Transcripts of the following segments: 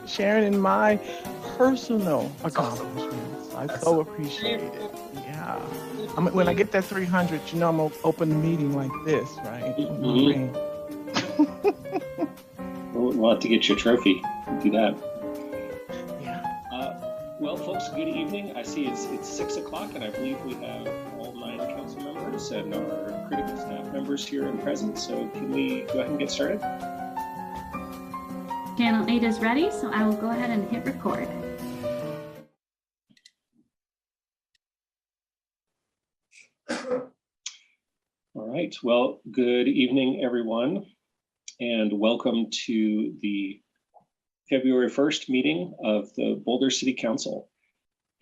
sharing in my personal accomplishments. I so appreciate it. Yeah. When I get that 300, I'm gonna open the meeting like this, right? We'll have to get you a trophy. Do that. Yeah. Well, folks, good evening. I see it's 6 o'clock, and I believe we have all 9 council members and our critical staff members here in presence. So can we go ahead and get started? Channel 8 is ready, so I will go ahead and hit record. All right. Well, good evening, everyone, and welcome to the February 1st meeting of the Boulder City Council.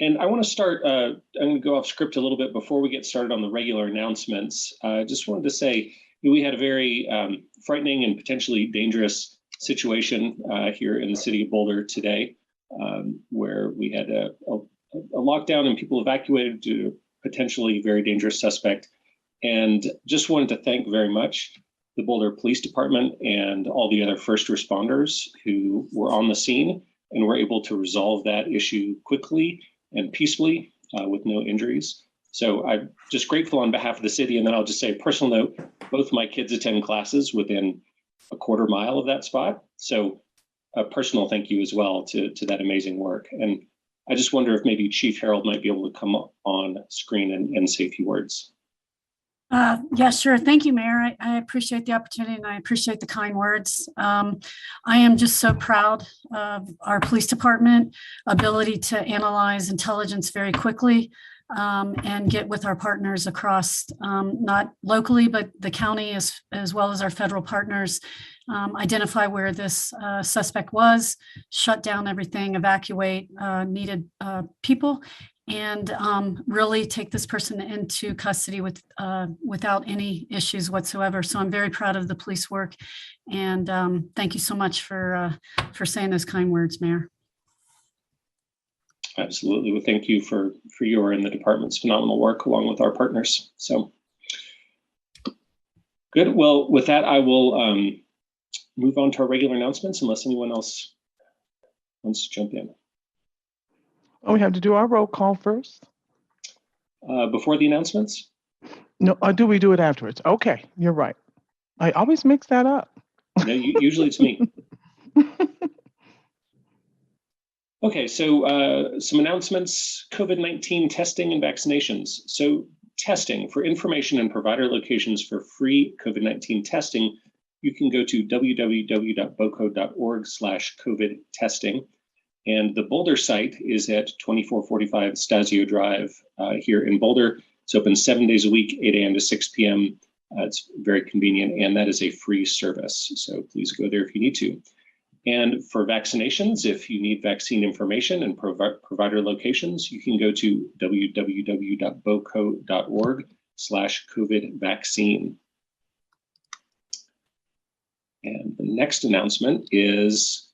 And I want to start, I'm going to go off script a little bit before we get started on the regular announcements. I just wanted to say we had a very frightening and potentially dangerous situation here in the city of Boulder today, where we had a lockdown and people evacuated due to a potentially very dangerous suspect. And just wanted to thank very much the Boulder Police Department and all the other first responders who were on the scene and were able to resolve that issue quickly and peacefully with no injuries. So I'm just grateful on behalf of the city. And then I'll just say a personal note, both my kids attend classes within a quarter mile of that spot. So a personal thank you as well to that amazing work. And I just wonder if maybe Chief Harold might be able to come on screen and say a few words. Yeah, sure. Thank you, Mayor. I appreciate the opportunity and I appreciate the kind words. I am just so proud of our police department ability to analyze intelligence very quickly and get with our partners across, not locally, but the county as well as our federal partners, identify where this suspect was, shut down everything, evacuate needed people, and really take this person into custody without any issues whatsoever. So I'm very proud of the police work, and thank you so much for saying those kind words, Mayor. Absolutely. Well, thank you for your and the department's phenomenal work along with our partners. So good. Well, with that, I will move on to our regular announcements unless anyone else wants to jump in. Oh, we have to do our roll call first? Before the announcements? No, do we do it afterwards? Okay, you're right. I always mix that up. No, usually it's me. Okay, so some announcements, COVID-19 testing and vaccinations. So testing, for information and provider locations for free COVID-19 testing, you can go to www.boco.org/COVID testing. And the Boulder site is at 2445 Stasio Drive here in Boulder. It's open 7 days a week, 8 a.m. to 6 p.m. It's very convenient, and that is a free service. So please go there if you need to. And for vaccinations, if you need vaccine information and provider locations, you can go to www.boco.org/COVID vaccine. And the next announcement is,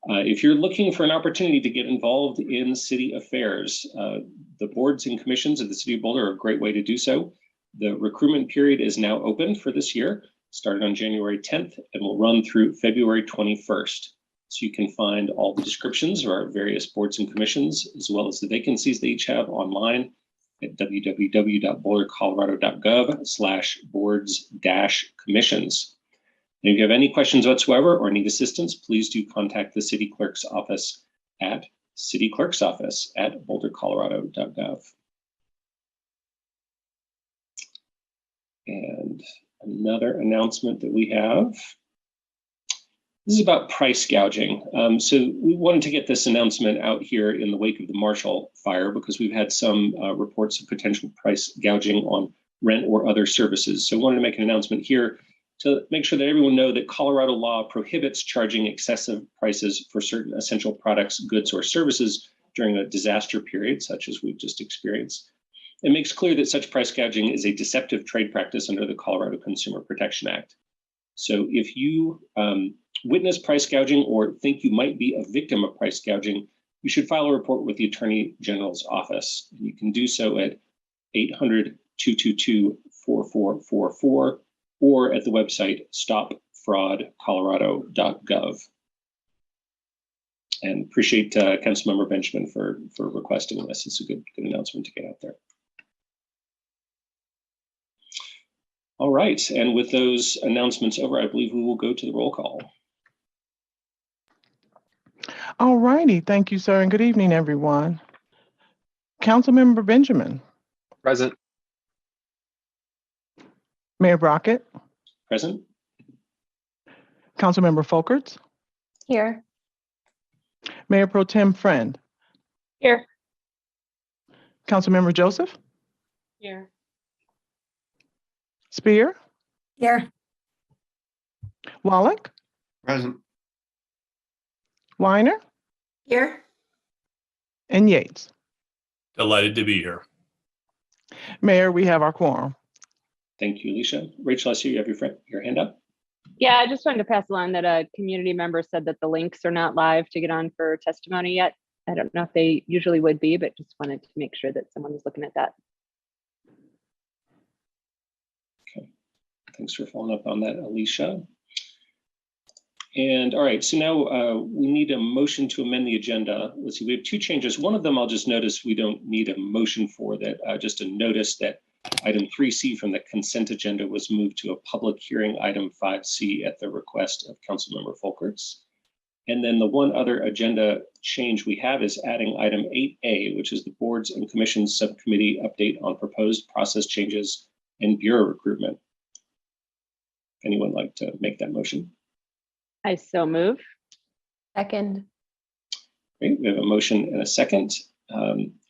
if you're looking for an opportunity to get involved in city affairs, the boards and commissions of the city of Boulder are a great way to do so. The recruitment period is now open for this year, started on January 10th and will run through February 21st. So you can find all the descriptions of our various boards and commissions, as well as the vacancies they each have online at www.bouldercolorado.gov/boards-commissions. And if you have any questions whatsoever or need assistance, please do contact the city clerk's office at cityclerksoffice@bouldercolorado.gov. And another announcement that we have, this is about price gouging. So we wanted to get this announcement out here in the wake of the Marshall fire because we've had some reports of potential price gouging on rent or other services. So I wanted to make an announcement here to make sure that everyone know that Colorado law prohibits charging excessive prices for certain essential products, goods, or services during a disaster period, such as we've just experienced. It makes clear that such price gouging is a deceptive trade practice under the Colorado Consumer Protection Act. So if you witness price gouging or think you might be a victim of price gouging, you should file a report with the Attorney General's office. And you can do so at 800-222-4444 or at the website stopfraudcolorado.gov. And appreciate Councilmember Benjamin for requesting this. It's a good announcement to get out there. All right, and with those announcements over, I believe we will go to the roll call. All righty. Thank you, sir, and good evening, everyone. Councilmember Benjamin. Present. Mayor Brockett. Present. Councilmember Folkerts. Here. Mayor Pro Tem Friend. Here. Councilmember Joseph. Here. Spear. Here. Wallach. Present. Weiner. Here. And Yates. Delighted to be here. Mayor, we have our quorum. Thank you, Alicia. Rachel, I see you have your hand up. Yeah, I just wanted to pass along that a community member said that the links are not live to get on for testimony yet. I don't know if they usually would be, but just wanted to make sure that someone was looking at that. Okay, thanks for following up on that, Alicia. And all right, so now we need a motion to amend the agenda. Let's see, we have two changes. One of them I'll just notice we don't need a motion for that, just a notice that item 3C from the consent agenda was moved to a public hearing, item 5C, at the request of Councilmember Folkerts. And then the one other agenda change we have is adding item 8A, which is the boards and commissions subcommittee update on proposed process changes and bureau recruitment. Anyone like to make that motion? I so move. Second. Great, we have a motion and a second.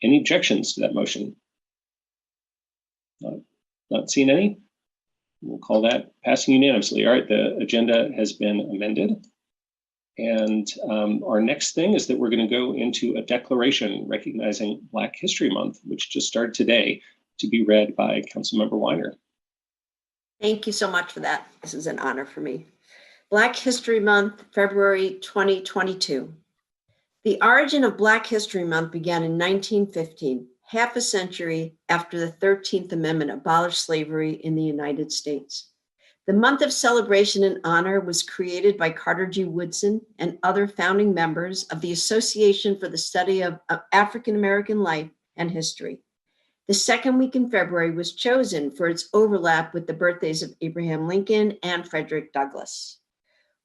Any objections to that motion? Not seeing any. We'll call that passing unanimously. All right, the agenda has been amended. And our next thing is that we're going to go into a declaration recognizing Black History Month, which just started today, to be read by Councilmember Weiner. Thank you so much for that. This is an honor for me. Black History Month, February 2022. The origin of Black History Month began in 1915, half a century after the 13th Amendment abolished slavery in the United States. The month of celebration and honor was created by Carter G. Woodson and other founding members of the Association for the Study of African American Life and History. The second week in February was chosen for its overlap with the birthdays of Abraham Lincoln and Frederick Douglass.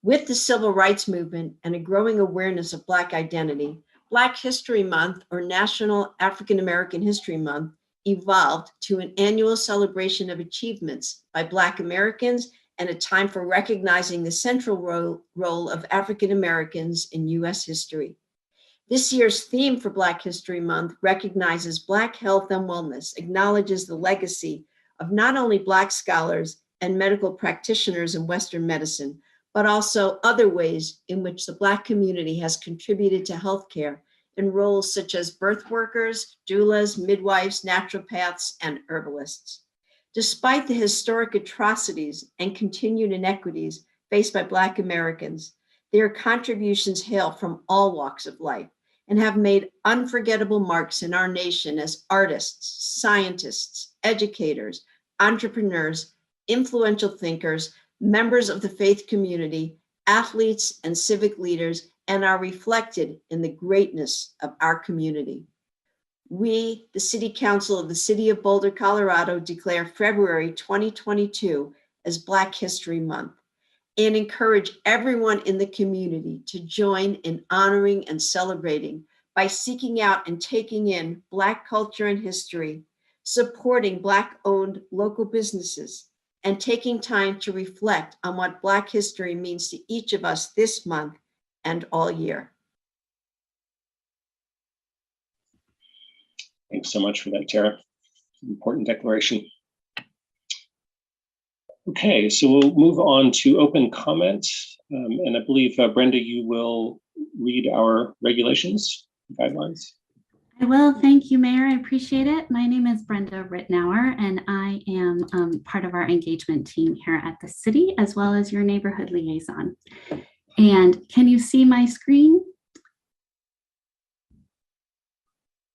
With the Civil Rights Movement and a growing awareness of Black identity, Black History Month, or National African American History Month, evolved to an annual celebration of achievements by Black Americans and a time for recognizing the central role of African Americans in U.S. history. This year's theme for Black History Month recognizes Black health and wellness, acknowledges the legacy of not only Black scholars and medical practitioners in Western medicine, but also other ways in which the Black community has contributed to healthcare in roles such as birth workers, doulas, midwives, naturopaths, and herbalists. Despite the historic atrocities and continued inequities faced by Black Americans, their contributions hail from all walks of life and have made unforgettable marks in our nation as artists, scientists, educators, entrepreneurs, influential thinkers, members of the faith community, athletes, and civic leaders, and are reflected in the greatness of our community. We, the City Council of the City of Boulder, Colorado, declare February 2022 as Black History Month and encourage everyone in the community to join in honoring and celebrating by seeking out and taking in Black culture and history, supporting Black-owned local businesses, and taking time to reflect on what Black history means to each of us this month and all year. Thanks so much for that, Tara. Important declaration. Okay, so we'll move on to open comment. And I believe, Brenda, you will read our regulations, guidelines. I will. Thank you, Mayor. I appreciate it. My name is Brenda Rittenauer, and I am part of our engagement team here at the city, as well as your neighborhood liaison. And can you see my screen?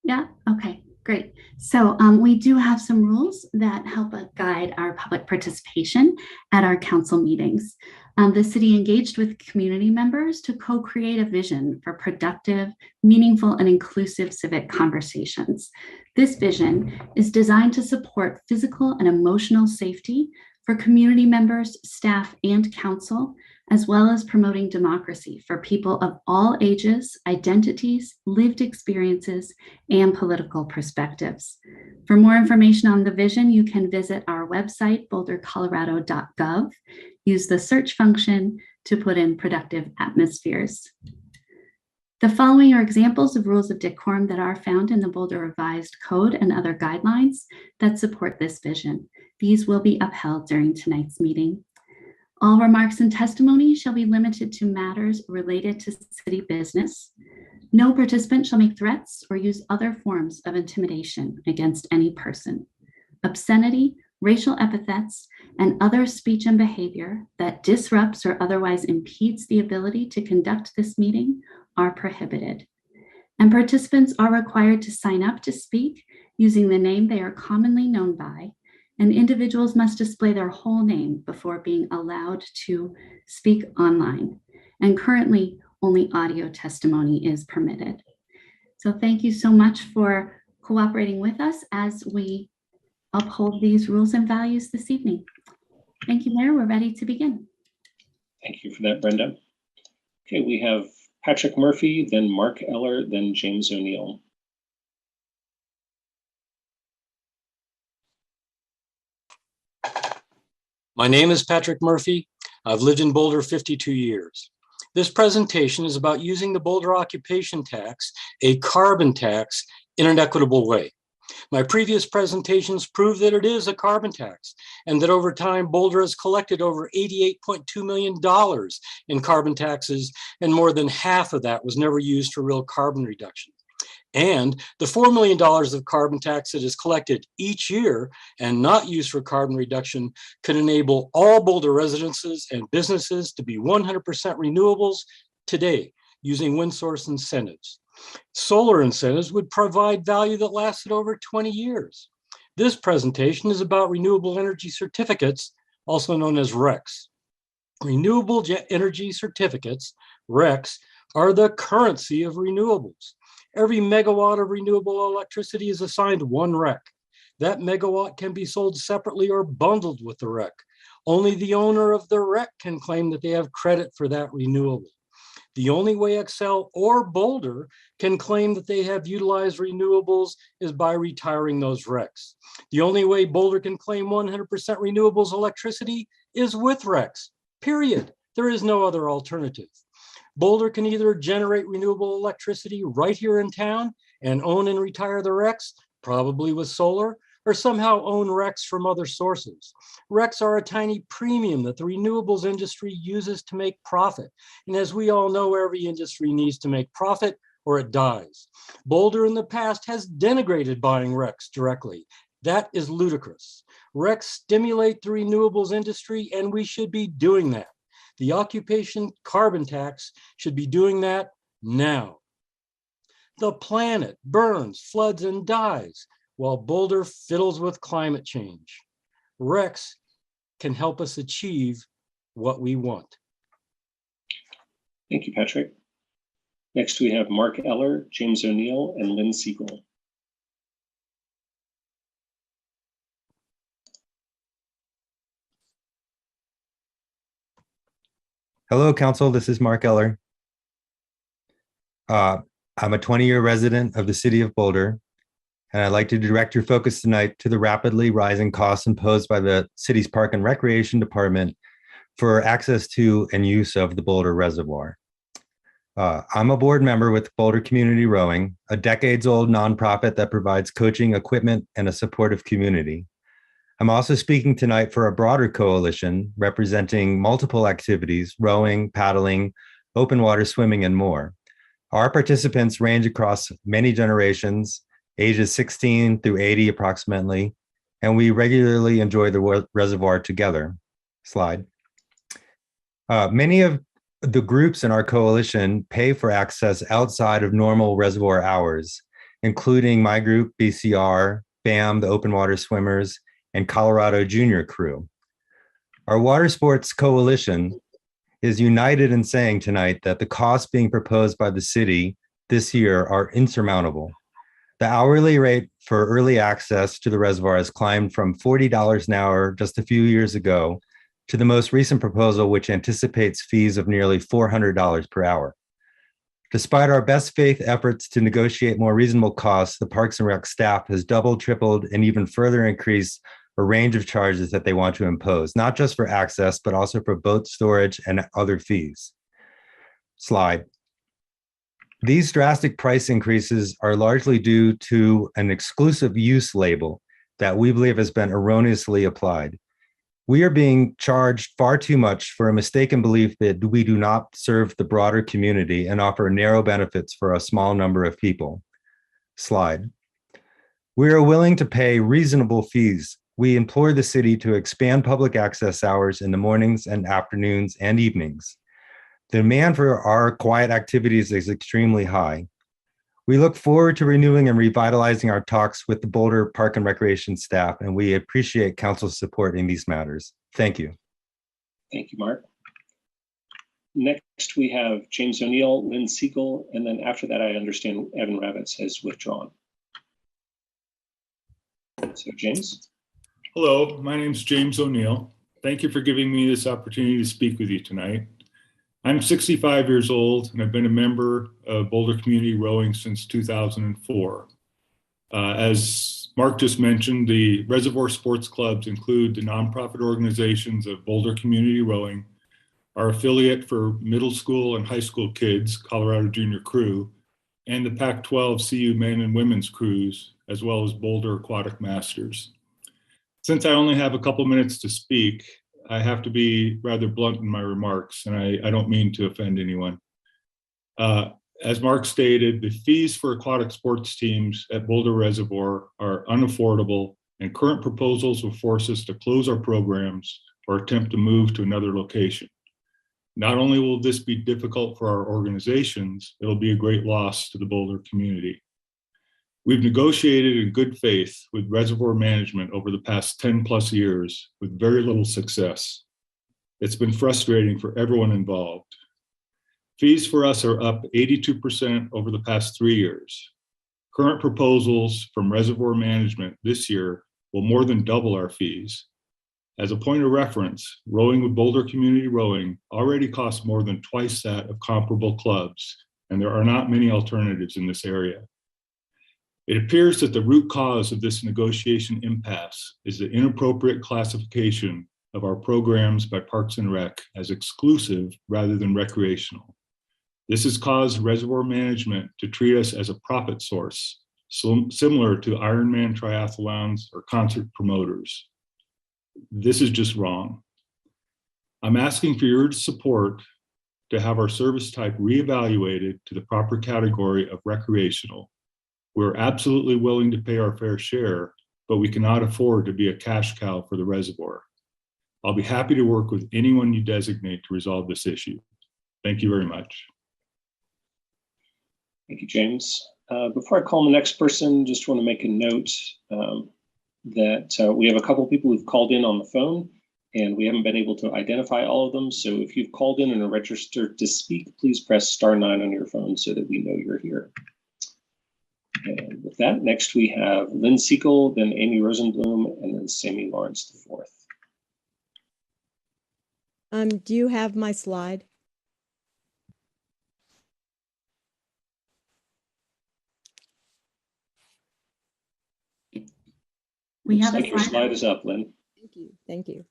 Yeah, okay, great. So we do have some rules that help guide our public participation at our council meetings. The city engaged with community members to co-create a vision for productive, meaningful, and inclusive civic conversations. This vision is designed to support physical and emotional safety for community members, staff, and council, as well as promoting democracy for people of all ages, identities, lived experiences, and political perspectives. For more information on the vision, you can visit our website, bouldercolorado.gov. Use the search function to put in productive atmospheres. The following are examples of rules of decorum that are found in the Boulder Revised Code and other guidelines that support this vision. These will be upheld during tonight's meeting. All remarks and testimony shall be limited to matters related to city business. No participant shall make threats or use other forms of intimidation against any person. Obscenity, racial epithets, and other speech and behavior that disrupts or otherwise impedes the ability to conduct this meeting are prohibited. And participants are required to sign up to speak using the name they are commonly known by, and individuals must display their whole name before being allowed to speak online. And currently, only audio testimony is permitted. So thank you so much for cooperating with us as we uphold these rules and values this evening. Thank you, Mayor. We're ready to begin. Thank you for that, Brenda. Okay, we have Patrick Murphy, then Mark Eller, then James O'Neill. My name is Patrick Murphy. I've lived in Boulder 52 years. This presentation is about using the Boulder occupation tax, a carbon tax, in an equitable way. My previous presentations prove that it is a carbon tax and that over time, Boulder has collected over $88.2 million in carbon taxes, and more than half of that was never used for real carbon reduction. And the $4 million of carbon tax that is collected each year and not used for carbon reduction could enable all Boulder residences and businesses to be 100% renewables today using wind source incentives. Solar incentives would provide value that lasted over 20 years. This presentation is about renewable energy certificates, also known as RECs. Renewable energy certificates, RECs, are the currency of renewables. Every megawatt of renewable electricity is assigned one REC. That megawatt can be sold separately or bundled with the REC. Only the owner of the REC can claim that they have credit for that renewable. The only way Excel or Boulder can claim that they have utilized renewables is by retiring those RECs. The only way Boulder can claim 100% renewables electricity is with RECs, period. There is no other alternative. Boulder can either generate renewable electricity right here in town and own and retire the RECs, probably with solar, or somehow own RECs from other sources. RECs are a tiny premium that the renewables industry uses to make profit. And as we all know, every industry needs to make profit or it dies. Boulder in the past has denigrated buying RECs directly. That is ludicrous. RECs stimulate the renewables industry, and we should be doing that. The occupation carbon tax should be doing that now. The planet burns, floods, and dies while Boulder fiddles with climate change. RECs can help us achieve what we want. Thank you, Patrick. Next, we have Mark Eller, James O'Neill, and Lynn Siegel. Hello, Council. This is Mark Eller. I'm a 20-year resident of the city of Boulder, and I'd like to direct your focus tonight to the rapidly rising costs imposed by the city's Park and Recreation Department for access to and use of the Boulder Reservoir. I'm a board member with Boulder Community Rowing, a decades-old nonprofit that provides coaching, equipment, and a supportive community. I'm also speaking tonight for a broader coalition representing multiple activities: rowing, paddling, open water swimming, and more. Our participants range across many generations, ages 16 through 80 approximately, and we regularly enjoy the reservoir together. Slide. Many of the groups in our coalition pay for access outside of normal reservoir hours, including my group, BCR, BAM, the Open Water Swimmers, and Colorado Junior Crew. Our water sports coalition is united in saying tonight that the costs being proposed by the city this year are insurmountable. The hourly rate for early access to the reservoir has climbed from $40 an hour just a few years ago to the most recent proposal, which anticipates fees of nearly $400 per hour. Despite our best faith efforts to negotiate more reasonable costs, the Parks and Rec staff has doubled, tripled, and even further increased a range of charges that they want to impose, not just for access, but also for boat storage and other fees. Slide. These drastic price increases are largely due to an exclusive use label that we believe has been erroneously applied. We are being charged far too much for a mistaken belief that we do not serve the broader community and offer narrow benefits for a small number of people. Slide. We are willing to pay reasonable fees. We implore the city to expand public access hours in the mornings and afternoons and evenings. The demand for our quiet activities is extremely high. We look forward to renewing and revitalizing our talks with the Boulder Park and Recreation staff, and we appreciate council's support in these matters. Thank you. Thank you, Mark. Next, we have James O'Neill, Lynn Siegel, and then after that, I understand Evan Ravitz has withdrawn. So, James. Hello, my name is James O'Neill. Thank you for giving me this opportunity to speak with you tonight. I'm 65 years old and I've been a member of Boulder Community Rowing since 2004. As Mark just mentioned, the Reservoir Sports Clubs include the nonprofit organizations of Boulder Community Rowing, our affiliate for middle school and high school kids, Colorado Junior Crew, and the Pac-12 CU men and women's crews, as well as Boulder Aquatic Masters. Since I only have a couple minutes to speak, I have to be rather blunt in my remarks, and I don't mean to offend anyone. As Mark stated, the fees for aquatic sports teams at Boulder Reservoir are unaffordable, and current proposals will force us to close our programs or attempt to move to another location. Not only will this be difficult for our organizations, it'll be a great loss to the Boulder community. We've negotiated in good faith with Reservoir Management over the past 10 plus years with very little success. It's been frustrating for everyone involved. Fees for us are up 82% over the past 3 years. Current proposals from Reservoir Management this year will more than double our fees. As a point of reference, rowing with Boulder Community Rowing already costs more than twice that of comparable clubs, and there are not many alternatives in this area. It appears that the root cause of this negotiation impasse is the inappropriate classification of our programs by Parks and Rec as exclusive rather than recreational. This has caused Reservoir Management to treat us as a profit source, similar to Ironman triathlons or concert promoters. This is just wrong. I'm asking for your support to have our service type reevaluated to the proper category of recreational. We're absolutely willing to pay our fair share, but we cannot afford to be a cash cow for the reservoir. I'll be happy to work with anyone you designate to resolve this issue. Thank you very much. Thank you, James. Before I call the next person, just want to make a note that we have a couple of people who've called in on the phone and we haven't been able to identify all of them. So if you've called in and are registered to speak, please press *9 on your phone so that we know you're here. And with that, next we have Lynn Siegel, then Amy Rosenblum, and then Sammy Lawrence IV. Do you have my slide? We have Your a slide is up, Lynn. Thank you. Thank you.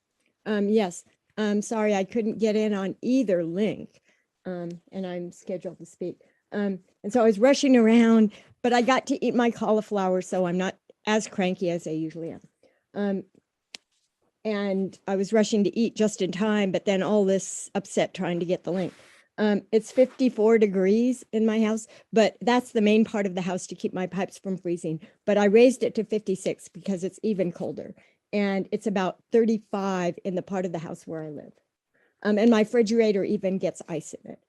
Yes, I'm sorry I couldn't get in on either link, and I'm scheduled to speak. And so I was rushing around, but I got to eat my cauliflower, so I'm not as cranky as I usually am. And I was rushing to eat just in time, but then all this upset trying to get the link. It's 54 degrees in my house, but that's the main part of the house to keep my pipes from freezing. But I raised it to 56 because it's even colder. And it's about 35 in the part of the house where I live. And my refrigerator even gets ice in it.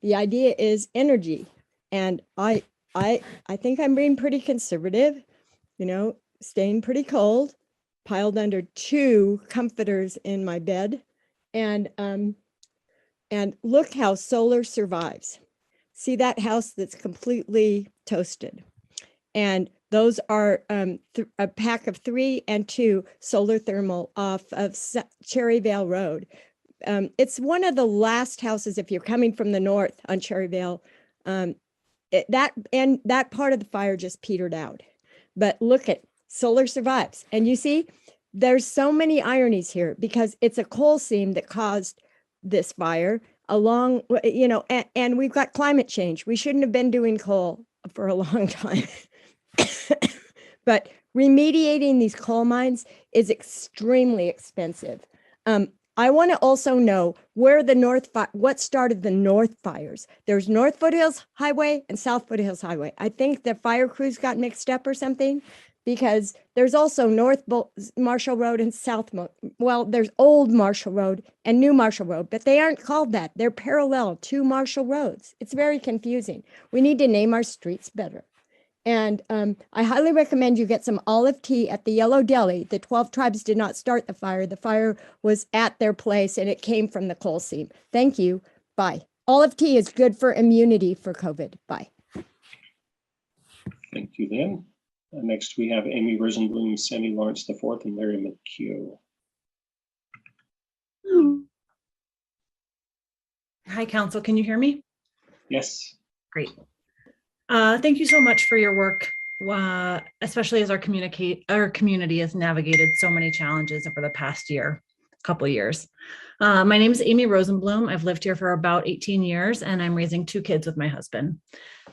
The idea is energy. And I think I'm being pretty conservative, you know, staying pretty cold, piled under 2 comforters in my bed and look how solar survives. See that house that's completely toasted. And those are a pack of 3 and 2 solar thermal off of Cherryvale Road. It's one of the last houses, if you're coming from the north on Cherryvale, that part of the fire just petered out. But look at solar survives. And you see, there's so many ironies here because it's a coal seam that caused this fire along, and we've got climate change. We shouldn't have been doing coal for a long time. But remediating these coal mines is extremely expensive. I want to also know where what started the north fires. There's North Foothills Highway and South Foothills Highway. I think the fire crews got mixed up or something, because there's also North Marshall Road and there's Old Marshall Road and New Marshall Road, but they aren't called that. They're parallel to Marshall Roads. It's very confusing. We need to name our streets better. And I highly recommend you get some olive tea at the Yellow Deli. The 12 tribes did not start the fire. The fire was at their place and it came from the coal seam. Thank you. Bye. Olive tea is good for immunity for COVID. Bye. Thank you, Lynn. Next, we have Amy Rosenblum, Sammy Lawrence IV, and Larry McHugh. Hi, Council. Can you hear me? Yes. Great. Thank you so much for your work, especially as our community has navigated so many challenges over the past couple of years. My name is Amy Rosenblum. I've lived here for about 18 years, and I'm raising 2 kids with my husband.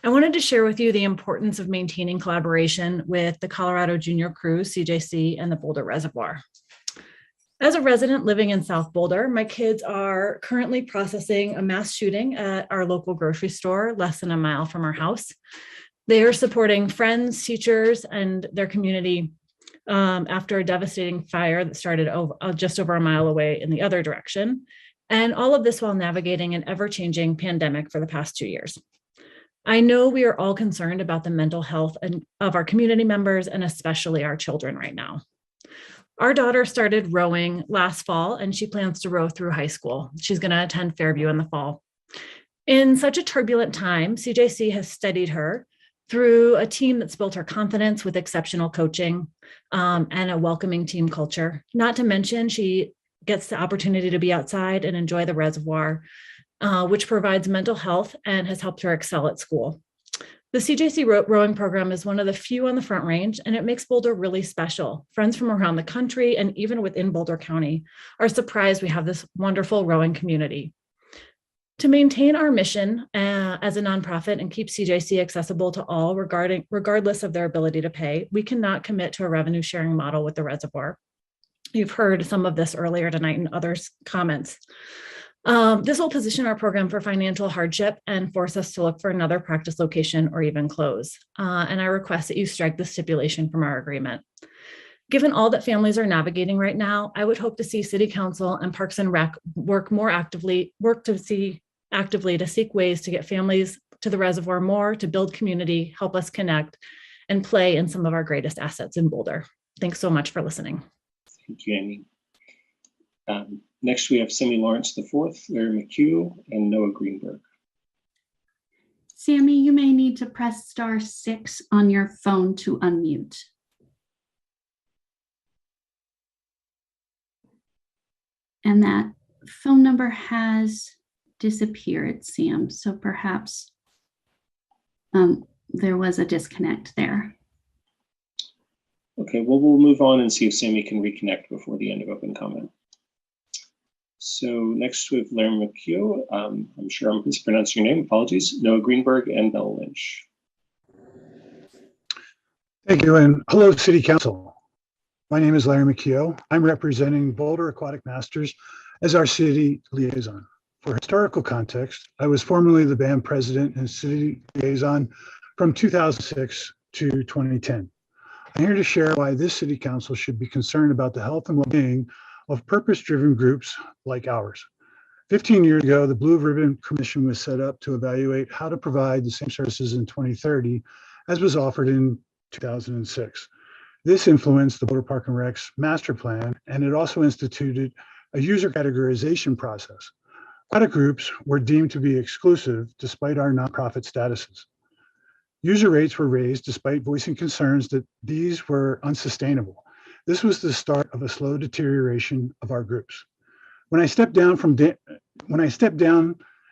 I wanted to share with you the importance of maintaining collaboration with the Colorado Junior Crew, CJC, and the Boulder Reservoir. As a resident living in South Boulder, my kids are currently processing a mass shooting at our local grocery store, less than a mile from our house. They are supporting friends, teachers, and their community after a devastating fire that started just over a mile away in the other direction. And all of this while navigating an ever-changing pandemic for the past 2 years. I know we are all concerned about the mental health of our community members and especially our children right now. Our daughter started rowing last fall, and she plans to row through high school. She's going to attend Fairview in the fall. In such a turbulent time, CJC has steadied her through a team that's built her confidence with exceptional coaching and a welcoming team culture. Not to mention, she gets the opportunity to be outside and enjoy the reservoir, which provides mental health and has helped her excel at school. The CJC rowing program is one of the few on the Front Range, and it makes Boulder really special. Friends from around the country and even within Boulder County are surprised we have this wonderful rowing community. To maintain our mission as a nonprofit and keep CJC accessible to all regardless of their ability to pay, we cannot commit to a revenue sharing model with the reservoir. You've heard some of this earlier tonight in others' comments. This will position our program for financial hardship and force us to look for another practice location or even close. And I request that you strike the stipulation from our agreement. Given all that families are navigating right now, I would hope to see City Council and Parks and Rec work actively to seek ways to get families to the reservoir more, to build community, help us connect, and play in some of our greatest assets in Boulder. Thanks so much for listening. Thank you, Amy. Next, we have Sammy Lawrence IV, Larry McHugh, and Noah Greenberg. Sammy, you may need to press *6 on your phone to unmute. And that phone number has disappeared, Sam. So perhaps there was a disconnect there. Okay, well, we'll move on and see if Sammy can reconnect before the end of open comment. So next we have Larry McHugh. I'm sure I'm mispronouncing your name, apologies. Noah Greenberg and Bella Lynch. Thank you, and hello, City Council. My name is Larry McHugh. I'm representing Boulder Aquatic Masters as our city liaison. For historical context, I was formerly the band president and city liaison from 2006 to 2010. I'm here to share why this city council should be concerned about the health and well-being of purpose-driven groups like ours. 15 years ago, the Blue Ribbon Commission was set up to evaluate how to provide the same services in 2030 as was offered in 2006. This influenced the Boulder Park and Rec's master plan, and it also instituted a user categorization process. Aquatic groups were deemed to be exclusive despite our nonprofit statuses. User rates were raised despite voicing concerns that these were unsustainable. This was the start of a slow deterioration of our groups. When I stepped down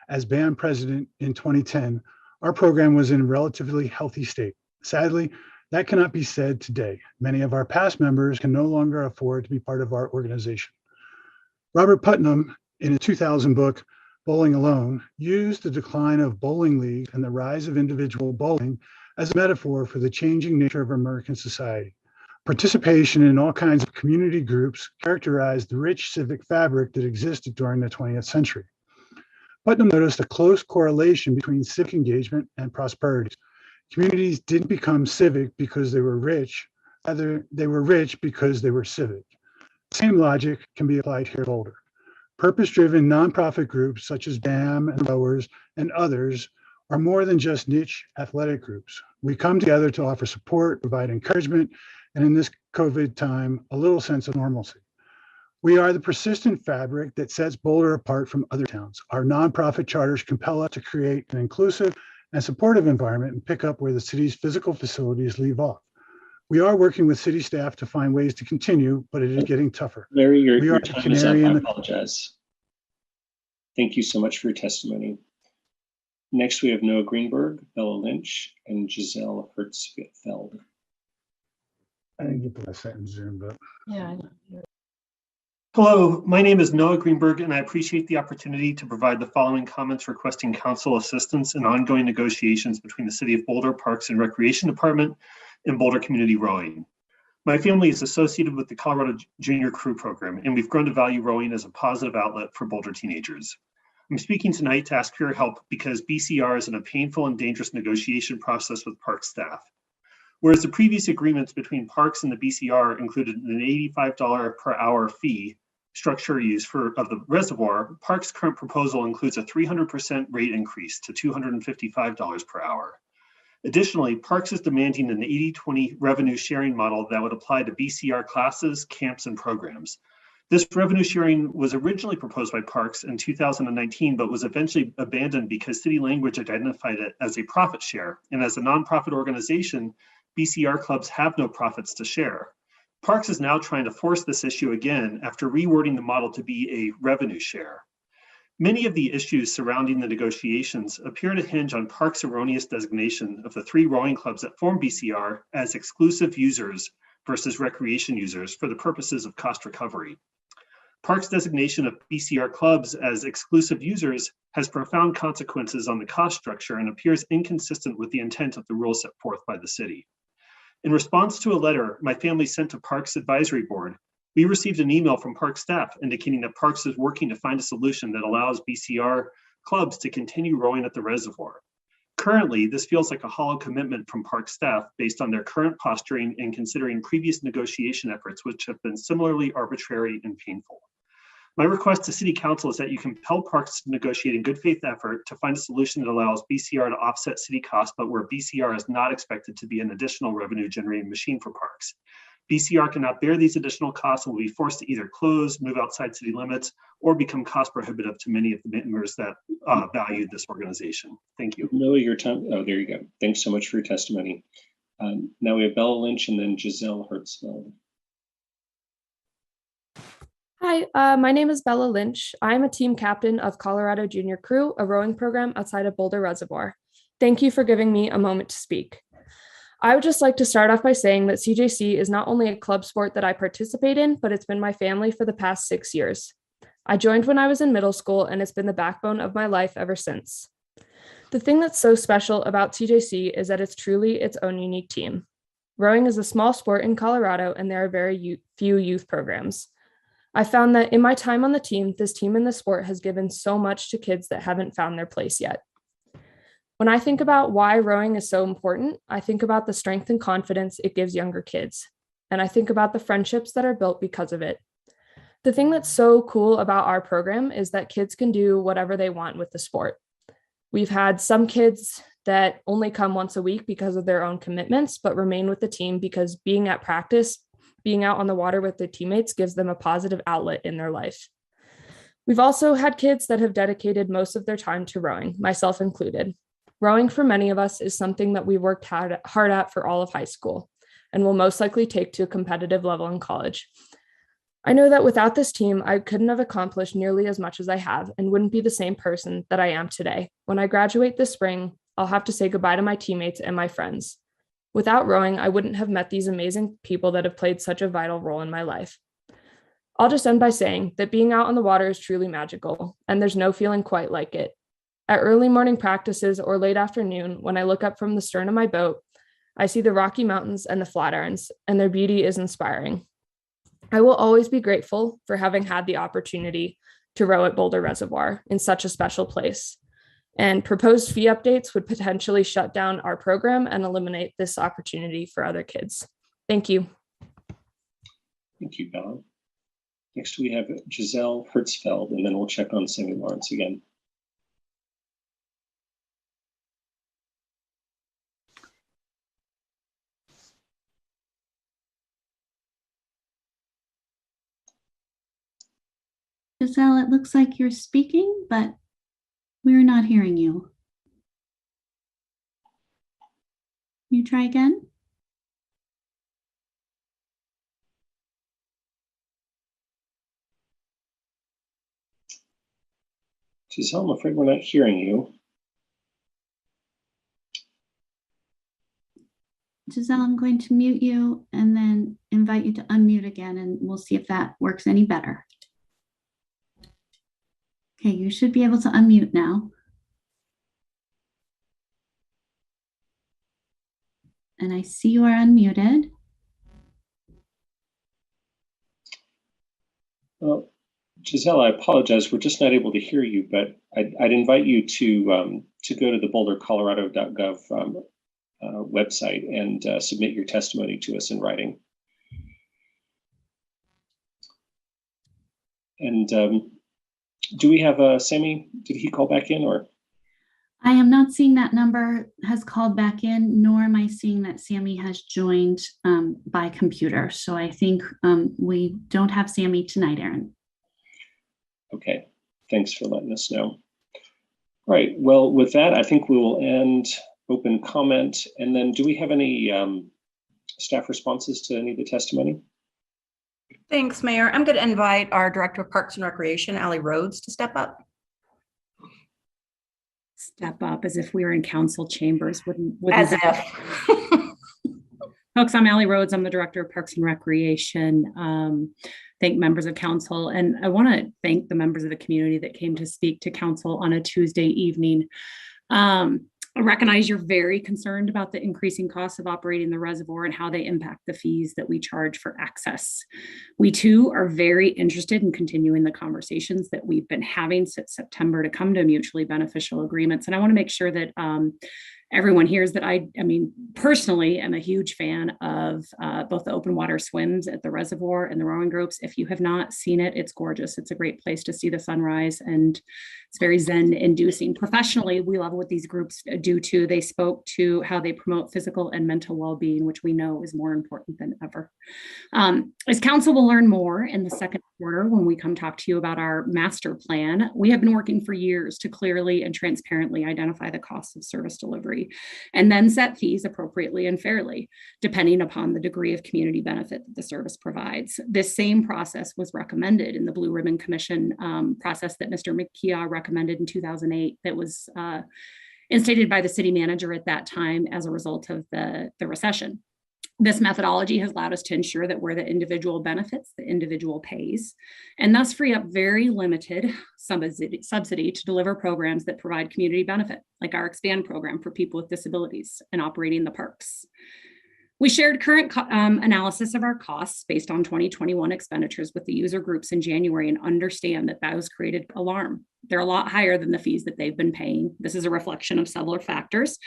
as band president in 2010, our program was in a relatively healthy state. Sadly, that cannot be said today. Many of our past members can no longer afford to be part of our organization. Robert Putnam, in his 2000 book, Bowling Alone, used the decline of bowling leagues and the rise of individual bowling as a metaphor for the changing nature of American society. Participation in all kinds of community groups characterized the rich civic fabric that existed during the 20th century. Putnam noticed a close correlation between civic engagement and prosperity. Communities didn't become civic because they were rich, rather they were rich because they were civic. The same logic can be applied here at Boulder. Purpose-driven nonprofit groups such as BAM and Rowers and others are more than just niche athletic groups. We come together to offer support, provide encouragement, and in this COVID time, a little sense of normalcy. We are the persistent fabric that sets Boulder apart from other towns. Our nonprofit charters compel us to create an inclusive and supportive environment and pick up where the city's physical facilities leave off. We are working with city staff to find ways to continue, but it is getting tougher. Larry, your We are the time is up. canary I in the apologize. Thank you so much for your testimony. Next, we have Noah Greenberg, Bella Lynch, and Giselle Hertzfeld. I didn't get the last sentence zoomed up. Yeah. Hello, my name is Noah Greenberg, and I appreciate the opportunity to provide the following comments requesting council assistance in ongoing negotiations between the City of Boulder Parks and Recreation Department and Boulder Community Rowing. My family is associated with the Colorado Junior Crew program, and we've grown to value rowing as a positive outlet for Boulder teenagers. I'm speaking tonight to ask for your help because BCR is in a painful and dangerous negotiation process with park staff. Whereas the previous agreements between parks and the BCR included an $85 per hour fee structure use of the reservoir, Parks' current proposal includes a 300% rate increase to $255 per hour. Additionally, Parks is demanding an 80-20 revenue sharing model that would apply to BCR classes, camps, and programs. This revenue sharing was originally proposed by Parks in 2019, but was eventually abandoned because city language identified it as a profit share. And as a nonprofit organization, BCR clubs have no profits to share. Parks is now trying to force this issue again after rewording the model to be a revenue share. Many of the issues surrounding the negotiations appear to hinge on Parks' erroneous designation of the 3 rowing clubs that form BCR as exclusive users versus recreation users for the purposes of cost recovery. Parks' designation of BCR clubs as exclusive users has profound consequences on the cost structure and appears inconsistent with the intent of the rules set forth by the city. In response to a letter my family sent to Parks Advisory Board, we received an email from Parks staff indicating that Parks is working to find a solution that allows BCR clubs to continue rowing at the reservoir. Currently, this feels like a hollow commitment from Parks staff based on their current posturing and considering previous negotiation efforts, which have been similarly arbitrary and painful. My request to City Council is that you compel Parks to negotiate in good faith effort to find a solution that allows BCR to offset city costs, but where BCR is not expected to be an additional revenue generating machine for Parks. BCR cannot bear these additional costs and will be forced to either close, move outside city limits, or become cost prohibitive to many of the members that value this organization. Thank you. Noah, your time. Oh, there you go. Thanks so much for your testimony. Now we have Bella Lynch and then Giselle Hertzfeld. Hi, my name is Bella Lynch. I'm a team captain of Colorado Junior Crew, a rowing program outside of Boulder Reservoir. Thank you for giving me a moment to speak. I would just like to start off by saying that CJC is not only a club sport that I participate in, but it's been my family for the past 6 years. I joined when I was in middle school, and it's been the backbone of my life ever since. The thing that's so special about CJC is that it's truly its own unique team. Rowing is a small sport in Colorado, and there are very few youth programs. I found that in my time on the team, this team in the sport has given so much to kids that haven't found their place yet. When I think about why rowing is so important, I think about the strength and confidence it gives younger kids. And I think about the friendships that are built because of it. The thing that's so cool about our program is that kids can do whatever they want with the sport. We've had some kids that only come once a week because of their own commitments, but remain with the team because being at practice, being out on the water with their teammates gives them a positive outlet in their life. We've also had kids that have dedicated most of their time to rowing, myself included. Rowing for many of us is something that we worked hard at for all of high school and will most likely take to a competitive level in college. I know that without this team, I couldn't have accomplished nearly as much as I have and wouldn't be the same person that I am today. When I graduate this spring, I'll have to say goodbye to my teammates and my friends. Without rowing, I wouldn't have met these amazing people that have played such a vital role in my life. I'll just end by saying that being out on the water is truly magical, and there's no feeling quite like it. At early morning practices or late afternoon, when I look up from the stern of my boat, I see the Rocky Mountains and the Flatirons, and their beauty is inspiring. I will always be grateful for having had the opportunity to row at Boulder Reservoir in such a special place. And proposed fee updates would potentially shut down our program and eliminate this opportunity for other kids. Thank you. Thank you, Bella. Next, we have Giselle Hertzfeld, and then we'll check on Sammy Lawrence again. Giselle, it looks like you're speaking, but we're not hearing you. Can you try again? Giselle, I'm afraid we're not hearing you. Giselle, I'm going to mute you and then invite you to unmute again, and we'll see if that works any better. Okay, you should be able to unmute now. And I see you are unmuted. Well, Giselle, I apologize. We're just not able to hear you, but I'd invite you to go to the bouldercolorado.gov website and submit your testimony to us in writing. And do we have Sammy? Did he call back in or? I am not seeing that number has called back in, nor am I seeing that Sammy has joined by computer. So I think we don't have Sammy tonight, Aaron. Okay, thanks for letting us know. All right, well, with that, I think we will end open comment. And then do we have any staff responses to any of the testimony? Thanks, Mayor. I'm going to invite our Director of Parks and Recreation, Allie Rhodes, to step up. Step up as if we were in council chambers. Wouldn't as that... if. Folks, I'm Allie Rhodes. I'm the Director of Parks and Recreation. Thank members of council. And I want to thank the members of the community that came to speak to council on a Tuesday evening. I recognize you're very concerned about the increasing costs of operating the reservoir and how they impact the fees that we charge for access. We too are very interested in continuing the conversations that we've been having since September to come to mutually beneficial agreements. And I want to make sure that everyone hears that I mean, personally, I'm a huge fan of both the open water swims at the reservoir and the rowing groups. If you have not seen it, it's gorgeous. It's a great place to see the sunrise, and it's very Zen inducing. Professionally, we love what these groups do too. They spoke to how they promote physical and mental well-being, which we know is more important than ever. As council will learn more in the second quarter when we come talk to you about our master plan, we have been working for years to clearly and transparently identify the costs of service delivery and then set fees appropriately and fairly, depending upon the degree of community benefit that the service provides. This same process was recommended in the Blue Ribbon Commission process that Mr. McKeough recommended in 2008 that was instated by the city manager at that time as a result of the recession. This methodology has allowed us to ensure that where the individual benefits, the individual pays, and thus free up very limited subsidy to deliver programs that provide community benefit, like our Expand program for people with disabilities and operating the parks. We shared current analysis of our costs based on 2021 expenditures with the user groups in January and understand that has created alarm. They're a lot higher than the fees that they've been paying. This is a reflection of several factors,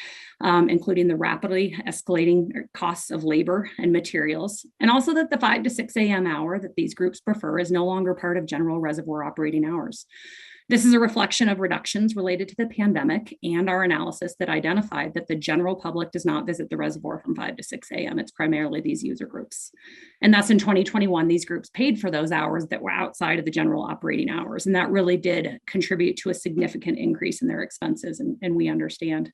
including the rapidly escalating costs of labor and materials, and also that the 5 to 6 a.m. hour that these groups prefer is no longer part of general reservoir operating hours. This is a reflection of reductions related to the pandemic and our analysis that identified that the general public does not visit the reservoir from 5 to 6 a.m. It's primarily these user groups. And thus in 2021, these groups paid for those hours that were outside of the general operating hours. And that really did contribute to a significant increase in their expenses. And we understand.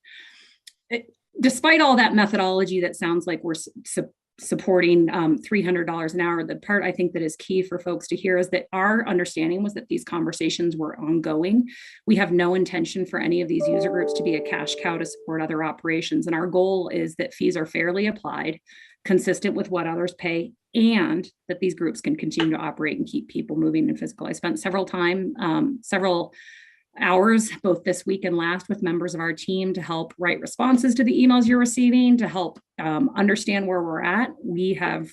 Despite all that methodology that sounds like we're supporting $300 an hour, the part I think that is key for folks to hear is that our understanding was that these conversations were ongoing. We have no intention for any of these user groups to be a cash cow to support other operations. And our goal is that fees are fairly applied, consistent with what others pay, and that these groups can continue to operate and keep people moving and physical. I spent several hours, both this week and last, with members of our team to help write responses to the emails you're receiving, to help understand where we're at. We have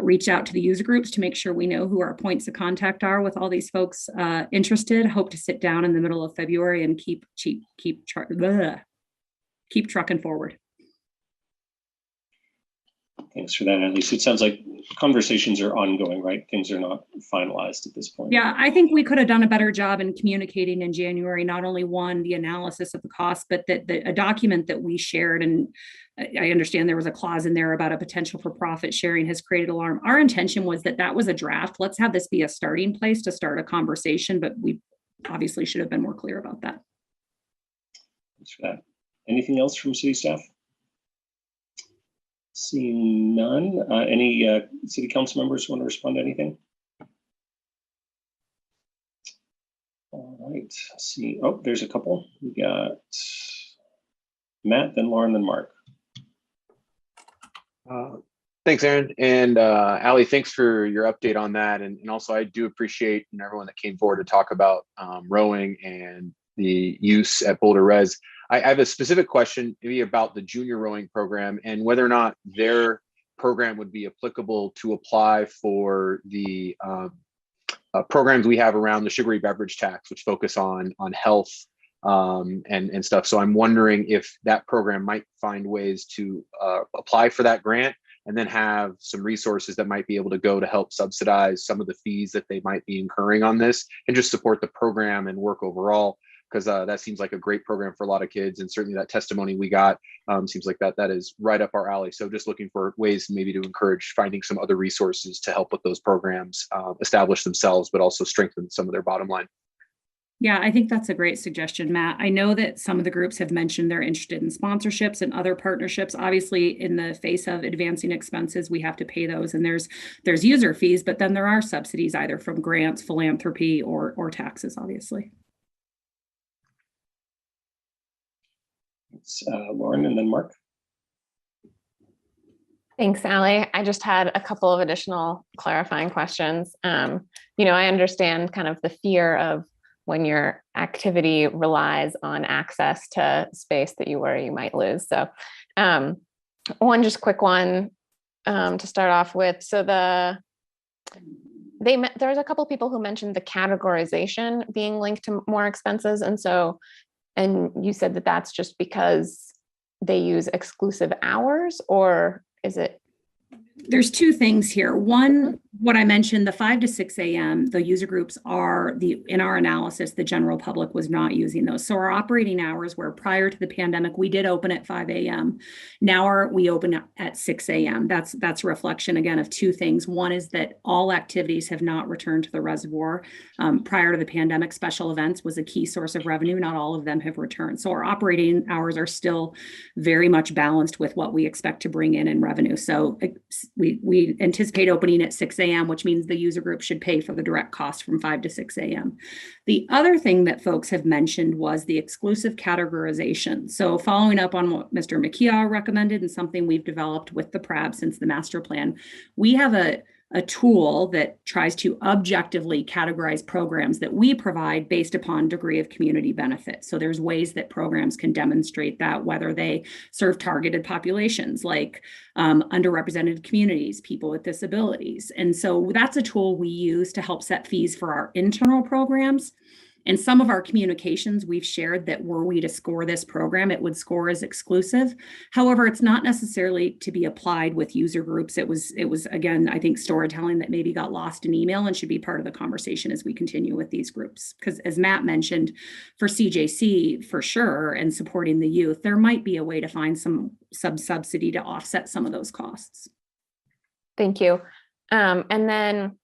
reached out to the user groups to make sure we know who our points of contact are with all these folks interested. Hope to sit down in the middle of February and keep trucking forward. Thanks for that, Elise. It sounds like conversations are ongoing, right? Things are not finalized at this point. Yeah, I think we could have done a better job in communicating in January, not only the analysis of the cost, but that a document that we shared, and I understand there was a clause in there about a potential for profit sharing, has created alarm. Our intention was that was a draft. Let's have this be a starting place to start a conversation, but we obviously should have been more clear about that. Thanks for that. Anything else from city staff? Seeing none. Any city council members want to respond to anything? All right. Let's see. Oh, there's a couple. We got Matt, then Lauren, then Mark. Thanks, Aaron. And Allie, thanks for your update on that. And also, I do appreciate everyone that came forward to talk about rowing and the use at Boulder Res. I have a specific question maybe about the junior rowing program and whether or not their program would be applicable to apply for the programs we have around the sugary beverage tax, which focus on health and stuff. So I'm wondering if that program might find ways to apply for that grant and then have some resources that might be able to go to help subsidize some of the fees that they might be incurring on this and just support the program and work overall. Because that seems like a great program for a lot of kids, and certainly that testimony we got seems like that is right up our alley. So just looking for ways maybe to encourage finding some other resources to help with those programs establish themselves, but also strengthen some of their bottom line. Yeah, I think that's a great suggestion, Matt. I know that some of the groups have mentioned they're interested in sponsorships and other partnerships. Obviously, in the face of advancing expenses, we have to pay those, and there's user fees, but then there are subsidies either from grants, philanthropy, or taxes, obviously. Lauren and then Mark. Thanks, Allie. I just had a couple of additional clarifying questions. I understand kind of the fear of when your activity relies on access to space that you worry you might lose. So one just quick one to start off with. So there's a couple of people who mentioned the categorization being linked to more expenses. And you said that that's just because they use exclusive hours, or is it? There's two things here. One, what I mentioned, the 5 to 6 a.m., the user groups are in our analysis, the general public was not using those. So our operating hours were prior to the pandemic, we did open at 5 a.m. Now we open at 6 a.m. That's a reflection, again, of two things. One is that all activities have not returned to the reservoir. Prior to the pandemic, special events was a key source of revenue. Not all of them have returned. So our operating hours are still very much balanced with what we expect to bring in revenue. So we anticipate opening at 6 a.m., which means the user group should pay for the direct cost from 5 to 6 a.m. The other thing that folks have mentioned was the exclusive categorization. So following up on what Mr. McKeough recommended and something we've developed with the PRAB since the master plan, we have a tool that tries to objectively categorize programs that we provide based upon degree of community benefit. So there's ways that programs can demonstrate that, whether they serve targeted populations like underrepresented communities, people with disabilities. And so that's a tool we use to help set fees for our internal programs. In some of our communications, we've shared that were we to score this program, it would score as exclusive. However, it's not necessarily to be applied with user groups. It was again, I think, storytelling that maybe got lost in email and should be part of the conversation as we continue with these groups. Because as Matt mentioned, for CJC, for sure, and supporting the youth, there might be a way to find some subsidy to offset some of those costs. Thank you. And then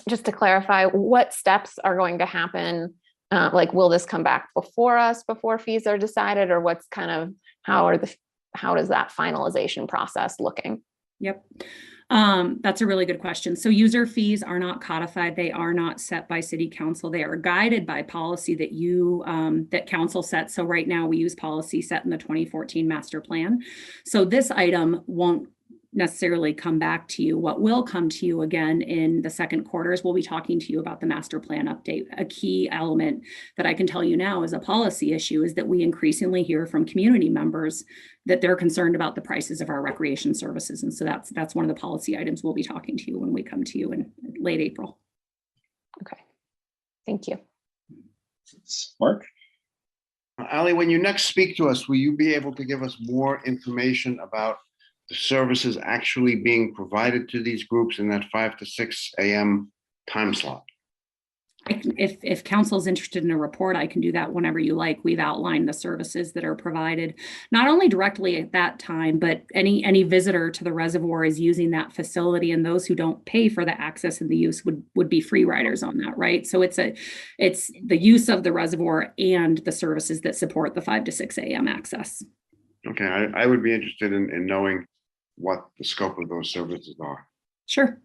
just to clarify, what steps are going to happen? Like, will this come back before fees are decided, or what's kind of, how does that finalization process looking? Yep. That's a really good question. So user fees are not codified. They are not set by city council. They are guided by policy that that council sets. So right now we use policy set in the 2014 master plan. So this item won't necessarily come back to you. What will come to you again in the second quarter is we'll be talking to you about the master plan update. A key element that I can tell you now is a policy issue is that we increasingly hear from community members that they're concerned about the prices of our recreation services. And so that's one of the policy items we'll be talking to you when we come to you in late April. Okay, thank you. Mark? Ali, when you next speak to us, will you be able to give us more information about the services actually being provided to these groups in that 5 to 6 a.m. time slot? If council is interested in a report, I can do that whenever you like. We've outlined the services that are provided, not only directly at that time, but any visitor to the reservoir is using that facility, and those who don't pay for the access and the use would be free riders on that, right? So it's the use of the reservoir and the services that support the 5 to 6 a.m. access. Okay, I would be interested in knowing what the scope of those services are. Sure.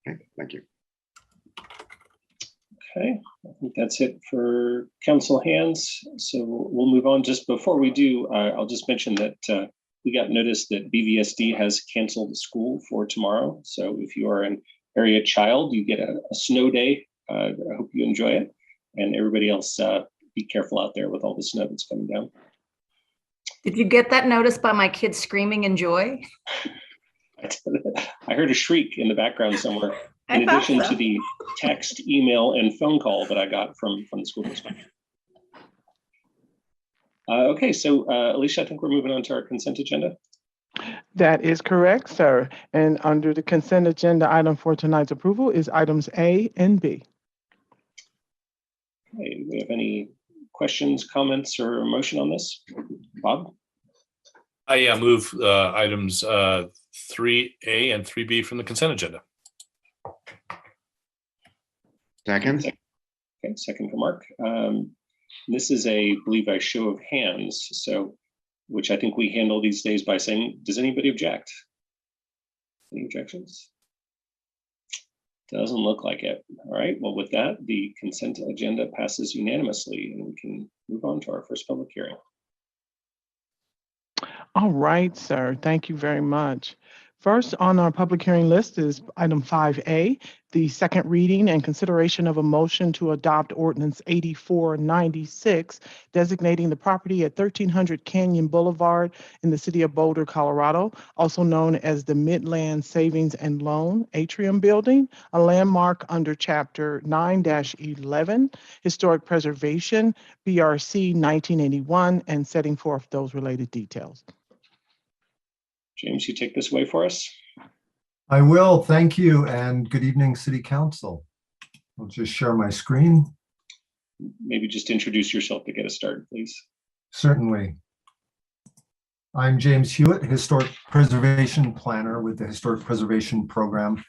Okay, thank you. Okay, I think that's it for council hands. So we'll move on. Just before we do, I'll just mention that we got notice that BVSD has canceled the school for tomorrow. So if you are an area child, you get a snow day. I hope you enjoy it. And everybody else, be careful out there with all the snow that's coming down. Did you get that notice by my kids screaming in joy? I heard a shriek in the background somewhere, in addition to the text, email, and phone call that I got from the school district. Okay, so Alicia, I think we're moving on to our consent agenda. That is correct, sir. And under the consent agenda, item for tonight's approval is items A and B. Okay, do we have any questions, comments, or motion on this? Bob? Yeah, move items 3A and 3B from the consent agenda. Second. Okay, second for Mark. This is I believe a show of hands, so which I think we handle these days by saying, does anybody object? Any objections? Doesn't look like it. All right, well, with that, the consent agenda passes unanimously, and we can move on to our first public hearing. All right, sir. Thank you very much. First on our public hearing list is item 5A, the second reading and consideration of a motion to adopt ordinance 8496, designating the property at 1300 Canyon Boulevard in the city of Boulder, Colorado, also known as the Midland Savings and Loan Atrium Building, a landmark under Chapter 9-11, Historic Preservation, BRC 1981, and setting forth those related details. James, you take this away for us? I will, thank you, and good evening, City Council. I'll just share my screen. Maybe just introduce yourself to get us started, please. Certainly. I'm James Hewitt, Historic Preservation Planner with the Historic Preservation Program,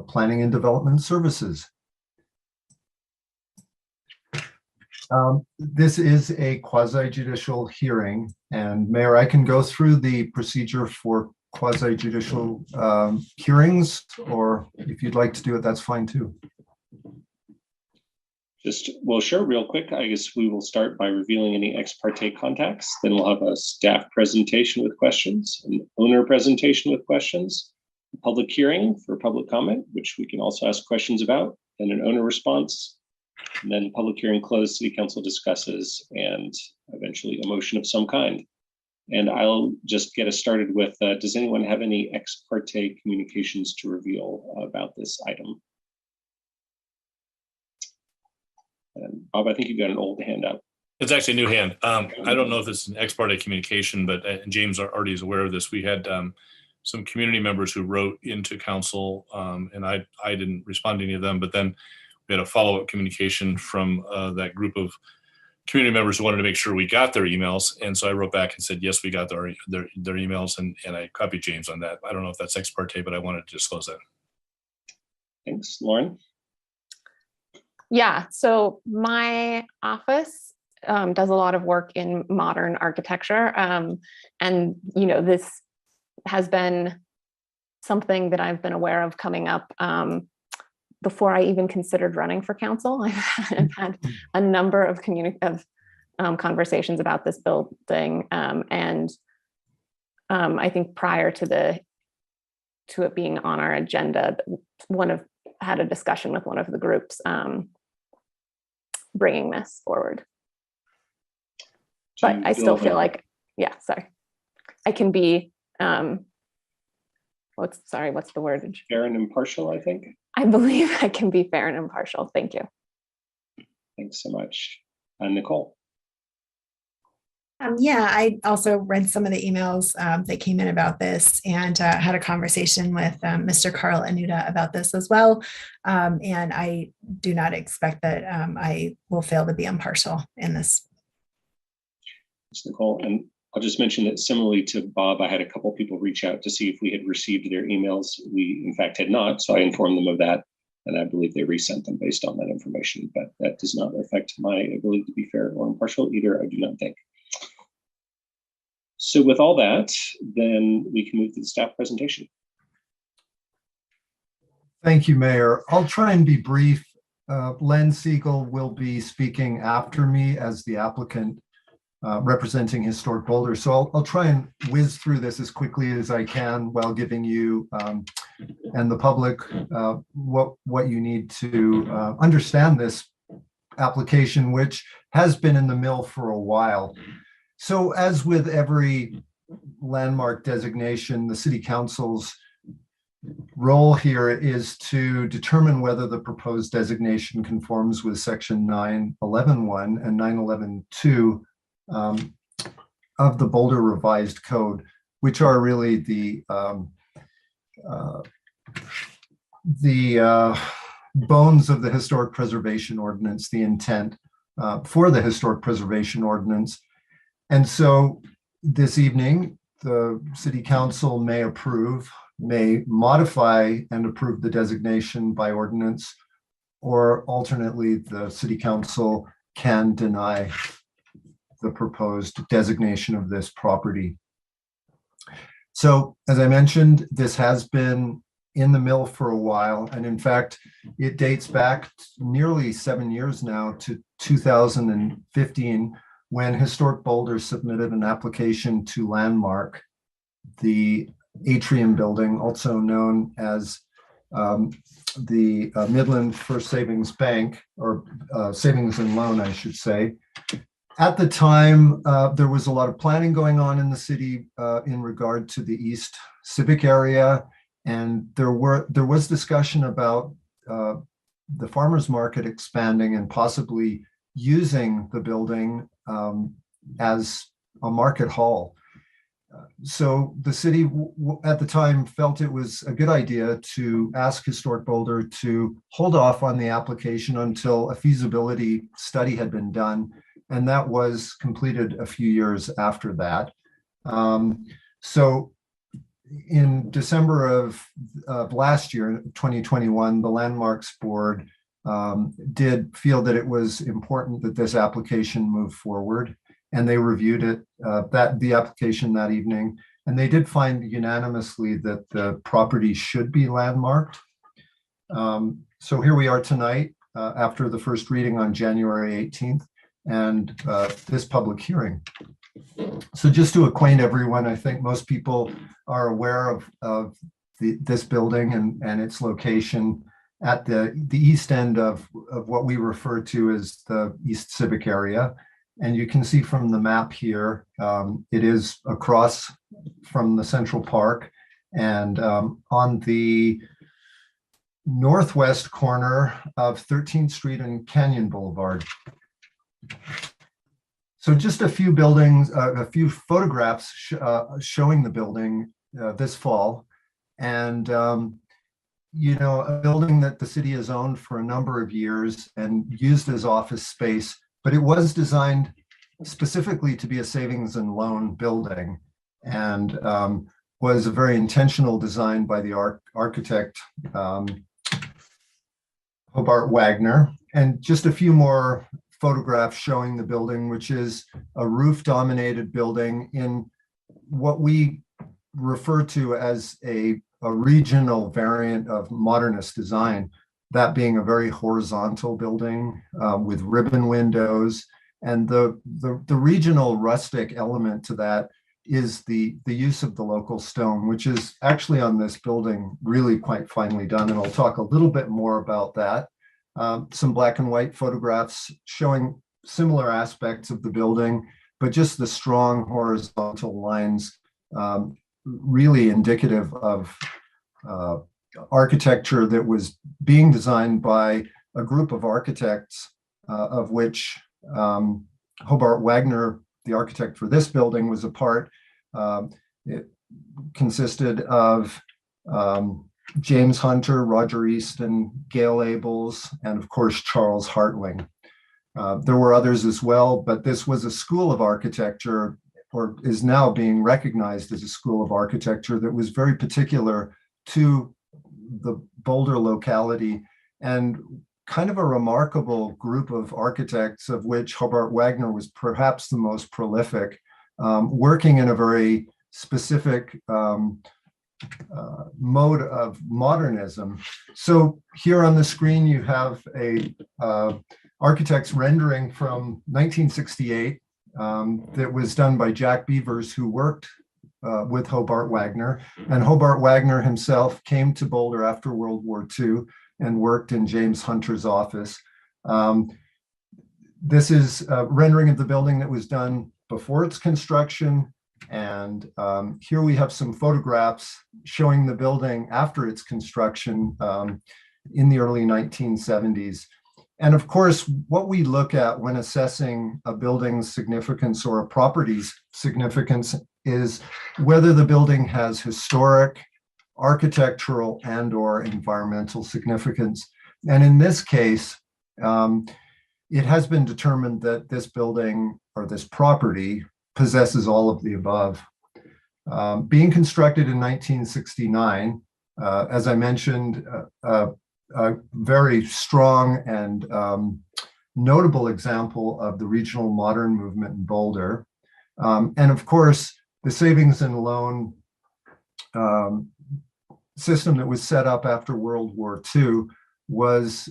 Planning and Development Services. This is a quasi-judicial hearing, and Mayor, I can go through the procedure for quasi-judicial hearings, or if you'd like to do it, that's fine too. Well, sure, real quick, I guess we will start by revealing any ex parte contacts. Then we'll have a staff presentation with questions, an owner presentation with questions, a public hearing for public comment, which we can also ask questions about, then an owner response, and then public hearing closed, City Council discusses, and eventually a motion of some kind. And I'll just get us started with, does anyone have any ex parte communications to reveal about this item? And Bob, I think you've got an old hand up. It's actually a new hand. I don't know if it's an ex parte communication, but James already is aware of this. We had some community members who wrote into council, and I didn't respond to any of them, but then we had a follow-up communication from that group of community members who wanted to make sure we got their emails. And so I wrote back and said, yes, we got their emails, and I copied James on that. I don't know if that's ex parte, but I wanted to disclose that. Thanks. Lauren? Yeah, so my office does a lot of work in modern architecture. And, you know, this has been something that I've been aware of coming up before I even considered running for council. I've had a number of conversations about this building. And I think prior to it being on our agenda, had a discussion with one of the groups bringing this forward. But I still feel like, yeah, sorry, I can be, what's the word? Fair and impartial, I think. I believe I can be fair and impartial. Thank you. Thanks so much. Nicole. Yeah, I also read some of the emails that came in about this and had a conversation with Mr. Carl Anuta about this as well. And I do not expect that I will fail to be impartial in this. Thanks, Nicole. And I'll just mention that similarly to Bob, I had a couple people reach out to see if we had received their emails. We, in fact, had not. So I informed them of that. And I believe they resent them based on that information. But that does not affect my ability to be fair or impartial either, I do not think. So with all that, then we can move to the staff presentation. Thank you, Mayor. I'll try and be brief. Len Siegel will be speaking after me as the applicant representing Historic Boulder. So I'll try and whiz through this as quickly as I can while giving you and the public what you need to understand this application, which has been in the mill for a while. So as with every landmark designation, the City Council's role here is to determine whether the proposed designation conforms with Section 911.1 and 911.2 of the Boulder Revised Code, which are really the bones of the Historic Preservation Ordinance, the intent for the Historic Preservation Ordinance. And so this evening, the City Council may modify and approve the designation by ordinance, or alternately, the City Council can deny the proposed designation of this property. So, as I mentioned, this has been in the mill for a while. And in fact, it dates back nearly 7 years now to 2015, when Historic Boulder submitted an application to landmark the atrium building, also known as the Midland First Savings Bank, or Savings and Loan, I should say. At the time, there was a lot of planning going on in the city in regard to the East Civic area, and there was discussion about the farmers market expanding and possibly using the building as a market hall. So the city at the time felt it was a good idea to ask Historic Boulder to hold off on the application until a feasibility study had been done, and that was completed a few years after that. So in December of last year, 2021, the Landmarks Board did feel that it was important that this application move forward, and they reviewed it, the application that evening, and they did find unanimously that the property should be landmarked. So here we are tonight after the first reading on January 18th and this public hearing. So just to acquaint everyone, I think most people are aware of this building and its location at the east end of what we refer to as the East Civic area. And you can see from the map here, it is across from the Central Park, and on the northwest corner of 13th Street and Canyon Boulevard. So just a few buildings, a few photographs showing the building this fall. And, you know, a building that the city has owned for a number of years and used as office space, but it was designed specifically to be a savings and loan building, and was a very intentional design by the architect, Hobart Wagner. And just a few more photographs showing the building, which is a roof-dominated building in what we refer to as a regional variant of modernist design, that being a very horizontal building with ribbon windows. And the regional rustic element to that is the use of the local stone, which is actually on this building really quite finely done. And I'll talk a little bit more about that. Some black and white photographs showing similar aspects of the building, but just the strong horizontal lines, really indicative of architecture that was being designed by a group of architects, of which Hobart Wagner, the architect for this building, was a part. It consisted of James Hunter, Roger Easton, Gail Abels, and of course, Charles Hartwing. There were others as well, but this was a school of architecture, or is now being recognized as a school of architecture, that was very particular to the Boulder locality, and kind of a remarkable group of architects, of which Hobart Wagner was perhaps the most prolific, working in a very specific mode of modernism. So here on the screen, you have a architect's rendering from 1968 that was done by Jack Beavers, who worked with Hobart Wagner. And Hobart Wagner himself came to Boulder after World War II and worked in James Hunter's office. This is a rendering of the building that was done before its construction. And here we have some photographs showing the building after its construction in the early 1970s. And of course, what we look at when assessing a building's significance or a property's significance is whether the building has historic, architectural, and/or environmental significance. And in this case, it has been determined that this building or this property possesses all of the above. Being constructed in 1969, as I mentioned, a very strong and notable example of the regional modern movement in Boulder. And of course, the savings and loan system that was set up after World War II was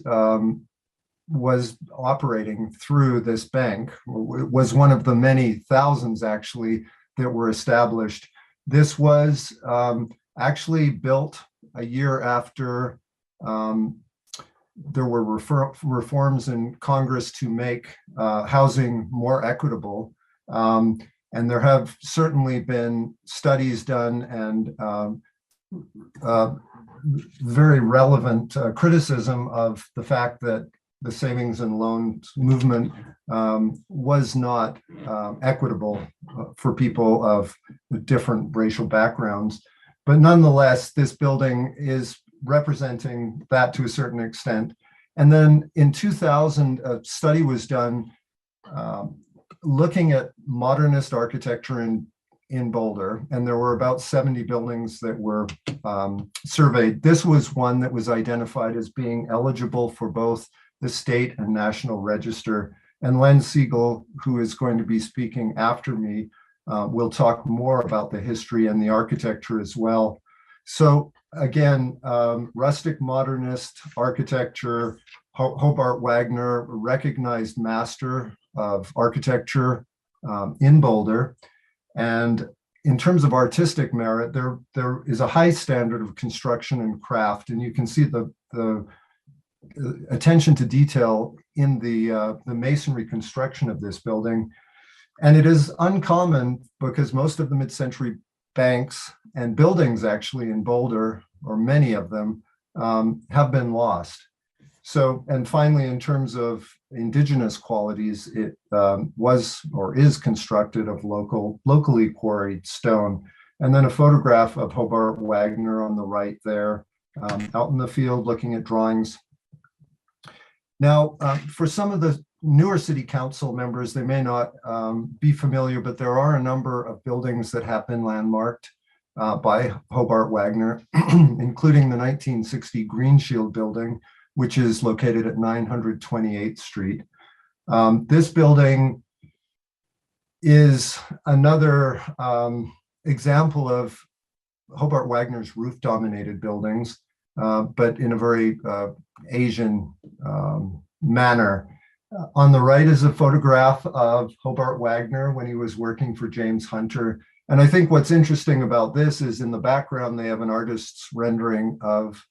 operating through this bank. It was one of the many thousands actually that were established. This was actually built a year after there were reforms in Congress to make housing more equitable. And there have certainly been studies done and very relevant criticism of the fact that the savings and loans movement was not equitable for people of different racial backgrounds. But nonetheless, this building is representing that to a certain extent. And then in 2000, a study was done looking at modernist architecture in Boulder, and there were about 70 buildings that were surveyed. This was one that was identified as being eligible for both the state and national register. And Len Siegel, who is going to be speaking after me, will talk more about the history and the architecture as well. So again, rustic modernist architecture, Hobart Wagner, a recognized master of architecture in Boulder. And in terms of artistic merit, there is a high standard of construction and craft, and you can see the attention to detail in the masonry construction of this building. And it is uncommon because most of the mid-century banks and buildings actually in Boulder, or many of them, have been lost. So, and finally, in terms of indigenous qualities, it was or is constructed of locally quarried stone. And then a photograph of Hobart Wagner on the right there, out in the field looking at drawings. Now, for some of the newer city council members, they may not be familiar, but there are a number of buildings that have been landmarked by Hobart Wagner, including the 1960 Green Shield building, which is located at 928th Street. This building is another example of Hobart Wagner's roof-dominated buildings, but in a very Asian manner. On the right is a photograph of Hobart Wagner when he was working for James Hunter. And I think what's interesting about this is in the background, they have an artist's rendering of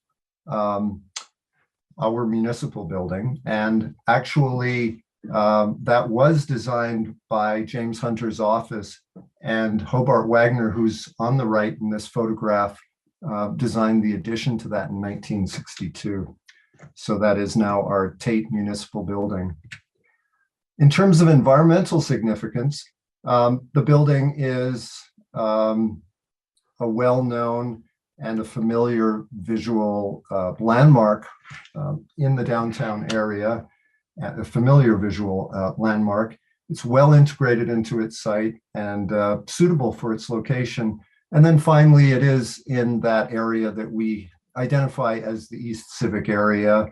our municipal building. And actually, that was designed by James Hunter's office, and Hobart Wagner, who's on the right in this photograph, designed the addition to that in 1962. So that is now our Tate Municipal Building. In terms of environmental significance, the building is a well-known and a familiar visual landmark in the downtown area, a familiar visual landmark. It's well integrated into its site and suitable for its location. And then finally, it is in that area that we identify as the East Civic area,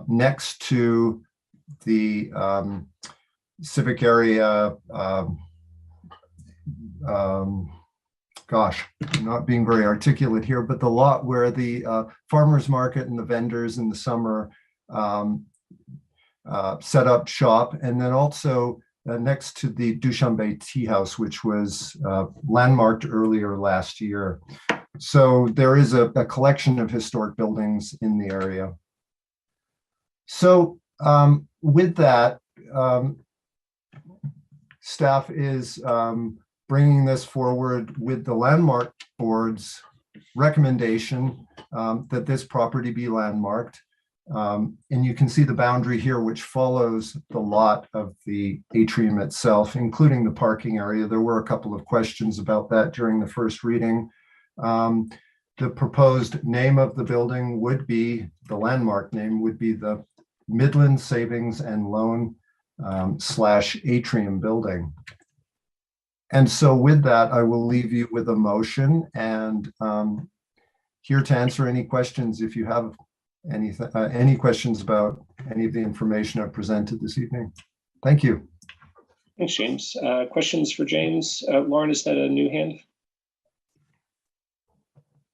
next to the civic area, gosh, I'm not being very articulate here, but the lot where the farmers market and the vendors in the summer set up shop, and then also next to the Dushanbe Tea House, which was landmarked earlier last year. So there is a collection of historic buildings in the area. So with that, staff is bringing this forward with the Landmark Board's recommendation that this property be landmarked. And you can see the boundary here, which follows the lot of the atrium itself, including the parking area. There were a couple of questions about that during the first reading. The proposed name of the building would be, the landmark name would be the Midland Savings and Loan / Atrium Building. And so with that, I will leave you with a motion and here to answer any questions if you have any questions about any of the information I've presented this evening. Thank you. Thanks, James. Questions for James? Lauren, is that a new hand?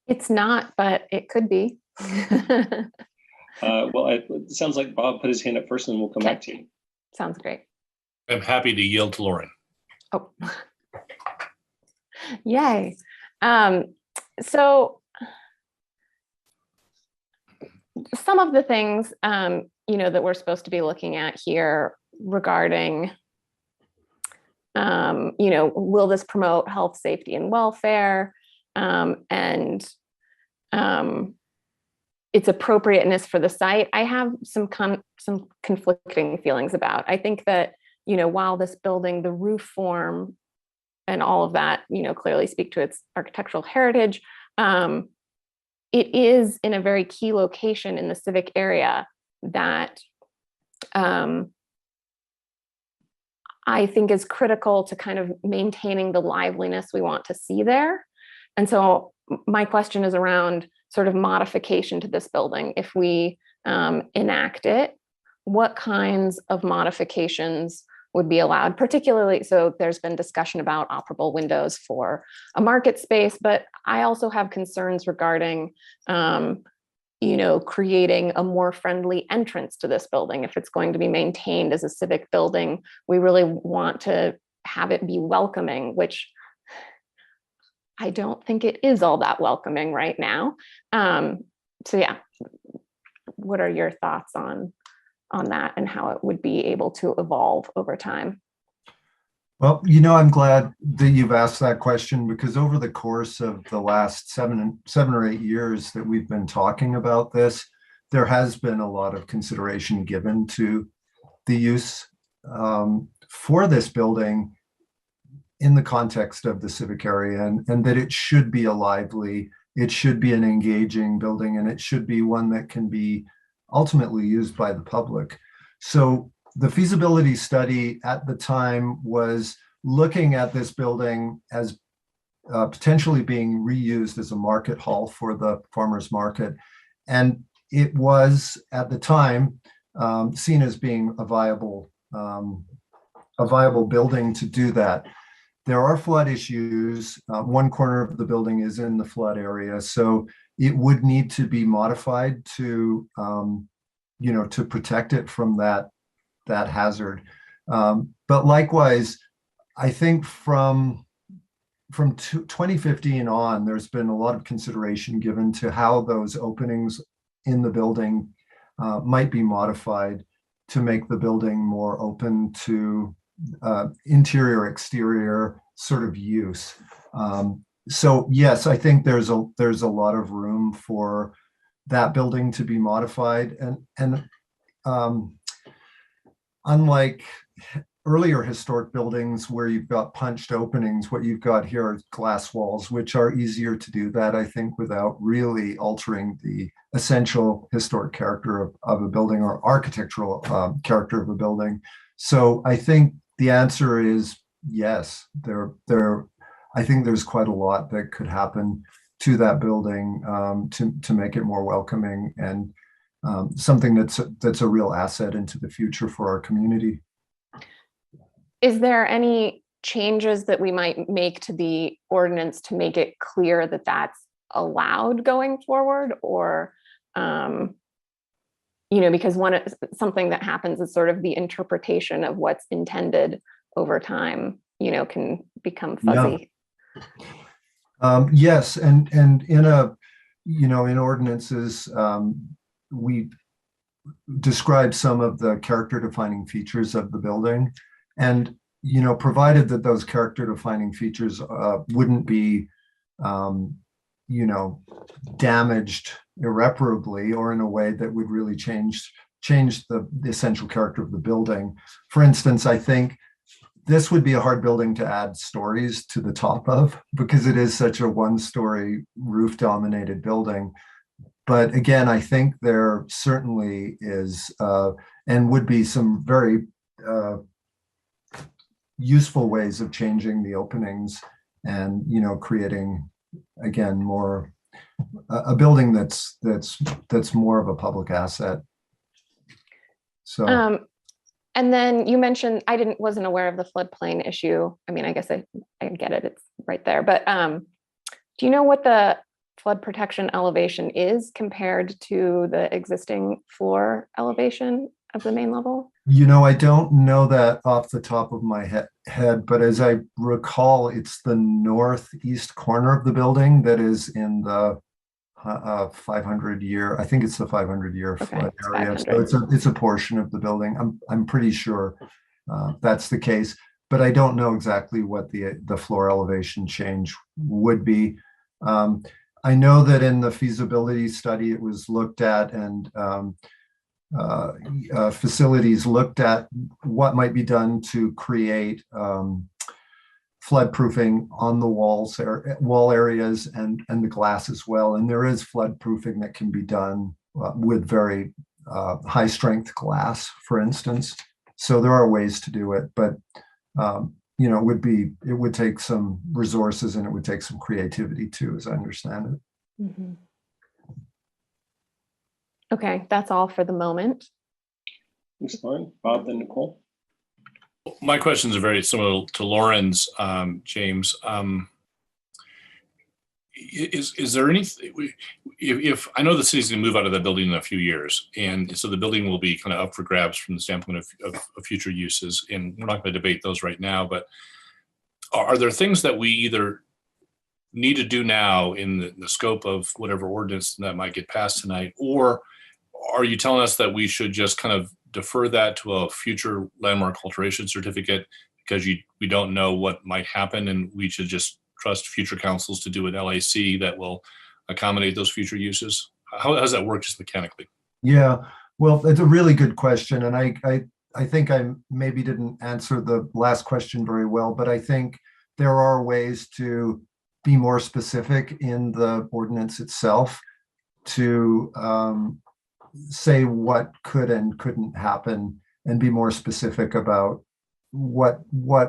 It's not, but it could be. Well, it sounds like Bob put his hand up first and then we'll come back to you. Sounds great. I'm happy to yield to Lauren. Oh, yay. So some of the things, that we're supposed to be looking at here regarding, will this promote health, safety, and welfare, and its appropriateness for the site, I have some conflicting feelings about. I think that, while this building, the roof form and all of that, clearly speak to its architectural heritage, it is in a very key location in the civic area that I think is critical to kind of maintaining the liveliness we want to see there. And so my question is around sort of modification to this building. If we enact it, what kinds of modifications would be allowed? Particularly, so there's been discussion about operable windows for a market space, but I also have concerns regarding, creating a more friendly entrance to this building. If it's going to be maintained as a civic building, we really want to have it be welcoming, which I don't think it is all that welcoming right now. So yeah, what are your thoughts on that and how it would be able to evolve over time? Well, I'm glad that you've asked that question, because over the course of the last 7 or 8 years that we've been talking about this, there has been a lot of consideration given to the use for this building in the context of the civic area, and that it should be a lively, it should be an engaging building, and it should be one that can be ultimately used by the public. So the feasibility study at the time was looking at this building as potentially being reused as a market hall for the farmers market. And it was at the time seen as being a viable building to do that. There are flood issues. One corner of the building is in the flood area, so it would need to be modified to, to protect it from that hazard. But likewise, I think from 2015 on, there's been a lot of consideration given to how those openings in the building might be modified to make the building more open to interior, exterior sort of use. So yes, I think there's a lot of room for that building to be modified, and unlike earlier historic buildings where you've got punched openings, what you've got here are glass walls, which are easier to do that, I think, without really altering the essential historic character of a building or architectural character of a building. So I think the answer is yes. I think there's quite a lot that could happen to that building to make it more welcoming and something that's a real asset into the future for our community. Is there any changes that we might make to the ordinance to make it clear that that's allowed going forward? Or, because something that happens is sort of the interpretation of what's intended over time, can become fuzzy. Yeah. Yes, and in in ordinances, we describe some of the character defining features of the building, and provided that those character defining features wouldn't be damaged irreparably or in a way that would really change the essential character of the building. For instance, I think this would be a hard building to add stories to the top of, because it is such a one-story roof dominated building. But again, I think there certainly is and would be some very useful ways of changing the openings and creating, again, more a building that's more of a public asset. So and then you mentioned, I wasn't aware of the floodplain issue. I mean, I guess I get it, it's right there, but do you know what the flood protection elevation is compared to the existing floor elevation of the main level? I don't know that off the top of my head, but as I recall, it's the northeast corner of the building that is in the 500-year. I think it's the 500-year flood area. So it's a portion of the building. I'm pretty sure that's the case, but I don't know exactly what the floor elevation change would be. I know that in the feasibility study, it was looked at, and facilities looked at what might be done to create flood proofing on the wall areas and the glass as well. And there is flood proofing that can be done with very high strength glass, for instance. So there are ways to do it, but it would take some resources and it would take some creativity too, as I understand it. Mm-hmm. Okay, that's all for the moment. Thanks, Lauren. Bob, then Nicole. My questions are very similar to Lauren's, James. Is there anything, if I know the city's going to move out of that building in a few years, and so the building will be kind of up for grabs from the standpoint of future uses, and we're not going to debate those right now, but are there things that we either need to do now in the scope of whatever ordinance that might get passed tonight, or are you telling us that we should just kind of defer that to a future landmark alteration certificate because we don't know what might happen, and we should just trust future councils to do an LAC that will accommodate those future uses? How does that work just mechanically? Yeah, well, it's a really good question. And I think I maybe didn't answer the last question very well, but I think there are ways to be more specific in the ordinance itself to say what could and couldn't happen and be more specific about what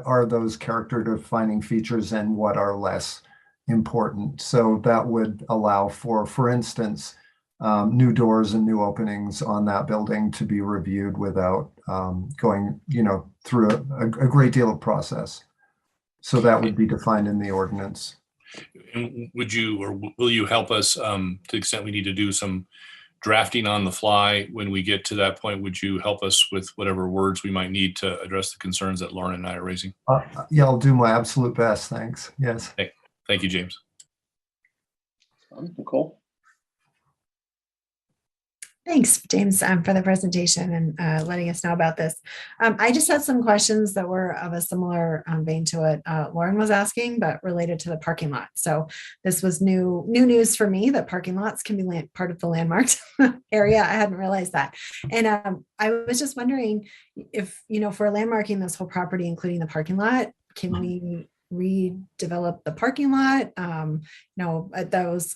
are those character defining features and what are less important. So that would allow for instance, new doors and new openings on that building to be reviewed without going, through a great deal of process. So that would be defined in the ordinance. And would you, or will you help us to the extent we need to do some drafting on the fly when we get to that point? Would you help us with whatever words we might need to address the concerns that Lauren and I are raising? Yeah, I'll do my absolute best. Thanks. Yes. Okay. Thank you, James. Nicole? Thanks, James, for the presentation and letting us know about this. I just had some questions that were of a similar vein to what Lauren was asking, but related to the parking lot. So this was new news for me that parking lots can be part of the landmarked area. I hadn't realized that. And I was just wondering if, for landmarking this whole property, including the parking lot, can we redevelop the parking lot? Those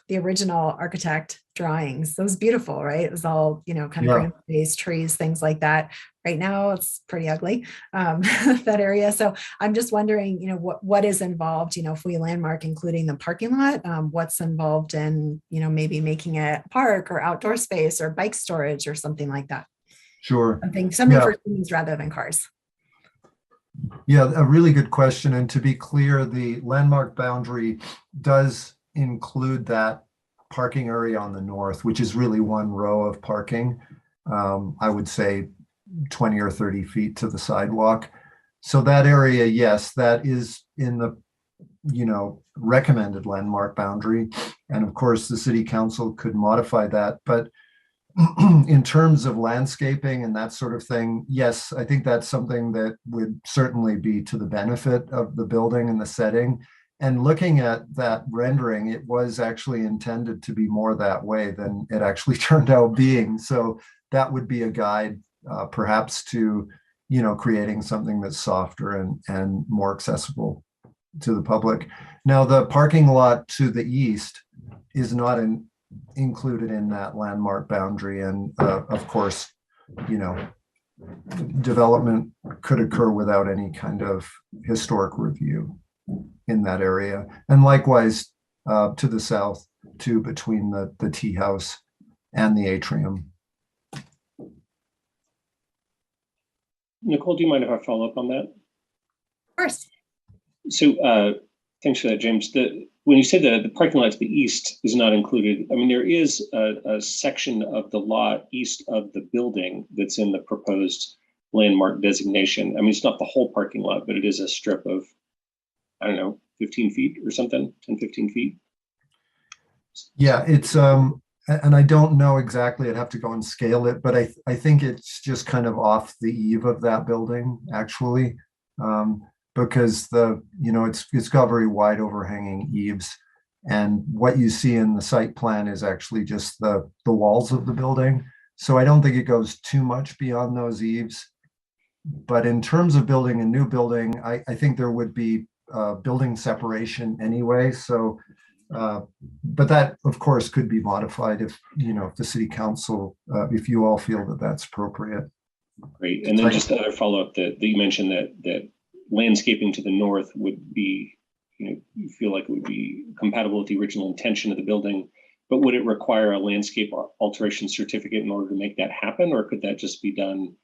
the original architect drawings, that was beautiful, right? It was all kind of green space, trees, things like that. Right now it's pretty ugly, that area. So I'm just wondering, what is involved, if we landmark including the parking lot, what's involved in maybe making it a park or outdoor space or bike storage or something like that. Sure. Something for humans rather than cars. Yeah, a really good question. And to be clear, the landmark boundary does include that parking area on the north, which is really one row of parking. I would say 20 or 30 feet to the sidewalk. So that area, yes, that is in the, recommended landmark boundary. And of course, the city council could modify that. But in terms of landscaping and that sort of thing, yes, I think that's something that would certainly be to the benefit of the building and the setting. And looking at that rendering, it was actually intended to be more that way than it actually turned out being. So that would be a guide, perhaps to, creating something that's softer and more accessible to the public. Now, the parking lot to the east is not included in that landmark boundary. And of course, development could occur without any kind of historic review in that area. And likewise to the south, too, between the tea house and the atrium. Nicole, do you mind if I follow up on that? Of course. So thanks for that, James. When you said the parking lot to the east is not included, I mean, there is a section of the lot east of the building that's in the proposed landmark designation. I mean, it's not the whole parking lot, but it is a strip of, I don't know, 15 feet or something, 10, 15 feet. Yeah, it's, and I don't know exactly, I'd have to go and scale it, but I think it's just kind of off the eve of that building, actually. Because it's got very wide overhanging eaves, and what you see in the site plan is actually just the walls of the building. So I don't think it goes too much beyond those eaves. But in terms of building a new building, I think there would be building separation anyway. So, but that of course could be modified if if the city council, if you all feel that that's appropriate. Great, and then just the other follow up that you mentioned that landscaping to the north would be, you feel like it would be compatible with the original intention of the building, but would it require a landscape alteration certificate in order to make that happen, or could that just be done,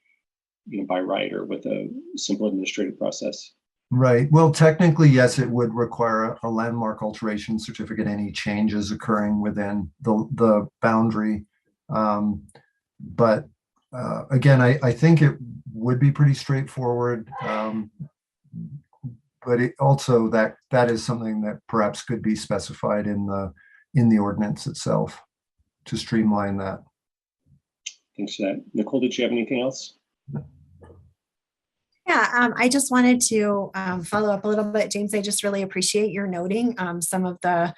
by right or with a simple administrative process? Right. Well, technically, yes, it would require a landmark alteration certificate, any changes occurring within the boundary. But again, I think it would be pretty straightforward. But it also that is something that perhaps could be specified in the ordinance itself to streamline that. Thanks for that. Nicole, did you have anything else? Yeah, I just wanted to follow up a little bit. James, I just really appreciate your noting some of the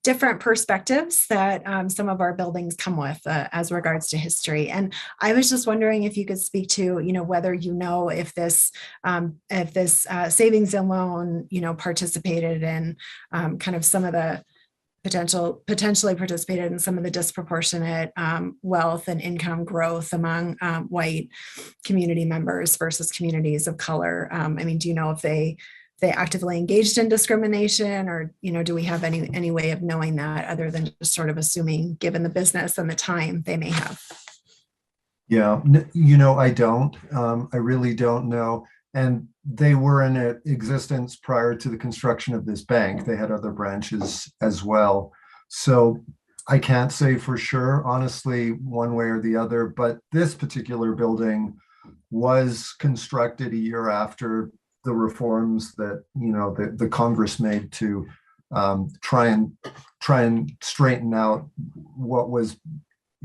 different perspectives that some of our buildings come with as regards to history. And I was just wondering if you could speak to, whether if this savings and loan, participated in kind of some of the potentially participated in some of the disproportionate wealth and income growth among white community members versus communities of color. I mean, do you know if they actively engaged in discrimination, or do we have any way of knowing that other than just sort of assuming, given the business and the time, they may have? Yeah, I don't. I really don't know. And they were in existence prior to the construction of this bank. They had other branches as well. So I can't say for sure, honestly, one way or the other, but this particular building was constructed a year after the reforms that, the Congress made to try and straighten out what was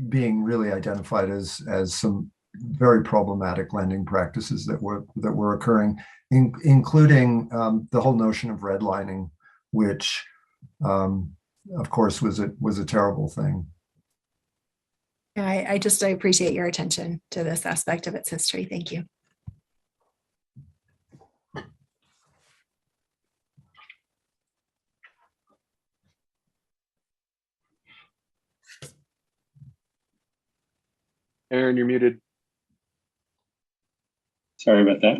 being really identified as some very problematic lending practices that were occurring, including the whole notion of redlining, which, of course, was a terrible thing. I appreciate your attention to this aspect of its history. Thank you. Aaron, you're muted. Sorry about that.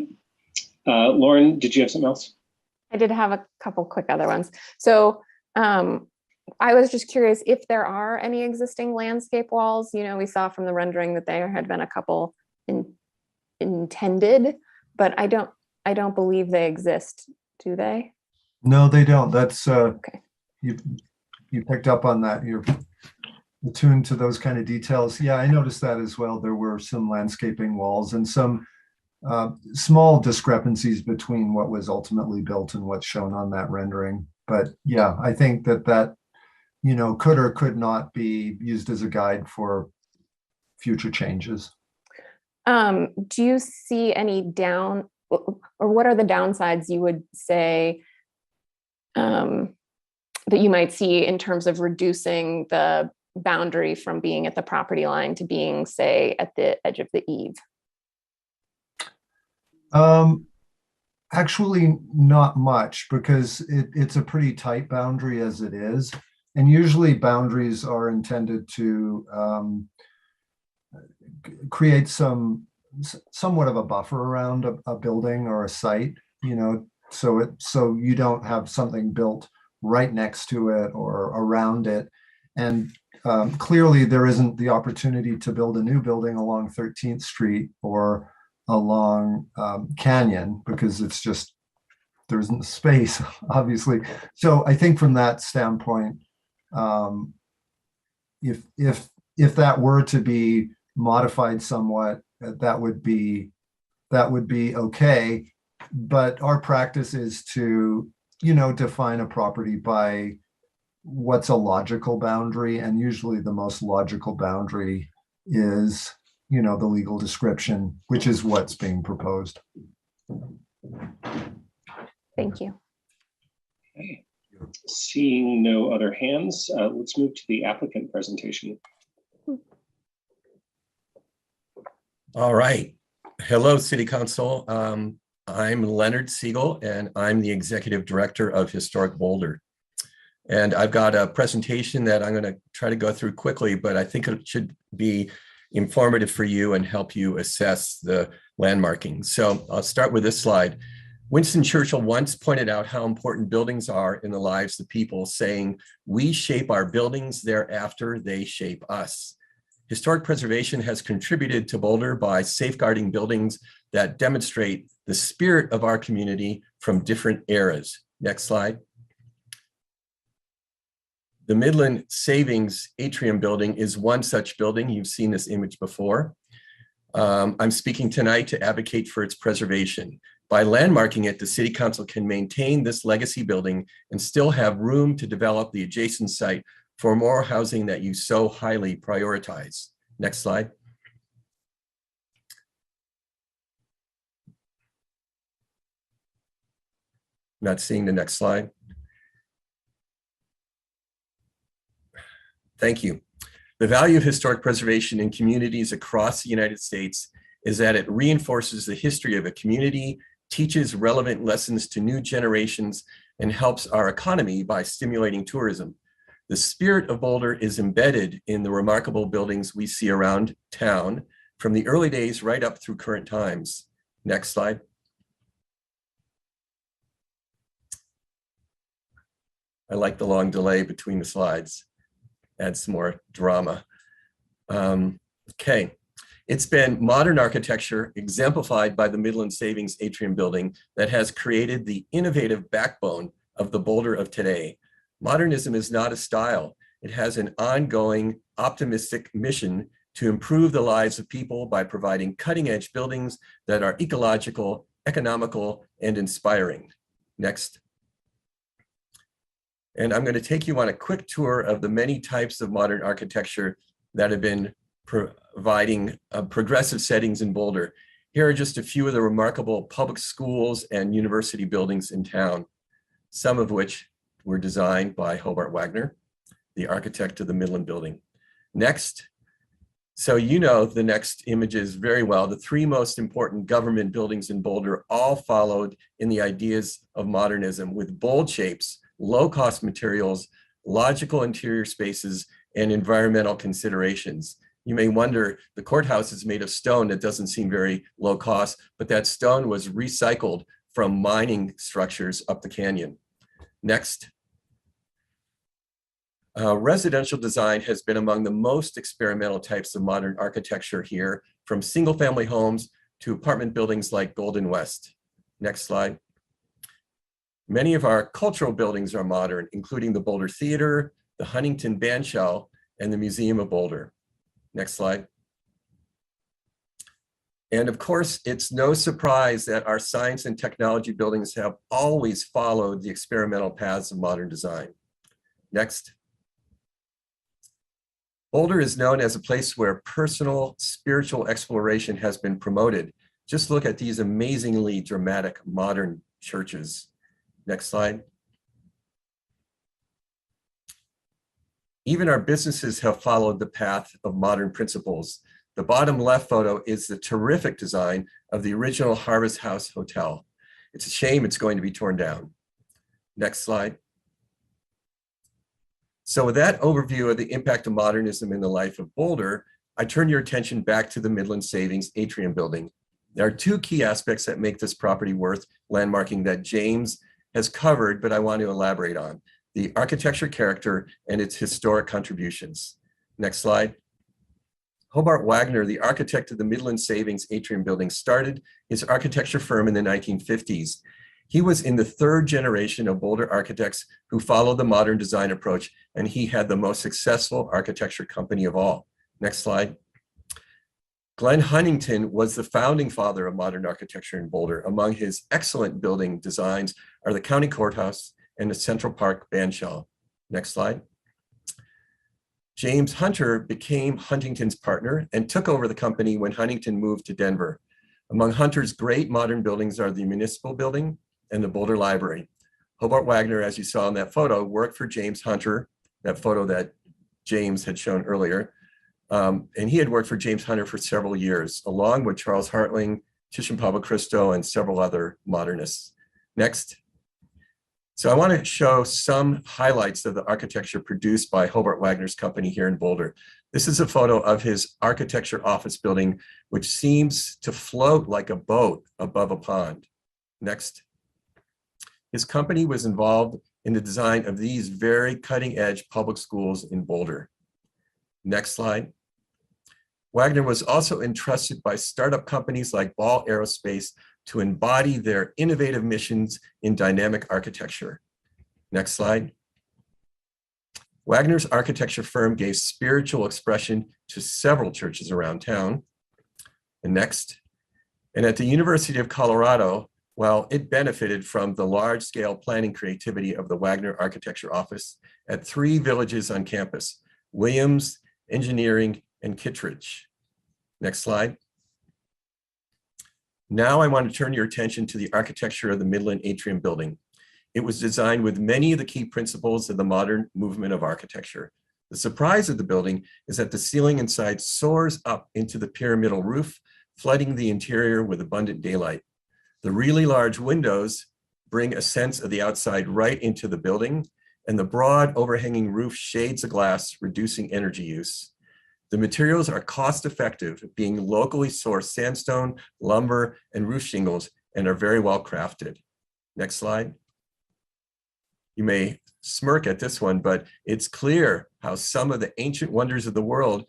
Lauren, did you have something else? I did have a couple quick other ones. So I was just curious if there are any existing landscape walls. We saw from the rendering that there had been a couple intended, but I don't believe they exist. Do they? No, they don't. That's okay. You picked up on that. You're attuned to those kind of details. Yeah, I noticed that as well. There were some landscaping walls and some small discrepancies between what was ultimately built and what's shown on that rendering. But yeah, I think that could or could not be used as a guide for future changes. Do you see any or what are the downsides you would say that you might see in terms of reducing the boundary from being at the property line to being, say, at the edge of the eave? Actually, not much, because it's a pretty tight boundary as it is. And usually boundaries are intended to create somewhat of a buffer around a building or a site, so you don't have something built right next to it or around it. And clearly there isn't the opportunity to build a new building along 13th Street or along Canyon, because there isn't space, obviously. So I think from that standpoint, if that were to be modified somewhat, that would be okay. But our practice is to, define a property by what's a logical boundary, and usually the most logical boundary is, the legal description, which is what's being proposed. Thank you. Okay. Seeing no other hands, let's move to the applicant presentation. All right. Hello, City Council. I'm Leonard Siegel, and I'm the Executive Director of Historic Boulder. And I've got a presentation that I'm going to try to go through quickly, but I think it should be informative for you and help you assess the landmarking. So I'll start with this slide. Winston Churchill once pointed out how important buildings are in the lives of people, saying, "We shape our buildings, thereafter they shape us." Historic preservation has contributed to Boulder by safeguarding buildings that demonstrate the spirit of our community from different eras. Next slide. The Midland Savings Atrium Building is one such building. You've seen this image before. I'm speaking tonight to advocate for its preservation. By landmarking it, the City Council can maintain this legacy building and still have room to develop the adjacent site for more housing that you so highly prioritize. Next slide. Not seeing the next slide. Thank you. The value of historic preservation in communities across the United States is that it reinforces the history of a community, teaches relevant lessons to new generations, and helps our economy by stimulating tourism. The spirit of Boulder is embedded in the remarkable buildings we see around town from the early days right up through current times. Next slide. I like the long delay between the slides. Adds some more drama. Okay. It's been modern architecture exemplified by the Midland Savings Atrium Building that has created the innovative backbone of the Boulder of today. Modernism is not a style. It has an ongoing, optimistic mission to improve the lives of people by providing cutting-edge buildings that are ecological, economical, and inspiring. Next. And I'm going to take you on a quick tour of the many types of modern architecture that have been providing progressive settings in Boulder. Here are just a few of the remarkable public schools and university buildings in town, some of which were designed by Hobart Wagner, the architect of the Midland Building. Next. So you know the next images very well. The three most important government buildings in Boulder all followed in the ideas of modernism with bold shapes, low-cost materials, logical interior spaces, and environmental considerations. You may wonder, the courthouse is made of stone. That doesn't seem very low cost, but that stone was recycled from mining structures up the canyon. Next. Residential design has been among the most experimental types of modern architecture here, from single-family homes to apartment buildings like Golden West. Next slide. Many of our cultural buildings are modern, including the Boulder Theater, the Huntington Bandshell, and the Museum of Boulder. Next slide. And of course, it's no surprise that our science and technology buildings have always followed the experimental paths of modern design. Next. Boulder is known as a place where personal spiritual exploration has been promoted. Just look at these amazingly dramatic modern churches. Next slide. Even our businesses have followed the path of modern principles. The bottom left photo is the terrific design of the original Harvest House Hotel. It's a shame it's going to be torn down. Next slide. So with that overview of the impact of modernism in the life of Boulder, I turn your attention back to the Midland Savings Atrium Building. There are two key aspects that make this property worth landmarking that James has covered, but I want to elaborate on: the architecture character and its historic contributions. Next slide. Hobart Wagner, the architect of the Midland Savings Atrium Building, started his architecture firm in the 1950s. He was in the third generation of Boulder architects who followed the modern design approach, and he had the most successful architecture company of all. Next slide. Glenn Huntington was the founding father of modern architecture in Boulder. Among his excellent building designs are the County Courthouse and the Central Park Bandshell. Next slide. James Hunter became Huntington's partner and took over the company when Huntington moved to Denver. Among Hunter's great modern buildings are the Municipal Building and the Boulder Library. Hobart Wagner, as you saw in that photo, worked for James Hunter, that photo that James had shown earlier. And he had worked for James Hunter for several years, along with Charles Hartling, Titian Pablo Cristo, and several other modernists. Next. So I want to show some highlights of the architecture produced by Hobart Wagner's company here in Boulder. This is a photo of his architecture office building, which seems to float like a boat above a pond. Next. His company was involved in the design of these very cutting-edge public schools in Boulder. Next slide. Wagner was also entrusted by startup companies like Ball Aerospace to embody their innovative missions in dynamic architecture. Next slide. Wagner's architecture firm gave spiritual expression to several churches around town. And next. And at the University of Colorado, well, it benefited from the large-scale planning creativity of the Wagner Architecture Office at 3 villages on campus: Williams, Engineering, and Kittredge. Next slide. Now I want to turn your attention to the architecture of the Midland Atrium Building. It was designed with many of the key principles of the modern movement of architecture. The surprise of the building is that the ceiling inside soars up into the pyramidal roof, flooding the interior with abundant daylight. The really large windows bring a sense of the outside right into the building, and the broad overhanging roof shades the glass, reducing energy use. The materials are cost-effective, being locally sourced sandstone, lumber, and roof shingles, and are very well crafted. Next slide. You may smirk at this one, but it's clear how some of the ancient wonders of the world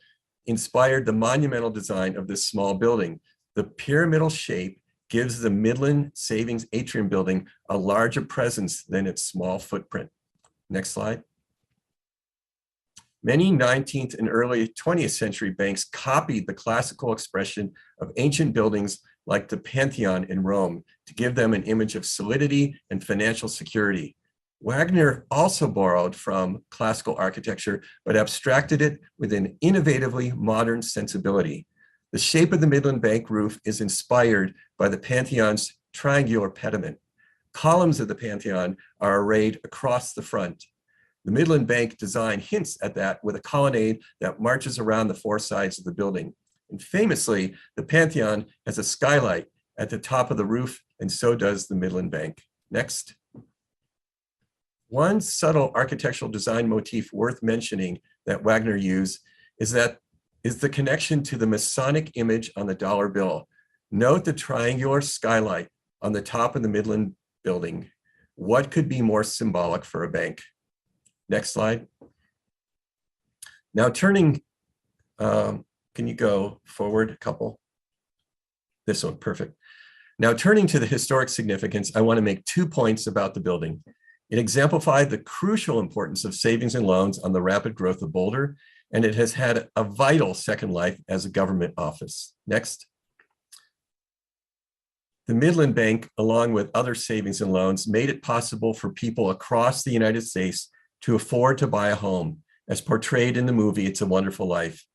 inspired the monumental design of this small building. The pyramidal shape gives the Midland Savings Atrium building a larger presence than its small footprint. Next slide. Many 19th and early 20th century banks copied the classical expression of ancient buildings like the Pantheon in Rome to give them an image of solidity and financial security. Wagner also borrowed from classical architecture, but abstracted it with an innovatively modern sensibility. The shape of the Midland Bank roof is inspired by the Pantheon's triangular pediment. Columns of the Pantheon are arrayed across the front. The Midland Bank design hints at that with a colonnade that marches around the four sides of the building. And famously, the Pantheon has a skylight at the top of the roof, and so does the Midland Bank. Next. One subtle architectural design motif worth mentioning that Wagner used is the connection to the Masonic image on the dollar bill. Note the triangular skylight on the top of the Midland building. What could be more symbolic for a bank? Next slide. Now turning, can you go forward a couple? This one, perfect. Now turning to the historic significance, I want to make 2 points about the building. It exemplified the crucial importance of savings and loans on the rapid growth of Boulder, and it has had a vital second life as a government office. Next. The Midland Bank, along with other savings and loans, made it possible for people across the United States to afford to buy a home, as portrayed in the movie It's a Wonderful Life.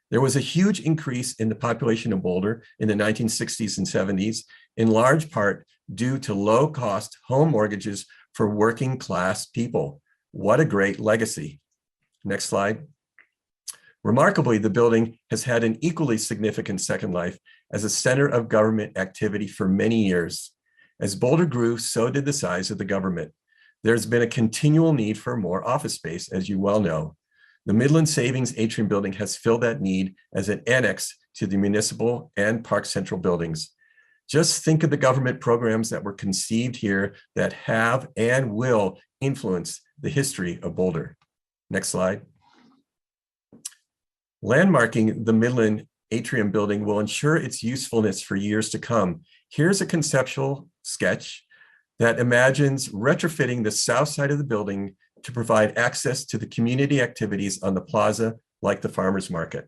There was a huge increase in the population of Boulder in the 1960s and 70s, in large part due to low-cost home mortgages for working class people. What a great legacy. Next slide. Remarkably, the building has had an equally significant second life as a center of government activity for many years. As Boulder grew, so did the size of the government. There's been a continual need for more office space, as you well know. The Midland Savings Atrium building has filled that need as an annex to the municipal and Park Central buildings. Just think of the government programs that were conceived here that have and will influence the history of Boulder. Next slide. Landmarking the Midland Atrium building will ensure its usefulness for years to come. Here's a conceptual sketch that imagines retrofitting the south side of the building to provide access to the community activities on the plaza, like the farmers market.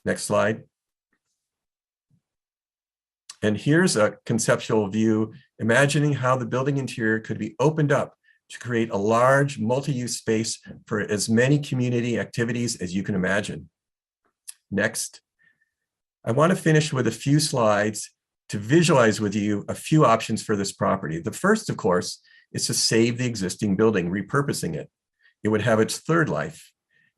Next slide. And here's a conceptual view imagining how the building interior could be opened up to create a large multi-use space for as many community activities as you can imagine. Next, I want to finish with a few slides to visualize with you a few options for this property. The first, of course, is to save the existing building, repurposing it. It would have its third life.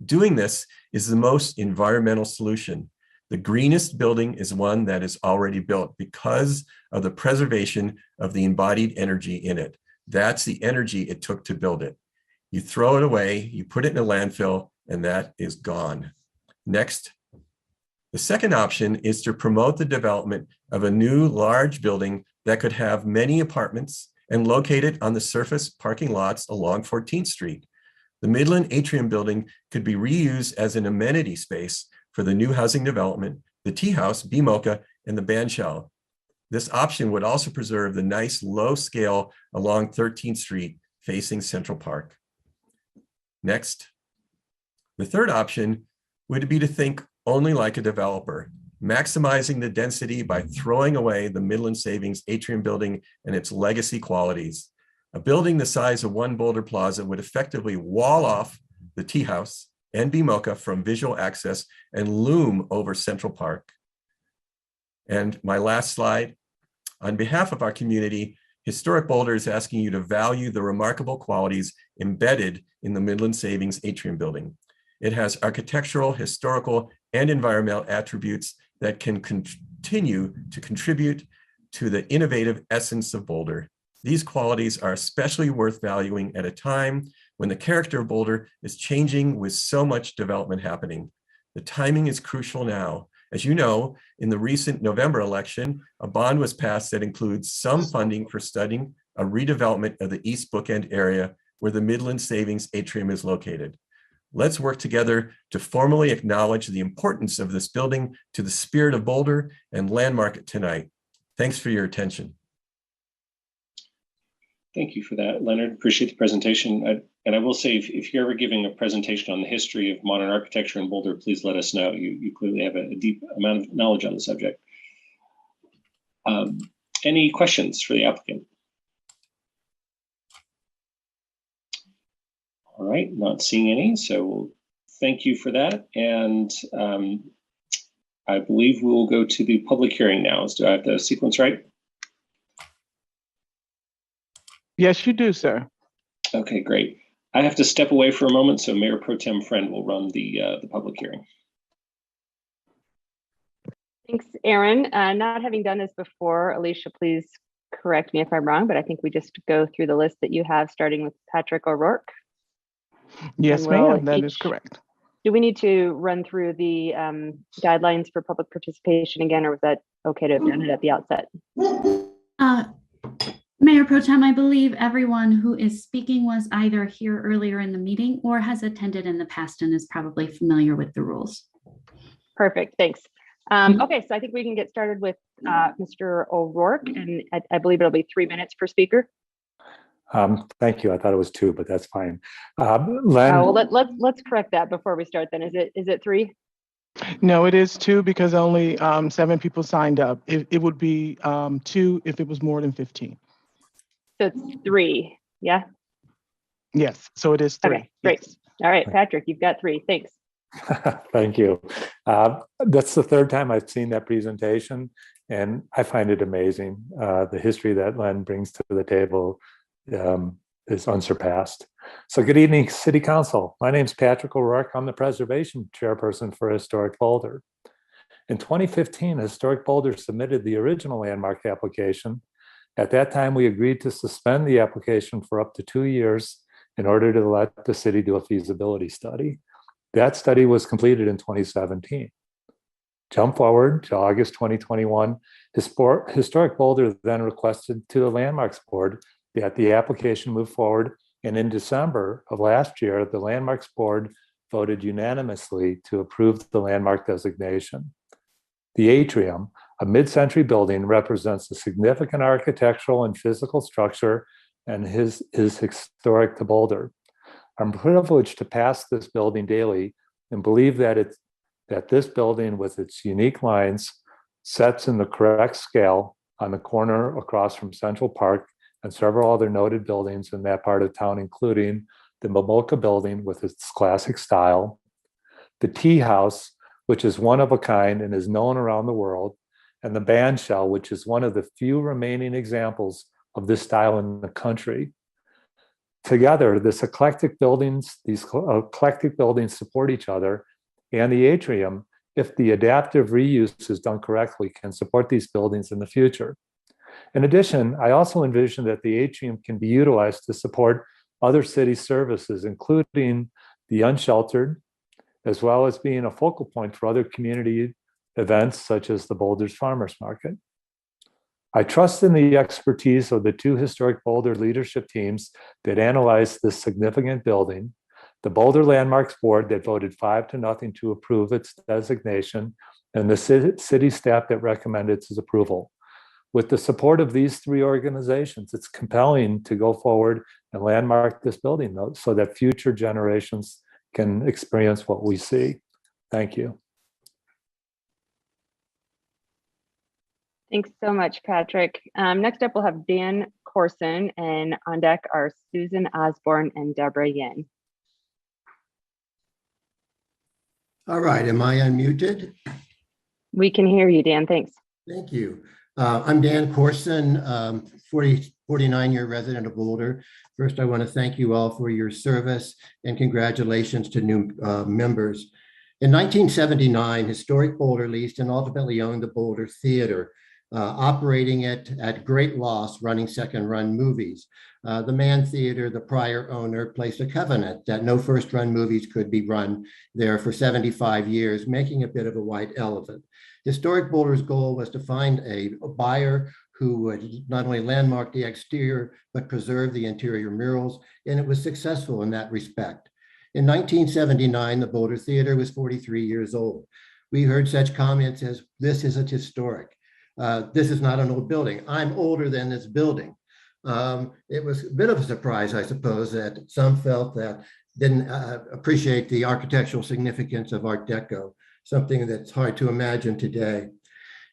Doing this is the most environmental solution. The greenest building is one that is already built because of the preservation of the embodied energy in it. That's the energy it took to build it. You throw it away, you put it in a landfill, and that is gone. Next. The second option is to promote the development of a new large building that could have many apartments and located on the surface parking lots along 14th Street. The Midland Atrium building could be reused as an amenity space for the new housing development, the tea house, BMocha, and the band shell. This option would also preserve the nice low scale along 13th Street facing Central Park. Next, the third option would be to think only like a developer, maximizing the density by throwing away the Midland Savings Atrium building and its legacy qualities. A building the size of one Boulder Plaza would effectively wall off the tea house and BMocha from visual access and loom over Central Park. And my last slide, on behalf of our community, Historic Boulder is asking you to value the remarkable qualities embedded in the Midland Savings Atrium Building. It has architectural, historical, and environmental attributes that can continue to contribute to the innovative essence of Boulder. These qualities are especially worth valuing at a time when the character of Boulder is changing with so much development happening. The timing is crucial now. As you know, in the recent November election, a bond was passed that includes some funding for studying a redevelopment of the East Bookend area where the Midland Savings Atrium is located. Let's work together to formally acknowledge the importance of this building to the spirit of Boulder and landmark it tonight. Thanks for your attention. Thank you for that, Leonard. Appreciate the presentation. And I will say, if you're ever giving a presentation on the history of modern architecture in Boulder, please let us know. You clearly have a deep amount of knowledge on the subject. Any questions for the applicant? All right, not seeing any, so thank you for that. And I believe we will go to the public hearing now. Do I have the sequence right? Yes, you do, sir. Okay, great. I have to step away for a moment, so Mayor Pro Tem Friend will run the public hearing. Thanks, Aaron. Not having done this before, Alicia, please correct me if I'm wrong, but I think we just go through the list that you have, starting with Patrick O'Rourke. Yes, ma'am, that is correct. Do we need to run through the guidelines for public participation again, or was that okay to have done it at the outset? Mayor Pro Tem, I believe everyone who is speaking was either here earlier in the meeting or has attended in the past and is probably familiar with the rules. Perfect, thanks. Okay, so I think we can get started with Mr. O'Rourke, and I believe it'll be 3 minutes per speaker. Thank you. I thought it was 2, but that's fine. Len, well, let's correct that before we start. Then is it 3? No, it is 2 because only 7 people signed up. It would be 2 if it was more than 15. So it's 3, yeah? Yes, so it is 3. Okay, great. Yes. All right, Patrick, you've got 3. Thanks. Thank you. That's the 3rd time I've seen that presentation, and I find it amazing. The history that Len brings to the table is unsurpassed. So good evening, City Council. My name is Patrick O'Rourke. I'm the Preservation Chairperson for Historic Boulder. In 2015, Historic Boulder submitted the original landmark application. At that time, we agreed to suspend the application for up to 2 years in order to let the city do a feasibility study. That study was completed in 2017. Jump forward to August 2021, Historic Boulder then requested to the Landmarks Board that the application move forward, and in December of last year, the Landmarks Board voted unanimously to approve the landmark designation. The atrium, a mid-century building, represents a significant architectural and physical structure and is historic to Boulder. I'm privileged to pass this building daily and believe that this building, with its unique lines, sets in the correct scale on the corner across from Central Park and several other noted buildings in that part of town, including the Momolka building with its classic style, the Tea House, which is one of a kind and is known around the world, and the band shell, which is one of the few remaining examples of this style in the country. Together, these eclectic buildings support each other, and the atrium, if the adaptive reuse is done correctly, can support these buildings in the future. In addition, I also envision that the atrium can be utilized to support other city services, including the unsheltered, as well as being a focal point for other community events such as the Boulder's Farmers Market. I trust in the expertise of the 2 Historic Boulder leadership teams that analyzed this significant building, the Boulder Landmarks Board that voted 5-0 to approve its designation, and the city staff that recommended its approval. With the support of these 3 organizations, it's compelling to go forward and landmark this building so that future generations can experience what we see. Thank you. Thanks so much, Patrick. Next up, we'll have Dan Corson, and on deck are Susan Osborne and Deborah Yin. All right, am I unmuted? We can hear you, Dan, thanks. Thank you. I'm Dan Corson, 49-year resident of Boulder. First, I want to thank you all for your service and congratulations to new members. In 1979, Historic Boulder leased and ultimately owned the Boulder Theater, operating it at great loss, running second-run movies. The Mann Theater, the prior owner, placed a covenant that no first-run movies could be run there for 75 years, making a bit of a white elephant. Historic Boulder's goal was to find a buyer who would not only landmark the exterior, but preserve the interior murals, and it was successful in that respect. In 1979, the Boulder Theater was 43 years old. We heard such comments as, "This isn't historic. This is not an old building. I'm older than this building." It was a bit of a surprise, I suppose, that some felt that didn't appreciate the architectural significance of Art Deco, something that's hard to imagine today.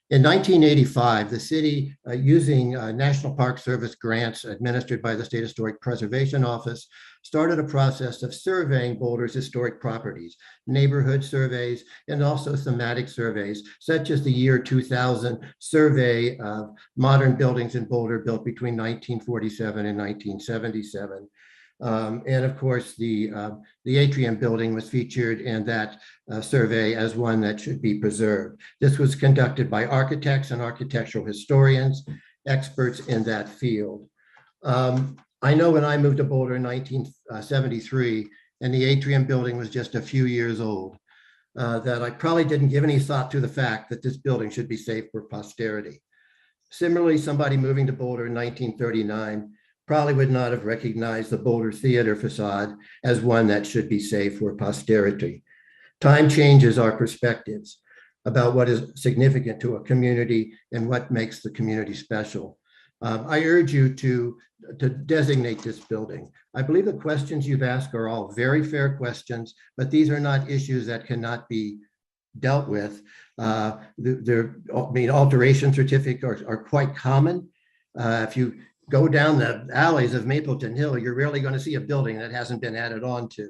In 1985, the city, using National Park Service grants administered by the State Historic Preservation Office, started a process of surveying Boulder's historic properties, neighborhood surveys, and also thematic surveys, such as the year 2000 survey of modern buildings in Boulder built between 1947 and 1977. And of course, the atrium building was featured in that survey as one that should be preserved. This was conducted by architects and architectural historians, experts in that field. I know when I moved to Boulder in 1973, and the atrium building was just a few years old, that I probably didn't give any thought to the fact that this building should be saved for posterity. Similarly, somebody moving to Boulder in 1939 probably would not have recognized the Boulder Theater facade as one that should be saved for posterity. Time changes our perspectives about what is significant to a community and what makes the community special. I urge you to designate this building. I believe the questions you've asked are all very fair questions, but these are not issues that cannot be dealt with. Alteration certificates are quite common. If you go down the alleys of Mapleton Hill, you're rarely going to see a building that hasn't been added on to.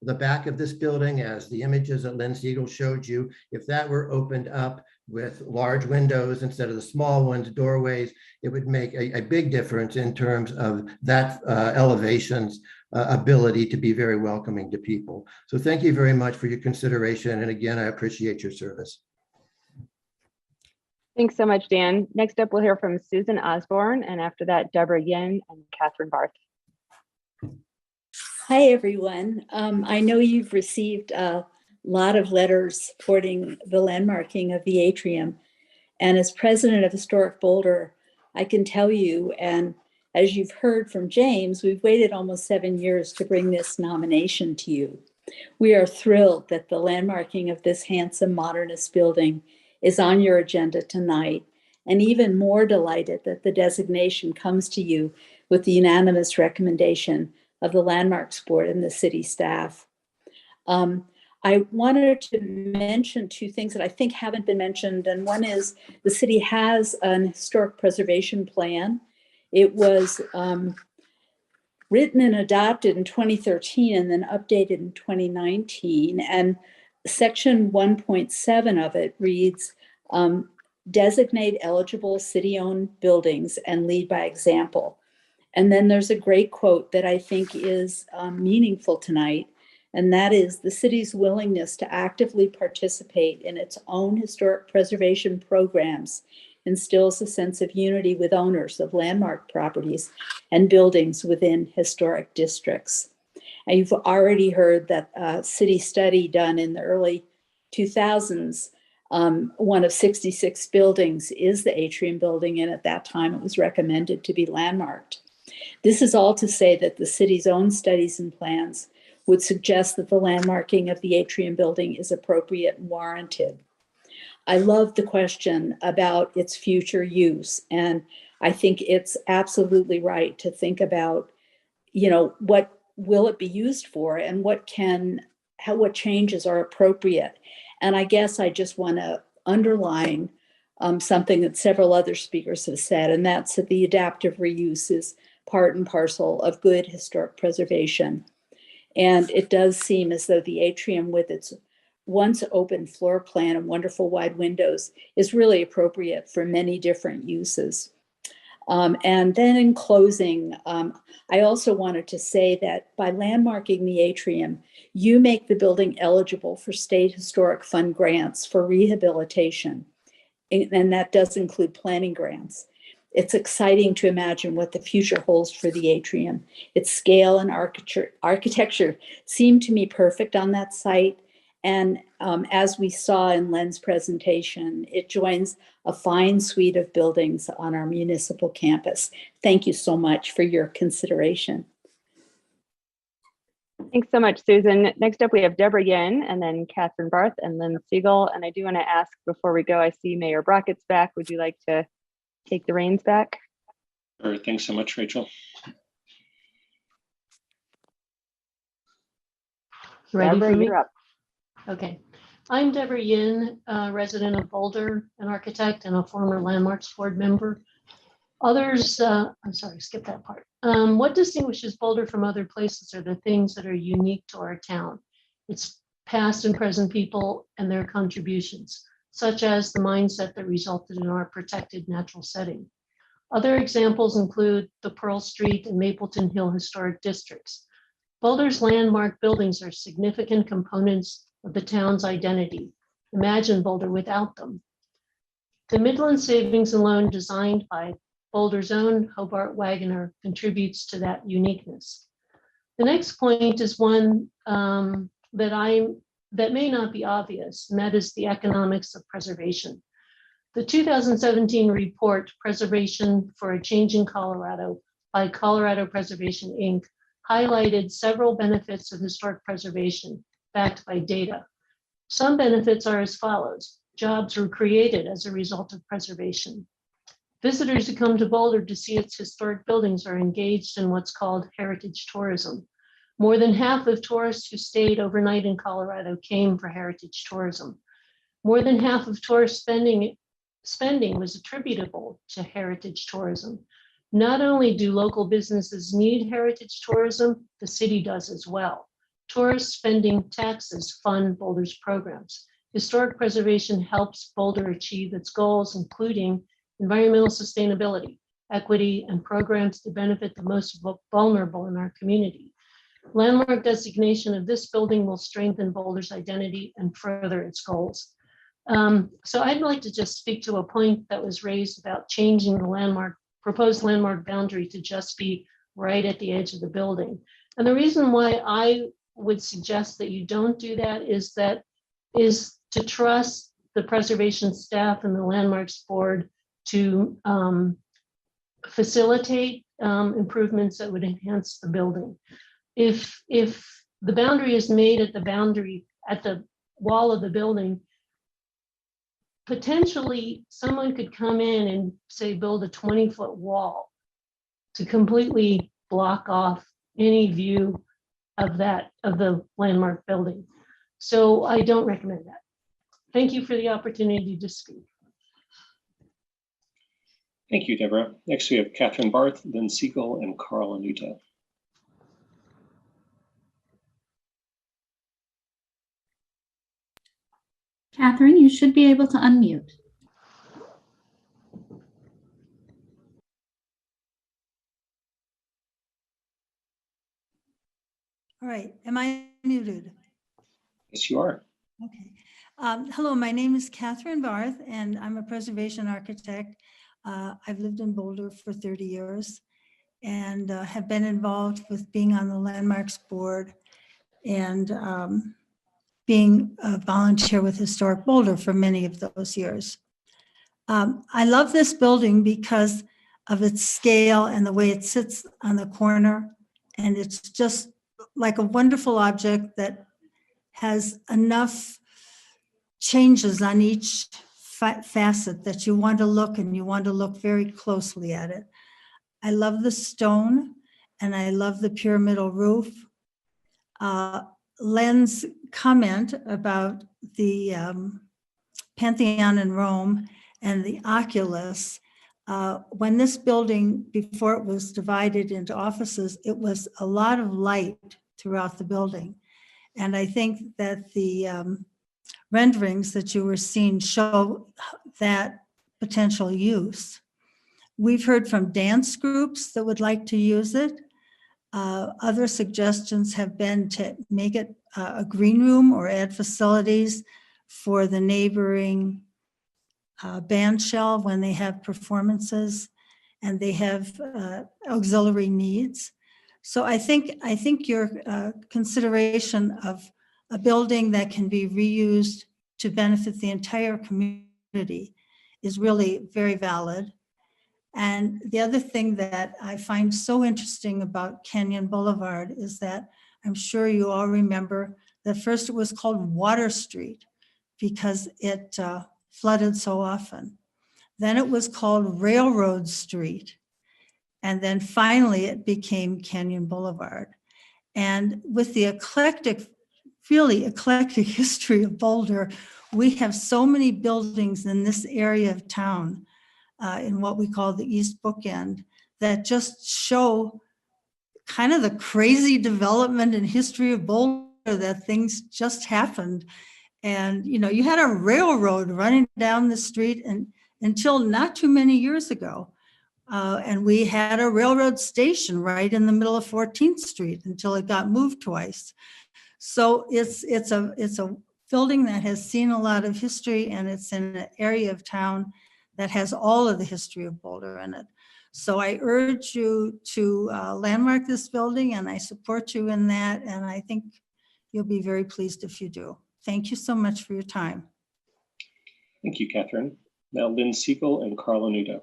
The back of this building, as the images that Lynn Siegel showed you, if that were opened up with large windows instead of the small ones, doorways, it would make a big difference in terms of that elevation's ability to be very welcoming to people. So thank you very much for your consideration. And again, I appreciate your service. Thanks so much, Dan. Next up, we'll hear from Susan Osborne, and after that, Deborah Yin and Catherine Barth. Hi, everyone. I know you've received a lot of letters supporting the landmarking of the atrium. And as president of Historic Boulder, I can tell you, and as you've heard from James, we've waited almost 7 years to bring this nomination to you. We are thrilled that the landmarking of this handsome modernist building is on your agenda tonight, and even more delighted that the designation comes to you with the unanimous recommendation of the Landmarks Board and the city staff. I wanted to mention two things that I think haven't been mentioned, and one is the city has an historic preservation plan. It was written and adopted in 2013 and then updated in 2019, and Section 1.7 of it reads, designate eligible city-owned buildings and lead by example. And then there's a great quote that I think is meaningful tonight, and that is the city's willingness to actively participate in its own historic preservation programs instills a sense of unity with owners of landmark properties and buildings within historic districts. And you've already heard that a city study done in the early 2000s, one of 66 buildings is the atrium building, and at that time it was recommended to be landmarked. This is all to say that the city's own studies and plans would suggest that the landmarking of the atrium building is appropriate and warranted. I love the question about its future use, and I think it's absolutely right to think about, what will it be used for and what changes are appropriate. And I guess I just want to underline something that several other speakers have said, and that's that the adaptive reuse is part and parcel of good historic preservation. And it does seem as though the atrium, with its once open floor plan and wonderful wide windows is really appropriate for many different uses. And then in closing, I also wanted to say that by landmarking the atrium, you make the building eligible for State Historic Fund grants for rehabilitation. And that does include planning grants. It's exciting to imagine what the future holds for the atrium. Its scale and architecture seem to me perfect on that site. And as we saw in Len's presentation, it joins a fine suite of buildings on our municipal campus. Thank you so much for your consideration. Thanks so much, Susan. Next up, we have Deborah Yin, and then Catherine Barth, and Lynn Siegel. And I do want to ask before we go, I see Mayor Brockett's back. Would you like to take the reins back? Sure. Thanks so much, Rachel. Ready Deborah, for me? you're up. Okay. I'm Deborah Yin, resident of Boulder, an architect and a former Landmarks Board member. Others, I'm sorry, skip that part. What distinguishes Boulder from other places are the things that are unique to our town. Its past and present people and their contributions, such as the mindset that resulted in our protected natural setting. Other examples include the Pearl Street and Mapleton Hill historic districts. Boulder's landmark buildings are significant components of the town's identity. Imagine Boulder without them. The Midland Savings and Loan, designed by Boulder's own Hobart Wagoner, contributes to that uniqueness. The next point is one that may not be obvious, and that is the economics of preservation. The 2017 report, Preservation for a Changing Colorado by Colorado Preservation, Inc., highlighted several benefits of historic preservation backed by data. Some benefits are as follows. Jobs were created as a result of preservation. Visitors who come to Boulder to see its historic buildings are engaged in what's called heritage tourism. More than half of tourists who stayed overnight in Colorado came for heritage tourism. More than half of tourist spending was attributable to heritage tourism. Not only do local businesses need heritage tourism, the city does as well. Tourist spending taxes fund Boulder's programs. Historic preservation helps Boulder achieve its goals, including environmental sustainability, equity, and programs to benefit the most vulnerable in our community. Landmark designation of this building will strengthen Boulder's identity and further its goals. So I'd like to just speak to a point that was raised about changing the proposed landmark boundary to just be right at the edge of the building. And the reason why I would suggest that you don't do that is to trust the preservation staff and the landmarks board to facilitate improvements that would enhance the building. If the boundary is made at the wall of the building, potentially someone could come in and say build a 20-foot wall to completely block off any view of the landmark building. So I don't recommend that. Thank you for the opportunity to speak. Thank you, Deborah. Next, we have Catherine Barth, Lynn Siegel, and Carl Anuta. Catherine, you should be able to unmute. All right, am I muted? Yes, you are. Okay. Hello, my name is Catherine Barth, and I'm a preservation architect. I've lived in Boulder for 30 years and have been involved with being on the Landmarks Board and being a volunteer with Historic Boulder for many of those years. I love this building because of its scale and the way it sits on the corner. And it's just like a wonderful object that has enough changes on each facet that you want to look, and you want to look very closely at it. I love the stone and I love the pyramidal roof. Len's comment about the Pantheon in Rome and the oculus, when this building, before it was divided into offices, it was a lot of light throughout the building. And I think that the renderings that you were seeing show that potential use. We've heard from dance groups that would like to use it. Other suggestions have been to make it a green room or add facilities for the neighboring band shell when they have performances and they have auxiliary needs. So I think your consideration of a building that can be reused to benefit the entire community is really very valid. And the other thing that I find so interesting about Canyon Boulevard is that I'm sure you all remember that first it was called Water Street because it flooded so often. Then it was called Railroad Street. And then finally it became Canyon Boulevard. And with the really eclectic history of Boulder, we have so many buildings in this area of town in what we call the East Bookend that just show kind of the crazy development and history of Boulder, that things just happened. And, you know, you had a railroad running down the street and until not too many years ago. And we had a railroad station right in the middle of 14th Street until it got moved twice. So it's a building that has seen a lot of history, and it's in an area of town that has all of the history of Boulder in it. So I urge you to landmark this building, and I support you in that. And I think you'll be very pleased if you do. Thank you so much for your time. Thank you, Catherine. Now Lynn Siegel and Carl Anuda.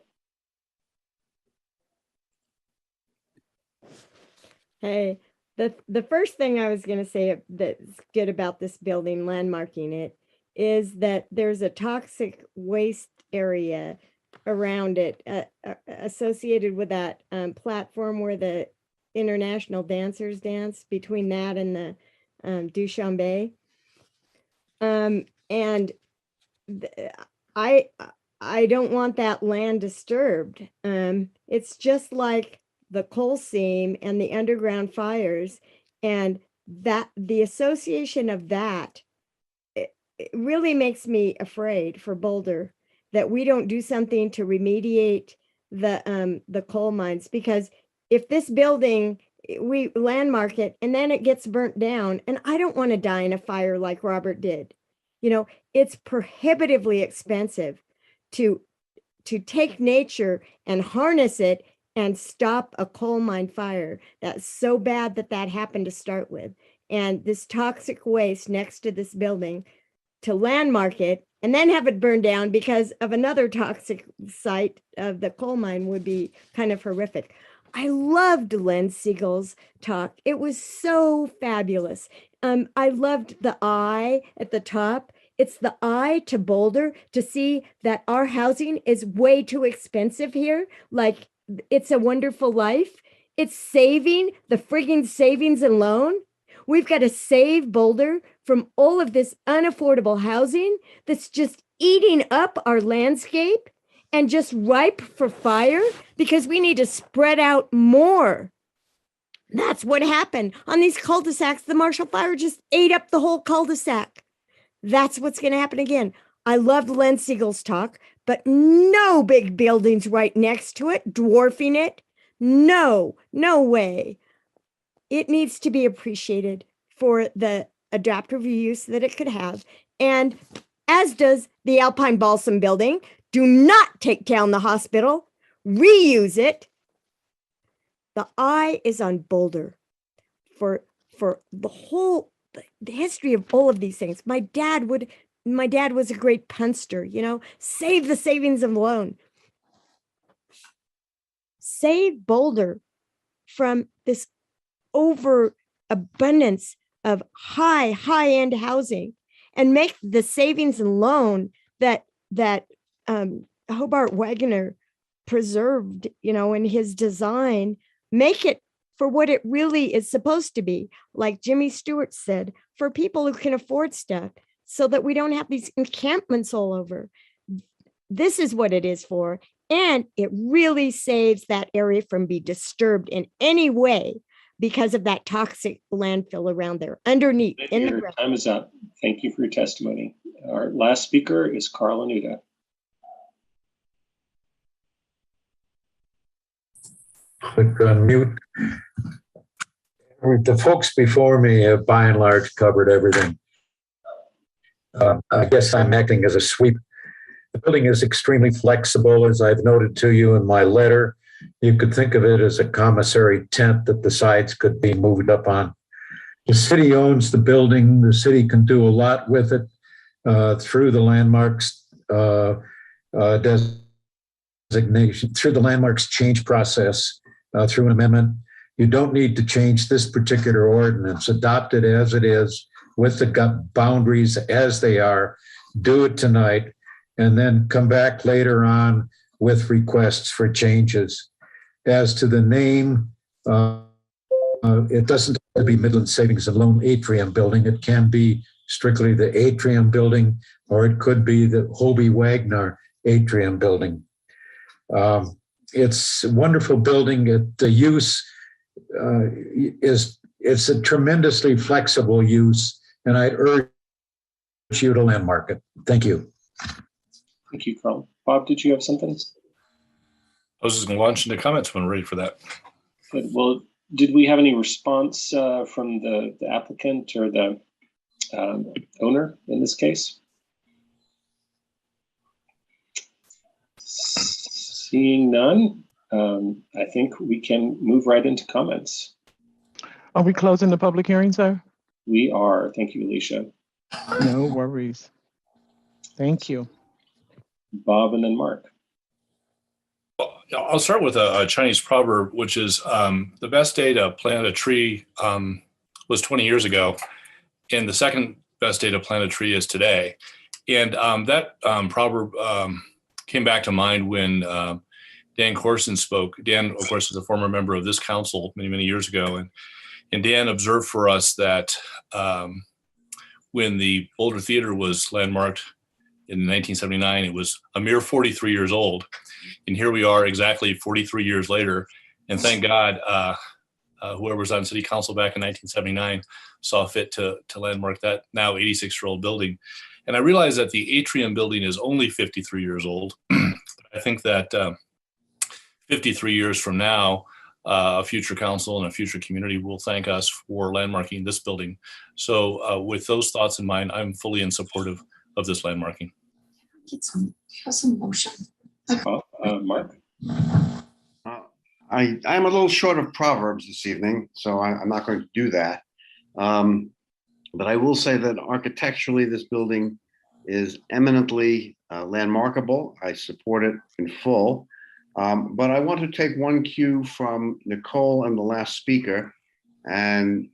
Hey, the first thing I was going to say that's good about this building, landmarking it, is that there's a toxic waste area around it associated with that platform where the international dancers dance, between that and the Dushanbe. And I don't want that land disturbed. It's just like the coal seam and the underground fires, and that the association of that, it really makes me afraid for Boulder that we don't do something to remediate the coal mines. Because if this building, we landmark it and then it gets burnt down, and I don't want to die in a fire like Robert did. You know, it's prohibitively expensive to take nature and harness it and stop a coal mine fire. That's so bad that happened to start with. And this toxic waste next to this building, to landmark it and then have it burned down because of another toxic site of the coal mine would be kind of horrific. I loved Len Siegel's talk. It was so fabulous. I loved the eye at the top. It's the eye to Boulder to see that our housing is way too expensive here. Like, It's a Wonderful Life. It's saving the frigging savings and loan. We've got to save Boulder from all of this unaffordable housing that's just eating up our landscape and just ripe for fire, because we need to spread out more. That's what happened on these cul-de-sacs. The Marshall Fire just ate up the whole cul-de-sac. That's what's going to happen again. I loved Len Siegel's talk, but no big buildings right next to it, dwarfing it. No way. It needs to be appreciated for the adaptive use that it could have. And as does the Alpine Balsam building. Do not take down the hospital, reuse it. The eye is on Boulder for the history of all of these things. My dad was a great punster, save the savings and loan. Save Boulder from this overabundance of high-end housing, and make the savings and loan that Hobart Wagner preserved, in his design, make it for what it really is supposed to be. Like Jimmy Stewart said, for people who can afford stuff, so that we don't have these encampments all over. This is what it is for. And it really saves that area from being disturbed in any way because of that toxic landfill around there, underneath, in the Your ground. time is up. Thank you for your testimony. Our last speaker is Carl Anuda. Click on mute. The folks before me have by and large covered everything. I guess I'm acting as a sweep. The building is extremely flexible, as I've noted to you in my letter. You could think of it as a commissary tent that the sides could be moved up on. The city owns the building. The city can do a lot with it through the landmarks designation, through the landmarks change process, through an amendment. You don't need to change this particular ordinance. Adopt it as it is with the boundaries as they are. Do it tonight and then come back later on with requests for changes. As to the name, it doesn't have to be Midland Savings and Loan Atrium Building. It can be strictly the Atrium Building, or it could be the Hobie Wagner Atrium Building. It's a wonderful building. The use it's a tremendously flexible use, and I urge you to landmark it. Thank you. Thank you, Carl. Bob, did you have something? I was just going to launch into comments when we're ready for that. Good. Well, did we have any response from the applicant or the owner in this case? Seeing none, I think we can move right into comments. Are we closing the public hearing, sir? We are. Thank you, Alicia. No worries. Thank you. Bob and then Mark. I'll start with a Chinese proverb, which is the best day to plant a tree was 20 years ago, and the second best day to plant a tree is today. And that proverb came back to mind when Dan Corson spoke. Dan, of course, is a former member of this council many, many years ago. And Dan observed for us that when the Boulder Theater was landmarked in 1979, it was a mere 43 years old. And here we are exactly 43 years later. And thank God, whoever was on city council back in 1979 saw fit to landmark that now 86-year-old building. And I realize that the Atrium building is only 53 years old. I think that 53 years from now, a future council and a future community will thank us for landmarking this building. So with those thoughts in mind, I'm fully in support of this landmarking. Get some motion. Mark? I'm a little short of proverbs this evening, so I'm not going to do that. But I will say that architecturally, this building is eminently landmarkable. I support it in full. But I want to take one cue from Nicole and the last speaker and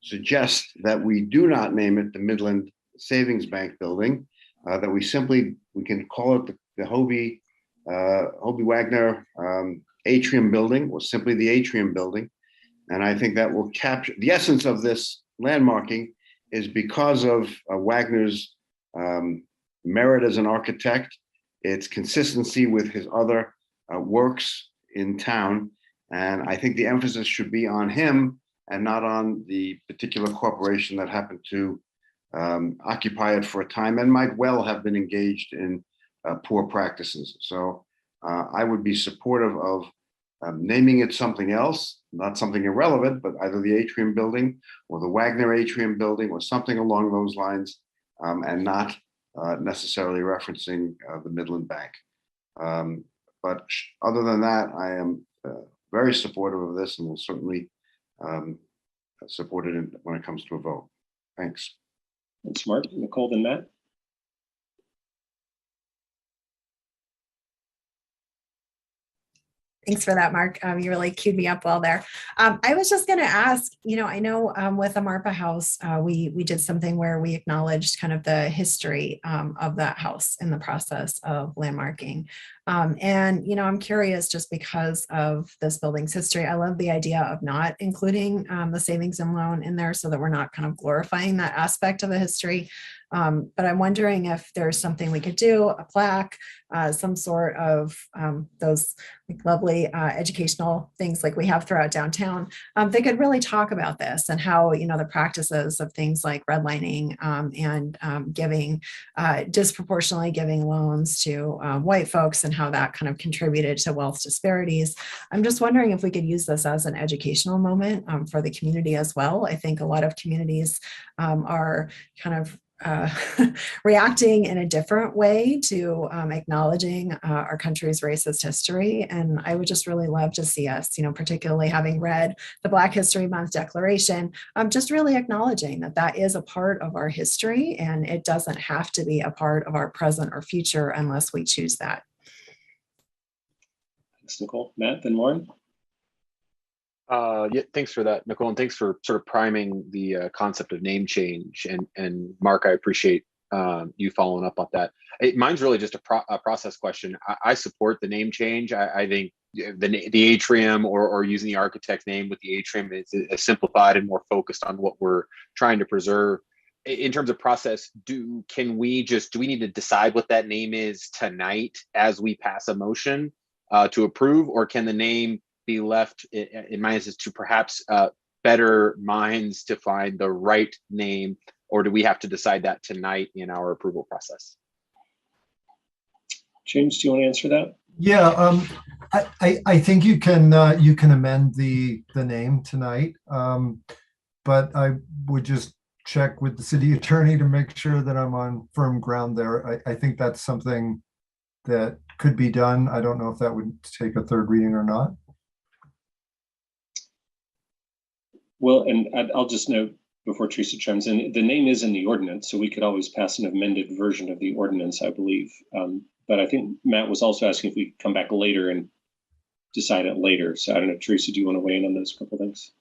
suggest that we do not name it the Midland Savings Bank building, that we can call it the Hobie Wagner Atrium building, or simply the Atrium building. And I think that will capture the essence of this landmarking is because of Wagner's merit as an architect, its consistency with his other works in town. And I think the emphasis should be on him and not on the particular corporation that happened to occupy it for a time and might well have been engaged in poor practices. So I would be supportive of naming it something else, not something irrelevant, but either the Atrium building or the Wagner Atrium building or something along those lines, and not necessarily referencing the Midland Bank. But other than that, I am very supportive of this and will certainly support it when it comes to a vote. Thanks. Thanks, Mark. Nicole, then Matt. Thanks for that, Mark. You really queued me up well there. I was just going to ask, I know with the Marpa House, we did something where we acknowledged kind of the history of that house in the process of landmarking. And, I'm curious just because of this building's history. I love the idea of not including the savings and loan in there so that we're not kind of glorifying that aspect of the history. But I'm wondering if there's something we could do, a plaque, some sort of those lovely educational things like we have throughout downtown. They could really talk about this and how, the practices of things like redlining and giving, disproportionately giving loans to white folks and how that kind of contributed to wealth disparities. I'm just wondering if we could use this as an educational moment for the community as well. I think a lot of communities are kind of reacting in a different way to acknowledging our country's racist history. And I would just really love to see us, particularly having read the Black History Month Declaration, just really acknowledging that that is a part of our history and it doesn't have to be a part of our present or future unless we choose that. Thanks, Nicole. Matt, then Lauren. Yeah, thanks for that, Nicole, and thanks for sort of priming the concept of name change. And Mark, I appreciate you following up on that. Mine's really just a process question. I support the name change. I think the atrium or using the architect's name with the atrium is simplified and more focused on what we're trying to preserve. In terms of process, do we need to decide what that name is tonight as we pass a motion to approve, or can the name be left in my instance to perhaps better minds to find the right name, or do we have to decide that tonight in our approval process? James, do you want to answer that? Yeah, I think you can amend the name tonight, but I would just check with the city attorney to make sure that I'm on firm ground there. I think that's something that could be done. I don't know if that would take a third reading or not. Well, and I'll just note before Teresa chimes in, the name is in the ordinance, so we could always pass an amended version of the ordinance, I believe. But I think Matt was also asking if we come back later and decide it later. So I don't know, Teresa, do you want to weigh in on those couple things?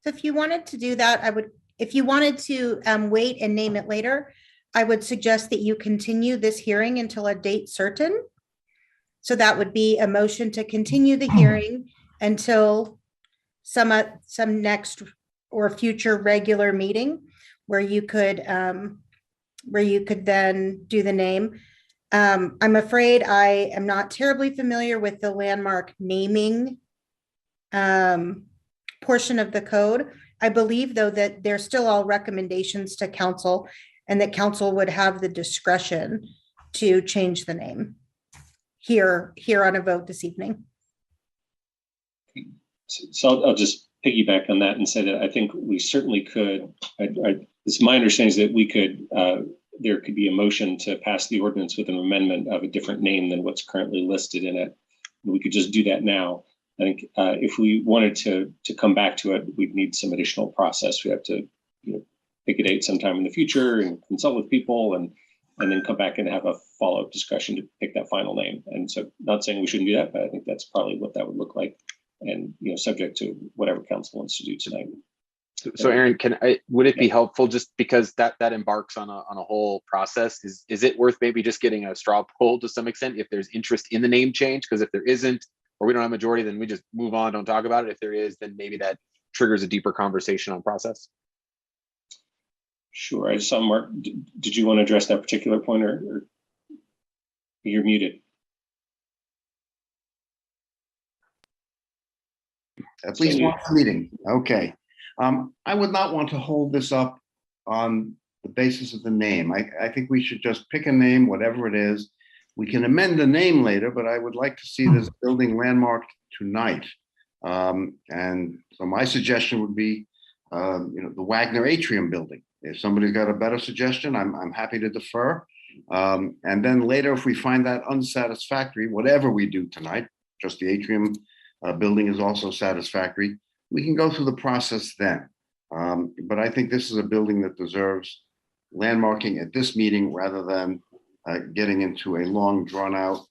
So if you wanted to do that, if you wanted to wait and name it later, I would suggest that you continue this hearing until a date certain. So that would be a motion to continue the hearing until some next or future regular meeting where you could then do the name. I'm afraid I am not terribly familiar with the landmark naming portion of the code. I believe, though, that they're still all recommendations to council and that council would have the discretion to change the name here on a vote this evening. So I'll just piggyback on that and say that I think we certainly could. It's my understanding is that we could. There could be a motion to pass the ordinance with an amendment of a different name than what's currently listed in it. We could just do that now. I think if we wanted to come back to it, we'd need some additional process. We have to, pick a date sometime in the future and consult with people and then come back and have a follow-up discussion to pick that final name. And so, not saying we shouldn't do that, but I think that's probably what that would look like. And subject to whatever council wants to do tonight. So Aaron, would it be helpful, just because that embarks on a whole process? Is it worth maybe just getting a straw poll to some extent if there's interest in the name change? Because if there isn't, or we don't have majority, then we just move on, don't talk about it. If there is, then maybe that triggers a deeper conversation on process. Sure. I saw Mark. Did you want to address that particular point, or you're muted? At least one meeting. Okay. I would not want to hold this up on the basis of the name. I think we should just pick a name, whatever it is. We can amend the name later, but I would like to see this building landmarked tonight. And so my suggestion would be, the Wagner Atrium building. If somebody's got a better suggestion, I'm happy to defer. And then later, if we find that unsatisfactory, whatever we do tonight, just the atrium building is also satisfactory, we can go through the process then. But I think this is a building that deserves landmarking at this meeting rather than getting into a long, drawn-out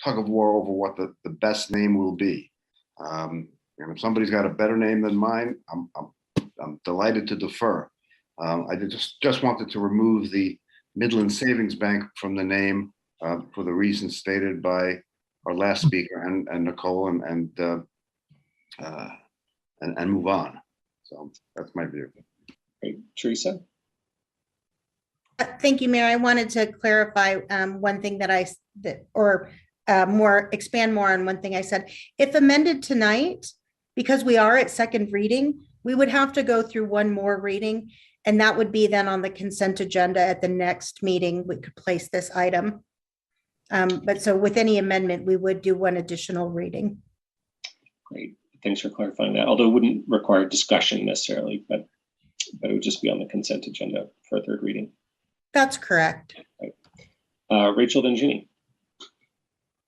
tug of war over what the best name will be. And if somebody's got a better name than mine, I'm delighted to defer. I just wanted to remove the Midland Savings Bank from the name for the reasons stated by our last speaker and Nicole and move on. So that's my view. Great. Teresa? Thank you, Mayor. I wanted to clarify one thing expand more on one thing I said. If amended tonight, because we are at second reading, we would have to go through one more reading, and that would be then on the consent agenda at the next meeting. We could place this item. But so with any amendment, we would do one additional reading. Great. Thanks for clarifying that. Although it wouldn't require discussion necessarily, but it would just be on the consent agenda for a third reading. That's correct. Right. Rachel, then Ginny.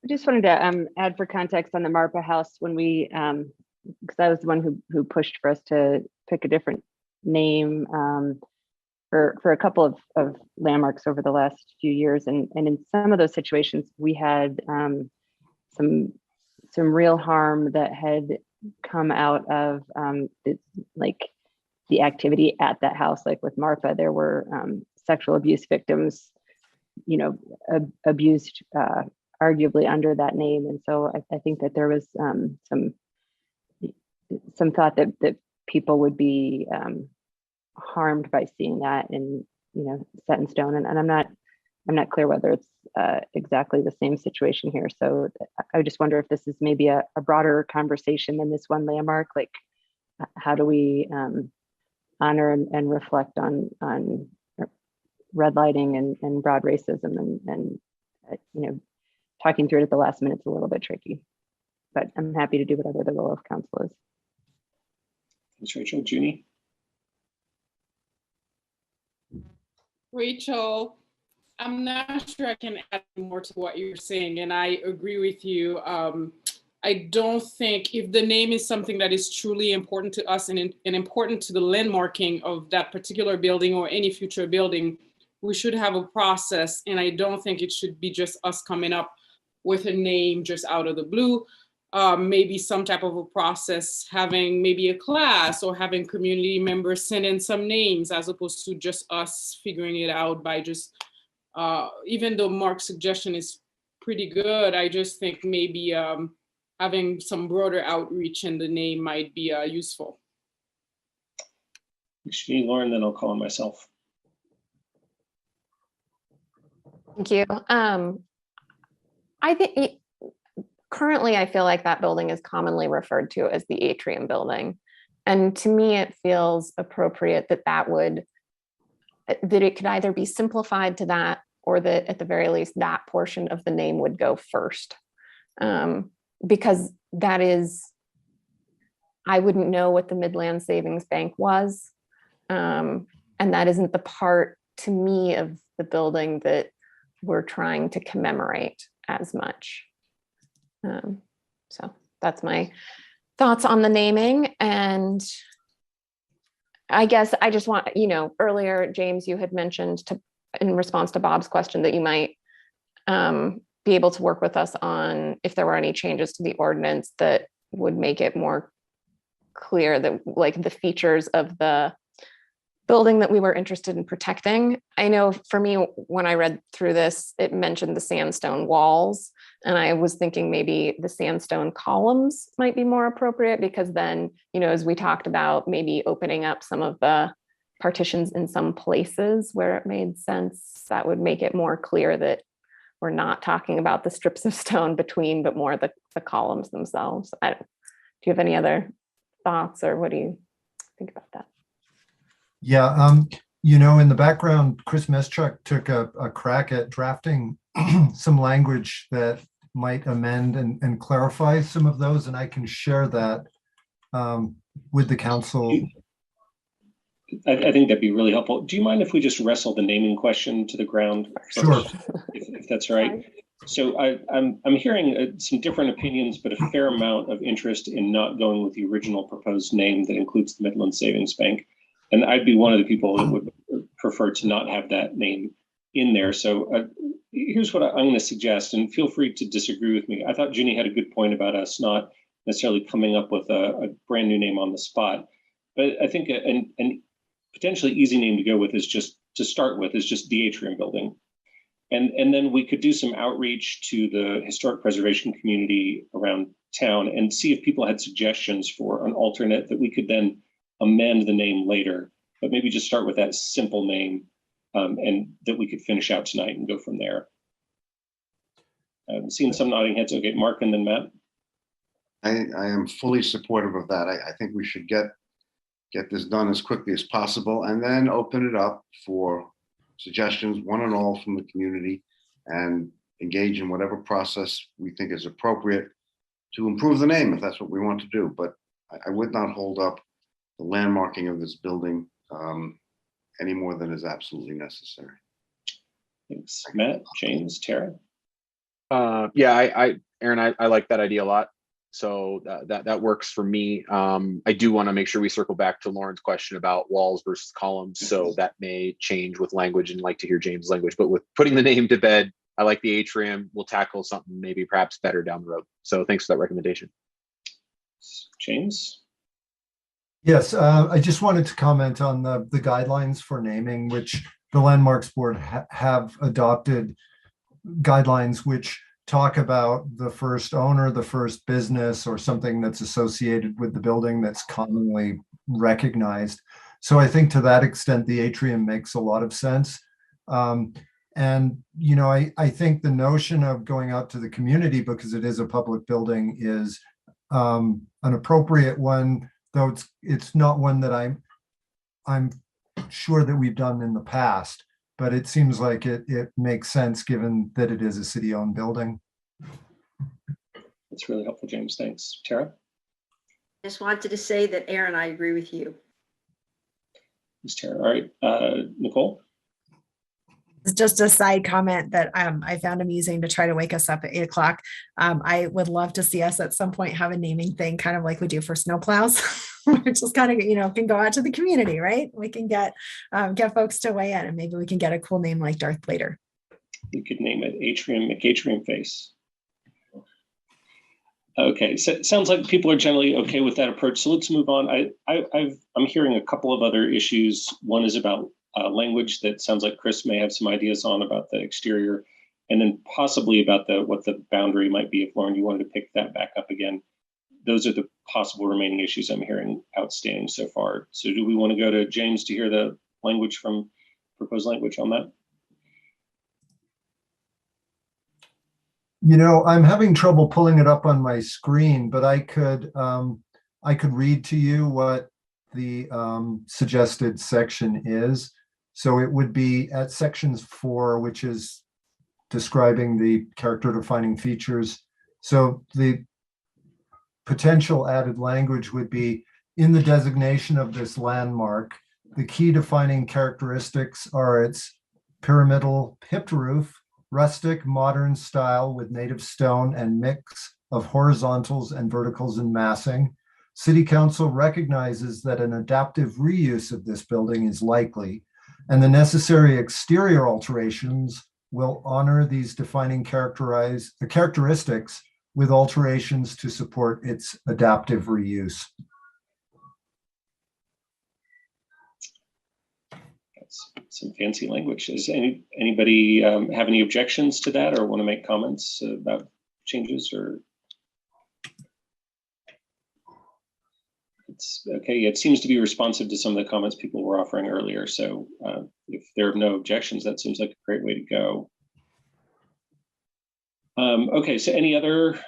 I just wanted to add for context on the Marpa House when we, because I was the one who pushed for us to pick a different name for a couple of landmarks over the last few years, and in some of those situations we had some real harm that had come out of like the activity at that house. Like with Marpa, there were sexual abuse victims, you know, abused arguably under that name, and so I think that there was some thought that people would be harmed by seeing that and, you know, set in stone. And I'm not clear whether it's exactly the same situation here. So I just wonder if this is maybe a broader conversation than this one landmark. Like, how do we honor and reflect on redlighting and broad racism and you know, talking through it at the last minute is a little bit tricky, but I'm happy to do whatever the role of council is. Thanks, Rachel. Junie? Rachel, I'm not sure I can add more to what you're saying, and I agree with you. I don't think if the name is something that is truly important to us and important to the landmarking of that particular building or any future building, we should have a process, and I don't think it should be just us coming up with a name just out of the blue. Maybe some type of a process, having maybe a class or having community members send in some names as opposed to just us figuring it out by just, even though Mark's suggestion is pretty good, I just think maybe having some broader outreach in the name might be useful. Thanks, Junie. Lauren, then I'll call on myself. Thank you. I think currently I feel like that building is commonly referred to as the atrium building. And to me, it feels appropriate that it could either be simplified to that, or that at the very least that portion of the name would go first. Because that is, I wouldn't know what the Midland Savings Bank was. And that isn't the part to me of the building that we're trying to commemorate as much. So that's my thoughts on the naming. And I guess I just want, you know, earlier, James, you had mentioned in response to Bob's question that you might be able to work with us on if there were any changes to the ordinance that would make it more clear that, like, the features of the building that we were interested in protecting. I know for me, when I read through this, it mentioned the sandstone walls, and I was thinking maybe the sandstone columns might be more appropriate, because then, you know, as we talked about, maybe opening up some of the partitions in some places where it made sense, that would make it more clear that we're not talking about the strips of stone between, but more the columns themselves. Do you have any other thoughts, or what do you think about that? Yeah, you know, in the background, Chris Meschuk took a crack at drafting some language that might amend and clarify some of those, and I can share that with the council. I think that'd be really helpful. Do you mind if we just wrestle the naming question to the ground? Sure. If that's right. So I'm hearing some different opinions, but a fair amount of interest in not going with the original proposed name that includes the Midland Savings Bank. And I'd be one of the people that would prefer to not have that name in there. So here's what I'm going to suggest, and feel free to disagree with me. I thought Ginny had a good point about us not necessarily coming up with a brand new name on the spot. But I think an potentially easy name to go with is just, to start with, is just the Atrium Building. And then we could do some outreach to the historic preservation community around town and see if people had suggestions for an alternate that we could then amend the name later, but maybe just start with that simple name and that we could finish out tonight and go from there. I'm seeing some nodding heads. Okay, Mark and then Matt. I am fully supportive of that. I think we should get this done as quickly as possible and then open it up for suggestions, one and all, from the community, and engage in whatever process we think is appropriate to improve the name if that's what we want to do. But I would not hold up the landmarking of this building any more than is absolutely necessary. Thanks, Matt, James, Tara. Yeah, Aaron, I like that idea a lot. So that works for me. I do want to make sure we circle back to Lauren's question about walls versus columns. So that may change with language, and like to hear James' language, but with putting the name to bed, I like the atrium. We'll tackle something maybe perhaps better down the road. So thanks for that recommendation. James? Yes, I just wanted to comment on the guidelines for naming, which the Landmarks Board have adopted guidelines which talk about the first owner, the first business, or something that's associated with the building that's commonly recognized. So I think to that extent, the atrium makes a lot of sense. And, you know, I think the notion of going out to the community, because it is a public building, is an appropriate one, though it's not one that I'm sure that we've done in the past. But it seems like it makes sense given that it is a city-owned building. That's really helpful, James. Thanks. Tara? Just wanted to say that Aaron, I agree with you. Thanks, Tara. All right, Nicole? Just a side comment that I found amusing to try to wake us up at 8 o'clock. I would love to see us at some point have a naming thing, kind of like we do for snowplows. Which is kind of, you know, can go out to the community, right? We can get folks to weigh in, and maybe we can get a cool name like Darth Vader. We could name it Atrium McAtrium Face. Okay, so it sounds like people are generally okay with that approach. So let's move on. I'm hearing a couple of other issues. One is about language that sounds like Chris may have some ideas on about the exterior, and then possibly about what the boundary might be. If Lauren, you wanted to pick that back up again. Those are the possible remaining issues I'm hearing outstanding so far. So do we want to go to James to hear the language from proposed language on that? You know, I'm having trouble pulling it up on my screen, but I could read to you what the suggested section is. So it would be at sections 4, which is describing the character defining features. So the potential added language would be, in the designation of this landmark, the key defining characteristics are its pyramidal hipped roof, rustic modern style with native stone and mix of horizontals and verticals in massing. City Council recognizes that an adaptive reuse of this building is likely, and the necessary exterior alterations will honor these defining characteristics with alterations to support its adaptive reuse. That's some fancy language. Does anybody have any objections to that or want to make comments about changes? Or it's okay. It seems to be responsive to some of the comments people were offering earlier. So if there are no objections, that seems like a great way to go. Okay, so any other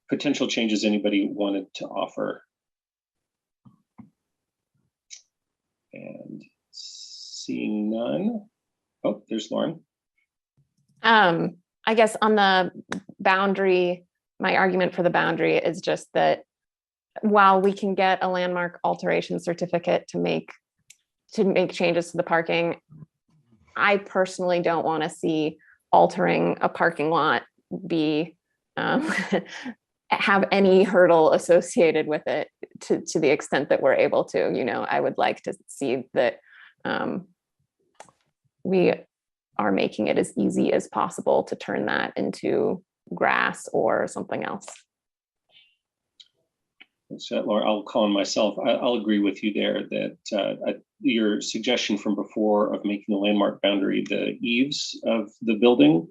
potential changes anybody wanted to offer? And seeing none. Oh, there's Lauren. I guess on the boundary, my argument for the boundary is just that while we can get a landmark alteration certificate to make changes to the parking, I personally don't want to see altering a parking lot be have any hurdle associated with it to the extent that we're able to. You know, I would like to see that we are making it as easy as possible to turn that into grass or something else. So, Laura, I'll call on myself. I'll agree with you there that your suggestion from before of making the landmark boundary the eaves of the building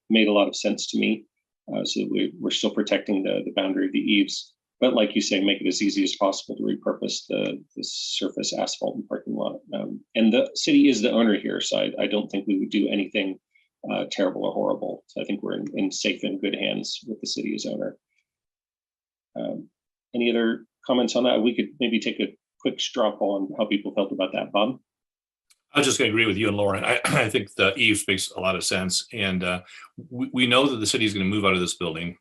made a lot of sense to me. So we're still protecting the boundary of the eaves, but like you say, make it as easy as possible to repurpose the surface asphalt and parking lot. And the city is the owner here, so I don't think we would do anything terrible or horrible. So I think we're in safe and good hands with the city as owner. Any other comments on that? We could maybe take a quick straw poll on how people felt about that, Bob. I was just going to agree with you and Lauren. I think the eaves makes a lot of sense. And we know that the city is going to move out of this building.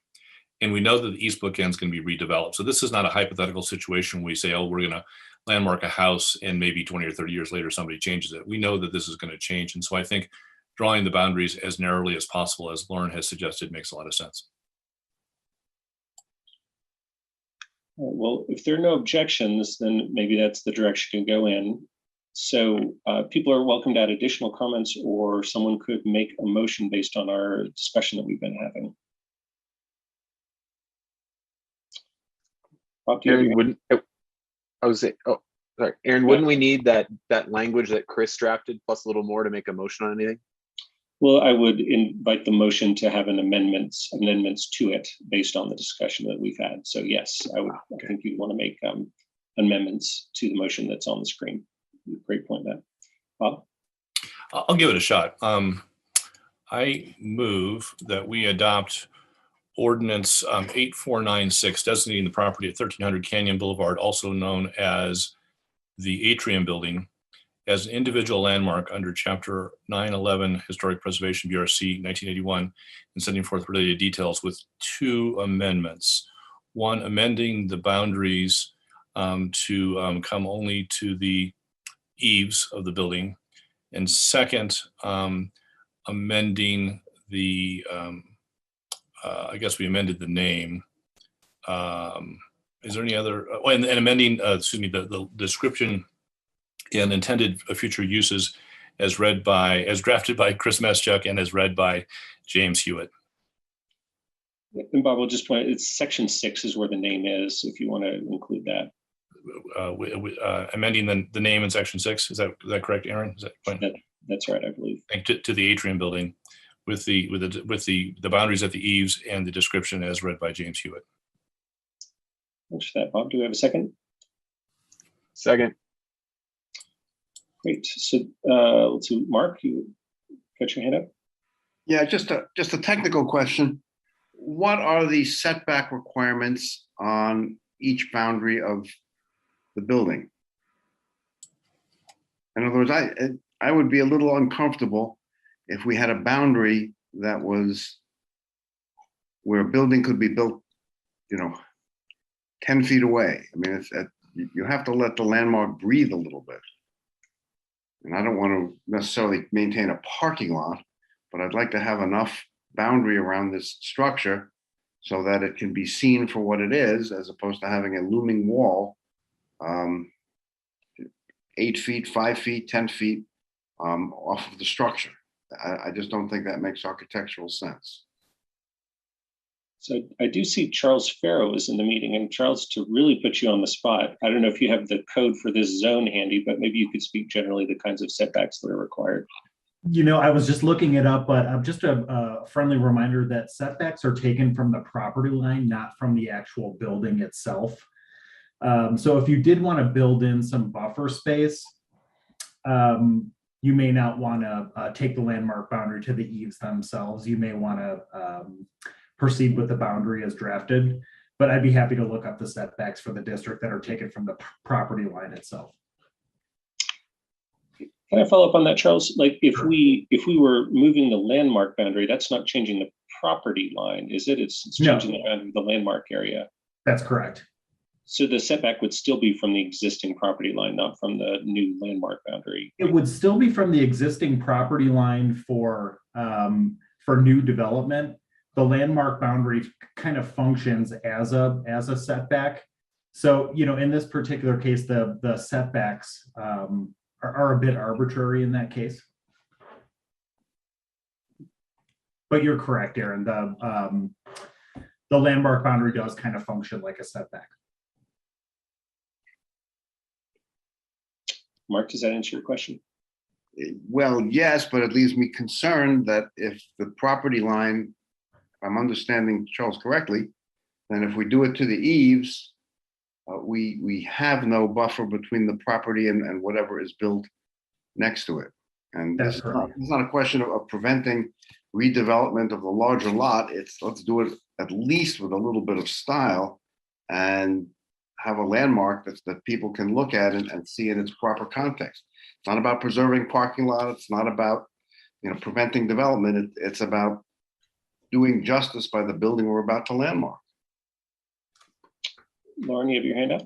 And we know that the east bookend is going to be redeveloped. So this is not a hypothetical situation where we say, oh, we're going to landmark a house and maybe 20 or 30 years later, somebody changes it. We know that this is going to change. And so I think drawing the boundaries as narrowly as possible, as Lauren has suggested, makes a lot of sense. Well, if there are no objections, then maybe that's the direction to go in. So people are welcome to add additional comments, or someone could make a motion based on our discussion that we've been having. Bob, Aaron, wouldn't wouldn't we need that language that Chris drafted plus a little more to make a motion on anything? Well, I would invite the motion to have an amendments to it based on the discussion that we've had. So yes, I think you'd want to make amendments to the motion that's on the screen. Great point, that. Bob? I'll give it a shot. I move that we adopt ordinance 8496, designating the property at 1300 Canyon Boulevard, also known as the Atrium Building, as an individual landmark under Chapter 911 Historic Preservation BRC 1981, and setting forth related details with two amendments. One, amending the boundaries to come only to the eaves of the building, and second, amending the, I guess we amended the name. Is there any other, and amending, the description and intended future uses as drafted by Chris Meschuk and as read by James Hewitt. And Bob, will just point, it's section 6 is where the name is, if you want to include that. Amending the name in section 6, is that correct, Aaron? Is that that's right, I believe. To the Atrium Building with the boundaries at the eaves and the description as read by James Hewitt. Thanks for that, Bob. Do we have a second? Second. Great. So let's see, Mark, you got your hand up? Yeah, just a technical question. What are the setback requirements on each boundary of the building? In other words, I would be a little uncomfortable if we had a boundary that was where a building could be built, 10 feet away. I mean, you have to let the landmark breathe a little bit. And I don't want to necessarily maintain a parking lot, but I'd like to have enough boundary around this structure so that it can be seen for what it is, as opposed to having a looming wall 8 feet, 5 feet, 10 feet off of the structure. I just don't think that makes architectural sense. So I do see Charles Farrow is in the meeting, and Charles, to really put you on the spot, I don't know if you have the code for this zone handy, but maybe you could speak generally the kinds of setbacks that are required. I was just looking it up, but just a friendly reminder that setbacks are taken from the property line, not from the actual building itself. So if you did want to build in some buffer space, you may not want to take the landmark boundary to the eaves themselves. You may want to proceed with the boundary as drafted, but I'd be happy to look up the setbacks for the district that are taken from the property line itself. Can I follow up on that, Charles? Like if we were moving the landmark boundary, that's not changing the property line, is it? It's changing the boundary of the landmark area. That's correct. So the setback would still be from the existing property line, not from the new landmark boundary. It would still be from the existing property line for new development. The landmark boundary kind of functions as a setback. So, in this particular case, the setbacks are a bit arbitrary in that case. But you're correct, Aaron. The landmark boundary does kind of function like a setback. Mark, does that answer your question? Well, yes, but it leaves me concerned that if the property line, if I'm understanding Charles correctly, then if we do it to the eaves, we have no buffer between the property and whatever is built next to it. And this is not a question of preventing redevelopment of the larger lot. It's let's do it at least with a little bit of style and have a landmark that people can look at and see in its proper context. It's not about preserving parking lot. It's not about preventing development. It's about doing justice by the building we're about to landmark. Lauren, you have your hand up?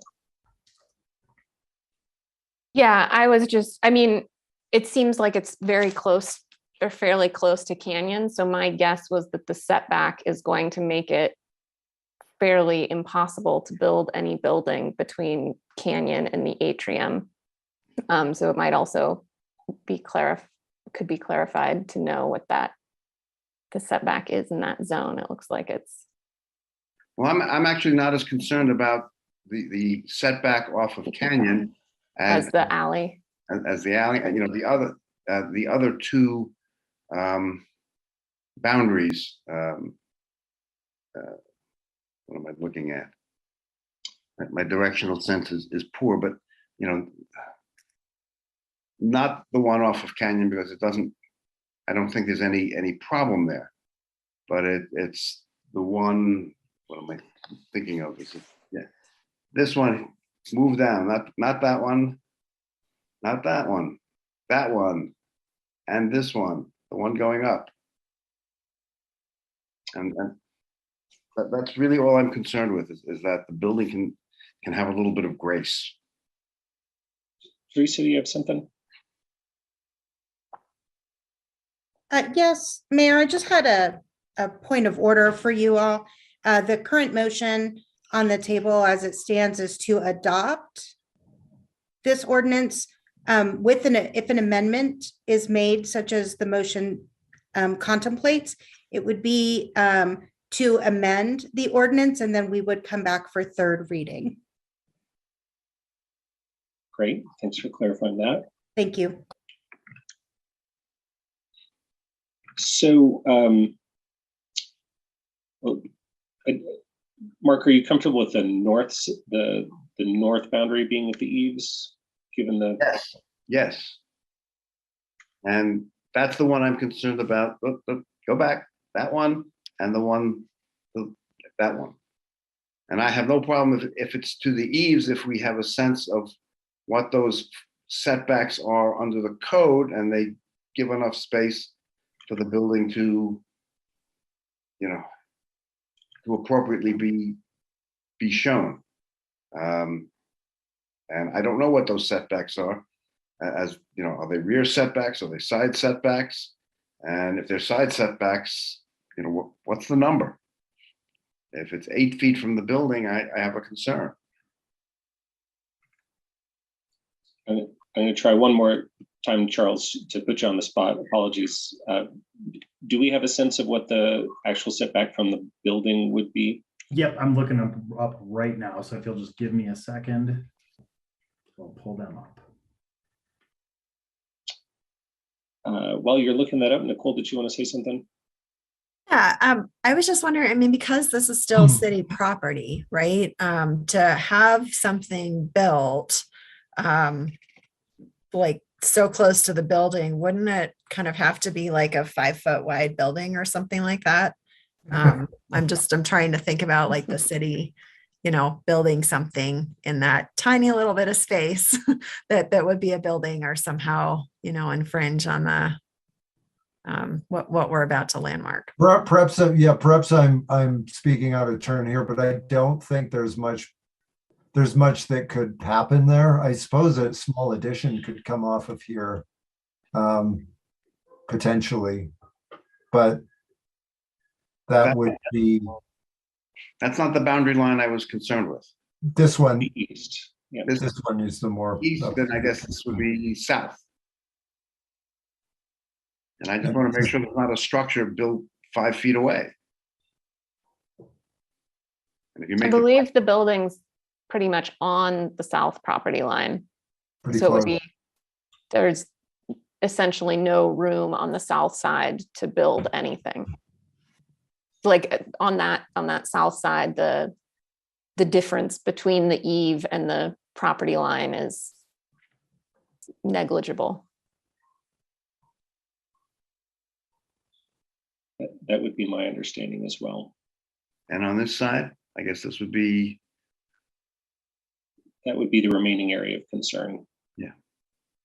Yeah, I mean, it seems like it's very close or fairly close to Canyon. So my guess was that the setback is going to make it fairly impossible to build any building between Canyon and the atrium. So it might also could be clarified to know what the setback is in that zone. It looks like it's. Well, I'm actually not as concerned about the setback off of Canyon as the alley. As the alley, and the other two boundaries. What am I looking at? My directional sense is poor, but not the one off of Canyon because it doesn't. I don't think there's any problem there, but it's the one. What am I thinking of? This one. Move down. Not that one. Not that one. That one, and this one. The one going up. And that's really all I'm concerned with is that the building can have a little bit of grace. Teresa, do you have something? Yes, Mayor, I just had a point of order for you all. The current motion on the table as it stands is to adopt this ordinance if an amendment is made, such as the motion contemplates, it would be to amend the ordinance, and then we would come back for third reading. Great, thanks for clarifying that. Thank you. So, Mark, are you comfortable with the north boundary being at the eaves, given the? Yes. And that's the one I'm concerned about. Go back, that one, and that one. And I have no problem if it's to the eaves, if we have a sense of what those setbacks are under the code and they give enough space for the building to appropriately be shown. And I don't know what those setbacks are. Are they rear setbacks? Are they side setbacks? And if they're side setbacks, what's the number? If it's 8 feet from the building, I have a concern. I'm going to try one more time, Charles, to put you on the spot. Apologies. Do we have a sense of what the actual setback from the building would be? Yep, I'm looking up right now. So if you'll just give me a second, I'll pull them up. While you're looking that up, Nicole, did you want to say something? Yeah, I was just wondering, I mean, because this is still city property, right? To have something built like so close to the building, wouldn't it kind of have to be like a 5 foot wide building or something like that? I'm trying to think about like the city, building something in that tiny little bit of space that would be a building or somehow, infringe on the what we're about to landmark. Perhaps I'm speaking out of turn here, but I don't think there's much that could happen there. I suppose a small addition could come off of here, potentially, but that would be. That's not the boundary line I was concerned with. This one. The east. Yeah. This one is the more east. Then I guess this would be south. And I just want to make sure there's not a structure built 5 feet away. And if you I believe the building's pretty much on the south property line. Pretty so close. It would be there's essentially no room on the south side to build anything. Like on that south side, the difference between the eave and the property line is negligible. That would be my understanding as well. And on this side, I guess this would be. That would be the remaining area of concern.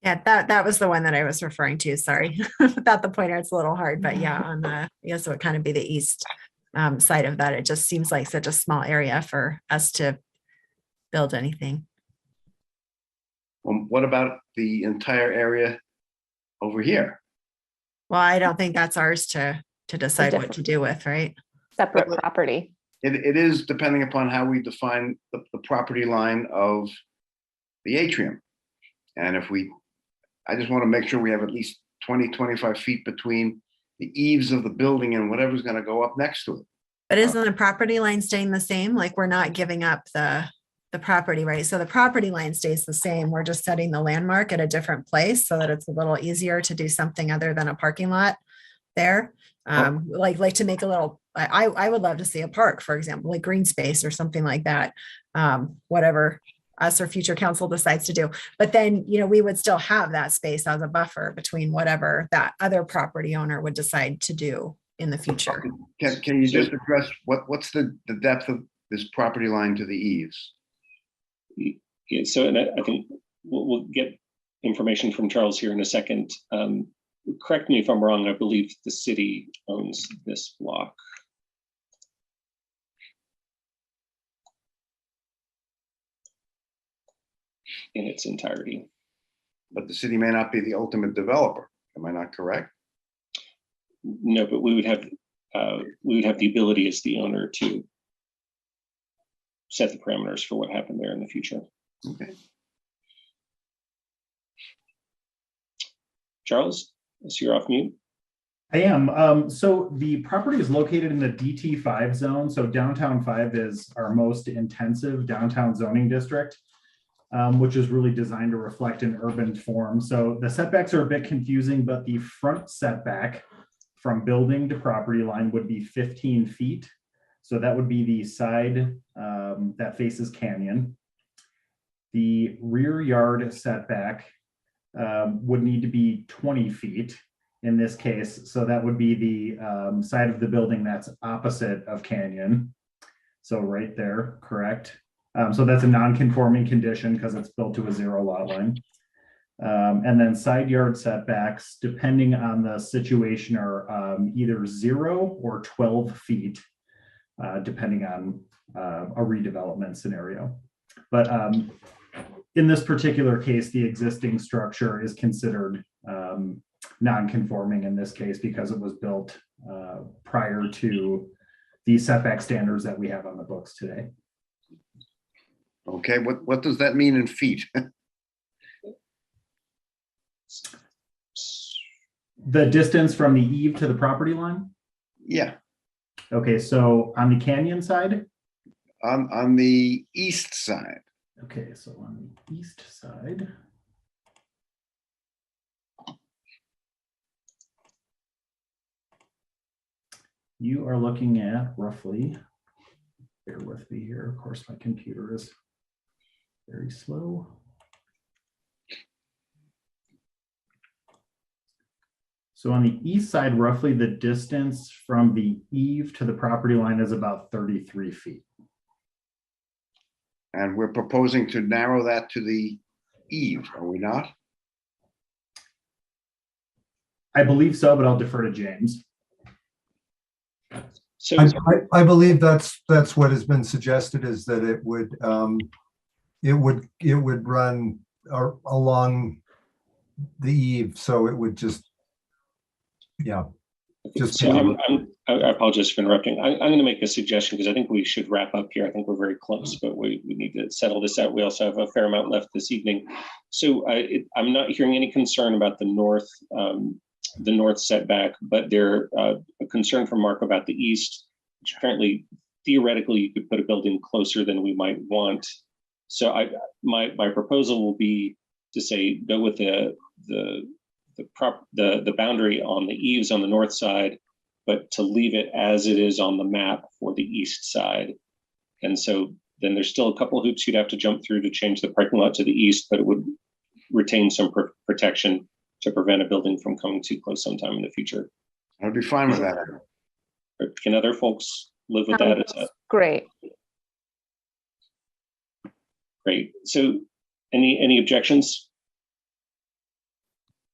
Yeah, that was the one that I was referring to. Sorry. Without the pointer, it's a little hard, but yeah, on the, I guess it would kind of be the east side of that. It just seems like such a small area for us to build anything. What about the entire area over here? Well, I don't think that's ours to decide what to do with, right? Separate property. It is depending upon how we define the property line of the atrium. And I just want to make sure we have at least 20, 25 feet between the eaves of the building and whatever's going to go up next to it. But isn't the property line staying the same? Like we're not giving up the property, right? So the property line stays the same. We're just setting the landmark at a different place so that it's a little easier to do something other than a parking lot there. Like to make a little, I would love to see a park, for example, like green space or something like that. Whatever us or future council decides to do. But then, we would still have that space as a buffer between whatever that other property owner would decide to do in the future. Can you just address what's the depth of this property line to the eaves? Yeah, so and I think we'll get information from Charles here in a second. Correct me if I'm wrong, I believe the city owns this block. In its entirety. But the city may not be the ultimate developer. Am I not correct? No, but we would have the ability as the owner to set the parameters for what happened there in the future. Okay. Charles, so you're off mute. I am. So the property is located in the DT5 zone. So downtown 5 is our most intensive downtown zoning district, which is really designed to reflect an urban form. So the setbacks are a bit confusing, but the front setback from building to property line would be 15 feet. So that would be the side that faces Canyon. The rear yard setback would need to be 20 feet in this case. So that would be the side of the building that's opposite of Canyon. So right there, correct? So that's a non-conforming condition because it's built to a 0 lot line. And then side yard setbacks, depending on the situation, are either 0 or 12 feet, depending on a redevelopment scenario. But in this particular case, the existing structure is considered non-conforming in this case because it was built prior to the setback standards that we have on the books today. Okay, what does that mean in feet? The distance from the eave to the property line? Yeah. Okay, so on the Canyon side? On the east side. Okay, so on the east side. You are looking at roughly, bear with me here, of course my computer is very slow. So on the east side, roughly the distance from the eave to the property line is about 33 feet. And we're proposing to narrow that to the eave, are we not? I believe so, but I'll defer to James. So I believe that's what has been suggested, is that it would run along the eave, so it would just, yeah. So I apologize for interrupting. I'm going to make a suggestion because I think we should wrap up here. I think we're very close, but we need to settle this out. We also have a fair amount left this evening. So I'm not hearing any concern about the north setback, but there a concern from Mark about the east, which apparently theoretically you could put a building closer than we might want. So my proposal will be to say go with the boundary on the eaves on the north side, but to leave it as it is on the map for the east side. And so then there's still a couple of hoops you'd have to jump through to change the parking lot to the east, but it would retain some protection to prevent a building from coming too close sometime in the future. I'd be fine with that. Can other folks live with that? Great. Great. So any objections?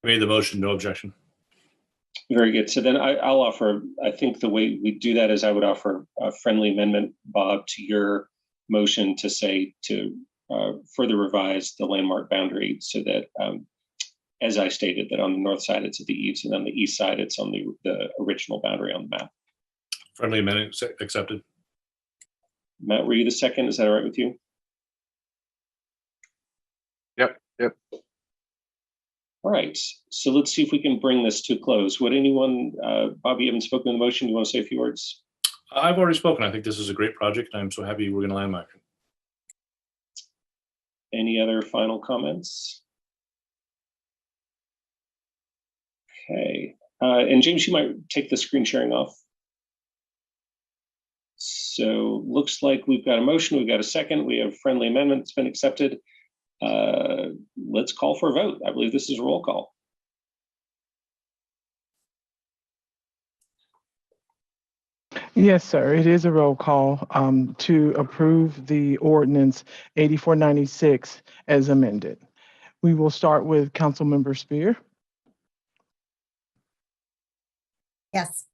I made the motion, no objection. Very good. So then I'll offer, I think the way we do that is I would offer a friendly amendment, Bob, to your motion to say to further revise the landmark boundary so that, as I stated, that on the north side it's at the eaves and on the east side it's on the original boundary on the map. Friendly amendment accepted. Matt, were you the second? Is that all right with you? Yep. All right, so let's see if we can bring this to a close. Would anyone, Bob, you haven't spoken on the motion. You want to say a few words? I've already spoken. I think this is a great project, and I'm so happy we're going to landmark it. Any other final comments? Okay, and James, you might take the screen sharing off. So looks like we've got a motion, we've got a second, we have friendly amendment that's been accepted. Let's call for a vote. I believe this is a roll call. Yes, sir. It is a roll call to approve the ordinance 8496 as amended. We will start with Councilmember Spear. Yes.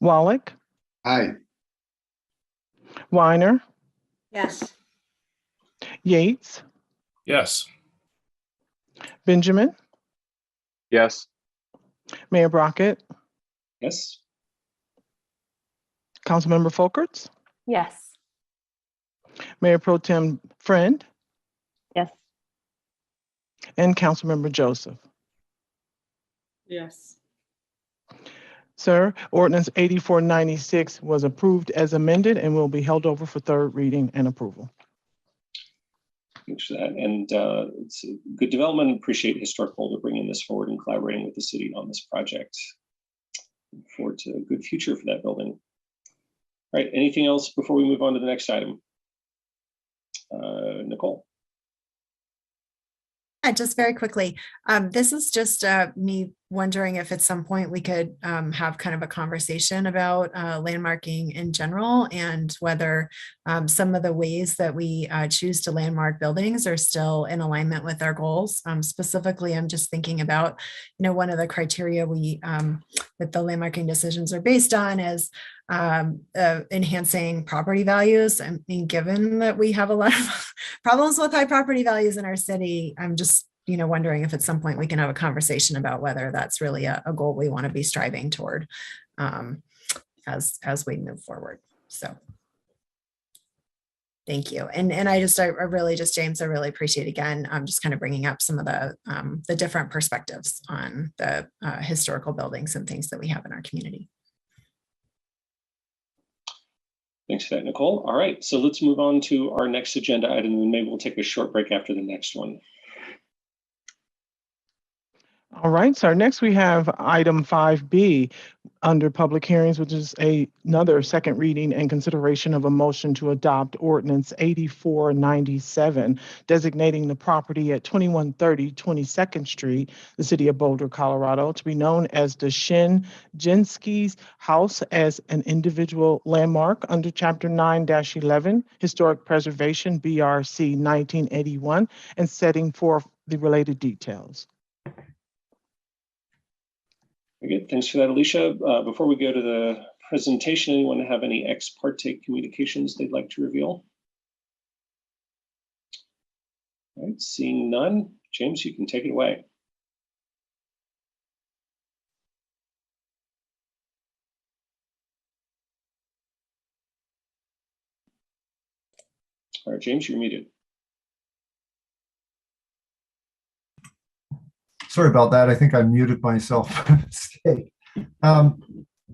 Wallach. Aye. Weiner. Yes. Yates. Yes. Benjamin. Yes. Mayor Brockett. Yes. Councilmember Folkerts. Yes. Mayor Pro Tem Friend. Yes. And Councilmember Joseph. Yes. Sir, ordinance 8496 was approved as amended and will be held over for third reading and approval. Thanks for that. And it's a good development. Appreciate Historic Boulder bringing this forward and collaborating with the city on this project. Look forward to a good future for that building. All right, anything else before we move on to the next item? Nicole. Just very quickly, this is just me wondering if at some point we could have kind of a conversation about landmarking in general and whether some of the ways that we choose to landmark buildings are still in alignment with our goals. Specifically, I'm just thinking about, one of the criteria that the landmarking decisions are based on is enhancing property values. I mean, given that we have a lot of problems with high property values in our city, I'm just, wondering if at some point we can have a conversation about whether that's really a goal we want to be striving toward as we move forward. So thank you. And I really just, James, I really appreciate again, just kind of bringing up some of the different perspectives on the historical buildings and things that we have in our community. Thanks for that, Nicole. All right, so let's move on to our next agenda item, and maybe we'll take a short break after the next one. All right, so next we have item 5B under public hearings, which is another second reading and consideration of a motion to adopt ordinance 8497, designating the property at 2130 22nd Street, the city of Boulder, Colorado, to be known as the Shin-Jinsky's House as an individual landmark under Chapter 9-11, Historic Preservation, BRC 1981, and setting forth the related details. Very good. Thanks for that, Alicia. Before we go to the presentation, anyone have any ex parte communications they'd like to reveal? All right, seeing none. James, you can take it away. All right, James, you're muted. Sorry about that. I think I muted myself by mistake.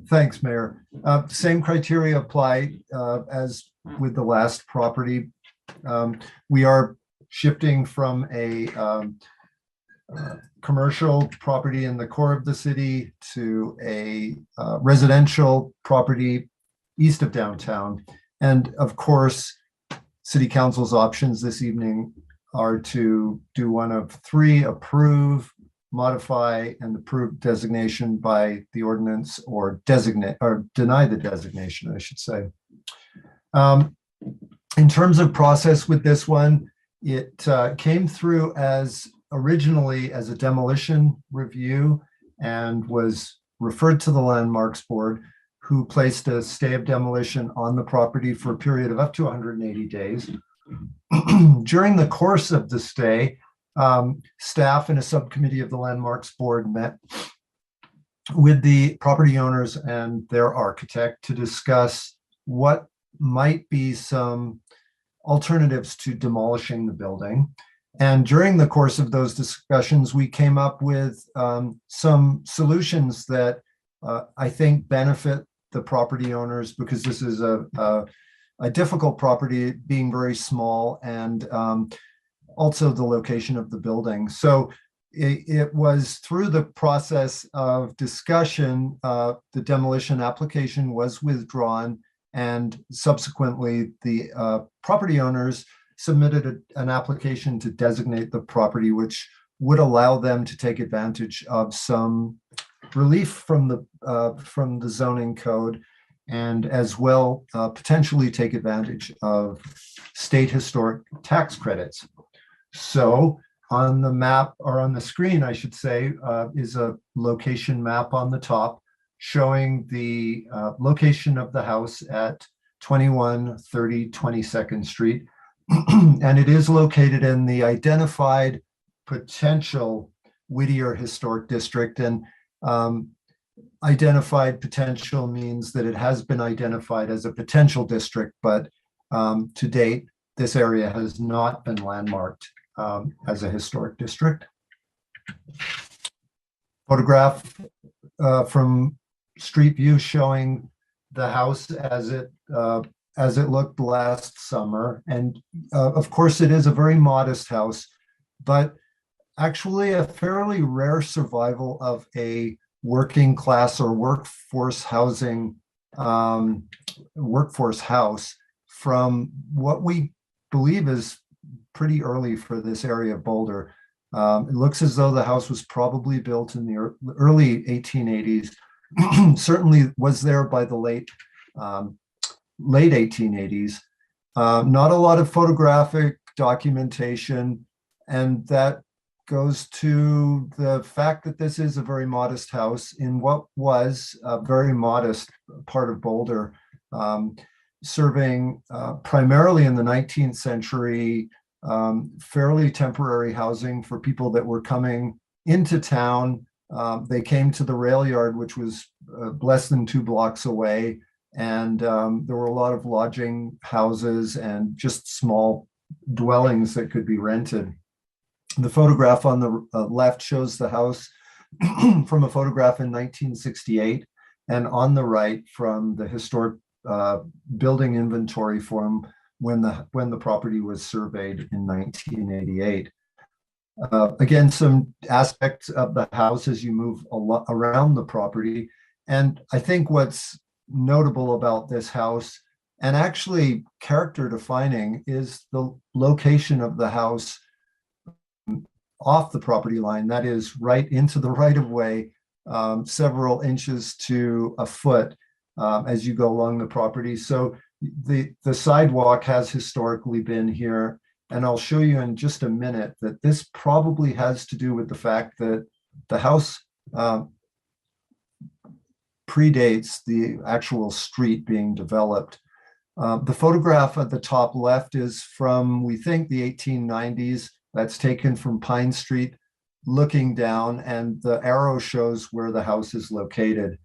Thanks, Mayor. Same criteria apply as with the last property. We are shifting from a commercial property in the core of the city to a residential property east of downtown. And of course, City Council's options this evening are to do one of three: approve, modify, and approve designation by the ordinance, or designate or deny the designation, I should say. In terms of process with this one, it came through as originally as a demolition review and was referred to the Landmarks Board, who placed a stay of demolition on the property for a period of up to 180 days. During the course of the stay, staff and a subcommittee of the Landmarks Board met with the property owners and their architect to discuss what might be some alternatives to demolishing the building. And during the course of those discussions, we came up with some solutions that I think benefit the property owners, because this is a difficult property, being very small, and also the location of the building. So it was through the process of discussion, the demolition application was withdrawn, and subsequently the property owners submitted an application to designate the property, which would allow them to take advantage of some relief from the zoning code, and as well potentially take advantage of state historic tax credits. So on the map, or on the screen, I should say, is a location map on the top showing the location of the house at 2130 22nd Street. And it is located in the identified potential Whittier Historic District. And identified potential means that it has been identified as a potential district, but to date, this area has not been landmarked as a historic district. Photograph from street view showing the house as it looked last summer. And of course, it is a very modest house, but actually a fairly rare survival of a working class or workforce housing, workforce house from what we believe is pretty early for this area of Boulder. It looks as though the house was probably built in the early 1880s, certainly was there by the late 1880s. Not a lot of photographic documentation, and that goes to the fact that this is a very modest house in what was a very modest part of Boulder, serving primarily in the 19th century, fairly temporary housing for people that were coming into town. They came to the rail yard, which was less than 2 blocks away, and there were a lot of lodging houses and just small dwellings that could be rented. The photograph on the left shows the house from a photograph in 1968, and on the right from the historic building inventory form when the property was surveyed in 1988. Again, some aspects of the house as you move around the property. And I think what's notable about this house, and actually character defining, is the location of the house off the property line, that is right into the right of way, several inches to a foot as you go along the property. So the sidewalk has historically been here, and I'll show you in just a minute that this probably has to do with the fact that the house predates the actual street being developed. The photograph at the top left is from, we think, the 1890s. That's taken from Pine Street looking down, and the arrow shows where the house is located.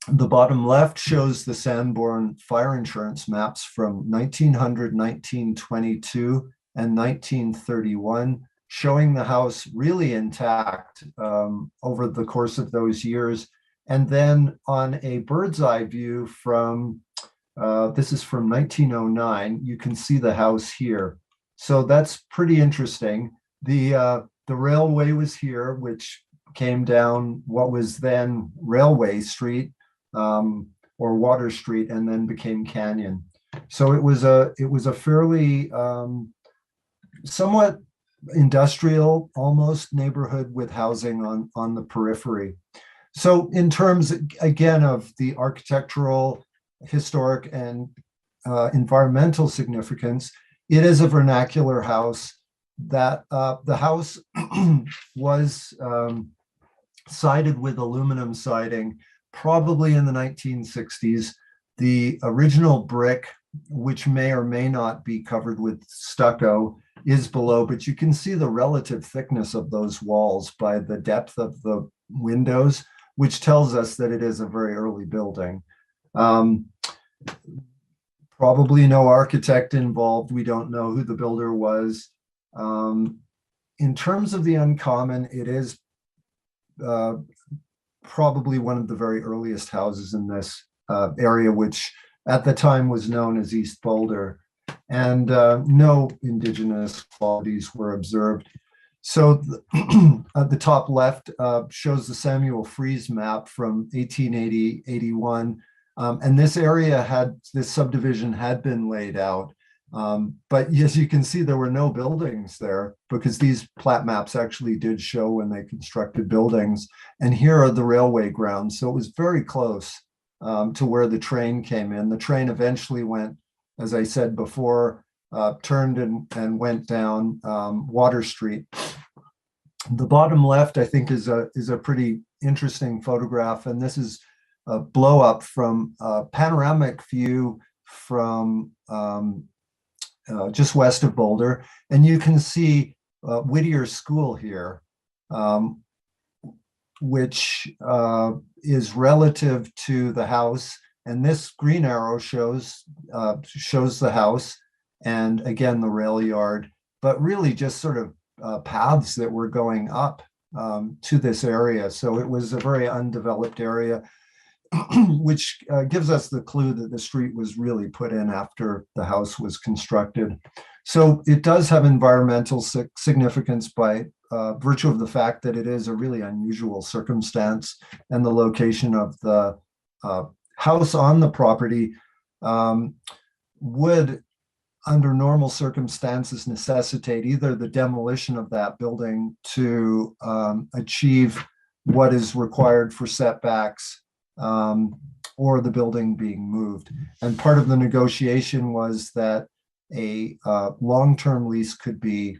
The bottom left shows the Sanborn fire insurance maps from 1900, 1922, and 1931, showing the house really intact over the course of those years. And then on a bird's eye view from This is from 1909. You can see the house here. So that's pretty interesting. The railway was here, which came down what was then Railway Street, or Water Street, and then became Canyon. So it was a fairly somewhat industrial, almost neighborhood with housing on the periphery. So in terms, again, of the architectural, historic, and environmental significance, it is a vernacular house. That the house was sided with aluminum siding probably in the 1960s. The original brick, which may or may not be covered with stucco, is below, but you can see the relative thickness of those walls by the depth of the windows, which tells us that it is a very early building. Probably no architect involved. We don't know who the builder was. In terms of the uncommon, it is probably one of the very earliest houses in this area, which at the time was known as East Boulder, and no indigenous qualities were observed. So at the top left shows the Samuel Fries map from 1880-81, and this subdivision had been laid out. But as you can see, there were no buildings there because these plat maps actually did show when they constructed buildings. And here are the railway grounds. So it was very close to where the train came in. The train eventually went, as I said before, turned and went down Water Street. The bottom left, I think, is a pretty interesting photograph. And this is a blow up from a panoramic view from just west of Boulder. And you can see Whittier School here, which is relative to the house. And this green arrow shows the house and again, the rail yard, but really just sort of paths that were going up to this area. So it was a very undeveloped area, which gives us the clue that the street was really put in after the house was constructed. So it does have environmental significance by virtue of the fact that it is a really unusual circumstance, and the location of the house on the property would, under normal circumstances, necessitate either the demolition of that building to achieve what is required for setbacks, or the building being moved. And part of the negotiation was that a long-term lease could be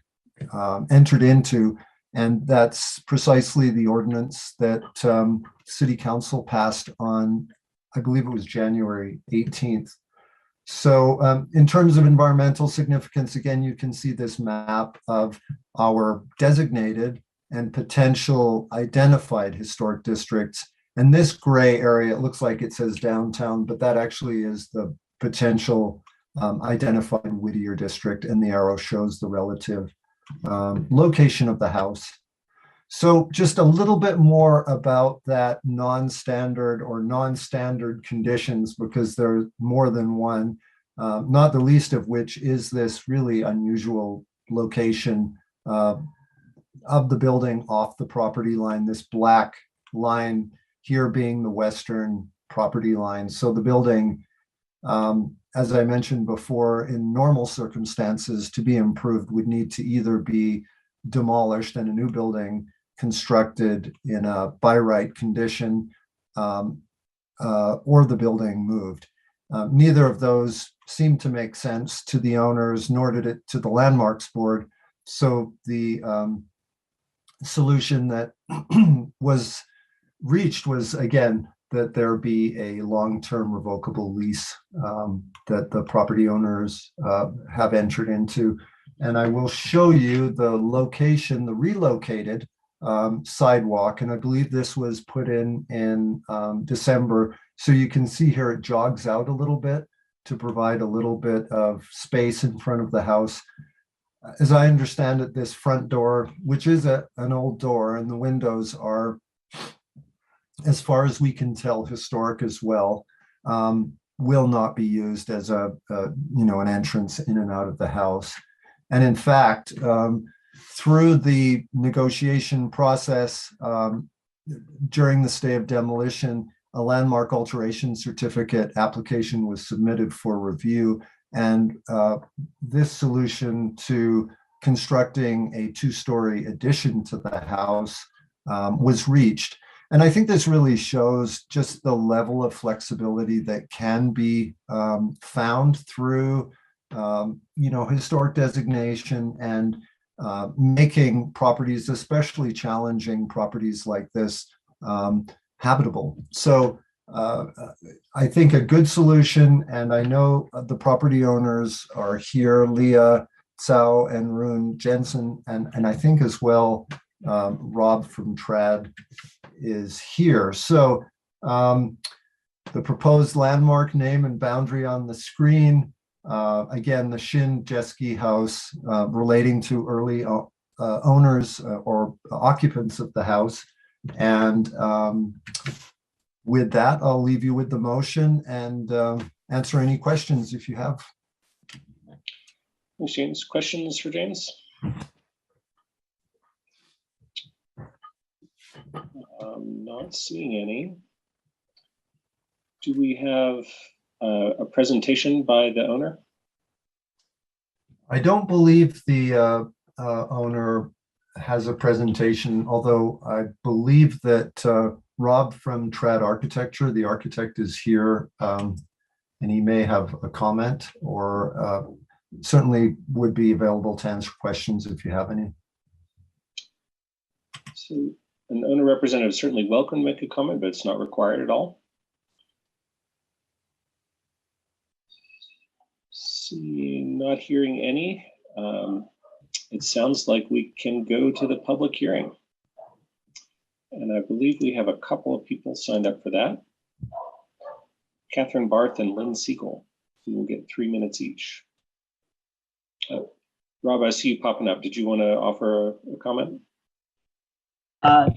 entered into, and that's precisely the ordinance that City Council passed on, I believe it was January 18th. So in terms of environmental significance, again, you can see this map of our designated and potential identified historic districts. And this gray area, it looks like it says downtown, but that actually is the potential identified Whittier district, and the arrow shows the relative location of the house. So just a little bit more about that non-standard or non-standard conditions, because there's more than one, not the least of which is this really unusual location of the building off the property line, this black line here being the western property line. So the building, as I mentioned before, in normal circumstances, to be improved would need to either be demolished and a new building constructed in a by right condition, or the building moved. Neither of those seemed to make sense to the owners, nor did it to the Landmarks Board. So the solution that was reached was, again, that there be a long-term revocable lease that the property owners have entered into. And I will show you the location, the relocated sidewalk. And I believe this was put in December. So you can see here it jogs out a little bit to provide a little bit of space in front of the house. As I understand it, this front door, which is an old door, and the windows are, as far as we can tell, historic as well. will not be used as an entrance in and out of the house. And in fact, through the negotiation process during the stay of demolition, a landmark alteration certificate application was submitted for review, and this solution to constructing a two-story addition to the house was reached. And I think this really shows just the level of flexibility that can be found through, historic designation and making properties, especially challenging properties like this, habitable. So I think a good solution, and I know the property owners are here, Leah, Tsao, and Rune Jensen, and I think as well, Rob from Trad is here. So the proposed landmark name and boundary on the screen, again, the Shin Jeski House, relating to early owners or occupants of the house. And with that, I'll leave you with the motion and answer any questions if you have. Thanks, James. Questions for James? I'm not seeing any. Do we have a presentation by the owner? I don't believe the owner has a presentation, although I believe that Rob from Trad Architecture, the architect, is here, and he may have a comment, or certainly would be available to answer questions if you have any. So an owner representative is certainly welcome to make a comment, but it's not required at all. Not hearing any. It sounds like we can go to the public hearing. And I believe we have a couple of people signed up for that. Catherine Barth and Lynn Siegel, who will get 3 minutes each. Rob, I see you popping up. Did you want to offer a comment? I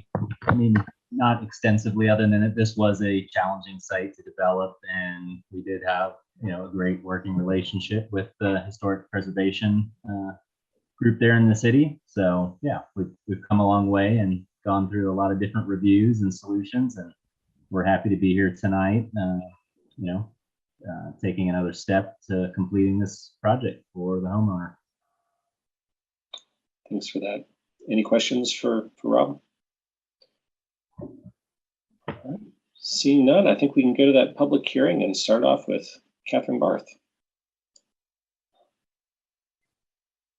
mean, not extensively, other than that this was a challenging site to develop, and we did have, a great working relationship with the historic preservation group there in the city. So yeah, we've come a long way and gone through a lot of different reviews and solutions, and we're happy to be here tonight, taking another step to completing this project for the homeowner. Thanks for that. Any questions for Rob? Right. Seeing none, I think we can go to that public hearing and start off with Catherine Barth.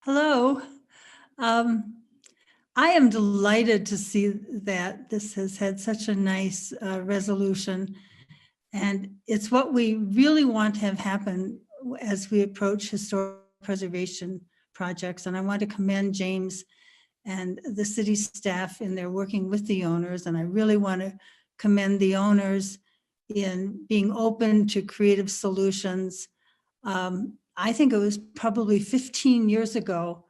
Hello. I am delighted to see that this has had such a nice resolution. And it's what we really want to have happen as we approach historic preservation projects. And I want to commend James and the city staff in their working with the owners. And I really want to commend the owners in being open to creative solutions. I think it was probably 15 years ago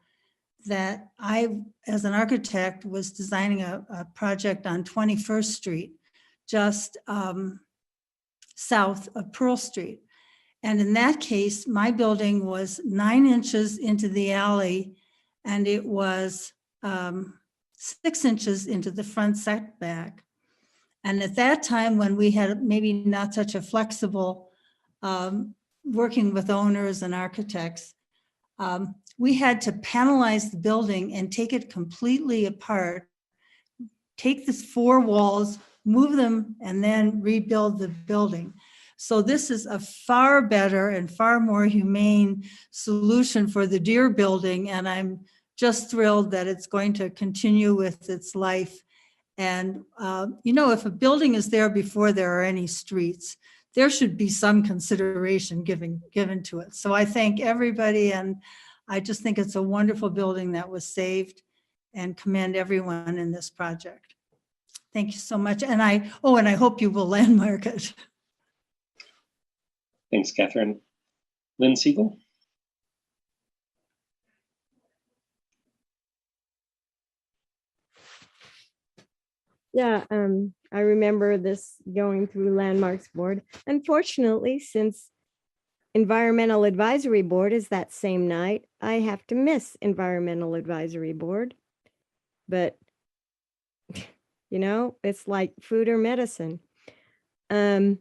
that I, as an architect, was designing a project on 21st Street, just south of Pearl Street. And in that case, my building was 9 inches into the alley, and it was 6 inches into the front setback. And at that time, when we had maybe not such a flexible working with owners and architects, we had to panelize the building and take it completely apart, take the 4 walls, move them, and then rebuild the building. So this is a far better and far more humane solution for the Deer building. And I'm just thrilled that it's going to continue with its life. And, if a building is there before there are any streets, there should be some consideration given to it. So I thank everybody, and I just think it's a wonderful building that was saved, and commend everyone in this project. Thank you so much. And I hope you will landmark it. Thanks, Catherine. Lynn Siegel? Yeah, I remember this going through Landmarks Board. Unfortunately, since Environmental Advisory Board is that same night, I have to miss Environmental Advisory Board. But, you know, it's like food or medicine. It's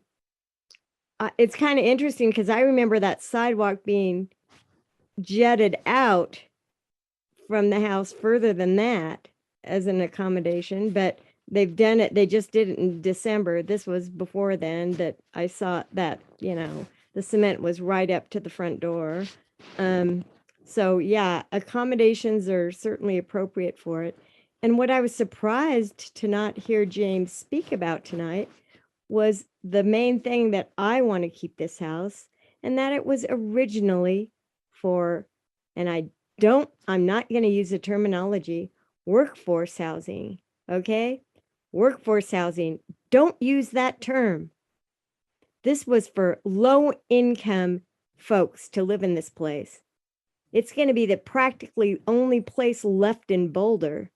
kind of interesting because I remember that sidewalk being jetted out from the house further than that as an accommodation, but they've done it. They just did it in December. This was before then that I saw that, you know, the cement was right up to the front door. So yeah, accommodations are certainly appropriate for it. And what I was surprised to not hear James speak about tonight was the main thing that I want to keep this house, and that it was originally for, and I'm not going to use the terminology, workforce housing, okay? Workforce housing, don't use that term. This was for low income folks to live in this place. It's going to be the practically only place left in Boulder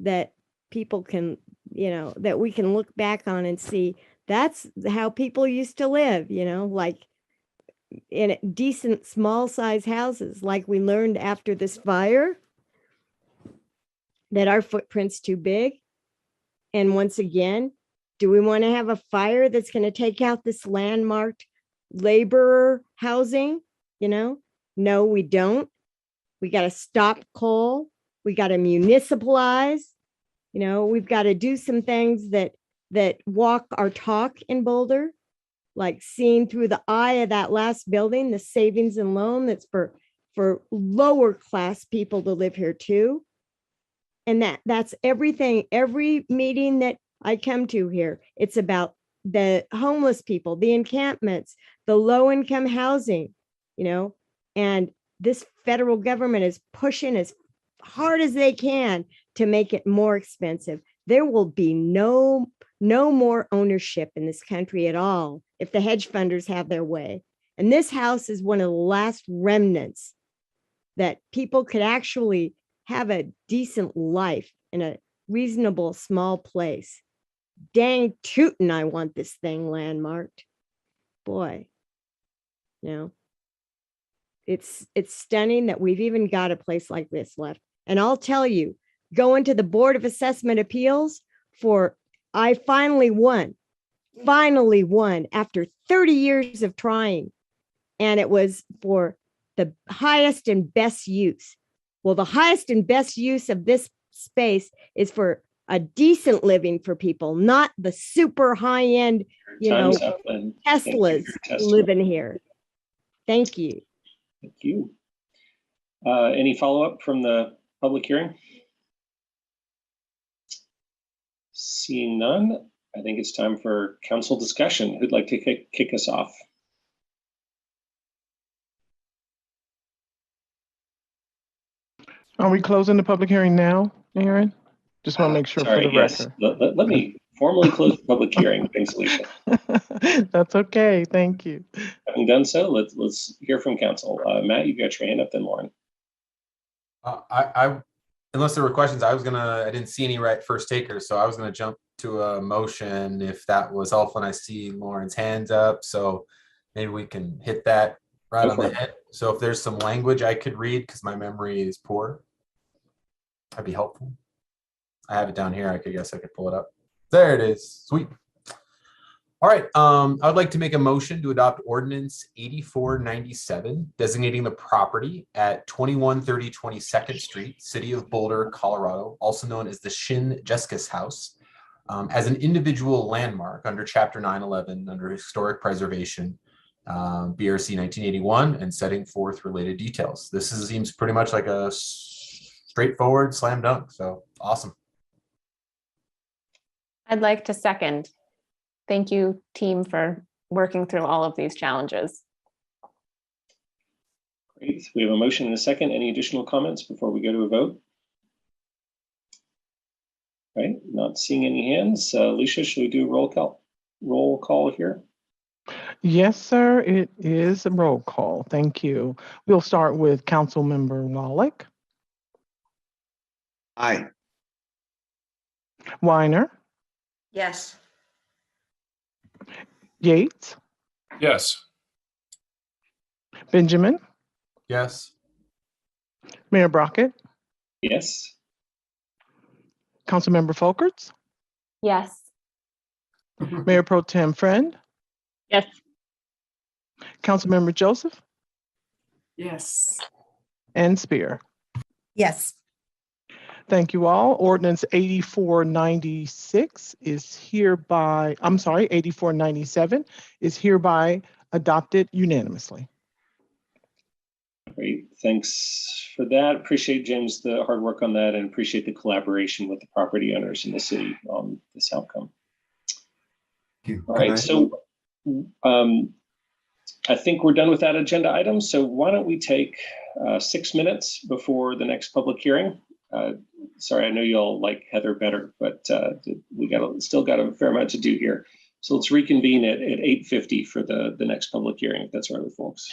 that people can, you know, that we can look back on and see that's how people used to live, you know, like in decent small size houses, like we learned after this fire that our footprint's too big. And once again, do we want to have a fire that's going to take out this landmarked laborer housing? You know, no, we don't. We got to stop coal. We got to municipalize. You know, we've got to do some things that walk our talk in Boulder, like seeing through the eye of that last building, the savings and loan that's for lower class people to live here too. And that's everything, every meeting that I come to here, it's about the homeless people, the encampments, the low income housing, you know, and this federal government is pushing as hard as they can to make it more expensive. There will be no more ownership in this country at all if the hedge funders have their way. And this house is one of the last remnants that people could actually have a decent life in a reasonable small place. Dang tootin', I want this thing landmarked. Boy, you know, it's stunning that we've even got a place like this left. And I'll tell you, going to the Board of Assessment Appeals I finally won after 30 years of trying. And it was for the highest and best use. Well, the highest and best use of this space is for a decent living for people, not the super high end, you know, Teslas living here. Thank you. Thank you. Any follow-up from the public hearing? Seeing none, I think it's time for council discussion. Who'd like to kick us off? Are we closing the public hearing now, Aaron? Just want to make sure for the record. Let me formally close the public hearing. Thanks, Alicia. That's okay. Thank you. Having done so, let's hear from council. Matt, you got your hand up, then Lauren. I unless there were questions, I didn't see any right first takers, so I was gonna jump to a motion if that was helpful. And I see Lauren's hands up, so maybe we can hit that right on the head. So if there's some language I could read, because my memory is poor, that'd be helpful. I have it down here. I guess I could pull it up. There it is. Sweet. All right. I would like to make a motion to adopt ordinance 8497, designating the property at 2130 22nd Street, City of Boulder, Colorado, also known as the Shin Jessica's House, as an individual landmark under Chapter 911 under Historic Preservation, BRC 1981, and setting forth related details. This seems pretty much like a straightforward slam dunk. So awesome. I'd like to second. Thank you, team, for working through all of these challenges. Great. We have a motion and a second. Any additional comments before we go to a vote? All right. Not seeing any hands. Alicia, should we do a roll call here? Yes, sir. It is a roll call. Thank you. We'll start with Councilmember Wallach. Aye. Weiner. Yes. Yates, Yes. Benjamin, Yes. Mayor Brockett, Yes. Councilmember Folkerts, Yes. Mayor Pro Tem Friend, Yes. Councilmember Joseph, Yes. and Spear. Yes. Thank you all. Ordinance 8496 is hereby, 8497 is hereby adopted unanimously. Great. Thanks for that. Appreciate, James, the hard work on that, and appreciate the collaboration with the property owners in the city on this outcome. Thank you. All right. So I think we're done with that agenda item. So why don't we take 6 minutes before the next public hearing? Sorry, I know you all like Heather better, but we still got a fair amount to do here. So let's reconvene at 8:50 for the next public hearing, if that's all right with folks.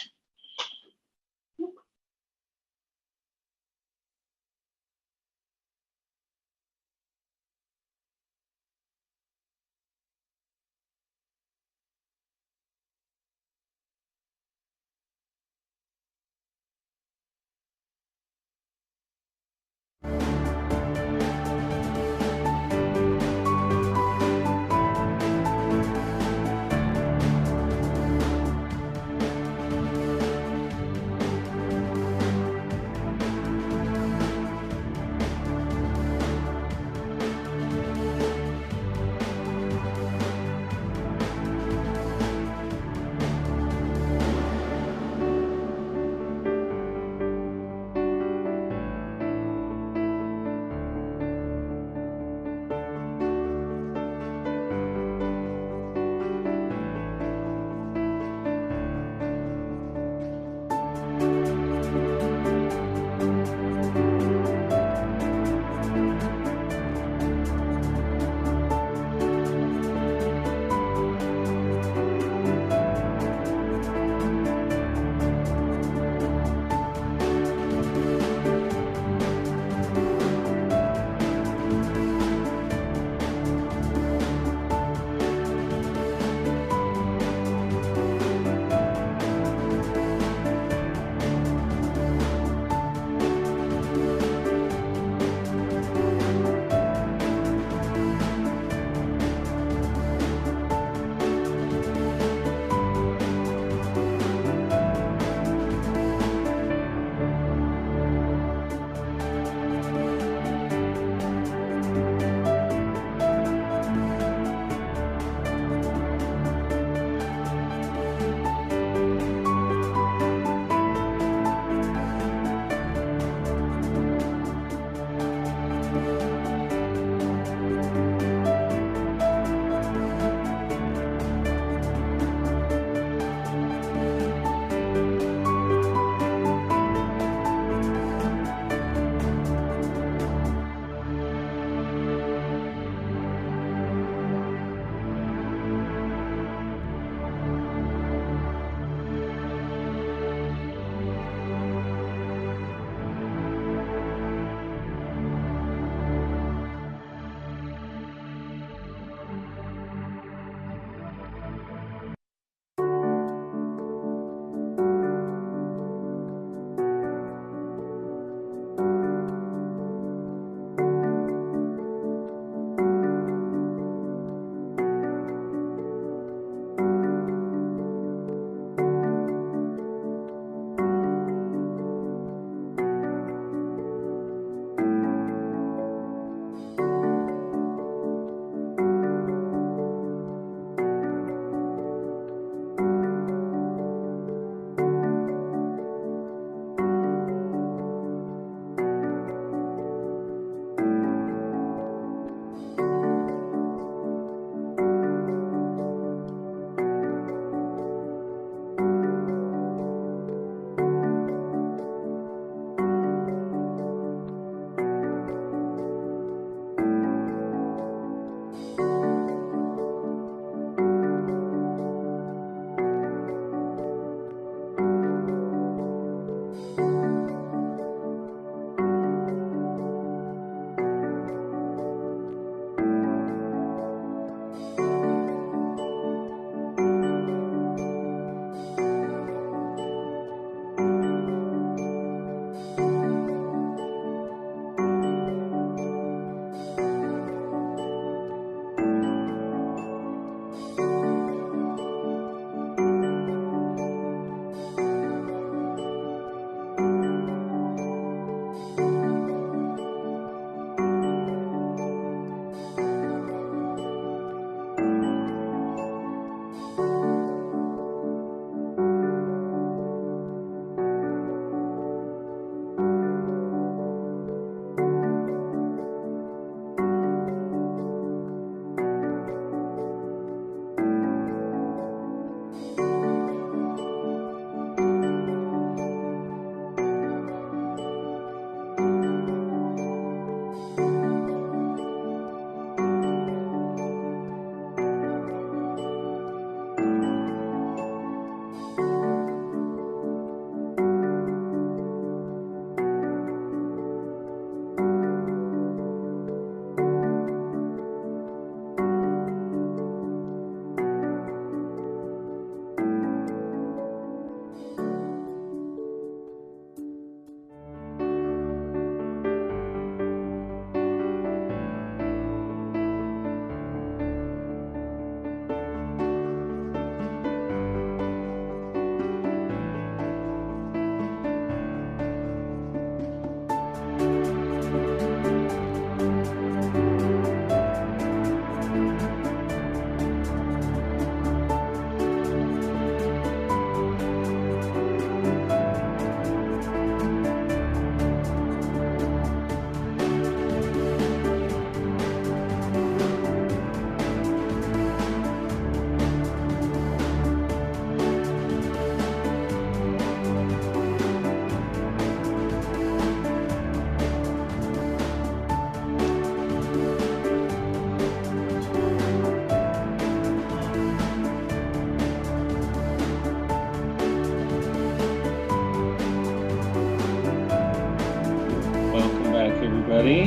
everybody.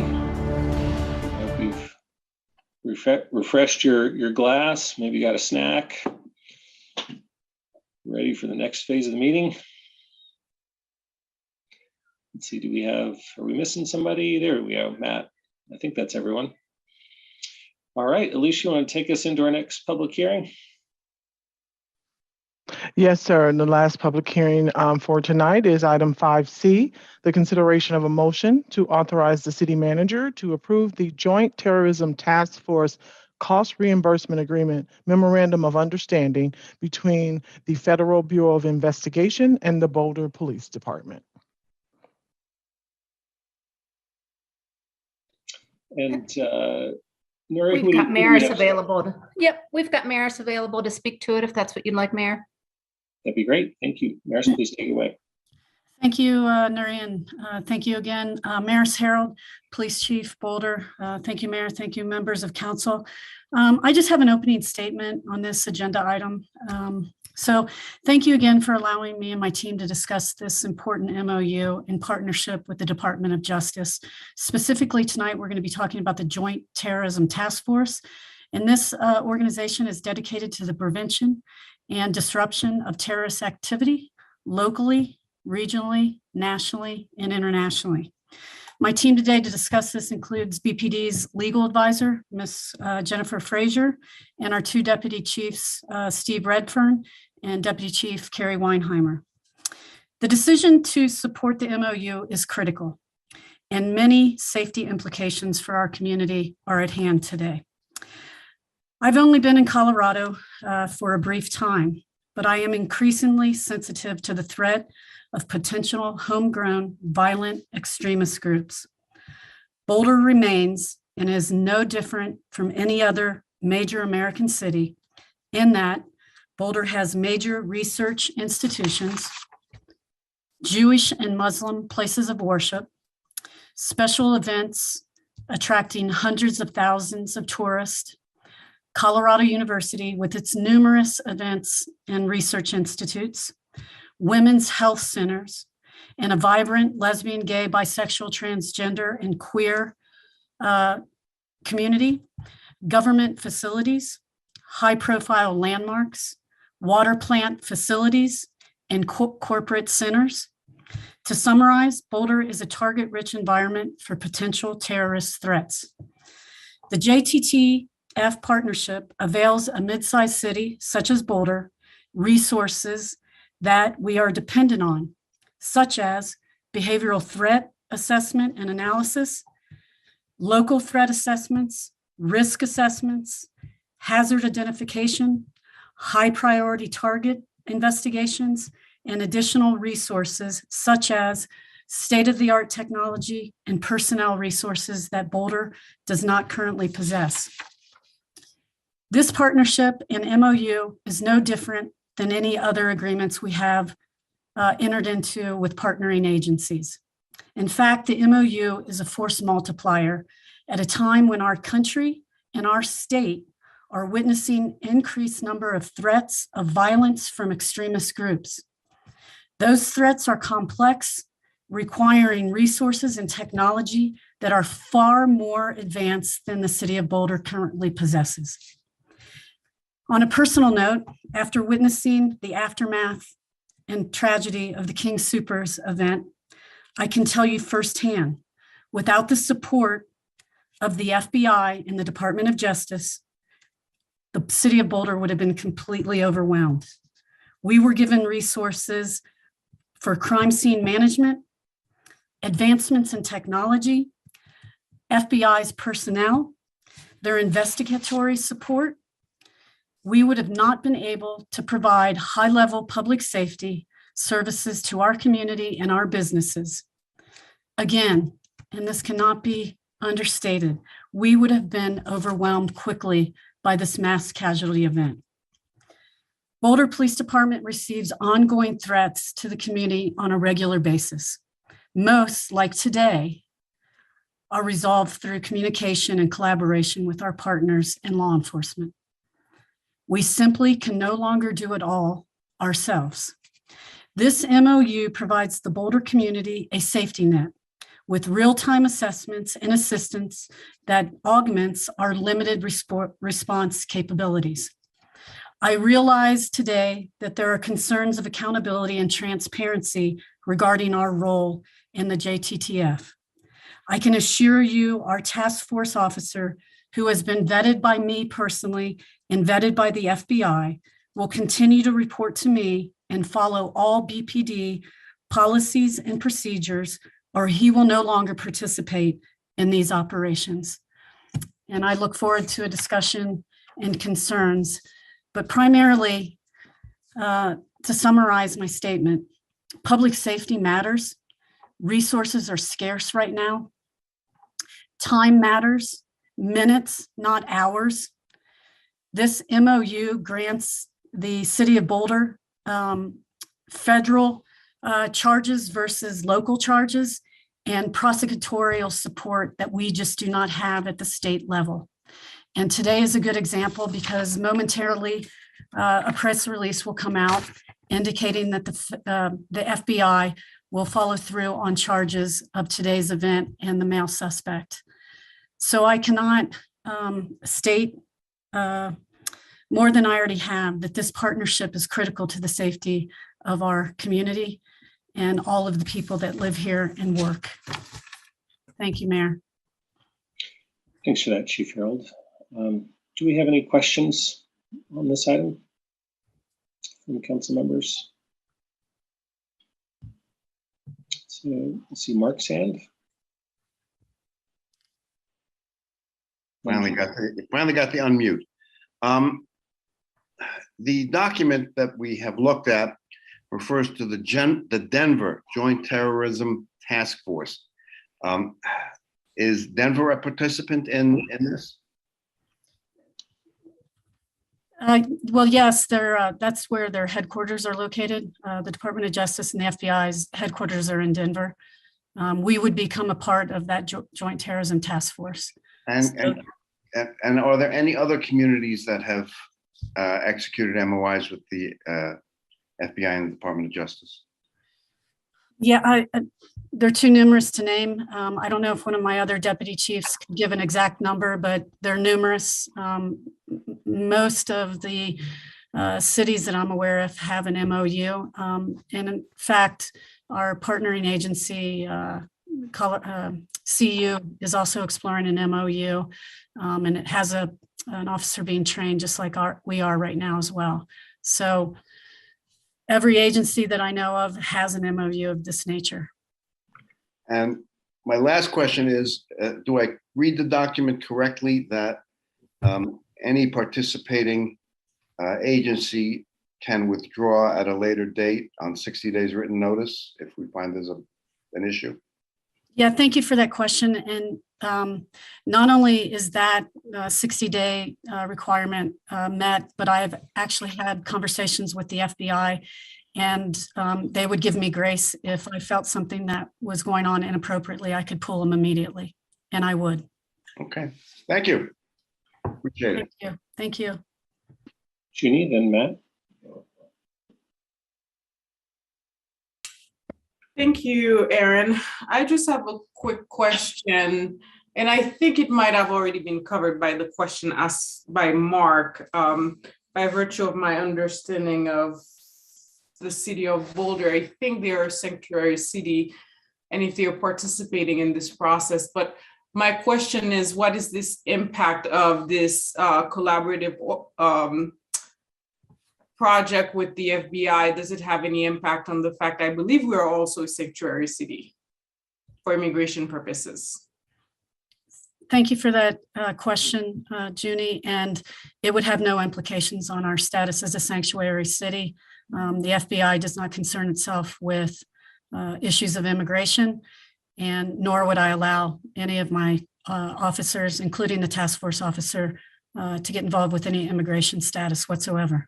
Hope you've refreshed your glass, maybe got a snack. Ready for the next phase of the meeting. Let's see, are we missing somebody? There we go, Matt. I think that's everyone. All right, Alicia, you want to take us into our next public hearing? Yes, sir. And the last public hearing for tonight is item 5C, the consideration of a motion to authorize the city manager to approve the Joint Terrorism Task Force Cost Reimbursement Agreement Memorandum of Understanding between the Federal Bureau of Investigation and the Boulder Police Department. And Nuri, We've got Maris available. Yep, we've got Maris available to speak to it if that's what you'd like, Mayor. That'd be great. Thank you. Maris, please take it away. Thank you, Nuri, and thank you again, Maris Harold, Police Chief Boulder. Thank you, Mayor. Thank you, members of council. I just have an opening statement on this agenda item. So thank you again for allowing me and my team to discuss this important MOU in partnership with the Department of Justice. Specifically tonight, we're going to be talking about the Joint Terrorism Task Force. And this organization is dedicated to the prevention and disruption of terrorist activity locally, regionally, nationally, and internationally. My team today to discuss this includes BPD's legal advisor, Ms. Jennifer Frazier, and our two deputy chiefs, Steve Redfern and Deputy Chief Carrie Weinheimer. The decision to support the MOU is critical, and many safety implications for our community are at hand today. I've only been in Colorado for a brief time, but I am increasingly sensitive to the threat of potential homegrown violent extremist groups. Boulder remains and is no different from any other major American city in that Boulder has major research institutions, Jewish and Muslim places of worship, special events attracting hundreds of thousands of tourists, Colorado University with its numerous events and research institutes, women's health centers, and a vibrant lesbian, gay, bisexual, transgender, and queer community, government facilities, high-profile landmarks, water plant facilities, and corporate centers. To summarize, Boulder is a target-rich environment for potential terrorist threats. The JTTF partnership avails a mid-sized city such as Boulder resources that we are dependent on, such as behavioral threat assessment and analysis, local threat assessments, risk assessments, hazard identification, high priority target investigations, and additional resources such as state-of-the-art technology and personnel resources that Boulder does not currently possess. This partnership and MOU is no different than any other agreements we have entered into with partnering agencies. In fact, the MOU is a force multiplier at a time when our country and our state are witnessing increased number of threats of violence from extremist groups. Those threats are complex, requiring resources and technology that are far more advanced than the city of Boulder currently possesses. On a personal note, after witnessing the aftermath and tragedy of the King Soopers event, I can tell you firsthand, without the support of the FBI and the Department of Justice, the city of Boulder would have been completely overwhelmed. We were given resources for crime scene management, advancements in technology, FBI's personnel, their investigatory support. We would have not been able to provide high-level public safety services to our community and our businesses. Again, and this cannot be understated, we would have been overwhelmed quickly by this mass casualty event. Boulder Police Department receives ongoing threats to the community on a regular basis. Most, like today, are resolved through communication and collaboration with our partners and law enforcement. We simply can no longer do it all ourselves. This MOU provides the Boulder community a safety net with real-time assessments and assistance that augments our limited response capabilities. I realize today that there are concerns of accountability and transparency regarding our role in the JTTF. I can assure you our task force officer, who has been vetted by me personally and vetted by the FBI, will continue to report to me and follow all BPD policies and procedures, or he will no longer participate in these operations. And I look forward to a discussion and concerns, but primarily to summarize my statement, public safety matters. Resources are scarce right now. Time matters, minutes, not hours. This MOU grants the City of Boulder federal charges versus local charges and prosecutorial support that we just do not have at the state level. And today is a good example because momentarily a press release will come out indicating that the FBI will follow through on charges of today's event and the male suspect. So I cannot state more than I already have that this partnership is critical to the safety of our community and all of the people that live here and work. Thank you, Mayor. Thanks for that, Chief Harold. Do we have any questions on this item from council members? So let's see, Mark's hand. Finally got the unmute. The document that we have looked at refers to the Denver Joint Terrorism Task Force. Is Denver a participant in this? Well, yes, that's where their headquarters are located. The Department of Justice and the FBI's headquarters are in Denver. We would become a part of that Joint Terrorism Task Force. And are there any other communities that have executed MOIs with the FBI and the Department of Justice? Yeah, they're too numerous to name. I don't know if one of my other deputy chiefs could give an exact number, but they're numerous. Most of the cities that I'm aware of have an MOU. And in fact, our partnering agency, CU, is also exploring an MOU. And it has an officer being trained just like we are right now as well. So every agency that I know of has an MOU of this nature. And my last question is, do I read the document correctly that any participating agency can withdraw at a later date on 60 days written notice if we find there's an issue? Yeah, thank you for that question. And not only is that 60-day requirement met, but I have actually had conversations with the FBI, and they would give me grace if I felt something that was going on inappropriately. I could pull them immediately, and I would. Okay, thank you. Appreciate it. Thank you. Thank you. Jeannie, then Matt. Thank you, Aaron. I just have a quick question, and I think it might have already been covered by the question asked by Mark. By virtue of my understanding of the city of Boulder, I think they are a sanctuary city, and if they are participating in this process. But my question is, what is this impact of this collaborative project with the FBI? Does it have any impact on the fact I believe we are also a sanctuary city for immigration purposes? Thank you for that question, Junie, and it would have no implications on our status as a sanctuary city. The FBI does not concern itself with issues of immigration, and nor would I allow any of my officers, including the task force officer, to get involved with any immigration status whatsoever.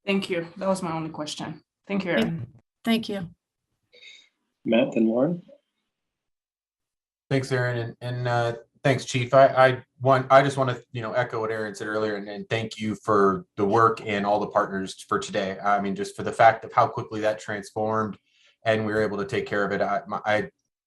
Thank you. That was my only question. Thank you, Aaron. Thank you. Matt, then Lauren. Thanks, Aaron, and thanks, Chief. I just want to echo what Aaron said earlier, and thank you for the work and all the partners for today. I mean, just for the fact of how quickly that transformed, and we were able to take care of it.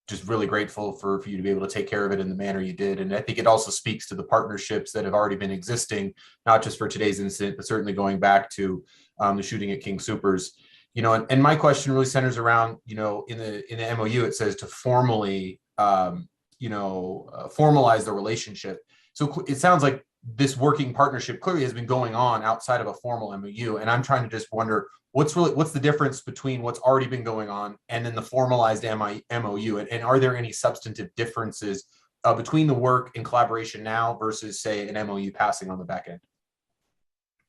just really grateful for you to be able to take care of it in the manner you did. And I think it also speaks to the partnerships that have already been existing, not just for today's incident, but certainly going back to the shooting at King Soopers. And my question really centers around, in the MOU, it says to formally, formalize the relationship. So it sounds like this working partnership clearly has been going on outside of a formal MOU. And I'm trying to just wonder what's the difference between what's already been going on and then the formalized MOU? And are there any substantive differences between the work and collaboration now versus, say, an MOU passing on the back end?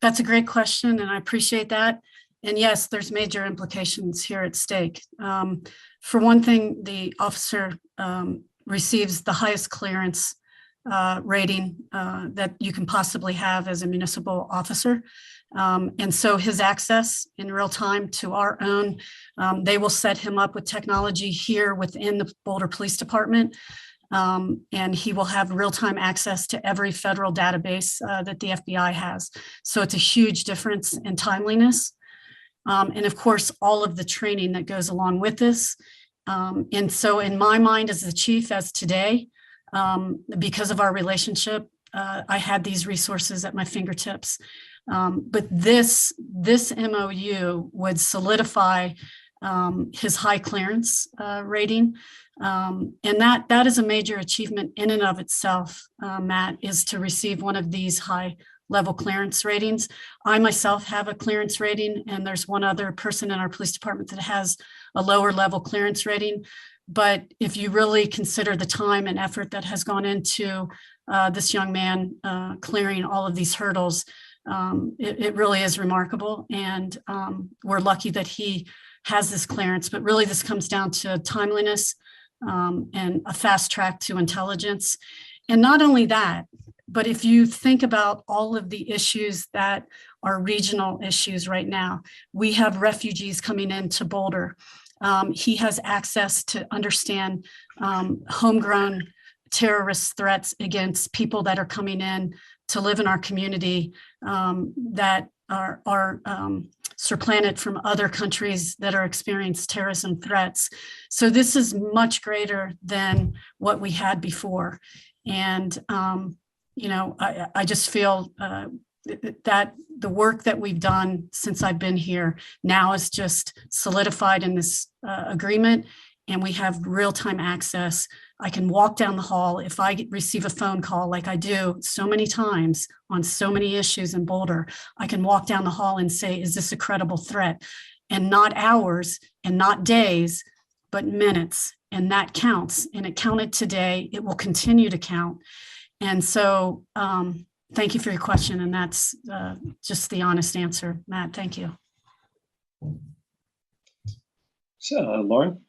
That's a great question, and I appreciate that. And yes, there's major implications here at stake. For one thing, the officer receives the highest clearance rating that you can possibly have as a municipal officer. And so his access in real time to our own, they will set him up with technology here within the Boulder Police Department. And he will have real-time access to every federal database that the FBI has. So it's a huge difference in timeliness. And of course, all of the training that goes along with this. And so in my mind as the chief, as today, because of our relationship, I had these resources at my fingertips. But this MOU would solidify his high clearance rating. And that is a major achievement in and of itself, Matt, is to receive one of these high level clearance ratings. I myself have a clearance rating, and there's one other person in our police department that has a lower level clearance rating. But if you really consider the time and effort that has gone into this young man clearing all of these hurdles, it really is remarkable. And we're lucky that he has this clearance, but really this comes down to timeliness and a fast track to intelligence. And not only that, but if you think about all of the issues that are regional issues right now, we have refugees coming into Boulder. He has access to understand homegrown terrorist threats against people that are coming in to live in our community that are supplanted from other countries that are experiencing terrorism threats. So this is much greater than what we had before. And, I just feel that the work that we've done since I've been here now is just solidified in this agreement, and we have real-time access. I can walk down the hall if I receive a phone call like I do so many times on so many issues in Boulder. I can walk down the hall and say, is this a credible threat? And not hours and not days, but minutes. And that counts. And it counted today. It will continue to count. And so thank you for your question. And that's just the honest answer, Matt. Thank you. So, Lauren?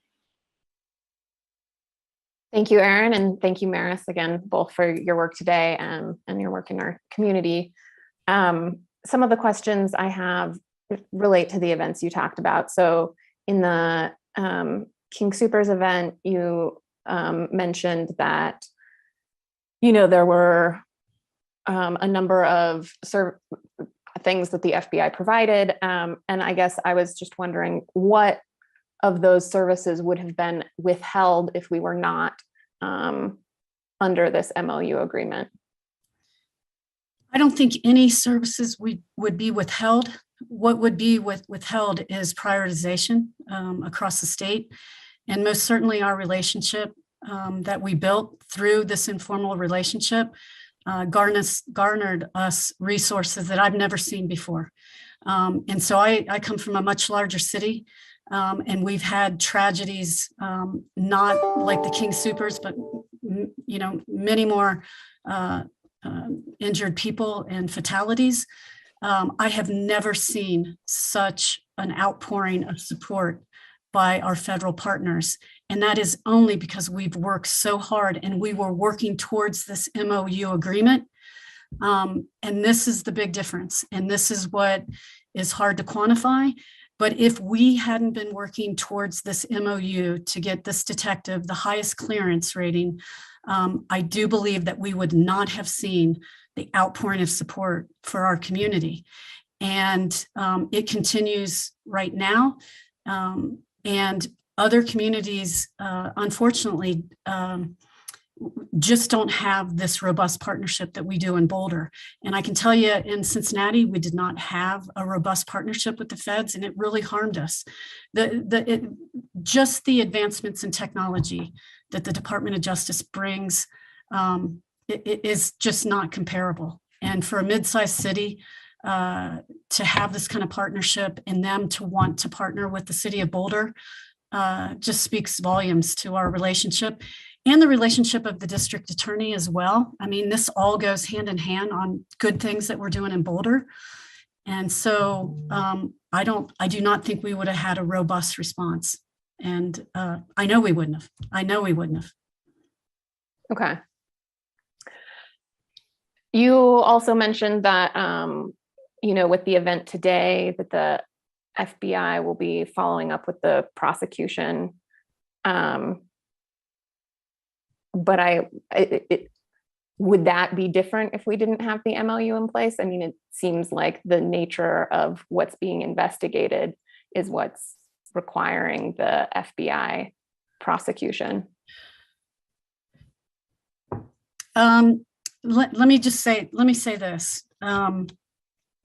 Thank you, Erin, and thank you, Maris, again, both for your work today and your work in our community. Some of the questions I have relate to the events you talked about. So in the King Soopers event, you mentioned that, there were a number of things that the FBI provided. And I guess I was just wondering what of those services would have been withheld if we were not under this MOU agreement? I don't think any services would be withheld. What would be withheld is prioritization across the state, and most certainly our relationship that we built through this informal relationship garnered us resources that I've never seen before. And so I come from a much larger city. And we've had tragedies, not like the King Soopers, but many more injured people and fatalities. I have never seen such an outpouring of support by our federal partners. And that is only because we've worked so hard and we were working towards this MOU agreement. And this is the big difference. And this is what is hard to quantify. But if we hadn't been working towards this MOU to get this detective the highest clearance rating, I do believe that we would not have seen the outpouring of support for our community. And it continues right now. And other communities, unfortunately, just don't have this robust partnership that we do in Boulder. And I can tell you in Cincinnati, we did not have a robust partnership with the feds, and it really harmed us. Just the advancements in technology that the Department of Justice brings, it is just not comparable. And for a mid-sized city to have this kind of partnership and them to want to partner with the city of Boulder just speaks volumes to our relationship and the relationship of the district attorney as well. I mean, this all goes hand in hand on good things that we're doing in Boulder. And so I do not think we would have had a robust response. And I know we wouldn't have. Okay. You also mentioned that, with the event today, that the FBI will be following up with the prosecution. But would that be different if we didn't have the MOU in place? I mean, it seems like the nature of what's being investigated is what's requiring the FBI prosecution. Let me say this.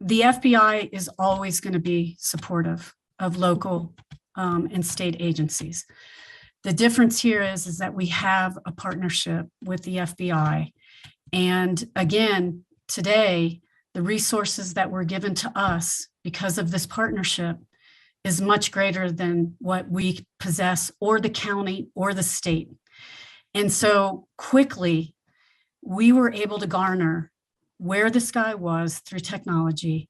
The FBI is always going to be supportive of local and state agencies. The difference here is that we have a partnership with the FBI. And again, today, the resources that were given to us because of this partnership is much greater than what we possess, or the county or the state. And so quickly, we were able to garner where this guy was through technology.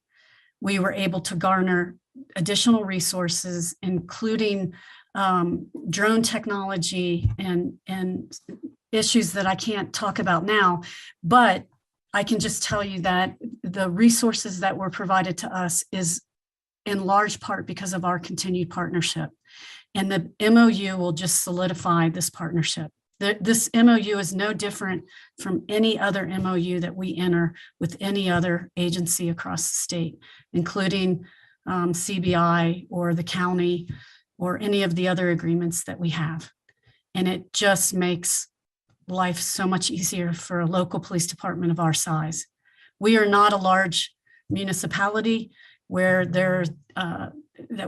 We were able to garner additional resources, including drone technology and issues that I can't talk about now, but I can just tell you that the resources that were provided to us is in large part because of our continued partnership. And the MOU will just solidify this partnership. This MOU is no different from any other MOU that we enter with any other agency across the state, including CBI or the county or any of the other agreements that we have. And it just makes life so much easier for a local police department of our size. We are not a large municipality where that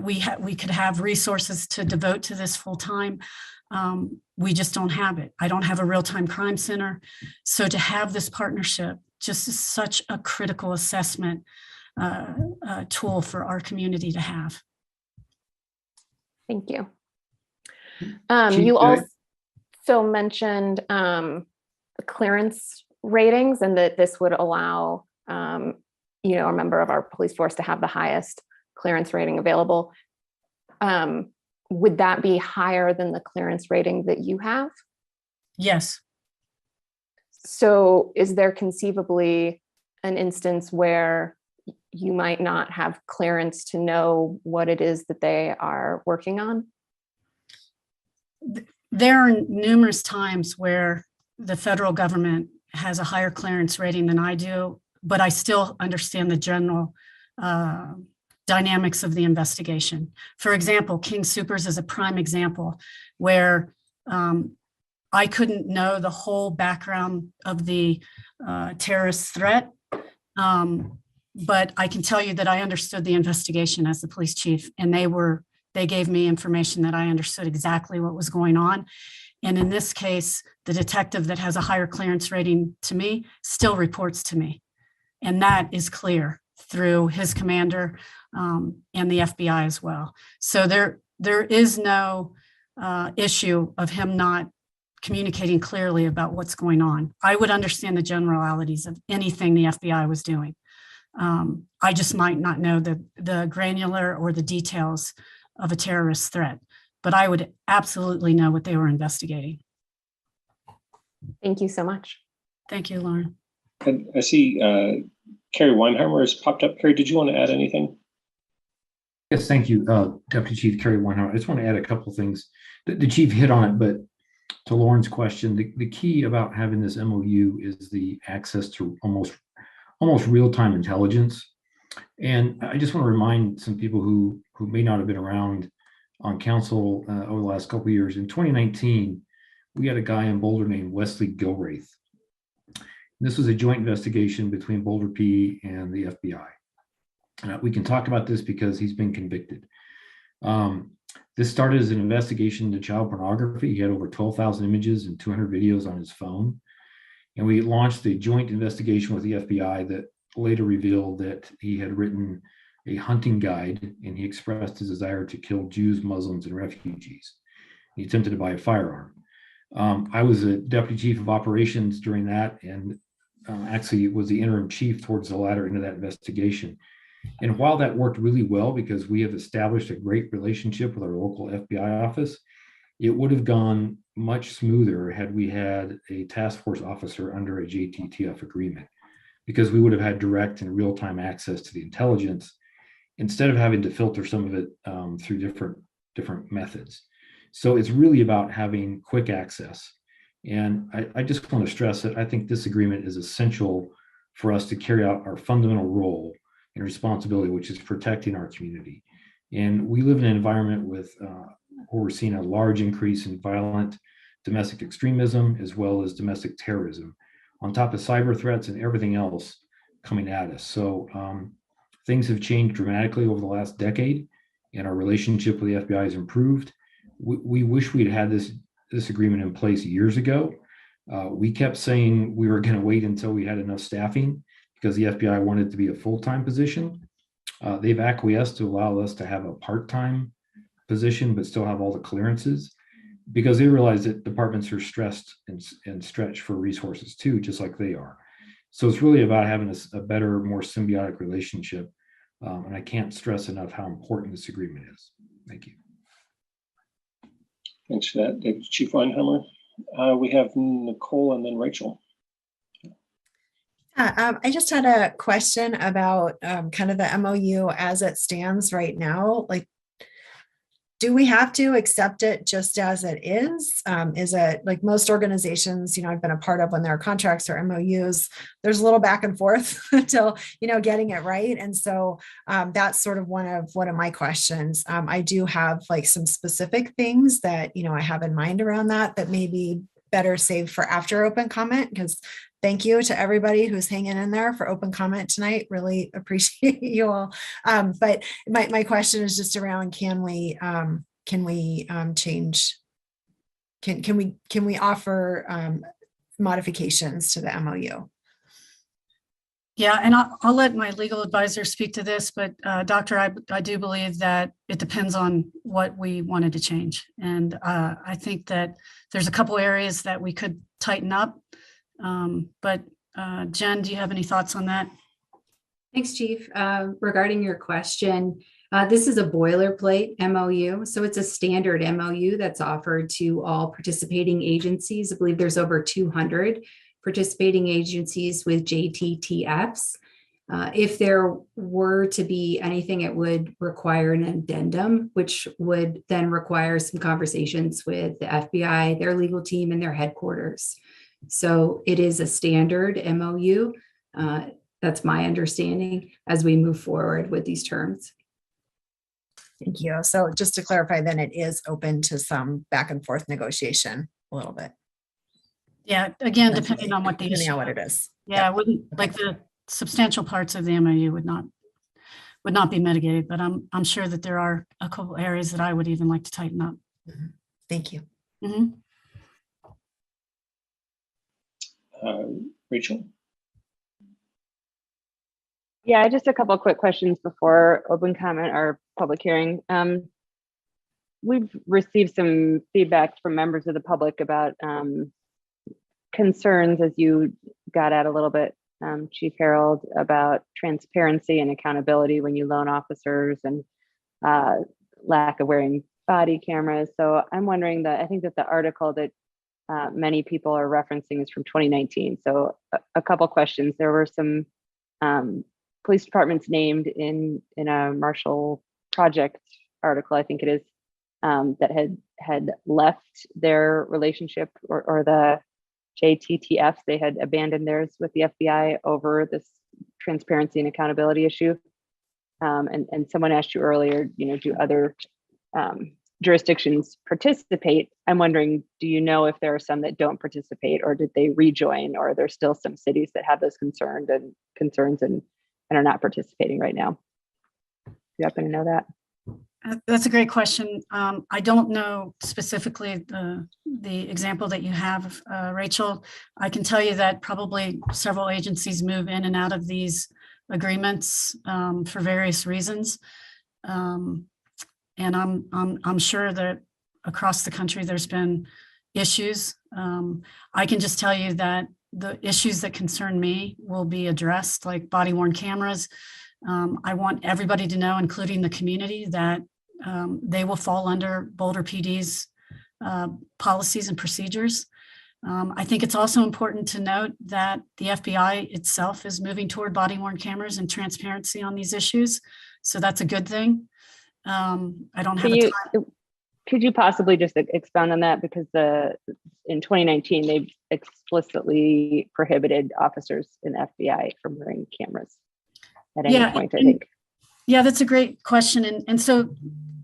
we could have resources to devote to this full time. We just don't have it. I don't have a real-time crime center. So to have this partnership just is such a critical assessment tool for our community to have. Thank you. You also mentioned the clearance ratings, and that this would allow a member of our police force to have the highest clearance rating available. Would that be higher than the clearance rating that you have? Yes. So is there conceivably an instance where you might not have clearance to know what it is that they are working on? There are numerous times where the federal government has a higher clearance rating than I do, but I still understand the general dynamics of the investigation. For example, King Soopers is a prime example where I couldn't know the whole background of the terrorist threat, but I can tell you that I understood the investigation as the police chief, and they gave me information that I understood exactly what was going on. And in this case, the detective that has a higher clearance rating to me still reports to me. And that is clear through his commander and the FBI as well. So there is no issue of him not communicating clearly about what's going on. I would understand the generalities of anything the FBI was doing. I just might not know the granular or the details of a terrorist threat, but I would absolutely know what they were investigating. Thank you so much. Thank you, Lauren. And I see Carrie Weinheimer has popped up. Carrie, did you want to add anything? Yes, thank you, Deputy Chief Carrie Weinheimer. I just want to add a couple of things. The chief hit on it, but to Lauren's question, the key about having this MOU is the access to almost real-time intelligence. And I just want to remind some people who may not have been around on council over the last couple of years. In 2019, we had a guy in Boulder named Wesley Gilraith. This was a joint investigation between Boulder P and the FBI. We can talk about this because he's been convicted. This started as an investigation into child pornography. He had over 12,000 images and 200 videos on his phone. And we launched a joint investigation with the FBI that later revealed that he had written a hunting guide, and he expressed his desire to kill Jews, Muslims, and refugees. He attempted to buy a firearm. I was a deputy chief of operations during that, and actually was the interim chief towards the latter end of that investigation. And while that worked really well because we have established a great relationship with our local FBI office, it would have gone much smoother had we had a task force officer under a JTTF agreement, because we would have had direct and real-time access to the intelligence instead of having to filter some of it through different methods. So it's really about having quick access. And I just want to stress that I think this agreement is essential for us to carry out our fundamental role and responsibility, which is protecting our community. And we live in an environment with where we're seeing a large increase in violent domestic extremism as well as domestic terrorism, on top of cyber threats and everything else coming at us. So things have changed dramatically over the last decade, and our relationship with the FBI has improved. We wish we'd had this agreement in place years ago. We kept saying we were going to wait until we had enough staffing because the FBI wanted it to be a full-time position. They've acquiesced to allow us to have a part-time position, but still have all the clearances, because they realize that departments are stressed and stretched for resources too, just like they are. So it's really about having a better, more symbiotic relationship. And I can't stress enough how important this agreement is. Thank you. Thanks for that, Chief Weinheimer. We have Nicole and then Rachel. I just had a question about kind of the MOU as it stands right now. Like, do we have to accept it just as it is? Is it like most organizations, I've been a part of, when there are contracts or MOUs, there's a little back and forth until, getting it right. And so that's sort of one of my questions. I do have like some specific things that, I have in mind around that may be better saved for after open comment, because thank you to everybody who's hanging in there for open comment tonight. Really appreciate you all. But my question is just around, can we change? Can we offer modifications to the MOU? Yeah, and I'll let my legal advisor speak to this, but Doctor, I do believe that it depends on what we wanted to change. And I think that there's a couple areas that we could tighten up. But Jen, do you have any thoughts on that? Thanks, Chief. Regarding your question, this is a boilerplate MOU. So it's a standard MOU that's offered to all participating agencies. I believe there's over 200 participating agencies with JTTFs. If there were to be anything, it would require an addendum, which would then require some conversations with the FBI, their legal team, and their headquarters. So it is a standard MOU. That's my understanding as we move forward with these terms. Thank you. So just to clarify, then it is open to some back and forth negotiation a little bit. Yeah, again, depending on what the depending issue, on what it is. Yeah, it wouldn't, like the substantial parts of the MOU would not be mitigated, but I'm sure that there are a couple areas that I would even like to tighten up. Thank you. Mm-hmm. Rachel? Yeah, just a couple of quick questions before open comment or public hearing. We've received some feedback from members of the public about concerns, as you got at a little bit, Chief Harold, about transparency and accountability when you loan officers, and lack of wearing body cameras. So I'm wondering I think that the article that many people are referencing is from 2019. So a couple questions. There were some police departments named in a Marshall Project article, I think it is, that had left their relationship or the JTTFs. They had abandoned theirs with the FBI over this transparency and accountability issue. And someone asked you earlier, do jurisdictions participate. I'm wondering, do you know if there are some that don't participate, or did they rejoin, or are there still some cities that have those concerns and are not participating right now? Do you happen to know that? That's a great question. I don't know specifically the example that you have, Rachel. I can tell you that probably several agencies move in and out of these agreements for various reasons. And I'm sure that across the country there's been issues. I can just tell you that the issues that concern me will be addressed, like body-worn cameras. I want everybody to know, including the community, that they will fall under Boulder PD's policies and procedures. I think it's also important to note that the FBI itself is moving toward body-worn cameras and transparency on these issues. So that's a good thing. I don't have Could you possibly just expound on that? Because in 2019, they explicitly prohibited officers in the FBI from wearing cameras at any point, I think. Yeah, that's a great question. And so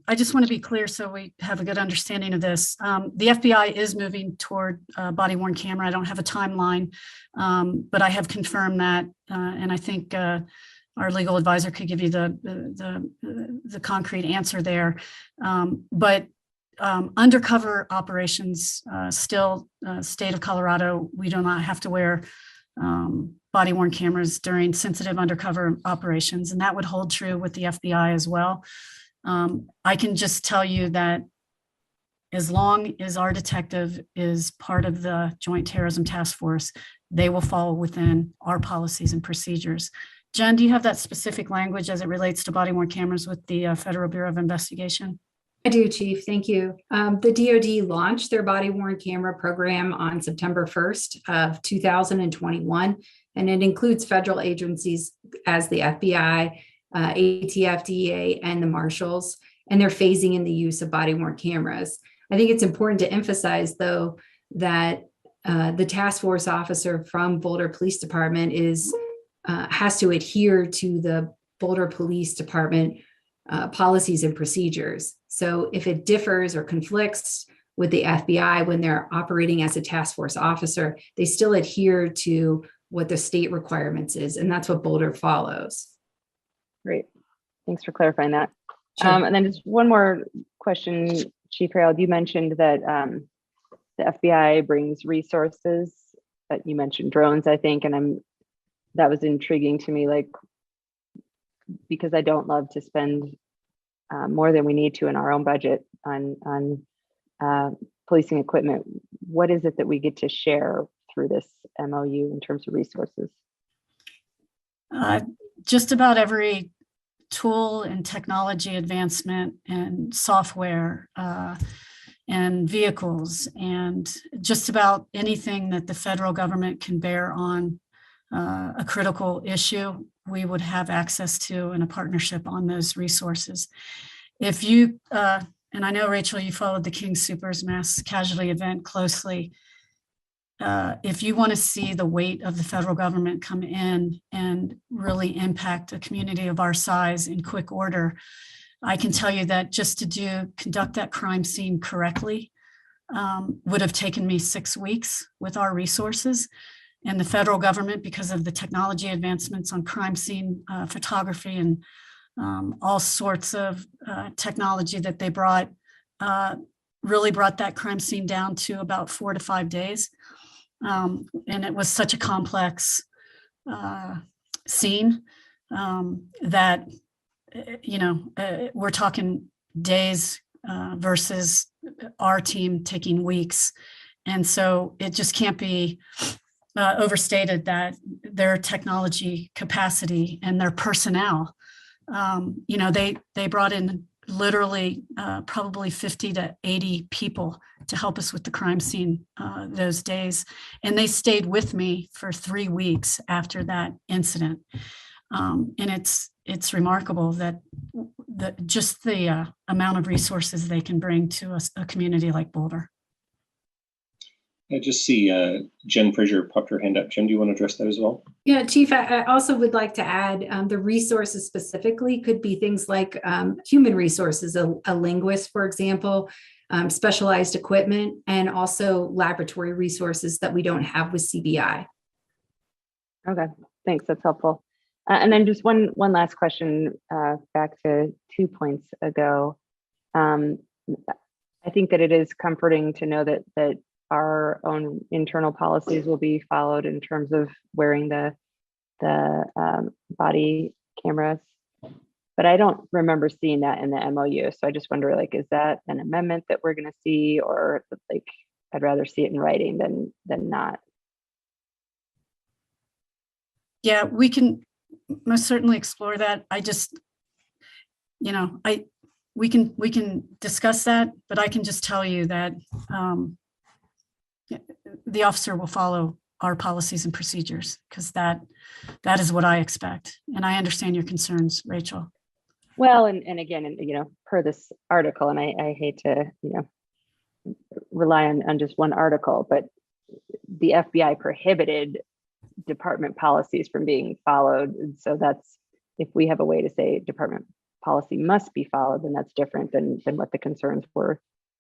I just want to be clear so we have a good understanding of this. The FBI is moving toward body-worn camera. I don't have a timeline, but I have confirmed that, and I think our legal advisor could give you the concrete answer there. But undercover operations, still, state of Colorado, we do not have to wear body-worn cameras during sensitive undercover operations, and that would hold true with the FBI as well. I can just tell you that as long as our detective is part of the Joint Terrorism Task Force, they will fall within our policies and procedures. Jen, do you have that specific language as it relates to body-worn cameras with the Federal Bureau of Investigation? I do, Chief. Thank you. The DoD launched their body-worn camera program on September 1st of 2021, and it includes federal agencies as the FBI, ATF, DEA, and the Marshals, and they're phasing in the use of body-worn cameras. I think it's important to emphasize, though, that the task force officer from Boulder Police Department has to adhere to the Boulder Police Department policies and procedures. So if it differs or conflicts with the FBI when they're operating as a task force officer, they still adhere to what the state requirements is, and that's what Boulder follows. Great. Thanks for clarifying that. Sure. And then just one more question, Chief Harold. You mentioned that the FBI brings resources. That you mentioned drones, I think, and that was intriguing to me, like, because I don't love to spend more than we need to in our own budget on policing equipment. What is it that we get to share through this MOU in terms of resources? Just about every tool and technology advancement and software and vehicles, and just about anything that the federal government can bear on a critical issue, we would have access to in a partnership on those resources. If you, and I know, Rachel, you followed the King Soopers mass casualty event closely. If you want to see the weight of the federal government come in and really impact a community of our size in quick order, I can tell you that just to conduct that crime scene correctly would have taken me 6 weeks with our resources. And the federal government, because of the technology advancements on crime scene photography and all sorts of technology that they brought, really brought that crime scene down to about 4 to 5 days. And it was such a complex scene that, we're talking days versus our team taking weeks. And so it just can't be overstated that their technology capacity and their personnel, they brought in literally probably 50 to 80 people to help us with the crime scene those days. And they stayed with me for 3 weeks after that incident. And it's remarkable that just the amount of resources they can bring to a community like Boulder. I just see Jen Fraser popped her hand up. Jen, do you want to address that as well? Yeah, Chief, I also would like to add the resources specifically could be things like human resources, a linguist, for example, specialized equipment, and also laboratory resources that we don't have with CBI. Okay, thanks. That's helpful. And then just one last question back to 2 points ago. I think that it is comforting to know that our own internal policies will be followed in terms of wearing the body cameras. But I don't remember seeing that in the MOU. So I just wonder, like, is that an amendment that we're going to see, or like, I'd rather see it in writing than not. Yeah, we can most certainly explore that. I just, you know, we can discuss that, but I can just tell you that the officer will follow our policies and procedures, because that is what I expect. And I understand your concerns, Rachel. Well, and again, you know, per this article, and I hate to, you know, rely on just one article, but the FBI prohibited department policies from being followed. And so that's, if we have a way to say department policy must be followed, then that's different than what the concerns were,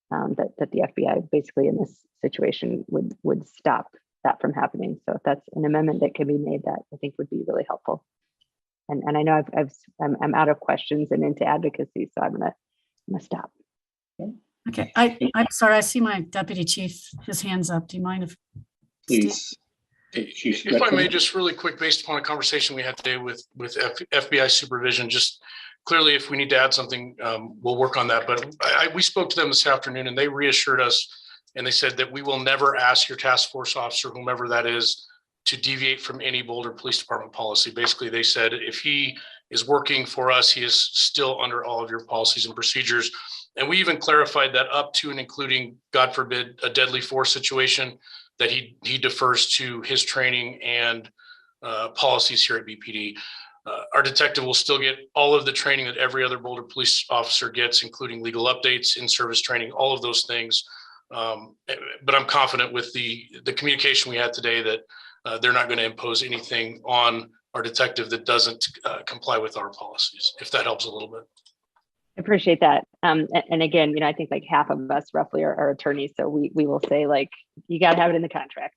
that the FBI basically in this situation would stop that from happening. So if that's an amendment that can be made, that I think would be really helpful. And I know I'm out of questions and into advocacy, so I'm gonna stop. Okay, I'm sorry, I see my deputy chief, his hands up. Do you mind if? Please. If I may, just really quick, based upon a conversation we had today with FBI supervision, just clearly if we need to add something, we'll work on that. But we spoke to them this afternoon and they reassured us, and they said that we will never ask your task force officer, whomever that is, to deviate from any Boulder Police Department policy. Basically, they said if he is working for us, he is still under all of your policies and procedures. And we even clarified that up to and including, God forbid, a deadly force situation, that he defers to his training and policies here at BPD. Our detective will still get all of the training that every other Boulder police officer gets, including legal updates, in-service training, all of those things. But I'm confident with the communication we had today that they're not going to impose anything on our detective that doesn't comply with our policies, if that helps a little bit. I appreciate that. And again, you know, I think like half of us roughly are attorneys. So we will say, like, you got to have it in the contract.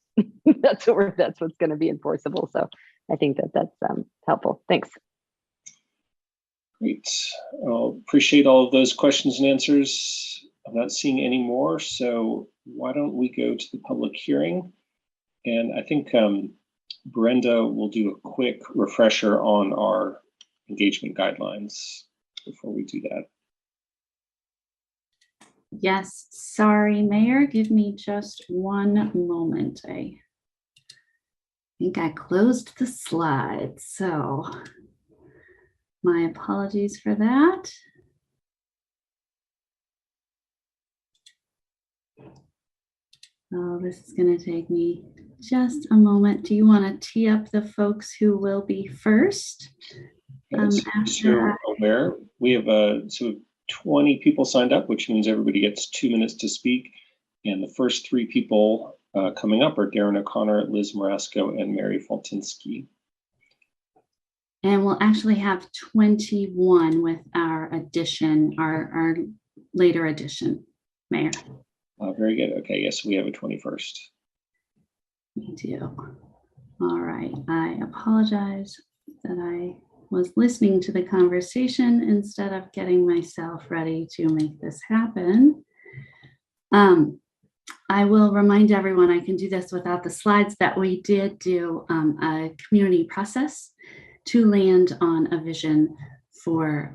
that's what's going to be enforceable. So I think that's helpful. Thanks. Great. I'll appreciate all of those questions and answers. I'm not seeing any more. So why don't we go to the public hearing? And I think Brenda will do a quick refresher on our engagement guidelines before we do that. Yes, sorry, Mayor, give me just one moment. I think I closed the slides, so my apologies for that. Oh, this is going to take me just a moment. Do you want to tee up the folks who will be first? You're aware, we have 20 people signed up, which means everybody gets 2 minutes to speak. And the first 3 people coming up are Darren O'Connor, Liz Marasco, and Mary Foltinsky. And we'll actually have 21 with our addition, our later addition, Mayor. Very good. Okay, yes, we have a 21st. We do. All right. I apologize that I was listening to the conversation instead of getting myself ready to make this happen. I will remind everyone, I can do this without the slides, that we did do a community process to land on a vision for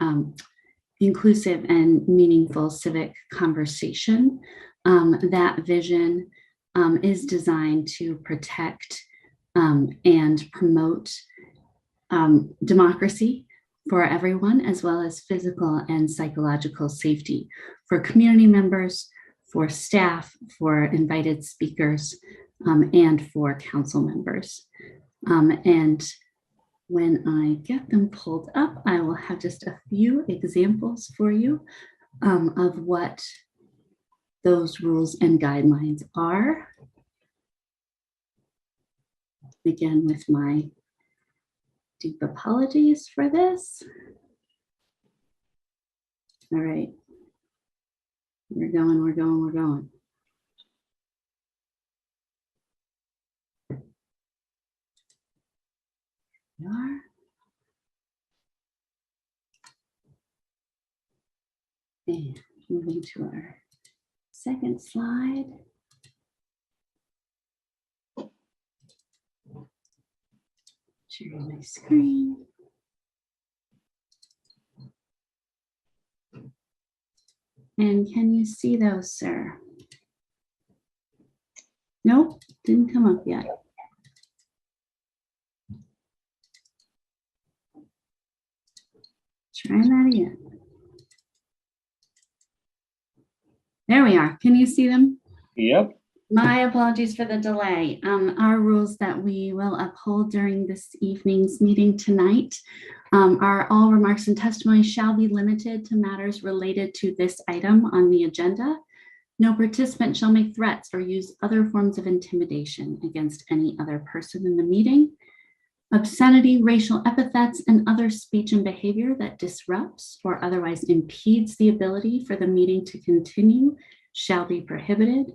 inclusive and meaningful civic conversation. That vision is designed to protect and promote democracy for everyone, as well as physical and psychological safety for community members, for staff, for invited speakers, and for council members. And when I get them pulled up, I will have just a few examples for you of what those rules and guidelines are. Again, with my deep apologies for this. All right. We're going, we're going, we're going. We are. And moving to our second slide. Sharing my screen. And can you see those, sir? Nope, didn't come up yet. Try that again. There we are. Can you see them? Yep. My apologies for the delay. Our rules that we will uphold during this evening's meeting tonight are all remarks and testimony shall be limited to matters related to this item on the agenda. No participant shall make threats or use other forms of intimidation against any other person in the meeting. Obscenity, racial epithets, and other speech and behavior that disrupts or otherwise impedes the ability for the meeting to continue shall be prohibited.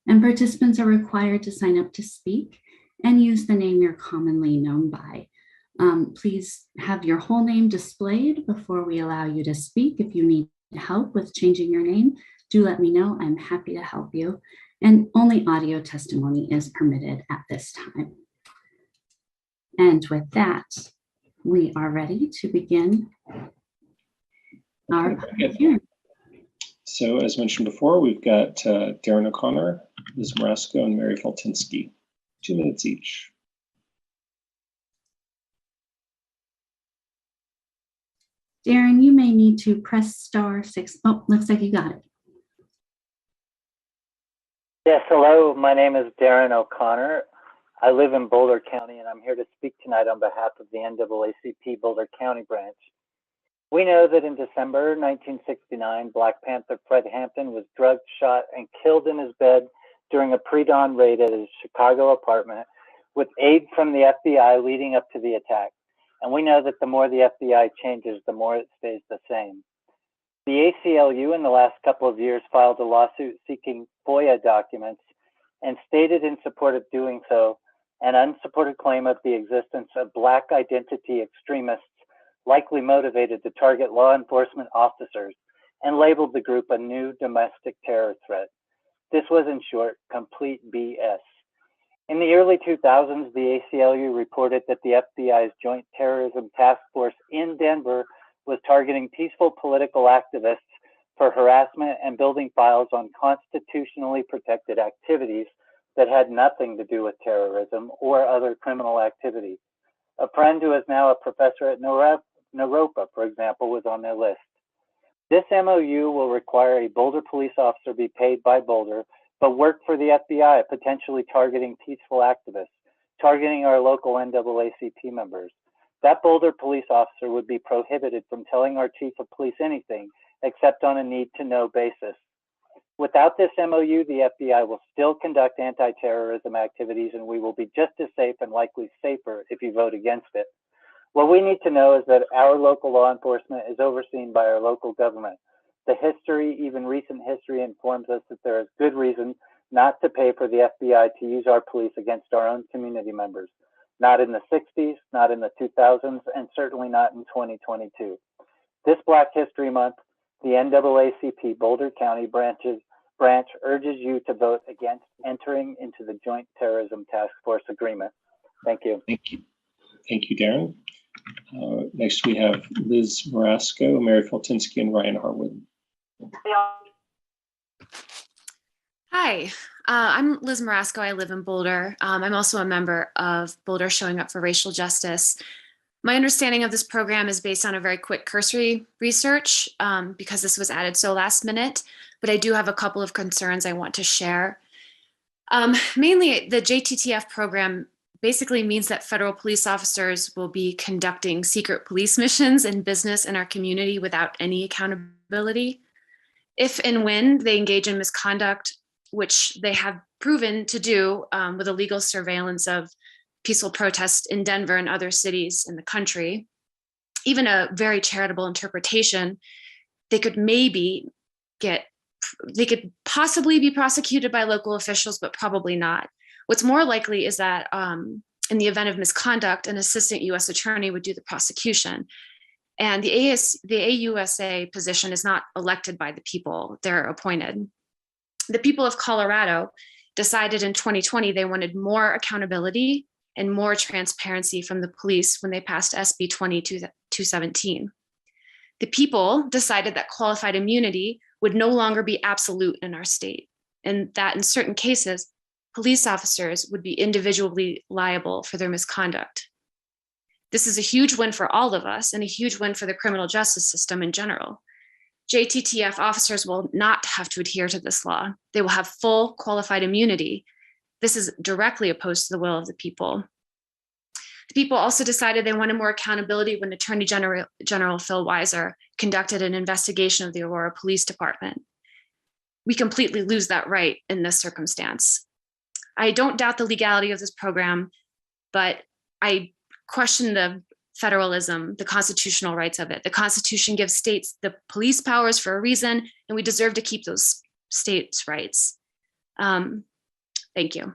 And participants are required to sign up to speak and use the name you're commonly known by. Please have your whole name displayed before we allow you to speak. If you need help with changing your name, do let me know. I'm happy to help you. And only audio testimony is permitted at this time. And with that, we are ready to begin our public hearing. So as mentioned before, we've got Darren O'Connor, Liz Marasco, and Mary Feltinsky. 2 minutes each. Darren, you may need to press *6. Oh, looks like you got it. Yes, hello. My name is Darren O'Connor. I live in Boulder County, and I'm here to speak tonight on behalf of the NAACP Boulder County branch. We know that in December 1969, Black Panther Fred Hampton was drugged, shot, and killed in his bed during a pre-dawn raid at his Chicago apartment with aid from the FBI leading up to the attack. And we know that the more the FBI changes, the more it stays the same. The ACLU in the last couple of years filed a lawsuit seeking FOIA documents and stated in support of doing so an unsupported claim of the existence of Black identity extremists likely motivated to target law enforcement officers and labeled the group a new domestic terror threat. This was, in short, complete BS. In the early 2000s, the ACLU reported that the FBI's Joint Terrorism Task Force in Denver was targeting peaceful political activists for harassment and building files on constitutionally protected activities that had nothing to do with terrorism or other criminal activity. A friend who is now a professor at Naropa, for example, was on their list. This MOU will require a Boulder police officer be paid by Boulder, but work for the FBI, potentially targeting peaceful activists, targeting our local NAACP members. That Boulder police officer would be prohibited from telling our chief of police anything except on a need-to-know basis. Without this MOU, the FBI will still conduct anti-terrorism activities, and we will be just as safe and likely safer if you vote against it. What we need to know is that our local law enforcement is overseen by our local government. The history, even recent history, informs us that there is good reason not to pay for the FBI to use our police against our own community members. Not in the 60s, not in the 2000s, and certainly not in 2022. This Black History Month, the NAACP Boulder County branch urges you to vote against entering into the Joint Terrorism Task Force Agreement. Thank you. Thank you. Thank you, Darren. Next, we have Liz Marasco, Mary Feltinsky, and Ryan Harwood. Hi, I'm Liz Marasco. I live in Boulder. I'm also a member of Boulder Showing Up for Racial Justice. My understanding of this program is based on a very quick cursory research because this was added so last minute, but I do have a couple of concerns I want to share. Mainly, the JTTF program basically means that federal police officers will be conducting secret police missions and business in our community without any accountability. If and when they engage in misconduct, which they have proven to do with illegal surveillance of peaceful protests in Denver and other cities in the country, even a very charitable interpretation, they could possibly be prosecuted by local officials, but probably not. What's more likely is that in the event of misconduct, an assistant U.S. attorney would do the prosecution. And the AUSA position is not elected by the people, they're appointed. The people of Colorado decided in 2020 they wanted more accountability and more transparency from the police when they passed SB 2217. The people decided that qualified immunity would no longer be absolute in our state, and that in certain cases, police officers would be individually liable for their misconduct. This is a huge win for all of us and a huge win for the criminal justice system in general. JTTF officers will not have to adhere to this law. They will have full qualified immunity. This is directly opposed to the will of the people. The people also decided they wanted more accountability when Attorney General Phil Weiser conducted an investigation of the Aurora Police Department. We completely lose that right in this circumstance. I don't doubt the legality of this program, but I question the federalism, the constitutional rights of it. The Constitution gives states the police powers for a reason, and we deserve to keep those states' rights. Thank you.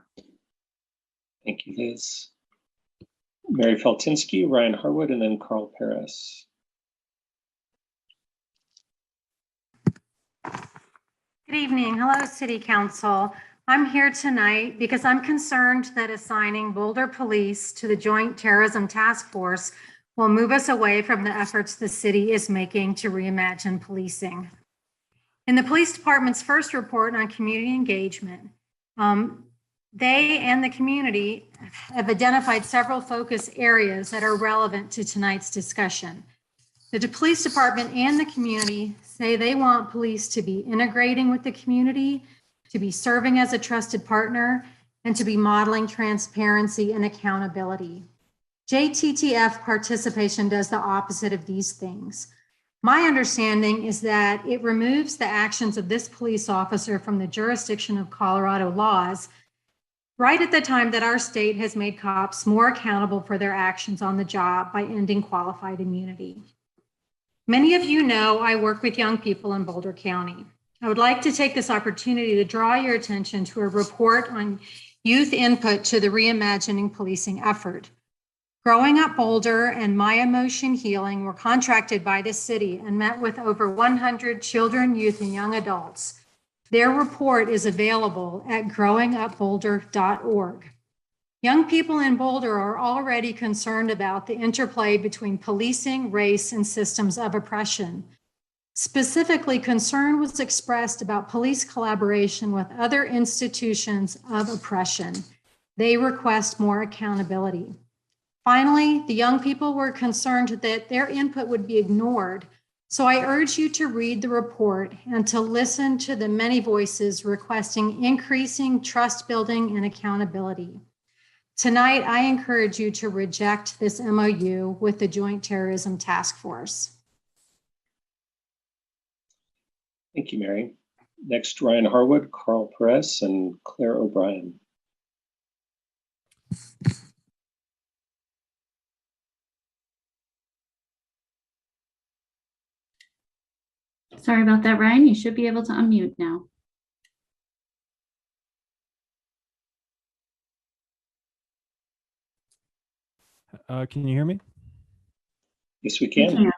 Thank you, Liz. Mary Feltinsky, Ryan Harwood, and then Carl Paris. Good evening. Hello, City Council. I'm here tonight because I'm concerned that assigning Boulder Police to the Joint Terrorism Task Force will move us away from the efforts the city is making to reimagine policing. In the police department's first report on community engagement, they and the community have identified several focus areas that are relevant to tonight's discussion. The police department and the community say they want police to be integrating with the community, to be serving as a trusted partner, and to be modeling transparency and accountability. JTTF participation does the opposite of these things. My understanding is that it removes the actions of this police officer from the jurisdiction of Colorado laws right at the time that our state has made cops more accountable for their actions on the job by ending qualified immunity. Many of you know I work with young people in Boulder County. I would like to take this opportunity to draw your attention to a report on youth input to the reimagining policing effort. Growing Up Boulder and My Emotion Healing were contracted by the city and met with over 100 children, youth, and young adults. Their report is available at growingupboulder.org. Young people in Boulder are already concerned about the interplay between policing, race, and systems of oppression. Specifically, concern was expressed about police collaboration with other institutions of oppression. They request more accountability. Finally, the young people were concerned that their input would be ignored. So I urge you to read the report and to listen to the many voices requesting increasing trust building and accountability. Tonight, I encourage you to reject this MOU with the Joint Terrorism Task Force. Thank you, Mary. Next, Ryan Harwood, Carl Perez, and Claire O'Brien. Sorry about that, Ryan. You should be able to unmute now. Can you hear me? Yes, we can.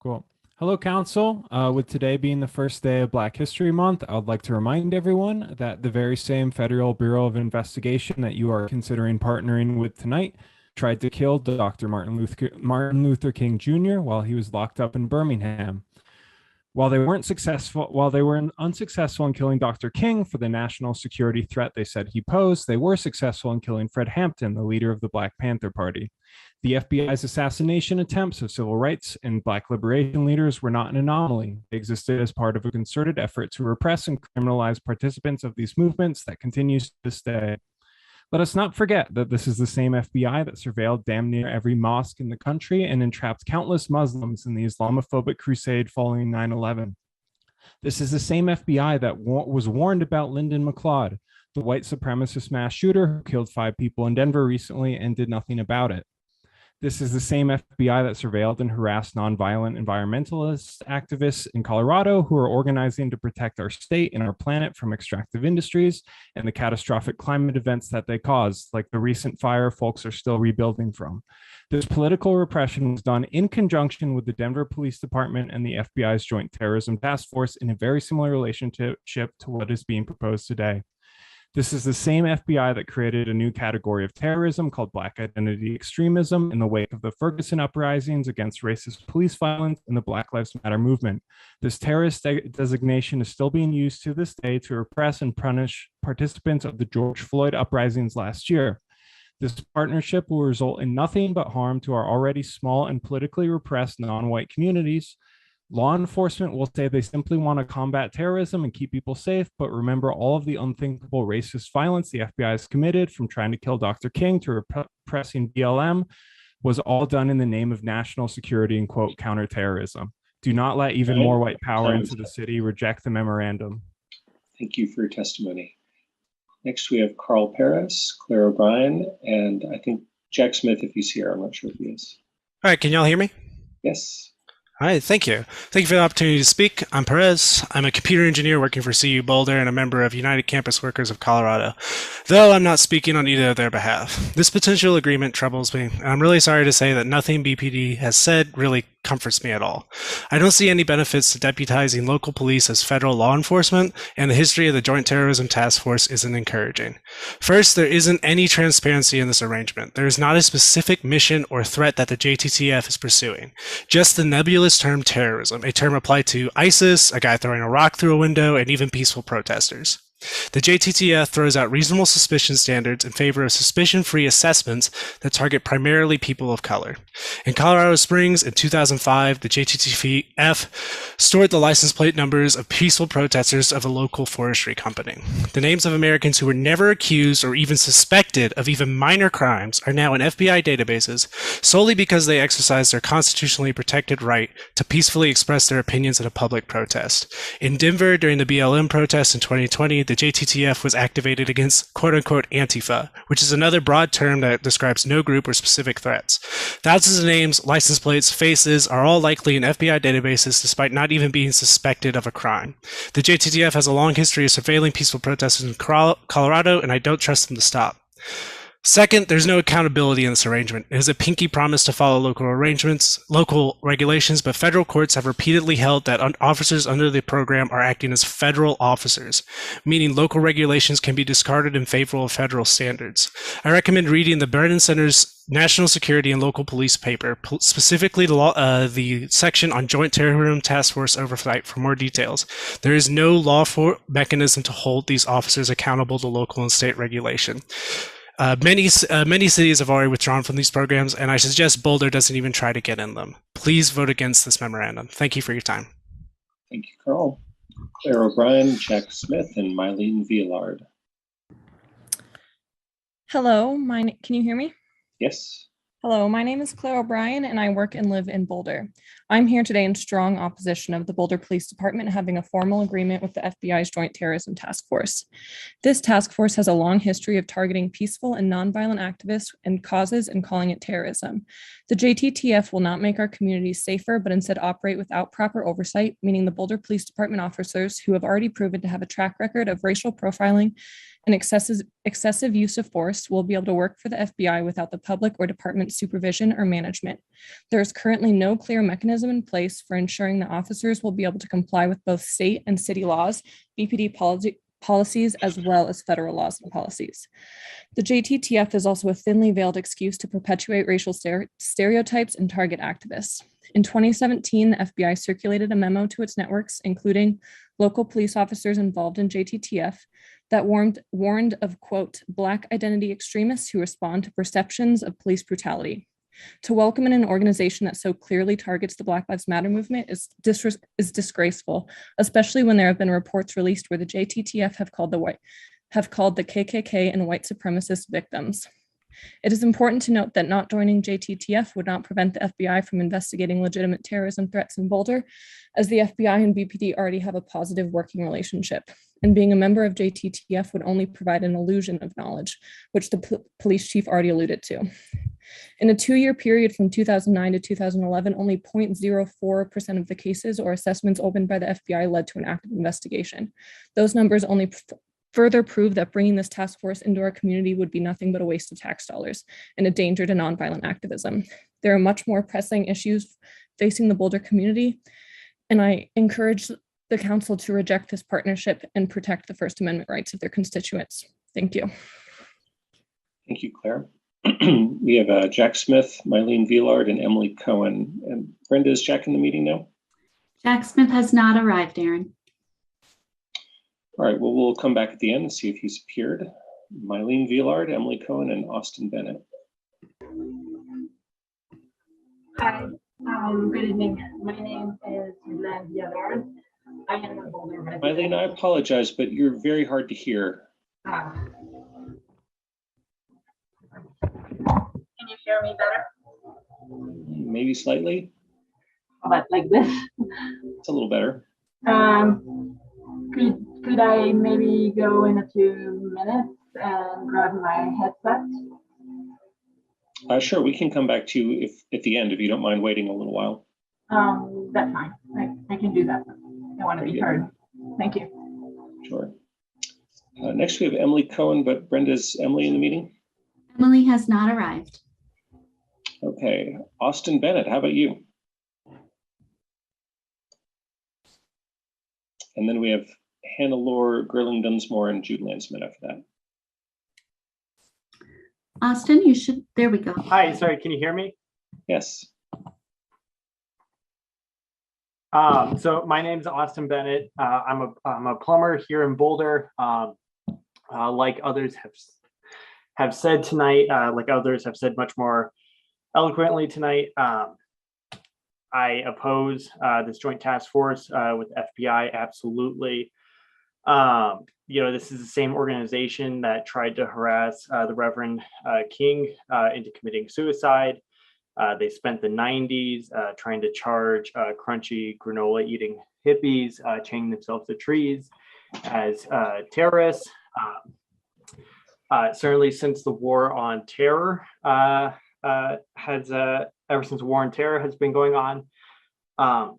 Cool. Hello, Council. With today being the first day of Black History Month, I would like to remind everyone that the very same Federal Bureau of Investigation that you are considering partnering with tonight tried to kill Dr. Martin Luther King Jr. while he was locked up in Birmingham. While they were unsuccessful in killing Dr. King for the national security threat they said he posed, they were successful in killing Fred Hampton, the leader of the Black Panther Party. The FBI's assassination attempts of civil rights and Black liberation leaders were not an anomaly. They existed as part of a concerted effort to repress and criminalize participants of these movements that continues to this day. Let us not forget that this is the same FBI that surveilled damn near every mosque in the country and entrapped countless Muslims in the Islamophobic crusade following 9/11. This is the same FBI that was warned about Lyndon McLeod, the white supremacist mass shooter who killed 5 people in Denver recently and did nothing about it. This is the same FBI that surveilled and harassed nonviolent environmentalist activists in Colorado who are organizing to protect our state and our planet from extractive industries and the catastrophic climate events that they cause, like the recent fire folks are still rebuilding from. This political repression was done in conjunction with the Denver Police Department and the FBI's Joint Terrorism Task Force in a very similar relationship to what is being proposed today. This is the same FBI that created a new category of terrorism called Black identity extremism in the wake of the Ferguson uprisings against racist police violence and the Black Lives Matter movement. This terrorist designation is still being used to this day to repress and punish participants of the George Floyd uprisings last year. This partnership will result in nothing but harm to our already small and politically repressed non-white communities. Law enforcement will say they simply want to combat terrorism and keep people safe, but remember all of the unthinkable racist violence the FBI has committed, from trying to kill Dr. King to repressing BLM, was all done in the name of national security and, quote, counterterrorism. Do not let even more white power into the city. Reject the memorandum. Thank you for your testimony. Next, we have Carl Paris, Claire O'Brien, and I think Jack Smith, if he's here. I'm not sure if he is. All right, can y'all hear me? Yes. All right, thank you. Thank you for the opportunity to speak. I'm Perez. I'm a computer engineer working for CU Boulder and a member of United Campus Workers of Colorado, though I'm not speaking on either of their behalf. This potential agreement troubles me, and I'm really sorry to say that nothing BPD has said really comforts me at all. I don't see any benefits to deputizing local police as federal law enforcement, and the history of the Joint Terrorism Task Force isn't encouraging. First, there isn't any transparency in this arrangement. There is not a specific mission or threat that the JTTF is pursuing, just the nebulous term terrorism, a term applied to ISIS, a guy throwing a rock through a window, and even peaceful protesters. The JTTF throws out reasonable suspicion standards in favor of suspicion-free assessments that target primarily people of color. In Colorado Springs in 2005, the JTTF stored the license plate numbers of peaceful protesters of a local forestry company. The names of Americans who were never accused or even suspected of even minor crimes are now in FBI databases solely because they exercised their constitutionally protected right to peacefully express their opinions at a public protest. In Denver, during the BLM protests in 2020, the JTTF was activated against quote-unquote Antifa, which is another broad term that describes no group or specific threats. Thousands of names, license plates, faces are all likely in FBI databases despite not even being suspected of a crime. The JTTF has a long history of surveilling peaceful protesters in Colorado, and I don't trust them to stop. Second, there's no accountability in this arrangement. It is a pinky promise to follow local regulations, but federal courts have repeatedly held that officers under the program are acting as federal officers, meaning local regulations can be discarded in favor of federal standards. I recommend reading the Brennan Center's National Security and Local Police paper, specifically the section on Joint Terrorism Task Force oversight for more details. There is no lawful mechanism to hold these officers accountable to local and state regulation. Many cities have already withdrawn from these programs, and I suggest Boulder doesn't even try to get in them. Please vote against this memorandum. Thank you for your time. Thank you, Carl. Claire O'Brien, Jack Smith, and Mylene Villard. Hello, can you hear me? Yes. Hello, my name is Claire O'Brien, and I work and live in Boulder. I'm here today in strong opposition of the Boulder Police Department having a formal agreement with the FBI's Joint Terrorism Task Force. This task force has a long history of targeting peaceful and nonviolent activists and causes and calling it terrorism. The JTTF will not make our communities safer, but instead operate without proper oversight, meaning the Boulder Police Department officers who have already proven to have a track record of racial profiling and excessive use of force will be able to work for the FBI without the public or department supervision or management. There is currently no clear mechanism in place for ensuring that officers will be able to comply with both state and city laws, BPD policies, as well as federal laws and policies. The JTTF is also a thinly veiled excuse to perpetuate racial stereotypes and target activists. In 2017, the FBI circulated a memo to its networks, including local police officers involved in JTTF, that warned of, quote, Black identity extremists who respond to perceptions of police brutality. To welcome in an organization that so clearly targets the Black Lives Matter movement is disgraceful, especially when there have been reports released where the JTTF have called the KKK and white supremacist victims. It is important to note that not joining JTTF would not prevent the FBI from investigating legitimate terrorism threats in Boulder, as the FBI and BPD already have a positive working relationship. and being a member of JTTF would only provide an illusion of knowledge, which the police chief already alluded to. In a 2-year period from 2009 to 2011, only 0.04% of the cases or assessments opened by the FBI led to an active investigation. Those numbers only further prove that bringing this task force into our community would be nothing but a waste of tax dollars and a danger to nonviolent activism. There are much more pressing issues facing the Boulder community, and I encourage the council to reject this partnership and protect the First Amendment rights of their constituents. Thank you. Thank you, Claire. We have Jack Smith, Mylene Villard, and Emily Cohen. And Brenda, is Jack in the meeting now? Jack Smith has not arrived, Aaron. All right, well, we'll come back at the end and see if he's appeared. Mylene Villard, Emily Cohen, and Austin Bennett. Hi, good evening. My name is Mylene Villard. I am a Boulder resident. Mylene, I apologize, but you're very hard to hear. Can you hear me better? Maybe slightly? How about like this? It's a little better. Could I maybe go in a few minutes and grab my headset? Sure, we can come back to you if at the end, if you don't mind waiting a little while. That's fine. I can do that. I want to be heard. Thank you. Sure. Next, we have Emily Cohen, but Brenda's Emily in the meeting? Emily has not arrived. Okay. Austin Bennett, how about you? And then we have Hannah Lore, Gerling Dunsmore, and Jude Landsman after that. Austin, you should, there we go. Hi, sorry, can you hear me? Yes. So my name is Austin Bennett. I'm a plumber here in Boulder. Like others have said tonight, like others have said much more eloquently tonight, I oppose this joint task force with FBI, absolutely. This is the same organization that tried to harass the Reverend King into committing suicide. They spent the 90s trying to charge crunchy granola eating hippies, chaining themselves to trees as terrorists. Certainly since the war on terror ever since war on terror has been going on,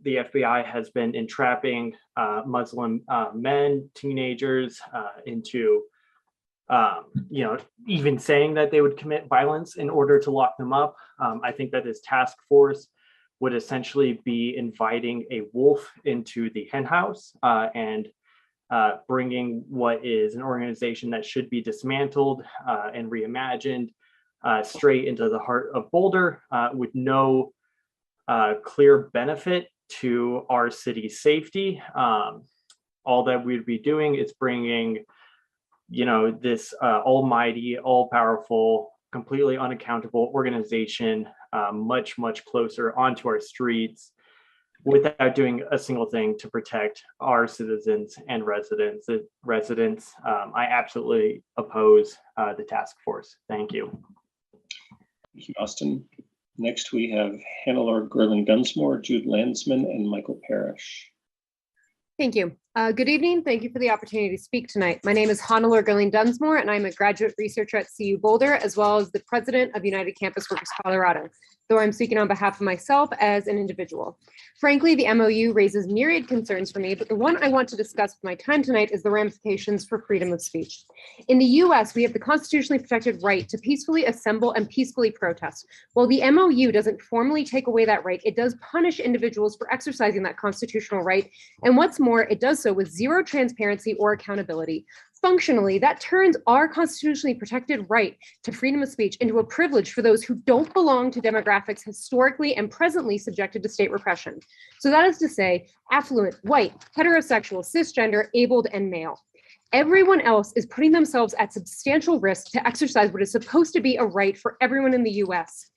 the FBI has been entrapping Muslim men, teenagers into, even saying that they would commit violence in order to lock them up. I think that this task force would essentially be inviting a wolf into the henhouse and bringing what is an organization that should be dismantled and reimagined straight into the heart of Boulder with no clear benefit to our city's safety. All that we'd be doing is bringing, this almighty, all-powerful, completely unaccountable organization much, much closer onto our streets without doing a single thing to protect our citizens and residents. I absolutely oppose the task force. Thank you. Thank you, Austin. Next, we have Hannah Gerling Dunsmore, Jude Landsman, and Michael Parrish. Thank you. Good evening. Thank you for the opportunity to speak tonight. My name is Hannah Gerling Dunsmore, and I'm a graduate researcher at CU Boulder, as well as the president of United Campus Workers Colorado, though I'm speaking on behalf of myself as an individual. Frankly, the MOU raises myriad concerns for me, but the one I want to discuss with my time tonight is the ramifications for freedom of speech. In the US, we have the constitutionally protected right to peacefully assemble and peacefully protest. While the MOU doesn't formally take away that right, it does punish individuals for exercising that constitutional right. And what's more, it does so with zero transparency or accountability. Functionally, that turns our constitutionally protected right to freedom of speech into a privilege for those who don't belong to demographics historically and presently subjected to state repression. So that is to say, affluent, white, heterosexual, cisgender, abled, and male. Everyone else is putting themselves at substantial risk to exercise what is supposed to be a right for everyone in the US.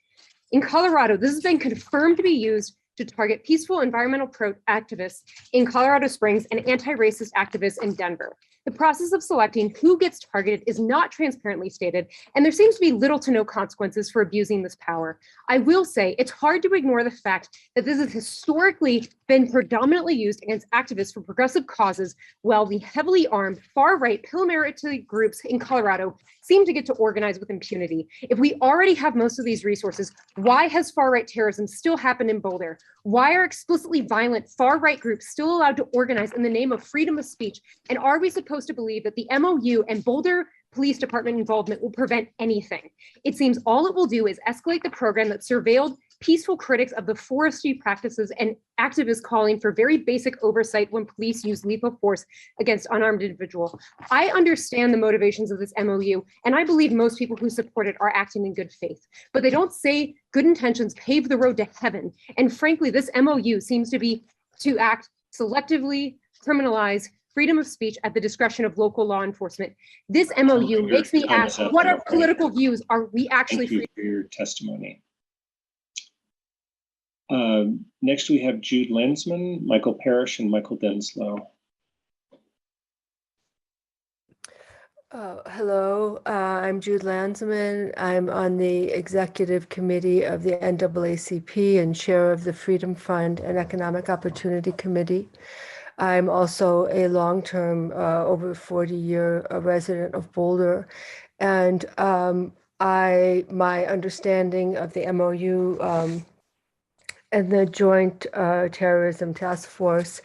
In Colorado, this has been confirmed to be used to target peaceful environmental activists in Colorado Springs and anti-racist activists in Denver. The process of selecting who gets targeted is not transparently stated, and there seems to be little to no consequences for abusing this power. I will say it's hard to ignore the fact that this has historically been predominantly used against activists for progressive causes, while the heavily armed far-right paramilitary groups in Colorado seem to get to organize with impunity. If we already have most of these resources, why has far-right terrorism still happened in Boulder? Why are explicitly violent far-right groups still allowed to organize in the name of freedom of speech? And are we supposed to believe that the MOU and Boulder Police Department involvement will prevent anything? It seems all it will do is escalate the program that surveilled peaceful critics of the forestry practices and activists calling for very basic oversight when police use lethal force against unarmed individuals. I understand the motivations of this MOU, and I believe most people who support it are acting in good faith, but they don't say good intentions pave the road to heaven. And frankly, this MOU seems to be to act selectively, criminalize freedom of speech at the discretion of local law enforcement. This MOU makes me ask, what are political views are we actually free? Thank you for your testimony. Next, we have Jude Lensman, Michael Parrish, and Michael Denslow. Hello, I'm Jude Landsman. I'm on the executive committee of the NAACP and chair of the Freedom Fund and Economic Opportunity Committee. I'm also a long-term, over 40-year resident of Boulder. And my understanding of the MOU and the Joint Terrorism Task Force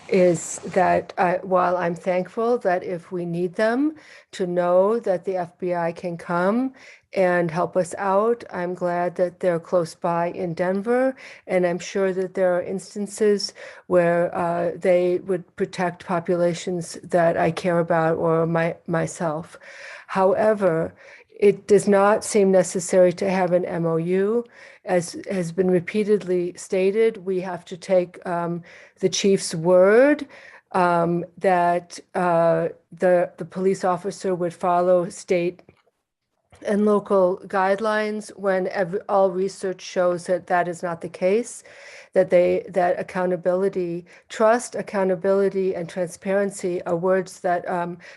is that while I'm thankful that if we need them to know that the FBI can come and help us out, I'm glad that they're close by in Denver. And I'm sure that there are instances where they would protect populations that I care about or myself. However, it does not seem necessary to have an MOU. As has been repeatedly stated, we have to take the chief's word that the police officer would follow state and local guidelines when all research shows that that is not the case, that accountability, trust, accountability, and transparency are words that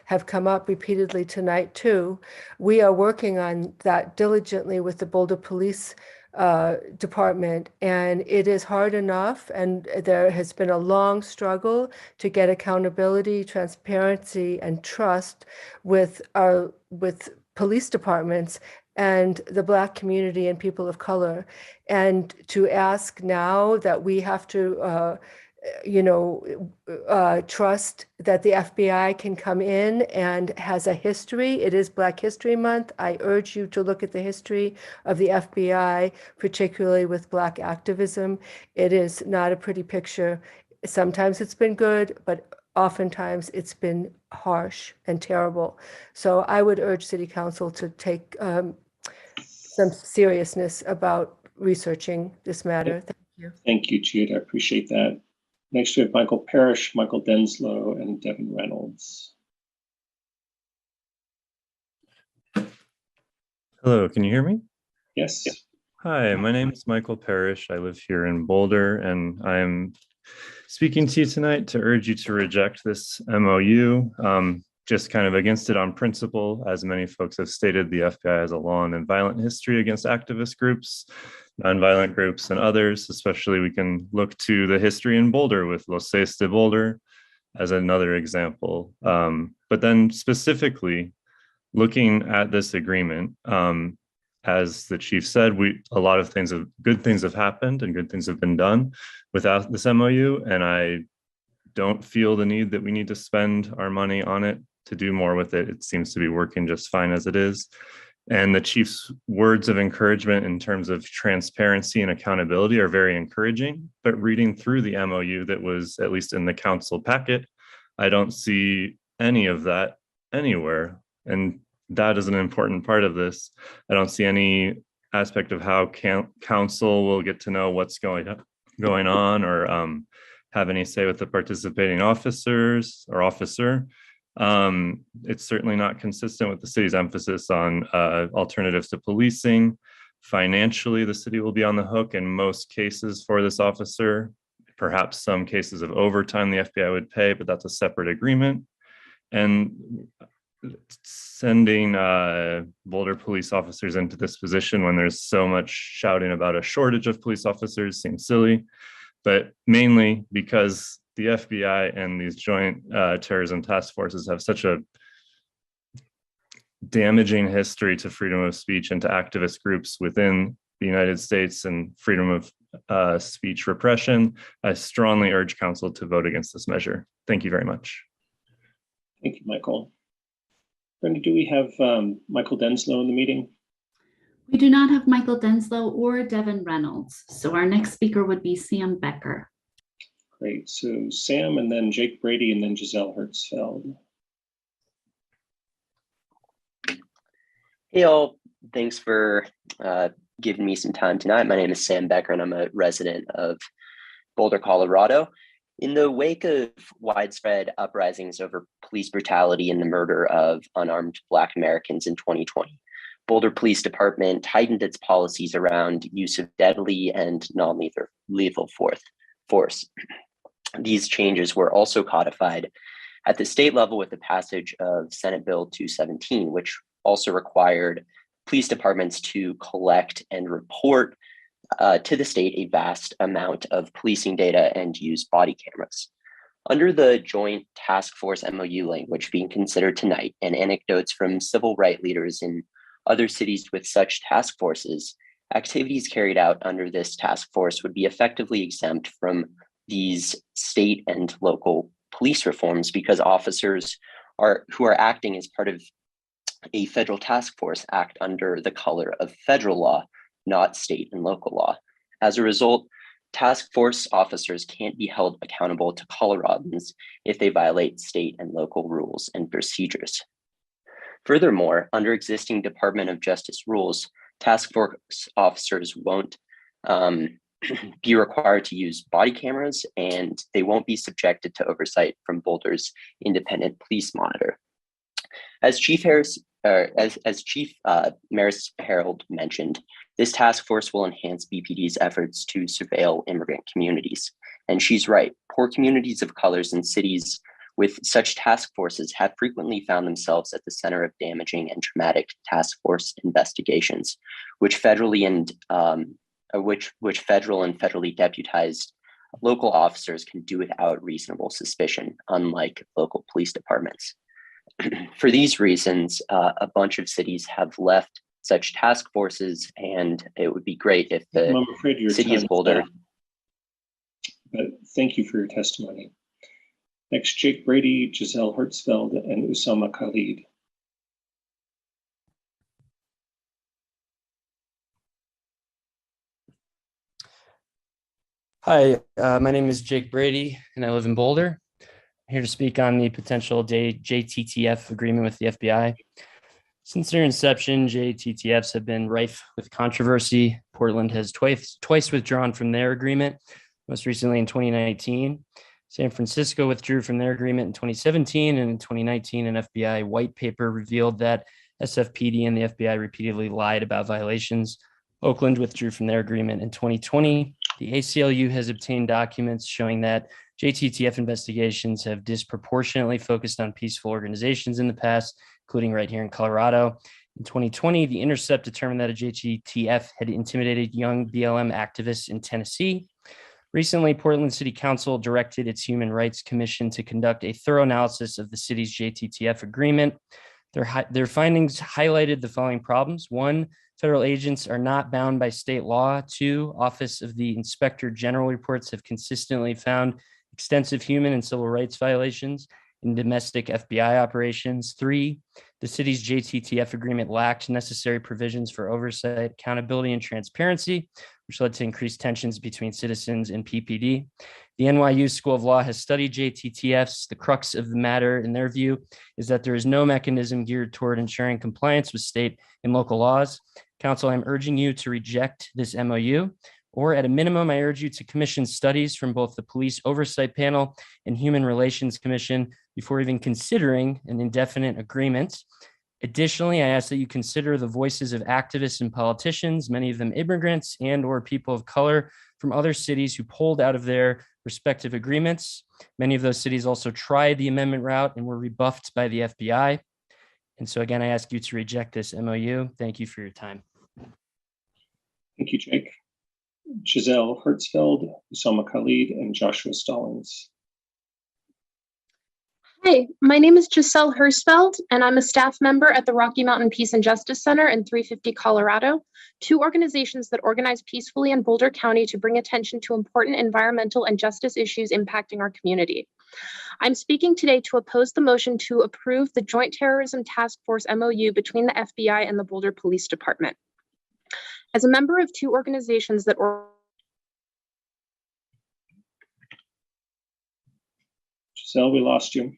have come up repeatedly tonight too. We are working on that diligently with the Boulder Police Department, and it is hard enough, and there has been a long struggle to get accountability, transparency, and trust with police departments and the Black community and people of color. And to ask now that we have to trust that the FBI can come in and has a history. It is Black History Month. I urge you to look at the history of the FBI, particularly with Black activism. It is not a pretty picture. Sometimes it's been good, but oftentimes it's been harsh and terrible. So I would urge City Council to take some seriousness about researching this matter. Thank you. Thank you, Jude. I appreciate that. Next, we have Michael Parrish, Michael Denslow, and Devin Reynolds. Hello, can you hear me? Yes. Hi, my name is Michael Parrish. I live here in Boulder, and I'm speaking to you tonight to urge you to reject this MOU. Just kind of against it on principle. As many folks have stated, the FBI has a long and violent history against activist groups, nonviolent groups, and others. Especially, we can look to the history in Boulder with Los Seis de Boulder as another example. But then specifically, looking at this agreement, as the chief said, a lot of good things have happened and good things have been done without this MOU, and I don't feel the need that we need to spend our money on it to do more with it. It seems to be working just fine as it is. And the chief's words of encouragement in terms of transparency and accountability are very encouraging, but reading through the MOU that was at least in the council packet, I don't see any of that anywhere. And that is an important part of this. I don't see any aspect of how council will get to know what's going on or have any say with the participating officers or officer. It's certainly not consistent with the city's emphasis on alternatives to policing. Financially, the city will be on the hook in most cases for this officer. Perhaps some cases of overtime the FBI would pay, but that's a separate agreement. And sending Boulder police officers into this position when there's so much shouting about a shortage of police officers seems silly, but mainly because the FBI and these joint terrorism task forces have such a damaging history to freedom of speech and to activist groups within the United States and freedom of speech repression. I strongly urge council to vote against this measure. Thank you very much. Thank you, Michael. Brenda, do we have Michael Denslow in the meeting? We do not have Michael Denslow or Devin Reynolds. So our next speaker would be Sam Becker. Great. So Sam, and then Jake Brady, and then Giselle Hertzfeld. Hey all, thanks for giving me some time tonight. My name is Sam Becker and I'm a resident of Boulder, Colorado. In the wake of widespread uprisings over police brutality and the murder of unarmed Black Americans in 2020, Boulder Police Department tightened its policies around use of deadly and non-lethal force. These changes were also codified at the state level with the passage of Senate Bill 217, which also required police departments to collect and report to the state a vast amount of policing data and use body cameras. Under the Joint Task Force MOU language being considered tonight and anecdotes from civil rights leaders in other cities with such task forces, activities carried out under this task force would be effectively exempt from these state and local police reforms because officers who are acting as part of a federal task force act under the color of federal law, not state and local law. As a result, task force officers can't be held accountable to Coloradans if they violate state and local rules and procedures. Furthermore, under existing Department of Justice rules, task force officers won't be required to use body cameras and they won't be subjected to oversight from Boulder's independent police monitor. As Chief Maris Harold mentioned, this task force will enhance BPD's efforts to surveil immigrant communities. And she's right, poor communities of colors in cities with such task forces have frequently found themselves at the center of damaging and traumatic task force investigations, which federal and federally deputized local officers can do without reasonable suspicion, unlike local police departments. For these reasons, a bunch of cities have left such task forces, and it would be great if the city of Boulder. But thank you for your testimony. Next, Jake Brady, Giselle Hertzfeld, and Usama Khalid. Hi, my name is Jake Brady, and I live in Boulder. I'm here to speak on the potential JTTF agreement with the FBI. Since their inception, JTTFs have been rife with controversy. Portland has twice withdrawn from their agreement, most recently in 2019. San Francisco withdrew from their agreement in 2017, and in 2019, an FBI white paper revealed that SFPD and the FBI repeatedly lied about violations. Oakland withdrew from their agreement in 2020. The ACLU has obtained documents showing that JTTF investigations have disproportionately focused on peaceful organizations in the past, including right here in Colorado. In 2020, The Intercept determined that a JTTF had intimidated young BLM activists in Tennessee. Recently, Portland City Council directed its Human Rights Commission to conduct a thorough analysis of the city's JTTF agreement. Their findings highlighted the following problems. 1, federal agents are not bound by state law. 2, Office of the Inspector General reports have consistently found extensive human and civil rights violations in domestic FBI operations. 3, the city's JTTF agreement lacked necessary provisions for oversight, accountability, and transparency, which led to increased tensions between citizens and PPD. The NYU School of Law has studied JTTFs. The crux of the matter, in their view, is that there is no mechanism geared toward ensuring compliance with state and local laws. Council, I'm urging you to reject this MOU, or at a minimum, I urge you to commission studies from both the Police Oversight Panel and Human Relations Commission before even considering an indefinite agreement. Additionally, I ask that you consider the voices of activists and politicians, many of them immigrants and or people of color from other cities who pulled out of their respective agreements. Many of those cities also tried the amendment route and were rebuffed by the FBI. And so again, I ask you to reject this MOU. Thank you for your time. Thank you, Jake. Giselle Hertzfeld, Usama Khalid, and Joshua Stallings. Hi, my name is Giselle Hersfeld, and I'm a staff member at the Rocky Mountain Peace and Justice Center in 350 Colorado, two organizations that organize peacefully in Boulder County to bring attention to important environmental and justice issues impacting our community. I'm speaking today to oppose the motion to approve the Joint Terrorism Task Force MOU between the FBI and the Boulder Police Department. As a member of two organizations that Giselle, we lost you.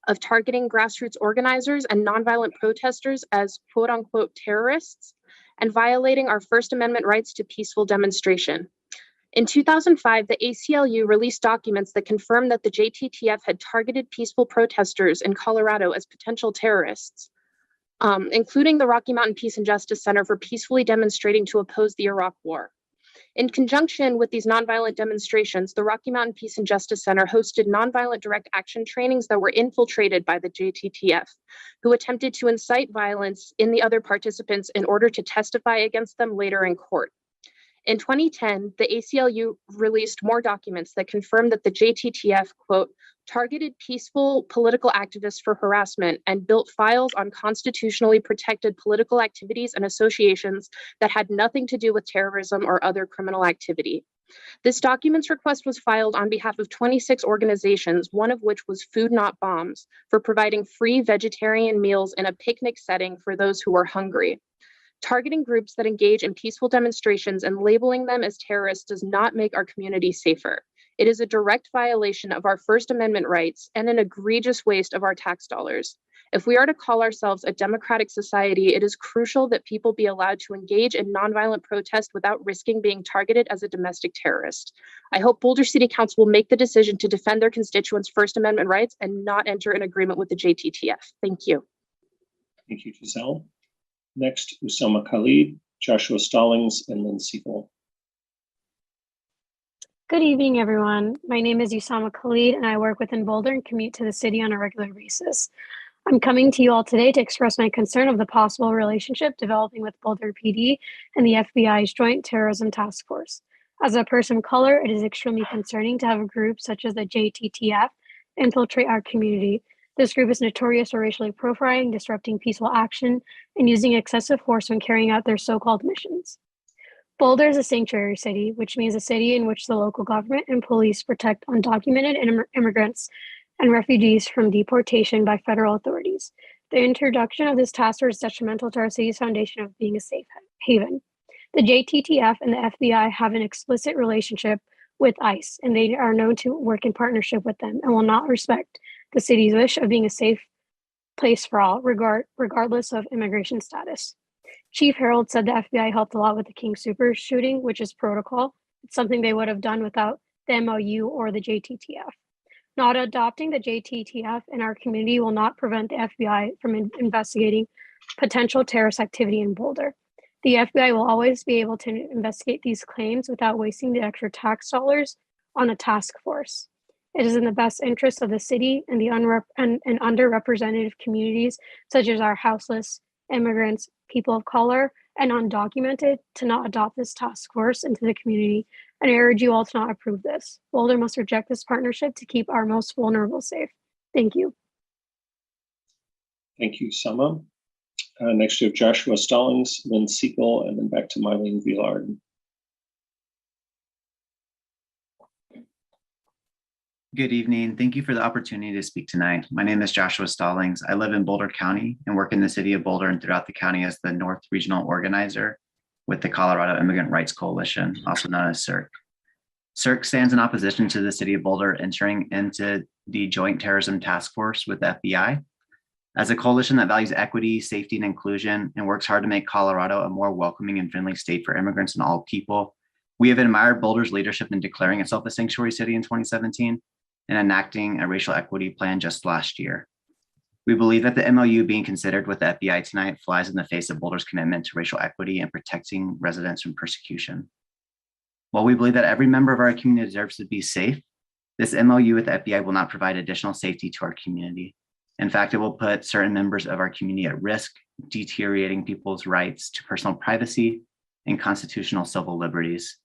Of targeting grassroots organizers and nonviolent protesters as quote unquote terrorists and violating our First Amendment rights to peaceful demonstration. In 2005, the ACLU released documents that confirmed that the JTTF had targeted peaceful protesters in Colorado as potential terrorists, including the Rocky Mountain Peace and Justice Center for peacefully demonstrating to oppose the Iraq War. In conjunction with these nonviolent demonstrations, the Rocky Mountain Peace and Justice Center hosted nonviolent direct action trainings that were infiltrated by the JTTF, who attempted to incite violence in the other participants in order to testify against them later in court. In 2010, the ACLU released more documents that confirmed that the JTTF, quote, targeted peaceful political activists for harassment and built files on constitutionally protected political activities and associations that had nothing to do with terrorism or other criminal activity. This documents request was filed on behalf of 26 organizations, one of which was Food Not Bombs, for providing free vegetarian meals in a picnic setting for those who were hungry. Targeting groups that engage in peaceful demonstrations and labeling them as terrorists does not make our community safer. It is a direct violation of our First Amendment rights and an egregious waste of our tax dollars. If we are to call ourselves a democratic society, it is crucial that people be allowed to engage in nonviolent protest without risking being targeted as a domestic terrorist. I hope Boulder City Council will make the decision to defend their constituents' First Amendment rights and not enter an agreement with the JTTF. Thank you. Thank you, Giselle. Next, Usama Khalid, Joshua Stallings, and Lynn Siegel. Good evening, everyone. My name is Usama Khalid, and I work within Boulder and commute to the city on a regular basis. I'm coming to you all today to express my concern of the possible relationship developing with Boulder PD and the FBI's Joint Terrorism Task Force. As a person of color, it is extremely concerning to have a group such as the JTTF infiltrate our community. This group is notorious for racially profiling, disrupting peaceful action, and using excessive force when carrying out their so-called missions. Boulder is a sanctuary city, which means a city in which the local government and police protect undocumented immigrants and refugees from deportation by federal authorities. The introduction of this task force is detrimental to our city's foundation of being a safe haven. The JTTF and the FBI have an explicit relationship with ICE, and they are known to work in partnership with them and will not respect the city's wish of being a safe place for all, regardless of immigration status. Chief Harold said the FBI helped a lot with the King Super shooting, which is protocol. It's something they would have done without the MOU or the JTTF. Not adopting the JTTF in our community will not prevent the FBI from investigating potential terrorist activity in Boulder. The FBI will always be able to investigate these claims without wasting the extra tax dollars on a task force. It is in the best interest of the city and the underrepresented communities, such as our houseless, immigrants, people of color, and undocumented, to not adopt this task force into the community. And I urge you all to not approve this. Boulder must reject this partnership to keep our most vulnerable safe. Thank you. Thank you, Sama. Next, we have Joshua Stallings, Lynn Siegel, and then back to Mylene Villard. Good evening. Thank you for the opportunity to speak tonight. My name is Joshua Stallings. I live in Boulder County and work in the city of Boulder and throughout the county as the North Regional Organizer with the Colorado Immigrant Rights Coalition, also known as CIRC. CIRC stands in opposition to the city of Boulder entering into the Joint Terrorism Task Force with the FBI. As a coalition that values equity, safety, and inclusion, and works hard to make Colorado a more welcoming and friendly state for immigrants and all people, we have admired Boulder's leadership in declaring itself a sanctuary city in 2017 and enacting a racial equity plan just last year. We believe that the MOU being considered with the FBI tonight flies in the face of Boulder's commitment to racial equity and protecting residents from persecution. While we believe that every member of our community deserves to be safe, this MOU with the FBI will not provide additional safety to our community. In fact, it will put certain members of our community at risk, deteriorating people's rights to personal privacy and constitutional civil liberties.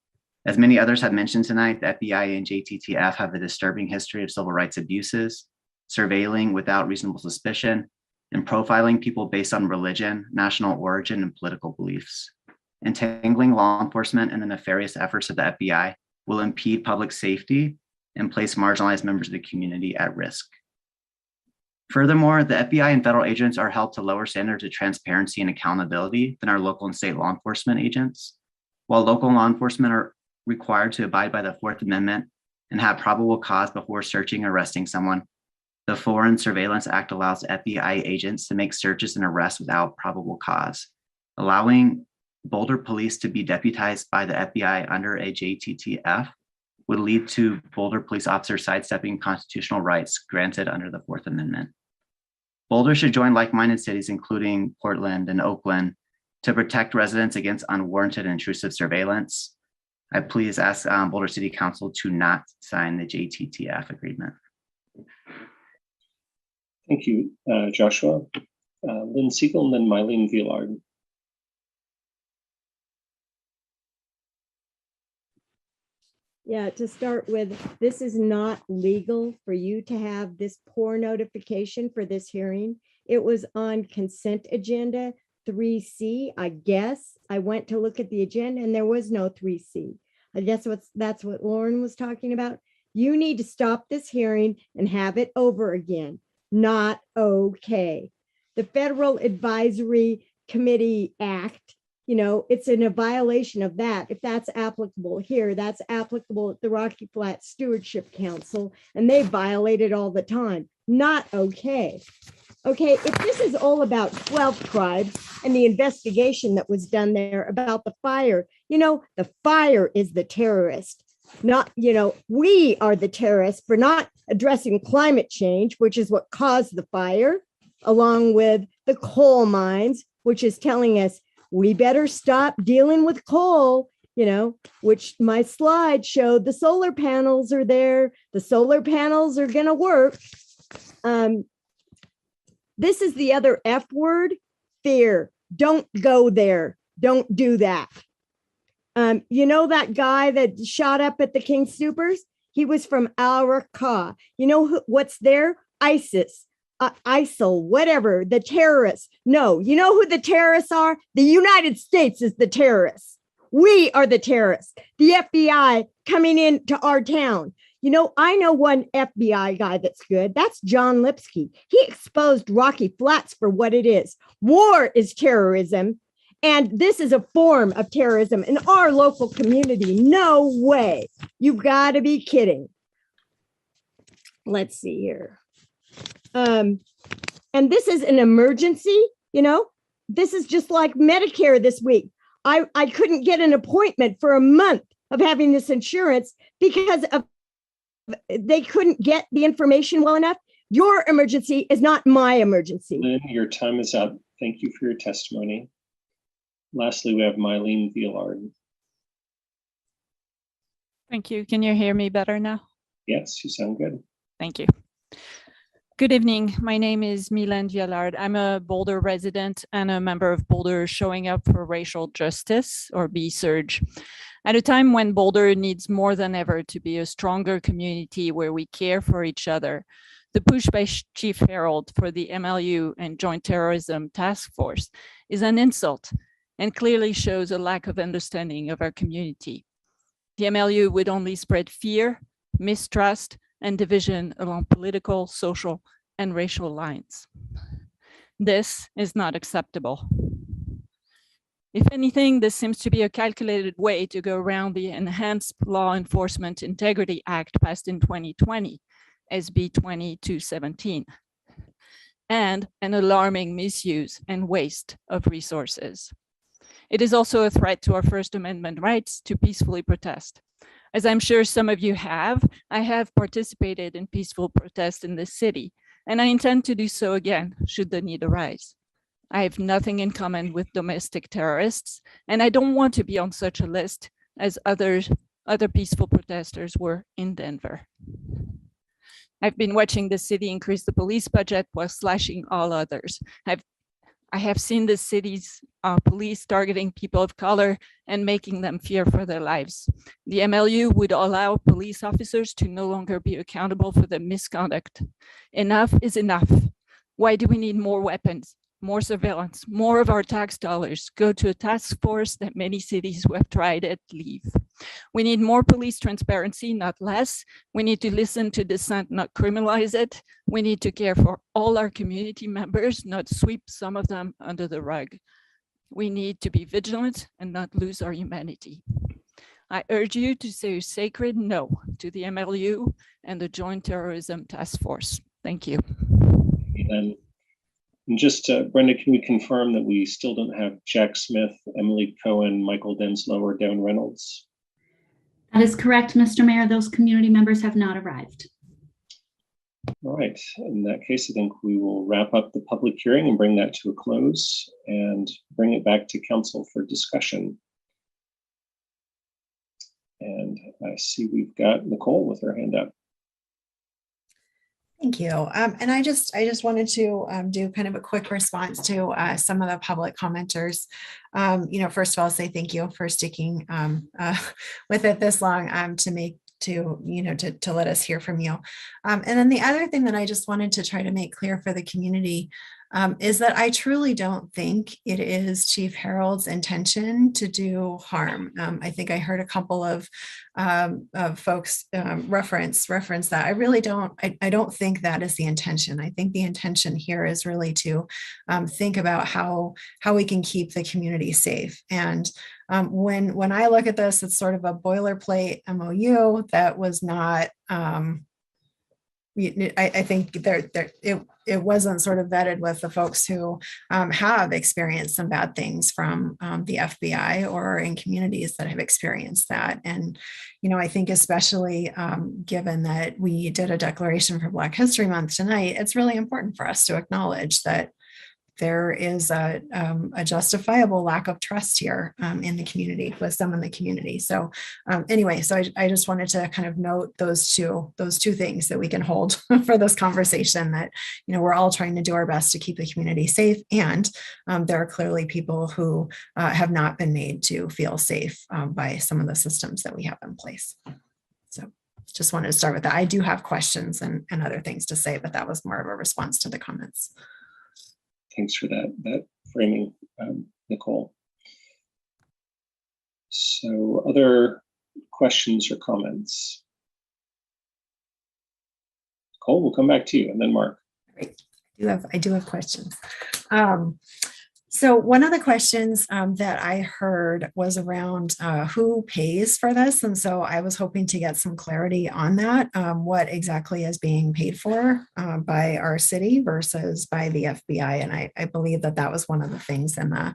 As many others have mentioned tonight, the FBI and JTTF have a disturbing history of civil rights abuses, surveilling without reasonable suspicion, and profiling people based on religion, national origin, and political beliefs. Entangling law enforcement in the nefarious efforts of the FBI will impede public safety and place marginalized members of the community at risk. Furthermore, the FBI and federal agents are held to lower standards of transparency and accountability than our local and state law enforcement agents. While local law enforcement are required to abide by the Fourth Amendment and have probable cause before searching or arresting someone, the Foreign Surveillance Act allows FBI agents to make searches and arrests without probable cause, allowing Boulder police to be deputized by the FBI under a JTTF would lead to Boulder police officers sidestepping constitutional rights granted under the Fourth Amendment. Boulder should join like-minded cities, including Portland and Oakland, to protect residents against unwarranted and intrusive surveillance. I please ask Boulder City Council to not sign the JTTF agreement. Thank you, Joshua. Lynn Siegel and then Mylene Viellard. Yeah, to start with, this is not legal for you to have this poor notification for this hearing. It was on consent agenda 3C, I guess. I went to look at the agenda and there was no 3C. I guess that's what Lauren was talking about. You need to stop this hearing and have it over again. Not okay. The Federal Advisory Committee Act, you know, it's in a violation of that. If that's applicable here, that's applicable at the Rocky Flats Stewardship Council, and they violate it all the time. Not okay. Okay, if this is all about 12 tribes and the investigation that was done there about the fire, you know, the fire is the terrorist. Not, you know, we are the terrorists for not addressing climate change, which is what caused the fire, along with the coal mines, which is telling us we better stop dealing with coal, you know, which my slide showed the solar panels are there. The solar panels are going to work. This is the other F word, fear. Don't go there. Don't do that. You know that guy that shot up at the King Soopers? He was from Al-Raqqa. You know what's there? ISIS. ISIL, whatever, the terrorists. No, you know who the terrorists are? The United States is the terrorists. We are the terrorists. The FBI coming into our town. You know, I know one FBI guy that's good. That's John Lipsky. He exposed Rocky Flats for what it is. War is terrorism, and this is a form of terrorism in our local community. No way. You've got to be kidding. Let's see here. And this is an emergency, you know, this is just like Medicare this week. I couldn't get an appointment for a month of having this insurance because of they couldn't get the information well enough. Your emergency is not my emergency. Lynn, your time is up. Thank you for your testimony. Lastly, we have Mylene Viellard. Thank you. Can you hear me better now? Yes, you sound good. Thank you. Good evening. My name is Mylene Viellard. I'm a Boulder resident and a member of Boulder Showing Up for Racial Justice, or BSURJ. At a time when Boulder needs more than ever to be a stronger community where we care for each other, the push by Chief Harold for the MLU and Joint Terrorism Task Force is an insult and clearly shows a lack of understanding of our community. The MLU would only spread fear, mistrust, and division along political, social, and racial lines. This is not acceptable. If anything, this seems to be a calculated way to go around the Enhanced Law Enforcement Integrity Act passed in 2020, SB 2217, and an alarming misuse and waste of resources. It is also a threat to our First Amendment rights to peacefully protest. As I'm sure some of you have, I have participated in peaceful protests in this city, and I intend to do so again should the need arise. I have nothing in common with domestic terrorists, and I don't want to be on such a list as others Other peaceful protesters were in Denver. I've been watching the city increase the police budget while slashing all others. I have seen the city's police targeting people of color and making them fear for their lives. The MLU would allow police officers to no longer be accountable for their misconduct. Enough is enough. Why do we need more weapons, more surveillance, more of our tax dollars go to a task force that many cities who have tried it leave? We need more police transparency, not less. We need to listen to dissent, not criminalize it. We need to care for all our community members, not sweep some of them under the rug. We need to be vigilant and not lose our humanity. I urge you to say a sacred no to the MLU and the Joint Terrorism Task Force. Thank you. And just, Brenda, can we confirm that we still don't have Jack Smith, Emily Cohen, Michael Denslow, or Down Reynolds? That is correct, Mr. Mayor. Those community members have not arrived. All right. In that case, I think we will wrap up the public hearing and bring that to a close and bring it back to council for discussion. And I see we've got Nicole with her hand up. Thank you. And I just wanted to do kind of a quick response to some of the public commenters. First of all, say thank you for sticking with it this long to let us hear from you. And then the other thing that I just wanted to try to make clear for the community is that I truly don't think it is Chief Harold's intention to do harm. I think I heard a couple of folks reference that. I really don't. I don't think that is the intention. I think the intention here is really to think about how we can keep the community safe. And when I look at this, it's sort of a boilerplate MOU that was not. I think it wasn't sort of vetted with the folks who have experienced some bad things from the FBI or in communities that have experienced that. And, I think especially given that we did a declaration for Black History Month tonight, it's really important for us to acknowledge that there is a justifiable lack of trust here in the community with some in the community. So anyway, so I just wanted to kind of note those two things that we can hold for this conversation, that, we're all trying to do our best to keep the community safe. And there are clearly people who have not been made to feel safe by some of the systems that we have in place. So just wanted to start with that. I do have questions and other things to say, but that was more of a response to the comments. Thanks for that framing, Nicole. So other questions or comments? Nicole, we'll come back to you, and then Mark. Great. I do have questions. So one of the questions that I heard was around who pays for this. And so I was hoping to get some clarity on that. What exactly is being paid for by our city versus by the FBI? And I believe that was one of the things in the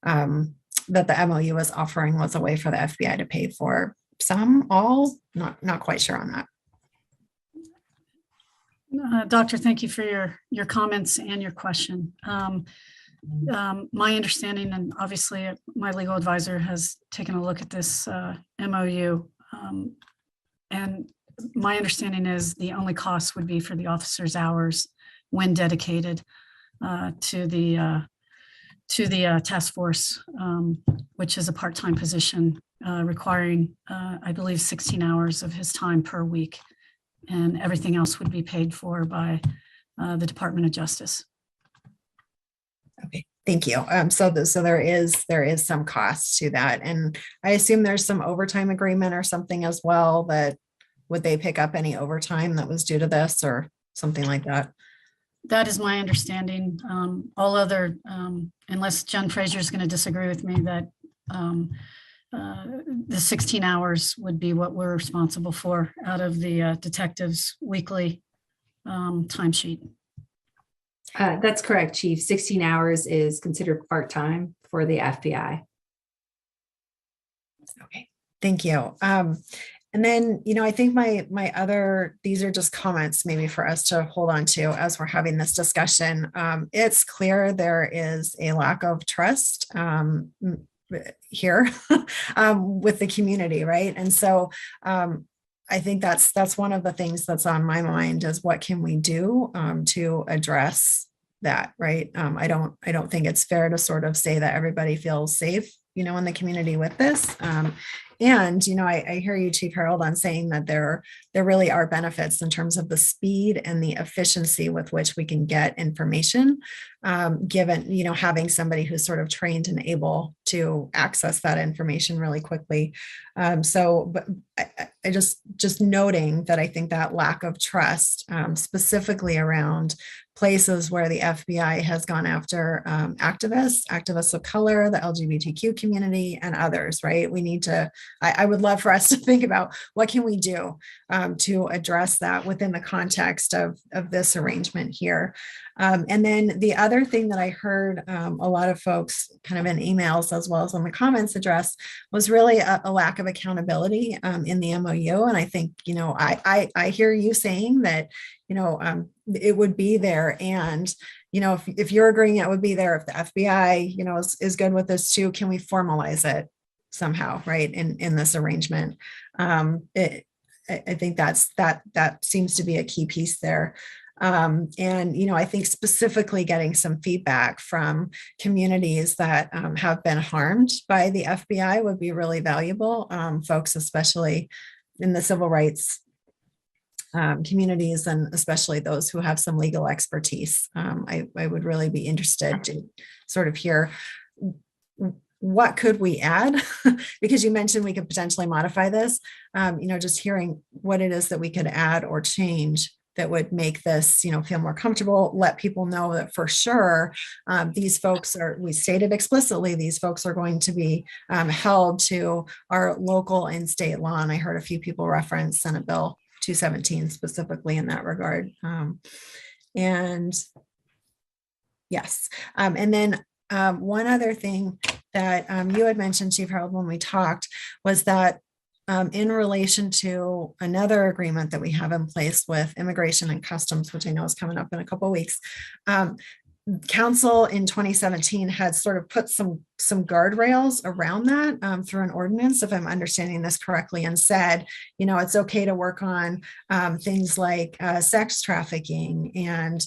that the MOU was offering, was a way for the FBI to pay for some, all, not quite sure on that. Doctor, thank you for your comments and your question. My understanding, and obviously my legal advisor has taken a look at this MOU, and my understanding is the only cost would be for the officer's hours when dedicated to the task force, which is a part-time position requiring, I believe, 16 hours of his time per week, and everything else would be paid for by the Department of Justice. Okay, thank you. So there is some cost to that, and I assume there's some overtime agreement or something as well. That would they pick up any overtime that was due to this or something like that? That is my understanding. All other, unless Jen Frazier is going to disagree with me, that the 16 hours would be what we're responsible for out of the detective's weekly timesheet. That's correct, Chief. 16 hours is considered part-time for the FBI. Okay, thank you. And then, I think my other, these are just comments maybe for us to hold on to as we're having this discussion. It's clear there is a lack of trust here with the community, right? And so I think that's one of the things that's on my mind is what can we do to address that, right? I don't think it's fair to sort of say that everybody feels safe, in the community with this. And, I hear you, Chief Harold, on saying that there really are benefits in terms of the speed and the efficiency with which we can get information, given, having somebody who's sort of trained and able to access that information really quickly. But I just noting that I think that lack of trust, specifically around places where the FBI has gone after activists of color, the LGBTQ community, and others, right? We need to, I would love for us to think about what can we do to address that within the context of this arrangement here. And then the other thing that I heard a lot of folks kind of in emails as well as on the comments address was really a lack of accountability in the MOU. And I think, I hear you saying that, it would be there. And, if you're agreeing it would be there, if the FBI, is good with this too, can we formalize it somehow, right, in this arrangement? I think that seems to be a key piece there. And, I think specifically getting some feedback from communities that have been harmed by the FBI would be really valuable. Folks, especially in the civil rights communities, and especially those who have some legal expertise. I would really be interested to sort of hear what could we add, because you mentioned we could potentially modify this, just hearing what it is that we could add or change that would make this, feel more comfortable, let people know that for sure, these folks we stated explicitly, these folks are going to be held to our local and state law. And I heard a few people reference Senate Bill 217 specifically in that regard. And yes, and then one other thing that you had mentioned, Chief Harold, when we talked, was that in relation to another agreement that we have in place with Immigration and Customs, which I know is coming up in a couple of weeks, Council in 2017 had sort of put some guardrails around that through an ordinance, if I'm understanding this correctly, and said, it's okay to work on things like sex trafficking and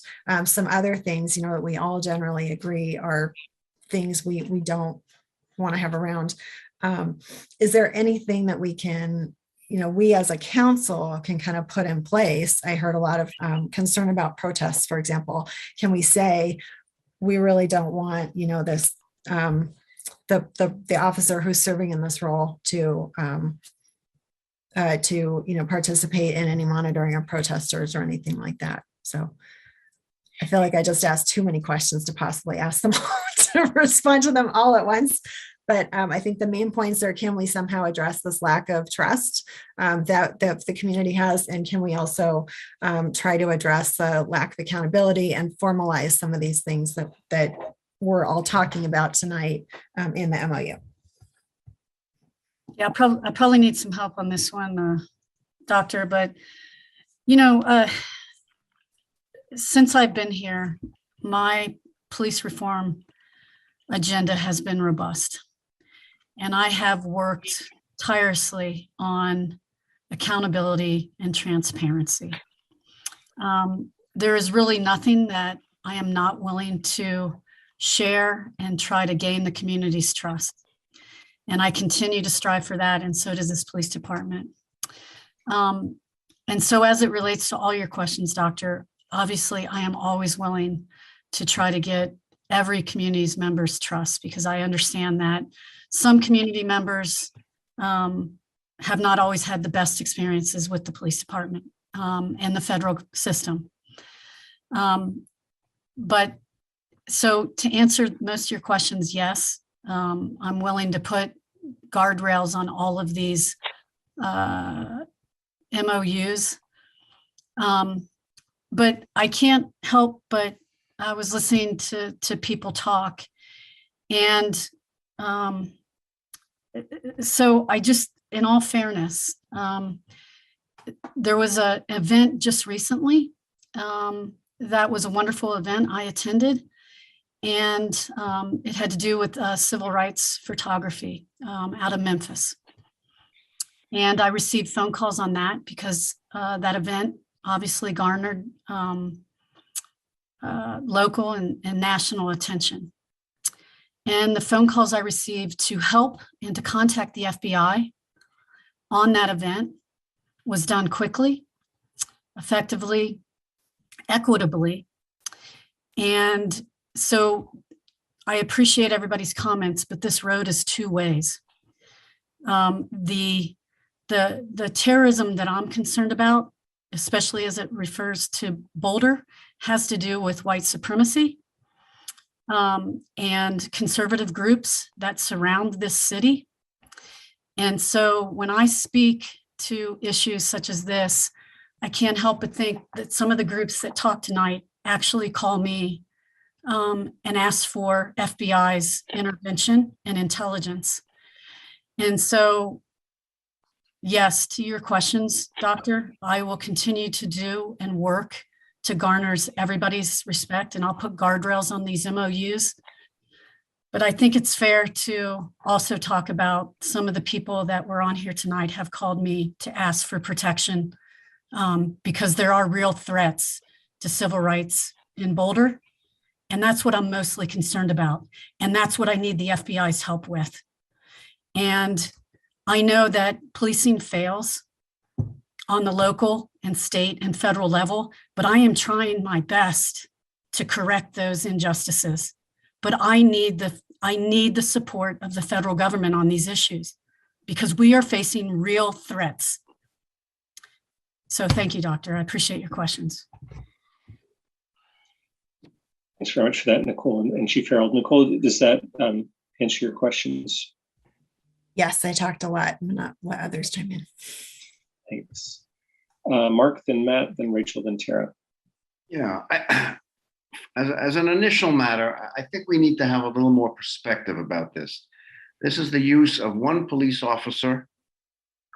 some other things, that we all generally agree are things we don't want to have around. Is there anything that we can, we as a council can kind of put in place? I heard a lot of concern about protests, for example. Can we say, we really don't want, this, the officer who's serving in this role to participate in any monitoring of protesters or anything like that? So I feel like I just asked too many questions to possibly ask them all to respond to them all at once. But I think the main points are, can we somehow address this lack of trust that the community has? And can we also try to address the lack of accountability and formalize some of these things that we're all talking about tonight in the MOU? Yeah, I probably need some help on this one, Doctor. But, since I've been here, my police reform agenda has been robust. And I have worked tirelessly on accountability and transparency. There is really nothing that I am not willing to share and try to gain the community's trust. And I continue to strive for that, and so does this police department. And so as it relates to all your questions, Doctor, obviously I am always willing to try to get every community's members' trust, because I understand that some community members have not always had the best experiences with the police department and the federal system. But so to answer most of your questions, yes, I'm willing to put guardrails on all of these MOUs. But I can't help but I was listening to people talk, and so I just, in all fairness, there was an event just recently that was a wonderful event I attended, And it had to do with civil rights photography out of Memphis. And I received phone calls on that because that event obviously garnered local and national attention. And the phone calls I received to help and to contact the FBI on that event was done quickly, effectively, equitably. And so I appreciate everybody's comments, but this road is two ways. The terrorism that I'm concerned about, especially as it refers to Boulder, has to do with white supremacy and conservative groups that surround this city. And so when I speak to issues such as this, I can't help but think that some of the groups that talk tonight actually call me and ask for FBI's intervention and intelligence. And so, yes, to your questions, Doctor, I will continue to do and work to garner everybody's respect, and I'll put guardrails on these MOUs. But I think it's fair to also talk about some of the people that were on here tonight have called me to ask for protection because there are real threats to civil rights in Boulder. And that's what I'm mostly concerned about. And that's what I need the FBI's help with. And I know that policing fails on the local and state and federal level, but I am trying my best to correct those injustices. But I need the support of the federal government on these issues because we are facing real threats. So thank you, Doctor. I appreciate your questions. Thanks very much for that, Nicole and Chief Harold. Nicole, does that answer your questions? Yes, I talked a lot. I'm not let others chime in. Thanks. Mark, then Matt, then Rachel, then Tara. Yeah, as an initial matter, I think we need to have a little more perspective about this. This is the use of one police officer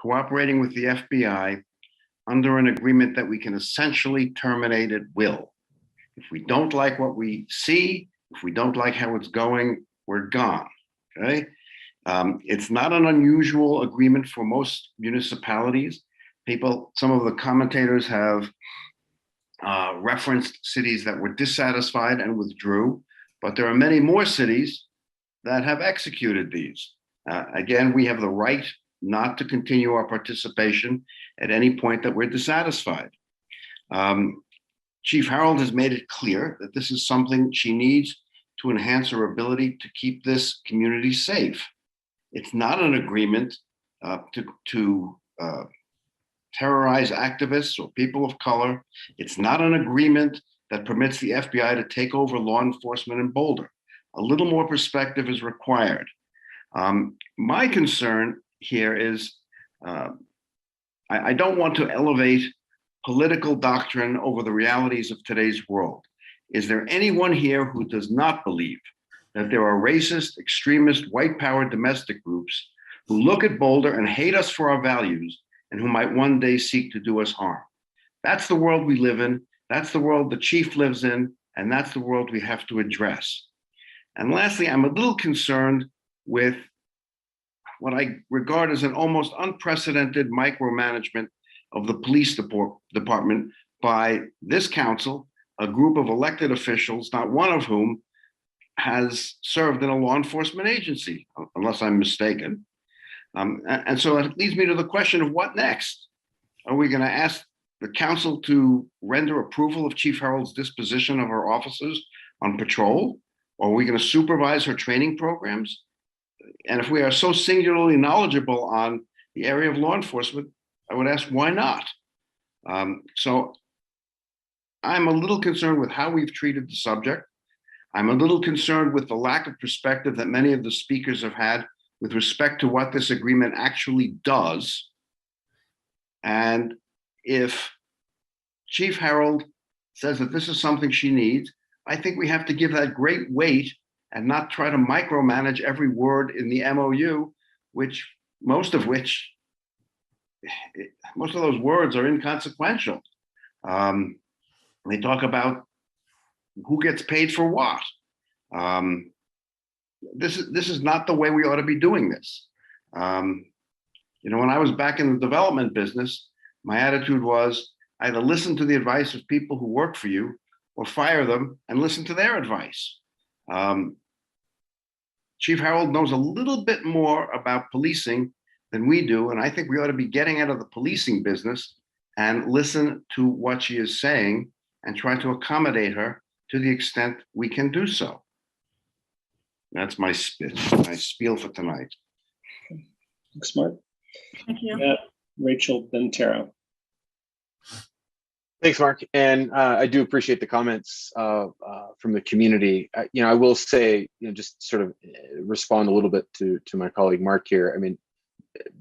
cooperating with the FBI under an agreement that we can essentially terminate at will. If we don't like what we see, if we don't like how it's going, we're gone, okay? It's not an unusual agreement for most municipalities. Some of the commentators have referenced cities that were dissatisfied and withdrew, but there are many more cities that have executed these. Again, we have the right not to continue our participation at any point that we're dissatisfied. Chief Harold has made it clear that this is something she needs to enhance her ability to keep this community safe. It's not an agreement to terrorize activists or people of color. It's not an agreement that permits the FBI to take over law enforcement in Boulder. A little more perspective is required. My concern here is I don't want to elevate political doctrine over the realities of today's world. Is there anyone here who does not believe that there are racist, extremist, white power domestic groups who look at Boulder and hate us for our values and who might one day seek to do us harm? That's the world we live in. That's the world the chief lives in. And that's the world we have to address. And lastly, I'm a little concerned with what I regard as an almost unprecedented micromanagement of the police department by this council, a group of elected officials, not one of whom has served in a law enforcement agency, unless I'm mistaken. And so it leads me to the question of what next? Are we going to ask the council to render approval of Chief Harold's disposition of her officers on patrol? Or are we going to supervise her training programs? And if we are so singularly knowledgeable on the area of law enforcement, I would ask, why not? So I'm a little concerned with how we've treated the subject. I'm a little concerned with the lack of perspective that many of the speakers have had with respect to what this agreement actually does. And if Chief Harold says that this is something she needs, I think we have to give that great weight and not try to micromanage every word in the MOU, which most of those words are inconsequential. They talk about who gets paid for what. This is not the way we ought to be doing this. When I was back in the development business, my attitude was either listen to the advice of people who work for you or fire them and listen to their advice. Chief Harold knows a little bit more about policing than we do, and I think we ought to be getting out of the policing business and listen to what she is saying and try to accommodate her to the extent we can do so. That's my spiel for tonight. Thanks, Mark. Thank you. Yeah, Rachel, then Tara. Thanks, Mark. And I do appreciate the comments from the community. I will say, just sort of respond a little bit to my colleague Mark here. I mean,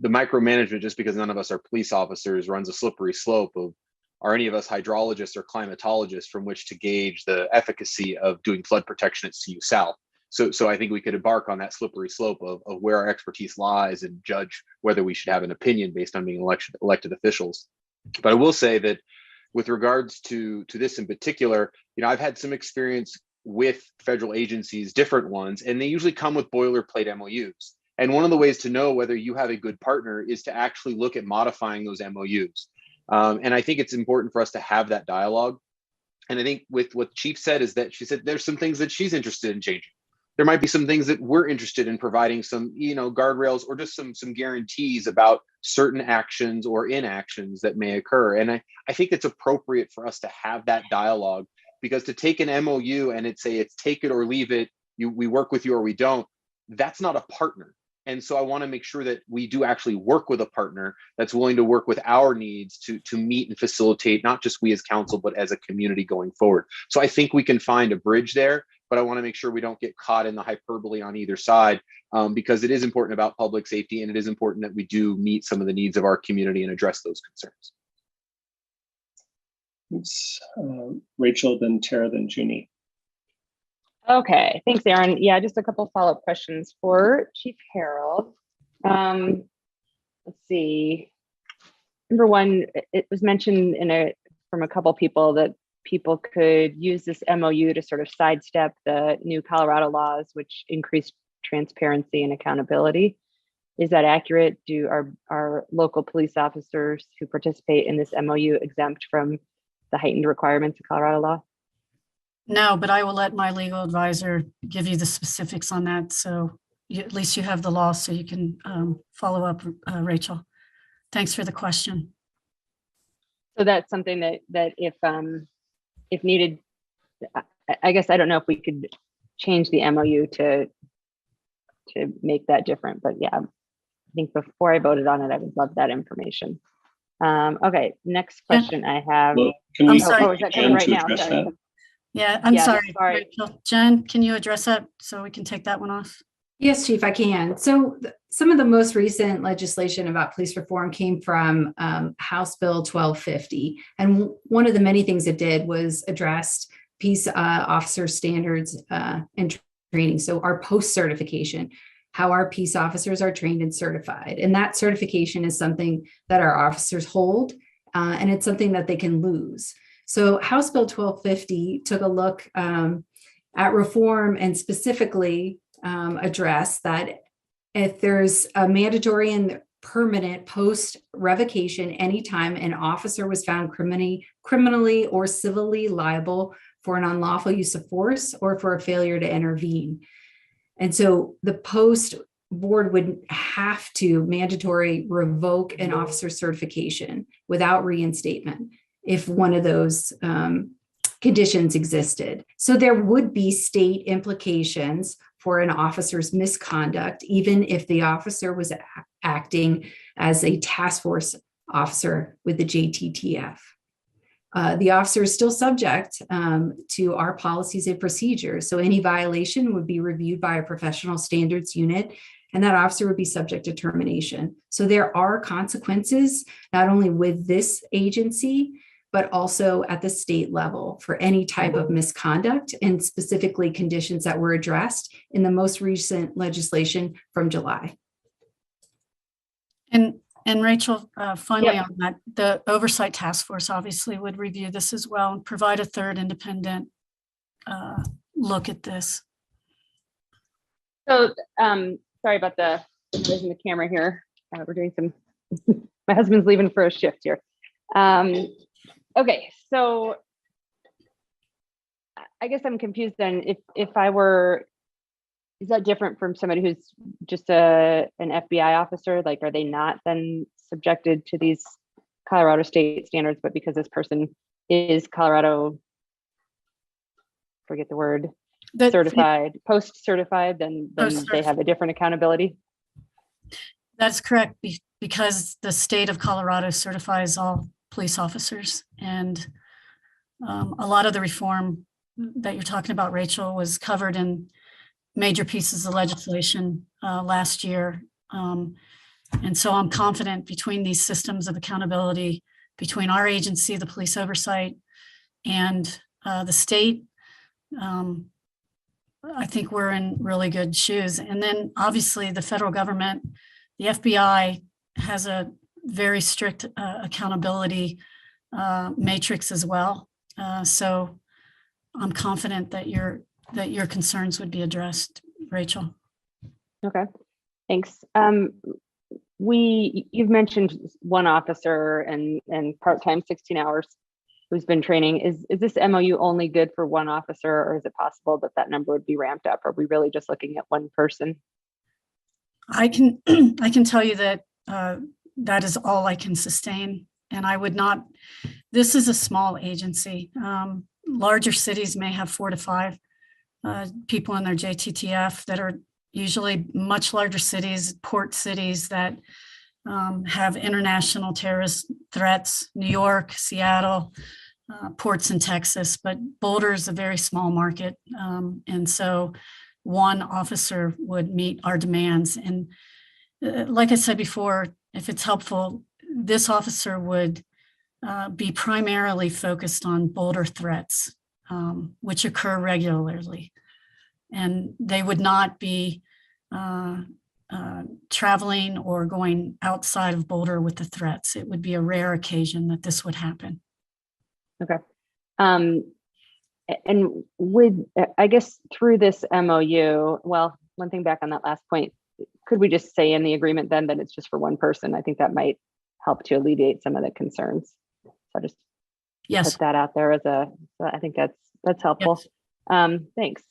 the micromanagement, just because none of us are police officers, runs a slippery slope of, are any of us hydrologists or climatologists from which to gauge the efficacy of doing flood protection at CU South? So I think we could embark on that slippery slope of where our expertise lies and judge whether we should have an opinion based on being elected officials. But I will say that with regards to this in particular, I've had some experience with federal agencies, different ones, and they usually come with boilerplate MOUs. And one of the ways to know whether you have a good partner is to actually look at modifying those MOUs. And I think it's important for us to have that dialogue. And I think with what Chief said is that she said there's some things that she's interested in changing. There might be some things that we're interested in providing some, guardrails or just some guarantees about certain actions or inactions that may occur. And I think it's appropriate for us to have that dialogue, because to take an MOU and it's take it or leave it, we work with you or we don't, that's not a partner. And so I want to make sure that we do actually work with a partner that's willing to work with our needs to meet and facilitate, not just we as council, but as a community going forward. So I think we can find a bridge there, but I want to make sure we don't get caught in the hyperbole on either side, because it is important about public safety, and it is important that we do meet some of the needs of our community and address those concerns. Thanks, Rachel, then Tara, then Junie. Okay, thanks, Aaron. Yeah, just a couple follow-up questions for Chief Harold. Let's see. Number one, it was mentioned from a couple people that people could use this MOU to sort of sidestep the new Colorado laws, which increase transparency and accountability. Is that accurate? Do our local police officers who participate in this MOU exempt from the heightened requirements of Colorado law? No, but I will let my legal advisor give you the specifics on that. So at least you have the law so you can follow up, Rachel. Thanks for the question. So that's something that if needed, I guess I don't know if we could change the MOU to make that different, but yeah, I think before I voted on it, I would love that information. Okay, next question I have. Well, can we, I'm sorry. Is that coming right now? address Sorry. that? Yeah, I'm Yeah, sorry, sorry. Rachel. Jen, can you address that so we can take that one off? Yes, Chief, I can. So some of the most recent legislation about police reform came from House Bill 1250. And one of the many things it did was address peace officer standards and training. So our post certification, how our peace officers are trained and certified. And that certification is something that our officers hold, and it's something that they can lose. So House Bill 1250 took a look at reform and specifically address that if there's a mandatory and permanent post revocation anytime an officer was found criminally or civilly liable for an unlawful use of force or for a failure to intervene. And so the post board would have to mandatory revoke an officer certification without reinstatement if one of those conditions existed. So there would be state implications for an officer's misconduct, even if the officer was acting as a task force officer with the JTTF. The officer is still subject to our policies and procedures. So any violation would be reviewed by a professional standards unit, and that officer would be subject to termination. So there are consequences, not only with this agency, but also at the state level for any type of misconduct, and specifically conditions that were addressed in the most recent legislation from July. And Rachel, finally on that, the Oversight Task Force obviously would review this as well and provide a third independent look at this. So, sorry about the noise in the camera here. We're doing some, my husband's leaving for a shift here. Okay, so I guess I'm confused then. If I were, is that different from somebody who's just an FBI officer? Like, are they not then subjected to these Colorado state standards, but because this person is Colorado, forget the word, certified, post-certified, then they have a different accountability? That's correct, because the state of Colorado certifies all police officers. And a lot of the reform that you're talking about, Rachel, was covered in major pieces of legislation last year. And so I'm confident between these systems of accountability, between our agency, the police oversight, and the state, I think we're in really good shoes. And then obviously the federal government, the FBI has a very strict accountability matrix as well. So I'm confident that your concerns would be addressed, Rachel. Okay, thanks. You've mentioned one officer and part-time 16 hours who's been training. Is this MOU only good for one officer, or is it possible that that number would be ramped up? Are we really just looking at one person? I can tell you that that is all I can sustain, and I would not. This is a small agency. Larger cities may have 4 to 5 people in their JTTF that are usually much larger cities, port cities that have international terrorist threats, New York, Seattle, ports in Texas, but Boulder is a very small market. And so one officer would meet our demands. And like I said before, if it's helpful, this officer would be primarily focused on Boulder threats, which occur regularly. And they would not be traveling or going outside of Boulder with the threats. It would be a rare occasion that this would happen. Okay. And I guess through this MOU, well, one thing back on that last point, could we just say in the agreement then that it's just for one person? I think that might help to alleviate some of the concerns. So I just put that out there so I think that's helpful. Yes. Thanks.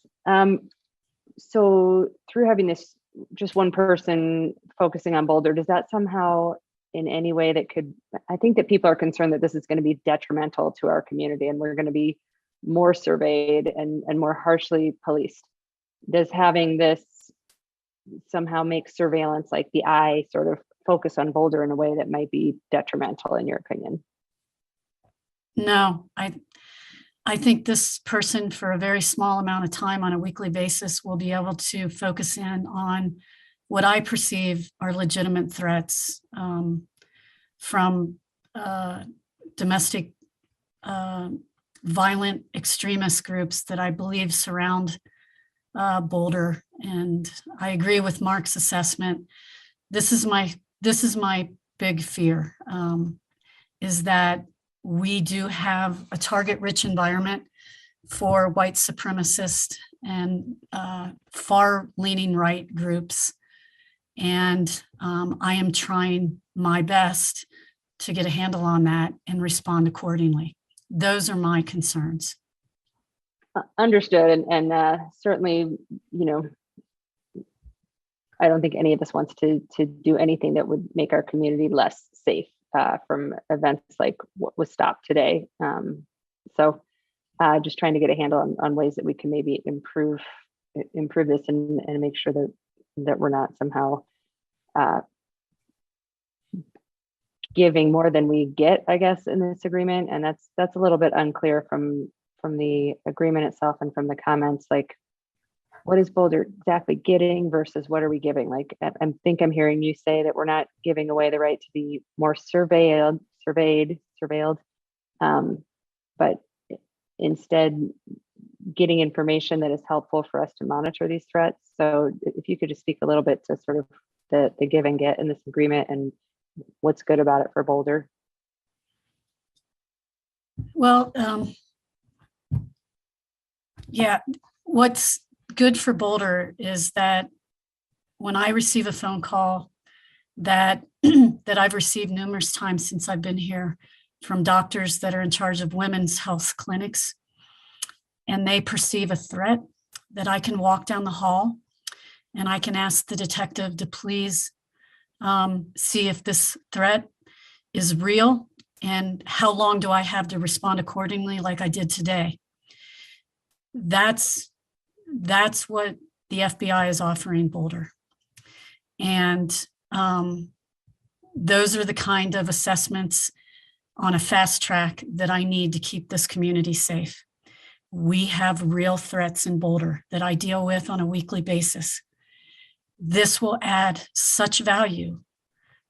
So through having this just one person focusing on Boulder, does that somehow in any way that could, I think that people are concerned that this is going to be detrimental to our community and we're going to be more surveyed and more harshly policed. Does having this somehow make surveillance, like the eye, sort of focus on Boulder in a way that might be detrimental in your opinion? No, I think this person for a very small amount of time on a weekly basis will be able to focus in on what I perceive are legitimate threats from domestic violent extremist groups that I believe surround Boulder. And I agree with Mark's assessment. This is my big fear, is that we do have a target-rich environment for white supremacist and far-leaning right groups. And I am trying my best to get a handle on that and respond accordingly. Those are my concerns. Understood. And certainly, I don't think any of us wants to do anything that would make our community less safe from events like what was stopped today. So just trying to get a handle on ways that we can maybe improve this and make sure that we're not somehow giving more than we get, I guess, in this agreement. And that's a little bit unclear from the agreement itself and from the comments, like what is Boulder exactly getting versus what are we giving? Like, I think I'm hearing you say that we're not giving away the right to be more surveilled, but instead getting information that is helpful for us to monitor these threats. So if you could just speak a little bit to sort of the give and get in this agreement and what's good about it for Boulder. Well, yeah, what's good for Boulder is that when I receive a phone call that that I've received numerous times since I've been here from doctors that are in charge of women's health clinics, and they perceive a threat, that I can walk down the hall and I can ask the detective to please see if this threat is real and how long do I have to respond accordingly, like I did today. That's what the FBI is offering Boulder. And those are the kind of assessments on a fast track that I need to keep this community safe. We have real threats in Boulder that I deal with on a weekly basis. This will add such value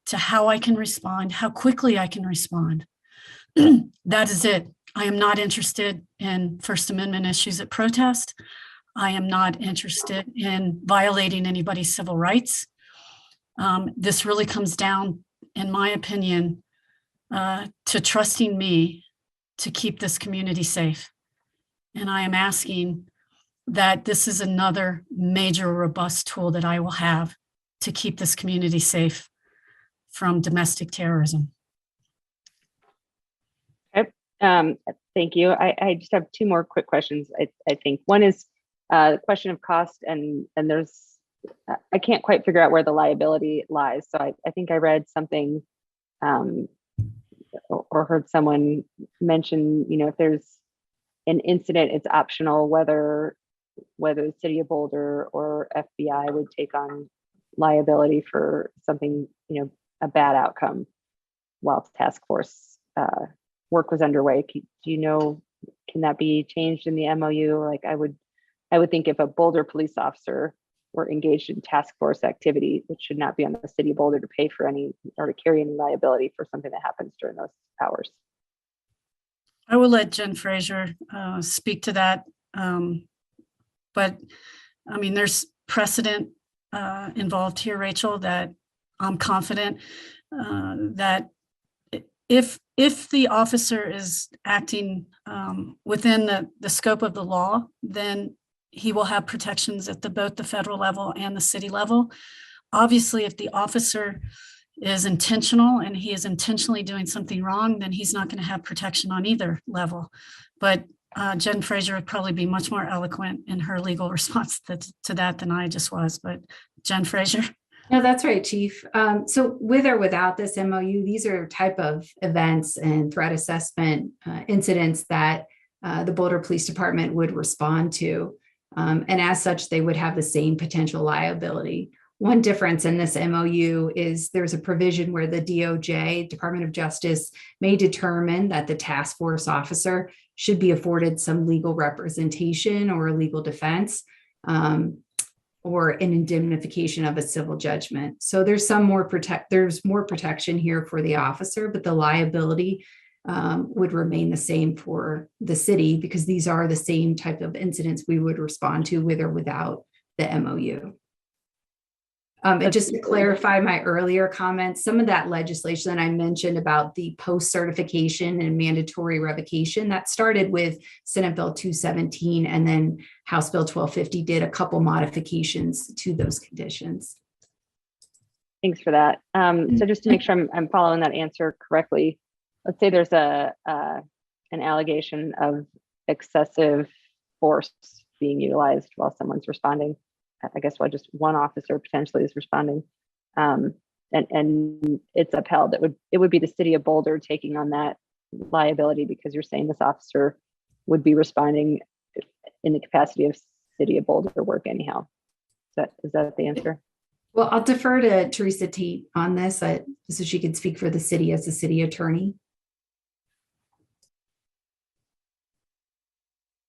to how I can respond, how quickly I can respond. That is it. I am not interested in First Amendment issues at protest. I am not interested in violating anybody's civil rights. This really comes down, in my opinion, to trusting me to keep this community safe. And I am asking that this is another major robust tool that I will have to keep this community safe from domestic terrorism. Okay. Thank you. I just have two more quick questions. I think one is the question of cost, and I can't quite figure out where the liability lies. So I think I read something or heard someone mention, if there's an incident, it's optional whether the city of Boulder or FBI would take on liability for something, a bad outcome while task force work was underway. Do you know, can that be changed in the MOU? Like I would think if a Boulder police officer were engaged in task force activity, it should not be on the city of Boulder to pay for any or to carry any liability for something that happens during those hours. I will let Jen Fraser speak to that. But I mean, there's precedent involved here, Rachel, that I'm confident that if the officer is acting within the scope of the law, then he will have protections at both the federal level and the city level. Obviously, if the officer is intentional and he is intentionally doing something wrong, then he's not going to have protection on either level. But Jen Fraser would probably be much more eloquent in her legal response to that than I just was. But Jen Fraser. No, that's right, Chief. So with or without this MOU, these are type of events and threat assessment incidents that the Boulder Police Department would respond to. And as such, they would have the same potential liability. One difference in this MOU is there's a provision where the DOJ, Department of Justice, may determine that the task force officer should be afforded some legal representation or a legal defense or an indemnification of a civil judgment. So there's more protection here for the officer, but the liability would remain the same for the city because these are the same type of incidents we would respond to with or without the MOU. And just to clarify my earlier comments, some of that legislation that I mentioned about the post-certification and mandatory revocation, that started with Senate Bill 217, and then House Bill 1250 did a couple modifications to those conditions. Thanks for that. So just to make sure I'm following that answer correctly, let's say there's an allegation of excessive force being utilized while someone's responding. I guess while just one officer potentially is responding, and it's upheld, it would be the city of Boulder taking on that liability because you're saying this officer would be responding in the capacity of city of Boulder work anyhow. Is that the answer? Well, I'll defer to Teresa Tate on this so she could speak for the city as the city attorney.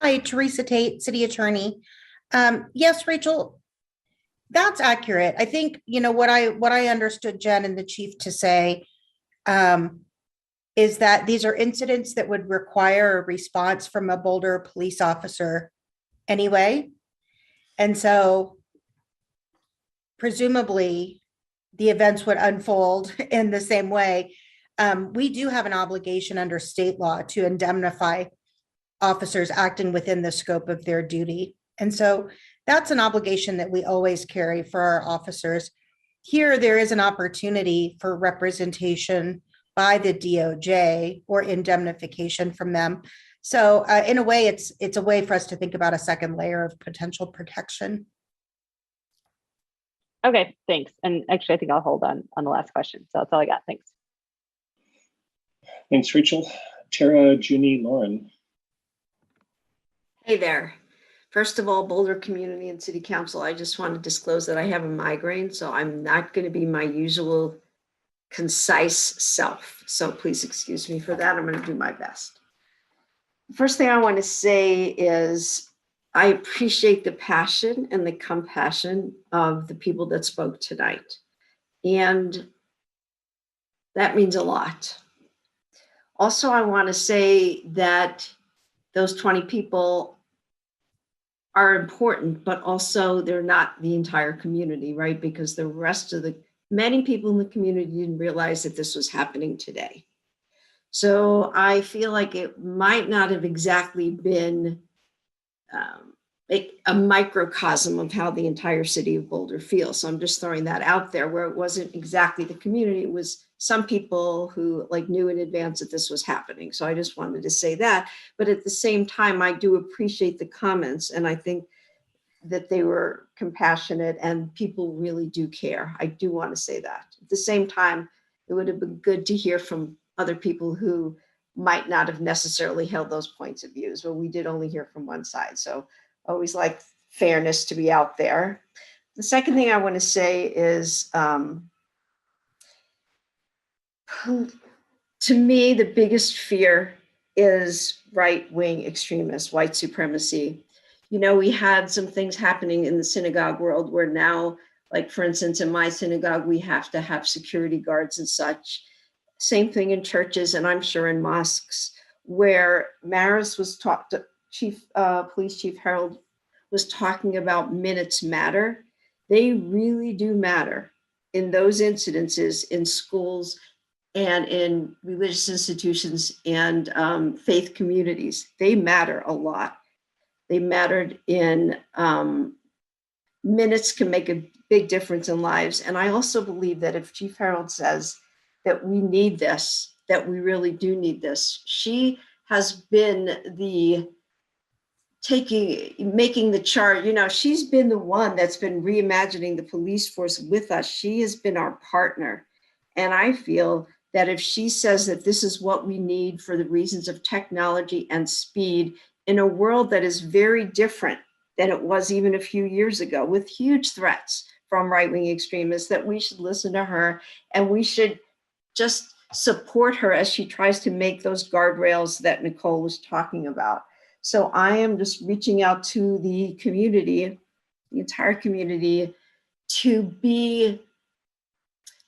Hi, Teresa Tate, city attorney. Yes, Rachel, that's accurate. I think, what I understood Jen and the chief to say is that these are incidents that would require a response from a Boulder police officer anyway. And so presumably the events would unfold in the same way. We do have an obligation under state law to indemnify officers acting within the scope of their duty. And so that's an obligation that we always carry for our officers. Here, there is an opportunity for representation by the DOJ or indemnification from them. So in a way, it's a way for us to think about a second layer of potential protection. Okay, thanks. And actually, I think I'll hold on the last question. So that's all I got. Thanks. Thanks, Rachel. Tara, Junie, Lauren. Hey there. First of all, Boulder Community and City Council, I just want to disclose that I have a migraine, so I'm not going to be my usual concise self. So please excuse me for that. I'm going to do my best. First thing I want to say is I appreciate the passion and the compassion of the people that spoke tonight. And that means a lot. Also, I want to say that those 20 people are important, but also they're not the entire community, right? Because the rest of many people in the community didn't realize that this was happening today. So I feel like it might not have exactly been a microcosm of how the entire city of Boulder feels. So I'm just throwing that out there where it wasn't exactly the community. It was some people who knew in advance that this was happening. So I just wanted to say that. But at the same time, I do appreciate the comments. And I think that they were compassionate and people really do care. I do want to say that. At the same time, it would have been good to hear from other people who might not have necessarily held those points of views, but we did only hear from one side. So I always like fairness to be out there. The second thing I want to say is, to me, the biggest fear is right-wing extremists, white supremacy. You know, we had some things happening in the synagogue world where now, like for instance, in my synagogue, we have to have security guards and such. Same thing in churches, and I'm sure in mosques, where Maris was talked to, Police Chief Harold was talking about minutes matter. They really do matter in those incidences in schools and in religious institutions and faith communities. They matter a lot. They mattered in minutes can make a big difference in lives. And I also believe that if Chief Harold says that we need this, that we really do need this, she has been making the chart. You know, she's been the one that's been reimagining the police force with us. She has been our partner. And I feel that if she says that this is what we need for the reasons of technology and speed in a world that is very different than it was even a few years ago, with huge threats from right-wing extremists, that we should listen to her and we should just support her as she tries to make those guardrails that Nicole was talking about. So I am just reaching out to the community, the entire community, to be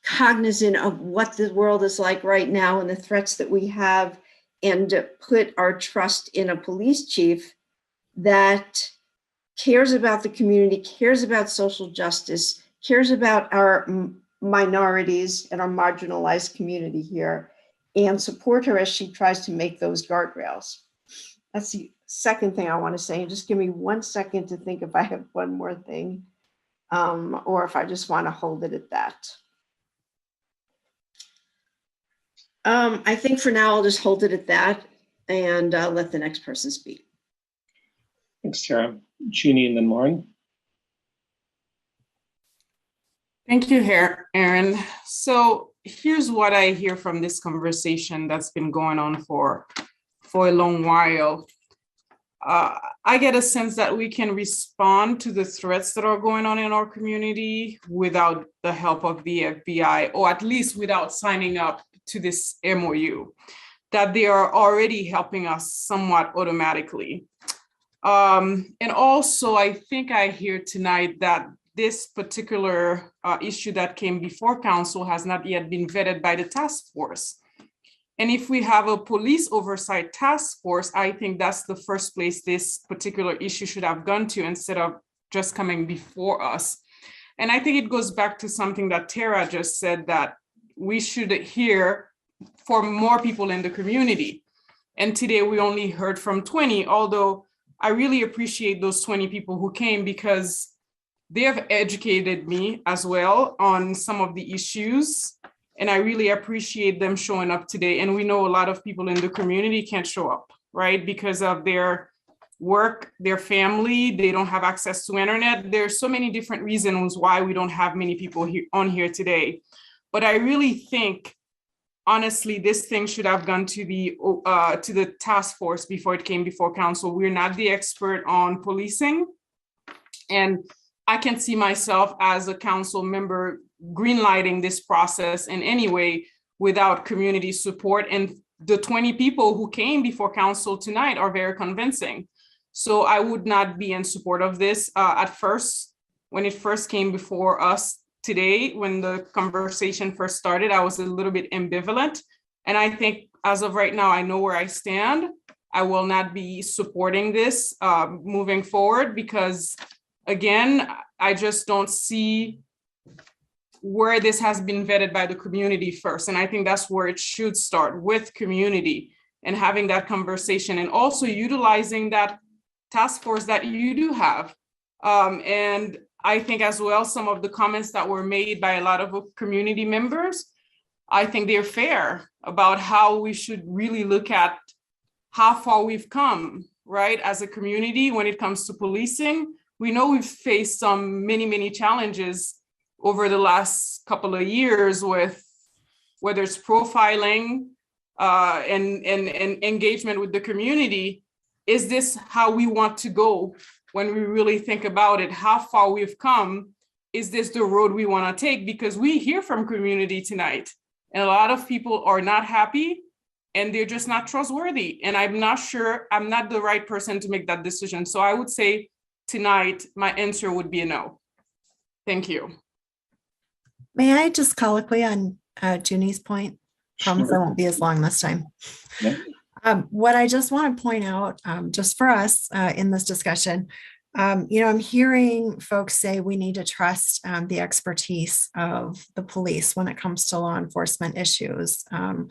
cognizant of what the world is like right now and the threats that we have, and to put our trust in a police chief that cares about the community, cares about social justice, cares about our minorities and our marginalized community here, and support her as she tries to make those guardrails. That's the second thing I want to say. And just give me 1 second to think if I have one more thing, or if I just want to hold it at that. I think for now, I'll just hold it at that and let the next person speak. Thanks, Tara. Junie and then Lauren. Thank you, Aaron. So here's what I hear from this conversation that's been going on for a long while. I get a sense that we can respond to the threats that are going on in our community without the help of the FBI, or at least without signing up to this MOU, that they are already helping us somewhat automatically. And also, I think I hear tonight that this particular issue that came before council has not yet been vetted by the task force. And if we have a police oversight task force, I think that's the first place this particular issue should have gone to, instead of just coming before us. And I think it goes back to something that Tara just said, that we should hear from more people in the community. And today we only heard from 20, although I really appreciate those 20 people who came because they have educated me as well on some of the issues. And I really appreciate them showing up today. And we know a lot of people in the community can't show up, right? Because of their work, their family, they don't have access to internet. There's so many different reasons why we don't have many people here on here today. But I really think, honestly, this thing should have gone to the task force before it came before council. We're not the expert on policing. And I can see myself as a council member greenlighting this process in any way without community support. And the 20 people who came before council tonight are very convincing. So I would not be in support of this. At first, when it first came before us today, when the conversation first started, I was a little bit ambivalent. And I think as of right now, I know where I stand. I will not be supporting this moving forward because, again, I just don't see where this has been vetted by the community first. And I think that's where it should start, with community and having that conversation and also utilizing that task force that you do have. And I think as well, some of the comments that were made by a lot of community members, I think they're fair about how we should really look at how far we've come, right? As a community, when it comes to policing, we know we've faced some many challenges over the last couple of years with whether it's profiling and engagement with the community. Is this how we want to go when we really think about it? How far we've come? Is this the road we want to take? Because we hear from community tonight, and a lot of people are not happy and they're just not trustworthy. And I'm not sure, I'm not the right person to make that decision. So I would say tonight, my answer would be a no. Thank you. May I just colloquy on Junie's point? Promise I Sure. won't be as long this time. Yeah. What I just want to point out, just for us in this discussion, I'm hearing folks say we need to trust the expertise of the police when it comes to law enforcement issues. And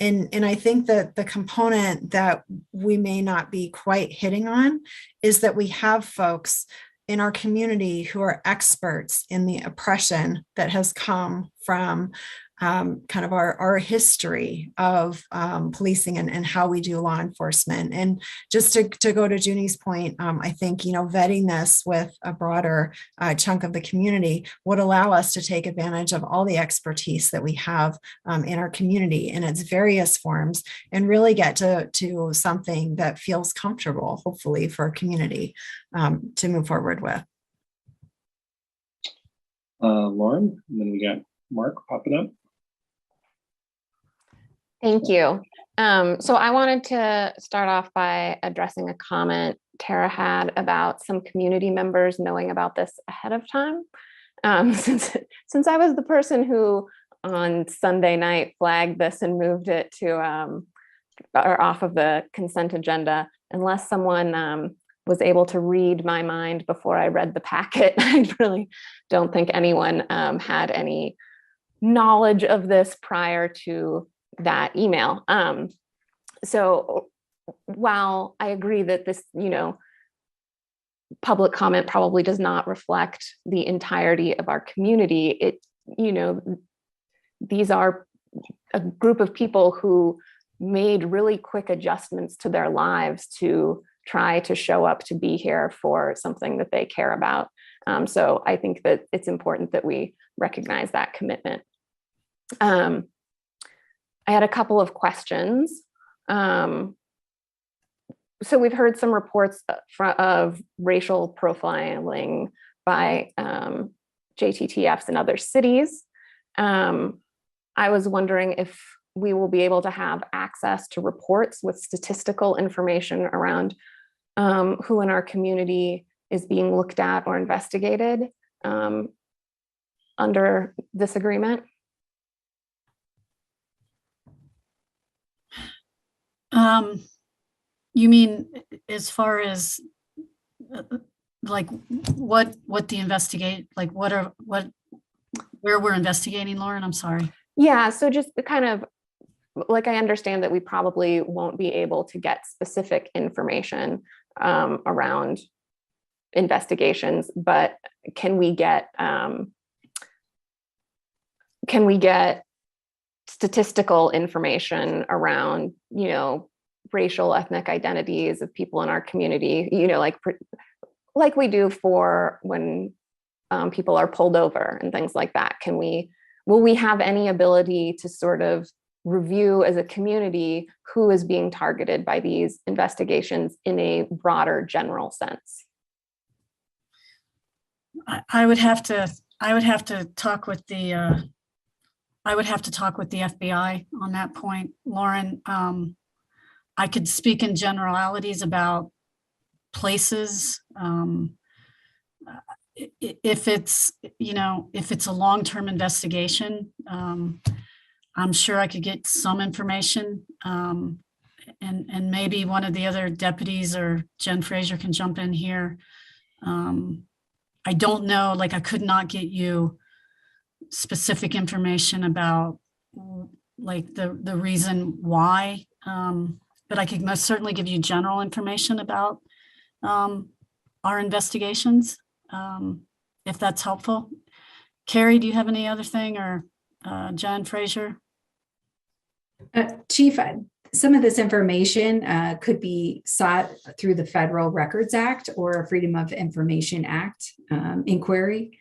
I think that the component that we may not be quite hitting on is that we have folks in our community who are experts in the oppression that has come from kind of our history of policing and how we do law enforcement. And just to go to Junie's point, I think, vetting this with a broader chunk of the community would allow us to take advantage of all the expertise that we have in our community in its various forms and really get to something that feels comfortable, hopefully, for our community to move forward with. Lauren, and then we got Mark popping up. Thank you. So I wanted to start off by addressing a comment Tara had about some community members knowing about this ahead of time. Since I was the person who on Sunday night flagged this and moved it to or off of the consent agenda, unless someone was able to read my mind before I read the packet, I really don't think anyone had any knowledge of this prior to that email. So while I agree that this, public comment probably does not reflect the entirety of our community, these are a group of people who made really quick adjustments to their lives to try to show up to be here for something that they care about. So I think that it's important that we recognize that commitment. I had a couple of questions. So we've heard some reports of racial profiling by JTTFs in other cities. I was wondering if we will be able to have access to reports with statistical information around who in our community is being looked at or investigated under this agreement. You mean as far as like what the investigate, like where we're investigating, Lauren? I'm sorry. Yeah, so just kind of like I understand that we probably won't be able to get specific information around investigations, but can we get statistical information around, racial, ethnic identities of people in our community, like we do for when people are pulled over and things like that? Will we have any ability to sort of review as a community who is being targeted by these investigations in a broader general sense? I would have to talk with the FBI on that point, Lauren. I could speak in generalities about places. If it's a long-term investigation, I'm sure I could get some information, and maybe one of the other deputies or Jen Fraser can jump in here. I don't know, I could not get you specific information about the reason why, but I could most certainly give you general information about our investigations, if that's helpful. Carrie, do you have any other thing, or Jen Fraser? Chief, some of this information could be sought through the Federal Records Act or Freedom of Information Act inquiry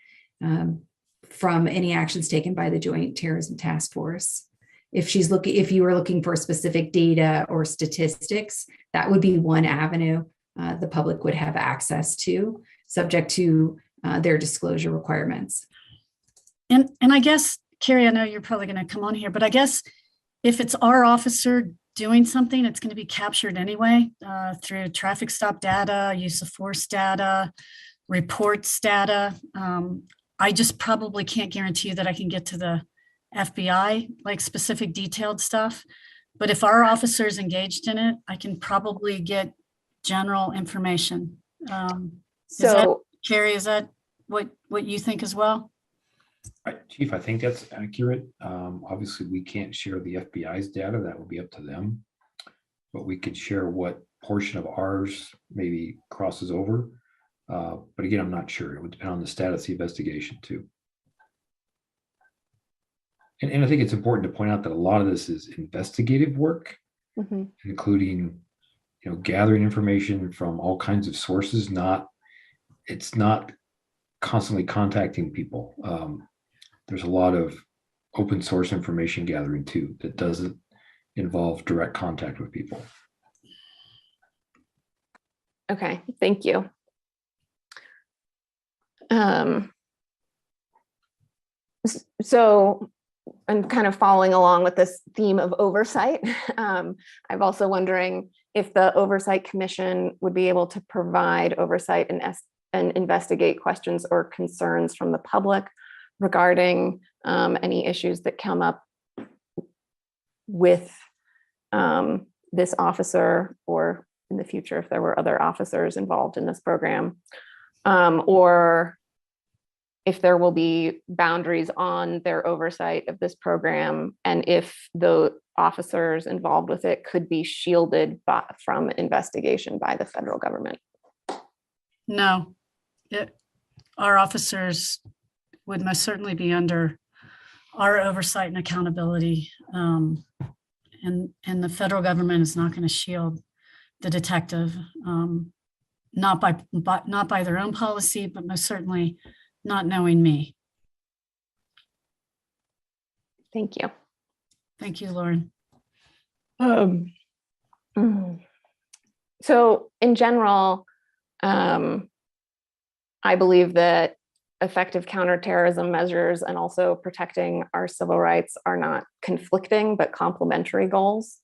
from any actions taken by the Joint Terrorism Task Force. If you were looking for specific data or statistics, that would be one avenue the public would have access to, subject to their disclosure requirements. And I guess, Carrie, I know you're probably going to come on here, but I guess if it's our officer doing something, it's going to be captured anyway through traffic stop data, use of force data, reports data. I just probably can't guarantee you that I can get to the FBI, specific detailed stuff. But if our officer is engaged in it, I can probably get general information. Carrie, is that what you think as well? Chief, I think that's accurate. Obviously, we can't share the FBI's data. That will be up to them. But we could share what portion of ours maybe crosses over. But again, I'm not sure. It would depend on the status of the investigation too. And I think it's important to point out that a lot of this is investigative work, including, gathering information from all kinds of sources. It's not constantly contacting people. There's a lot of open source information gathering too that doesn't involve direct contact with people. Okay, thank you. So I'm kind of following along with this theme of oversight. I'm also wondering if the Oversight Commission would be able to provide oversight and investigate questions or concerns from the public regarding any issues that come up with this officer, or in the future if there were other officers involved in this program, or if there will be boundaries on their oversight of this program, and if the officers involved with it could be shielded from investigation by the federal government. No, our officers would most certainly be under our oversight and accountability. And the federal government is not going to shield the detective, not by their own policy, but most certainly not knowing me. Thank you. Thank you, Lauren. So in general, I believe that effective counterterrorism measures and also protecting our civil rights are not conflicting, but complementary goals.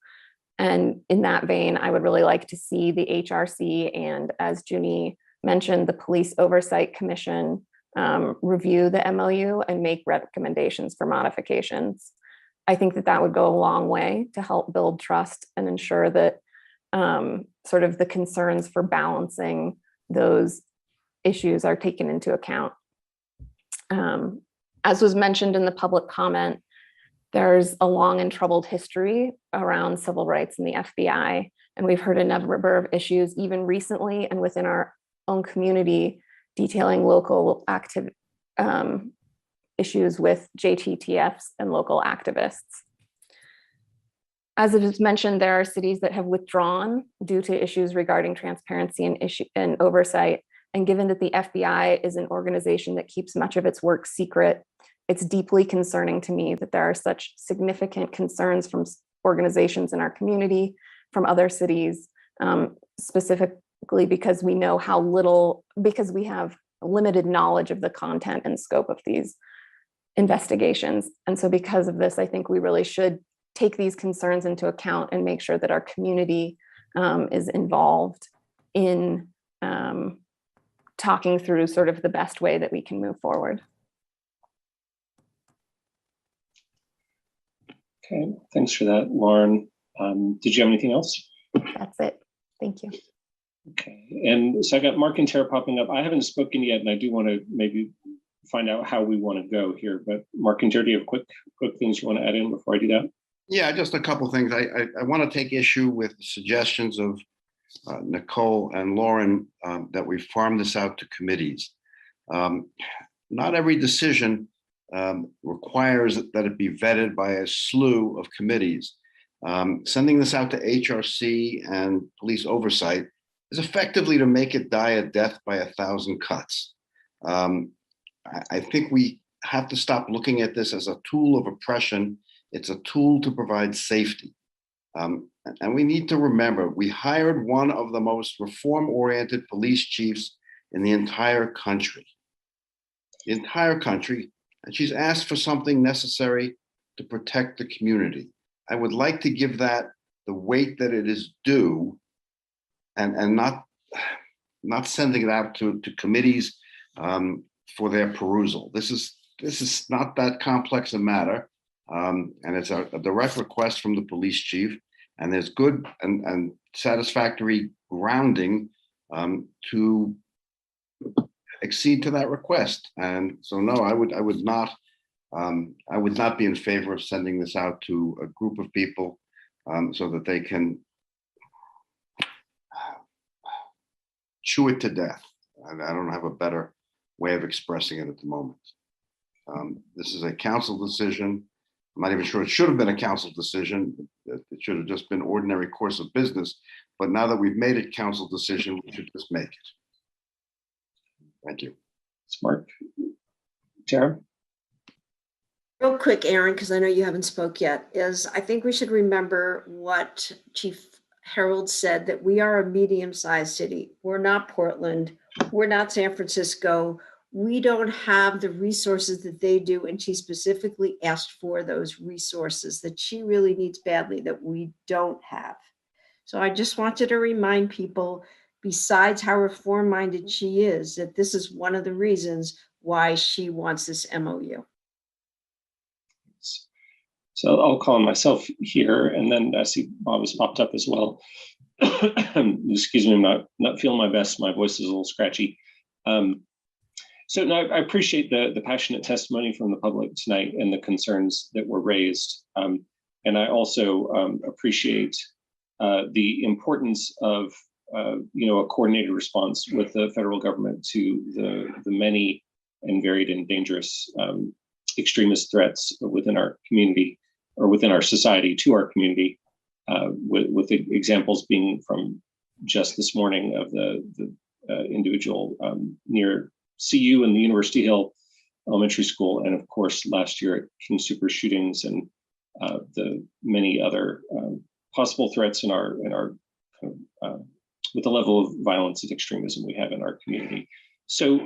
And in that vein, I would really like to see the HRC and, as Junie mentioned, the Police Oversight Commission review the MOU and make recommendations for modifications. I think that would go a long way to help build trust and ensure that sort of the concerns for balancing those issues are taken into account. As was mentioned in the public comment, there's a long and troubled history around civil rights in the FBI, And we've heard a number of issues, even recently and within our own community, detailing local active issues with JTTFs and local activists. As it is mentioned, there are cities that have withdrawn due to issues regarding transparency and oversight. And given that the FBI is an organization that keeps much of its work secret, it's deeply concerning to me that there are such significant concerns from organizations in our community, from other cities, specifically because we know how little, because we have limited knowledge of the content and scope of these investigations. And so because of this, I think we really should take these concerns into account and make sure that our community is involved in talking through sort of the best way that we can move forward. Okay, thanks for that, Lauren. Did you have anything else? That's it. Thank you. Okay, and so I got Mark and Tara popping up. I haven't spoken yet, and I do want to maybe find out how we want to go here. But Mark and Tara, do you have quick things you want to add in before I do that? Yeah, just a couple things. I want to take issue with the suggestions of Nicole and Lauren that we farm this out to committees. Not every decision requires that it be vetted by a slew of committees. Sending this out to HRC and police oversight is effectively to make it die a death by 1,000 cuts. I think we have to stop looking at this as a tool of oppression. It's a tool to provide safety. And we need to remember, we hired one of the most reform-oriented police chiefs in the entire country. And she's asked for something necessary to protect the community. I would like to give that the weight that it is due, and not sending it out to committees for their perusal. This is not that complex a matter, and it's a direct request from the police chief, and there's good and satisfactory grounding to accede to that request. And so, no, I would not be in favor of sending this out to a group of people so that they can chew it to death. And I don't have a better way of expressing it at the moment. This is a council decision. I'm not even sure it should have been a council decision. It should have just been ordinary course of business. But now that we've made it council decision, we should just make it. Thank you. Smart. Tara? Real quick, Aaron, because I know you haven't spoke yet, is I think we should remember what Chief Harold said, that we are a medium-sized city. We're not Portland. We're not San Francisco. We don't have the resources that they do. And she specifically asked for those resources that she really needs badly that we don't have. So I just wanted to remind people, besides how reform-minded she is, that this is one of the reasons why she wants this MOU. So I'll call on myself here, and then I see Bob has popped up as well. Excuse me, I'm not feeling my best. My voice is a little scratchy. So no, I appreciate the passionate testimony from the public tonight and the concerns that were raised. And I also appreciate the importance of a coordinated response with the federal government to the many and varied and dangerous extremist threats within our community or within our society to our community, with the examples being from just this morning of the individual near CU and the University Hill Elementary School, and of course last year at King Super shootings and the many other possible threats in our with the level of violence and extremism we have in our community. So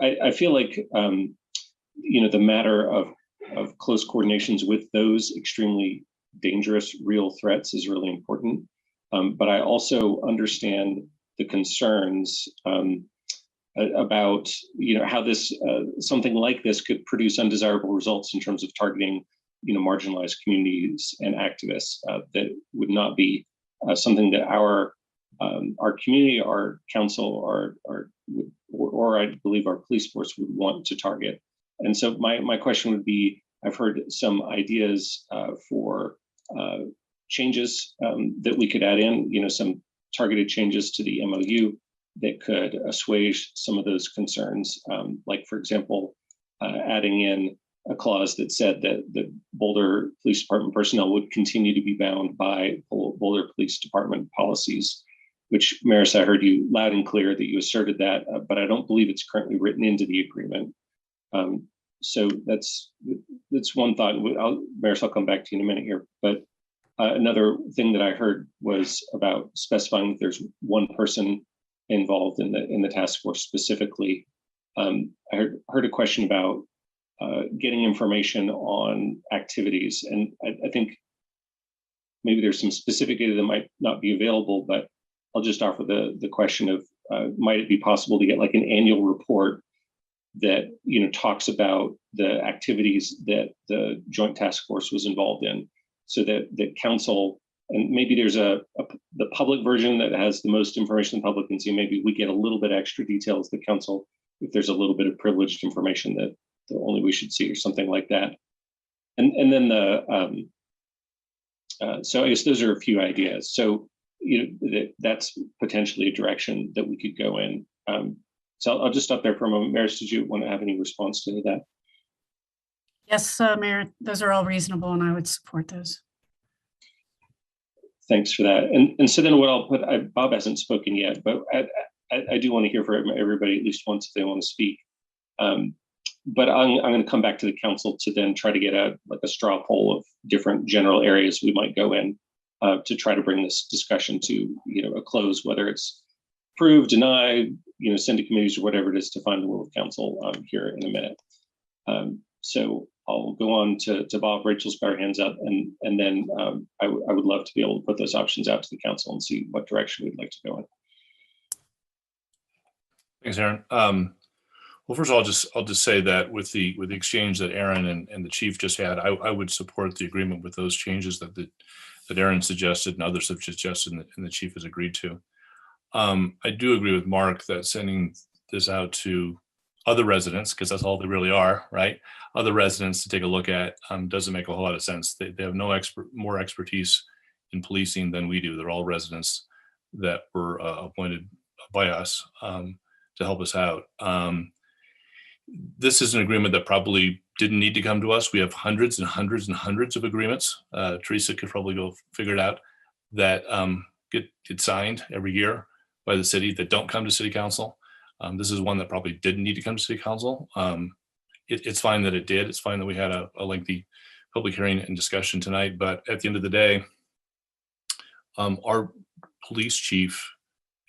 I feel like the matter of close coordinations with those extremely dangerous real threats is really important. But I also understand the concerns about how this something like this could produce undesirable results in terms of targeting marginalized communities and activists. That would not be something that our community, our council, or I believe our police force would want to target. And so my question would be, I've heard some ideas for changes that we could add in, some targeted changes to the MOU that could assuage some of those concerns. Like, for example, adding in a clause that said that the Boulder Police Department personnel would continue to be bound by Boulder Police Department policies, which, Maris, I heard you loud and clear that you asserted that, but I don't believe it's currently written into the agreement. So that's one thought. Maris, I'll come back to you in a minute here. But another thing that I heard was about specifying that there's one person involved in the task force specifically. I heard a question about getting information on activities, and I think maybe there's some specific data that might not be available, but I'll just offer the question of might it be possible to get like an annual report that talks about the activities that the joint task force was involved in, so that the council, and maybe there's the public version that has the most information the public can see, maybe we get a little bit extra details, the council, if there's a little bit of privileged information that only we should see or something like that. And then so I guess those are a few ideas. So that's potentially a direction that we could go in. So I'll just stop there for a moment. Maris, did you want to have any response to that? Yes, Mayor, those are all reasonable and I would support those. Thanks for that. And so then what I'll put, Bob hasn't spoken yet, but I do want to hear from everybody at least once if they want to speak. But I'm going to come back to the council to then try to get a straw poll of different general areas we might go in to try to bring this discussion to a close, whether it's approve, deny, send to committees or whatever it is to find the will of council here in a minute. So I'll go on to Bob. Rachel's got her hands up, and then I would love to be able to put those options out to the council and see what direction we'd like to go in. Thanks, Aaron. Well, first of all, I'll just say that with the exchange that Aaron and the chief just had, I would support the agreement with those changes that Aaron suggested and others have suggested and the chief has agreed to. I do agree with Mark that sending this out to other residents, because that's all they really are, right? Other residents to take a look at doesn't make a whole lot of sense. They have more expertise in policing than we do. They're all residents that were appointed by us to help us out. This is an agreement that probably didn't need to come to us. We have hundreds and hundreds and hundreds of agreements. Teresa could probably go figure it out that get signed every year by the city that don't come to city council. This is one that probably didn't need to come to city council. It's fine that it did. It's fine that we had a lengthy public hearing and discussion tonight. But at the end of the day, our police chief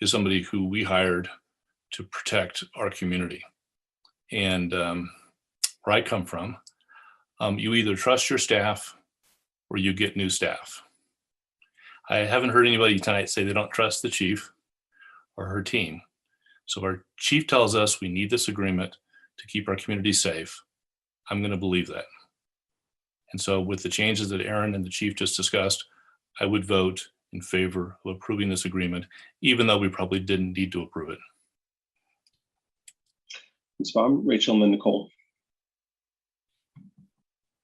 is somebody who we hired to protect our community. And where I come from, you either trust your staff or you get new staff. I haven't heard anybody tonight say they don't trust the chief or her team. So if our chief tells us we need this agreement to keep our community safe, I'm going to believe that. And so with the changes that Aaron and the chief just discussed, I would vote in favor of approving this agreement, even though we probably didn't need to approve it. Thanks, Bob. Rachel and then Nicole.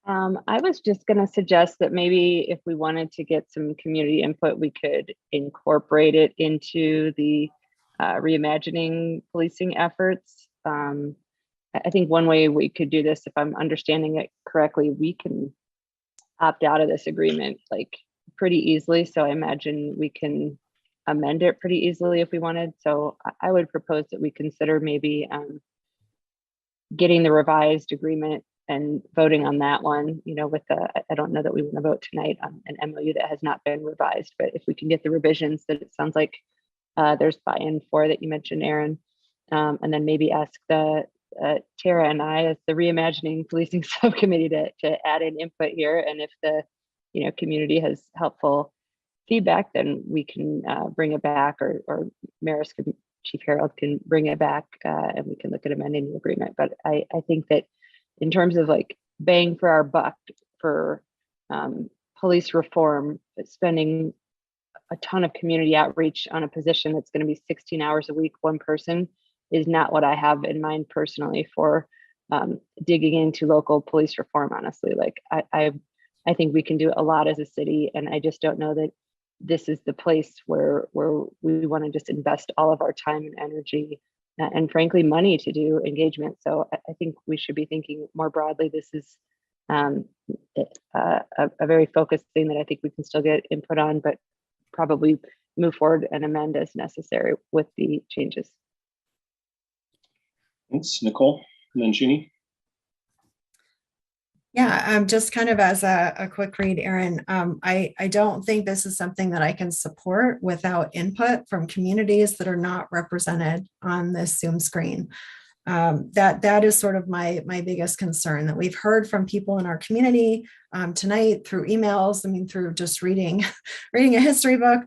I was just going to suggest that maybe if we wanted to get some community input, we could incorporate it into the reimagining policing efforts. I think one way we could do this, if I'm understanding it correctly, we can opt out of this agreement like pretty easily. So I imagine we can amend it pretty easily if we wanted. So I would propose that we consider maybe getting the revised agreement and voting on that one, with I don't know that we want to vote tonight on an MOU that has not been revised, but if we can get the revisions that it sounds like there's buy-in for that you mentioned, Aaron, and then maybe ask Tara and I as the reimagining policing subcommittee to add in input here. And if the community has helpful feedback, then we can bring it back, or Maris can, Chief Harold can bring it back and we can look at amending the agreement. But I think that in terms of like bang for our buck for police reform, spending a ton of community outreach on a position that's going to be 16 hours a week, one person, is not what I have in mind personally for digging into local police reform. Honestly, like I I think we can do a lot as a city, and I just don't know that this is the place where we want to just invest all of our time and energy and frankly money to do engagement. So I think we should be thinking more broadly. This is a very focused thing that I think we can still get input on, but probably move forward and amend as necessary with the changes. Thanks, Nicole. And then Jeannie. Yeah, just kind of as a quick read, Erin, I don't think this is something that I can support without input from communities that are not represented on this Zoom screen. That is sort of my biggest concern, that we've heard from people in our community tonight through emails, I mean, through just reading a history book.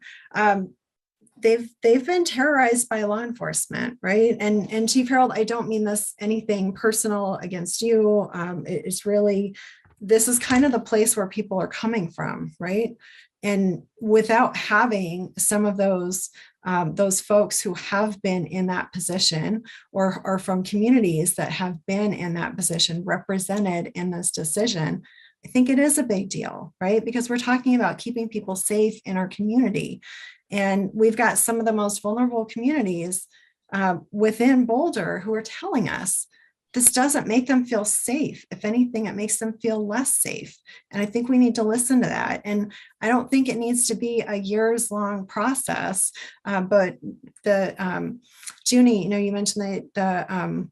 They've been terrorized by law enforcement, right? And Chief Harold, I don't mean this anything personal against you. It's really, this is kind of the place where people are coming from, right? And without having some of those folks who have been in that position or are from communities that have been in that position represented in this decision, I think it is a big deal, right? Because we're talking about keeping people safe in our community. And we've got some of the most vulnerable communities within Boulder who are telling us this doesn't make them feel safe. If anything, it makes them feel less safe. And I think we need to listen to that. And I don't think it needs to be a years-long process. But the Junie, you mentioned the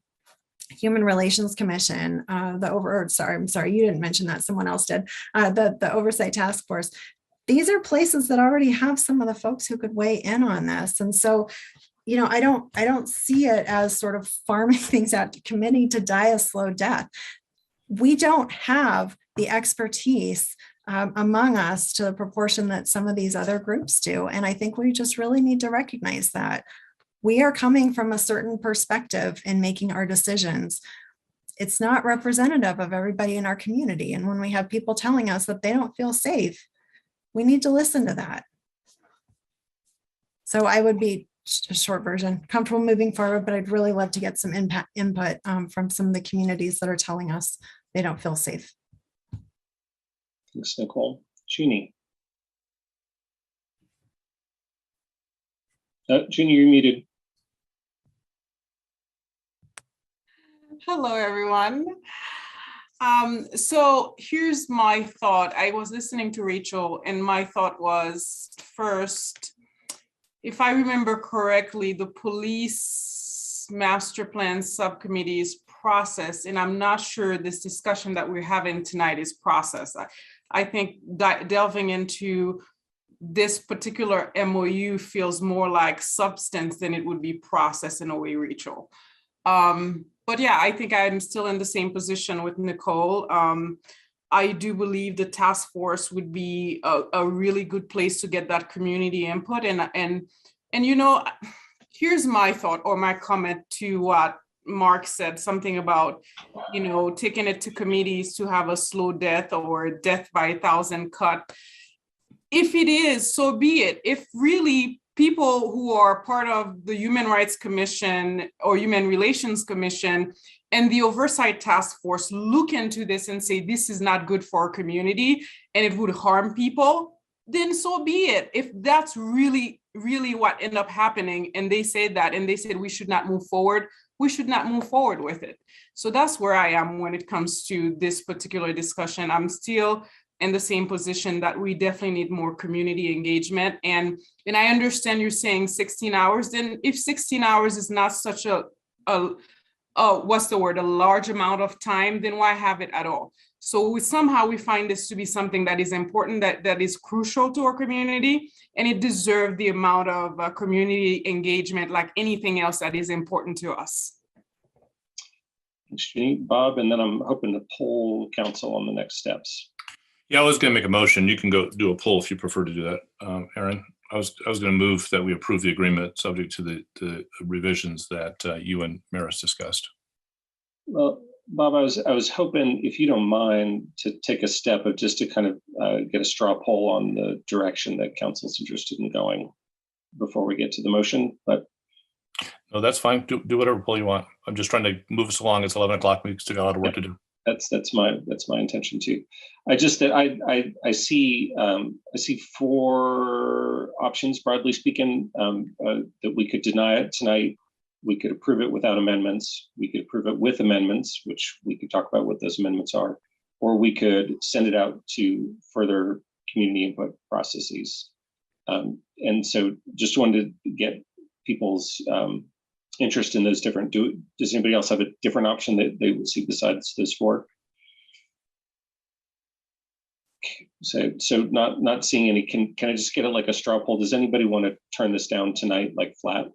Human Relations Commission, I'm sorry, you didn't mention that, someone else did, the Oversight Task Force. These are places that already have some of the folks who could weigh in on this. And so, I don't see it as sort of farming things out to committee to die a slow death. We don't have the expertise among us to the proportion that some of these other groups do. And I think we just really need to recognize that. We are coming from a certain perspective in making our decisions. It's not representative of everybody in our community. And when we have people telling us that they don't feel safe, we need to listen to that. So I would be, a short version, comfortable moving forward, but I'd really love to get some input from some of the communities that are telling us they don't feel safe. Thanks, Nicole. Jeannie. Jeannie, you're muted. Hello, everyone. So here's my thought. I was listening to Rachel, and my thought was, first, if I remember correctly, the police master plan subcommittee's process, and I'm not sure this discussion that we're having tonight is process. I think delving into this particular MOU feels more like substance than it would be process in a way, Rachel. But yeah, I think I'm still in the same position with Nicole. I do believe the task force would be a really good place to get that community input. And here's my thought or my comment to what Mark said, something about, taking it to committees to have a slow death or death by 1,000 cut. If it is, so be it. If really people who are part of the Human Rights Commission or Human Relations Commission and the Oversight Task Force look into this and say, this is not good for our community and it would harm people, then so be it. If that's really what ended up happening and they said that and they said we should not move forward, we should not move forward with it. So that's where I am when it comes to this particular discussion. I'm still in the same position that we definitely need more community engagement. And I understand you're saying 16 hours, then if 16 hours is not such a large amount of time, then why have it at all? So somehow we find this to be something that is important, that is crucial to our community, and it deserves the amount of community engagement like anything else that is important to us. Thanks, Jeannie. Bob, and then I'm hoping to poll council on the next steps. Yeah, I was going to make a motion. You can go do a poll if you prefer to do that, Aaron. I was going to move that we approve the agreement subject to the revisions that you and Maris discussed. Well, Bob, I was hoping, if you don't mind, to take a step of just to kind of get a straw poll on the direction that council's interested in going before we get to the motion. But no, that's fine. Do whatever poll you want. I'm just trying to move us along. It's 11 o'clock. We still got a lot of work to do. That's my intention too. I just that I see 4 options broadly speaking that we could deny it tonight. We could approve it without amendments. We could approve it with amendments, which we could talk about what those amendments are, or we could send it out to further community input processes. And so just wanted to get people's interest in those different. Does anybody else have a different option that they would see besides those 4? So not seeing any. Can I just get it like a straw poll? Does anybody want to turn this down tonight, like flat?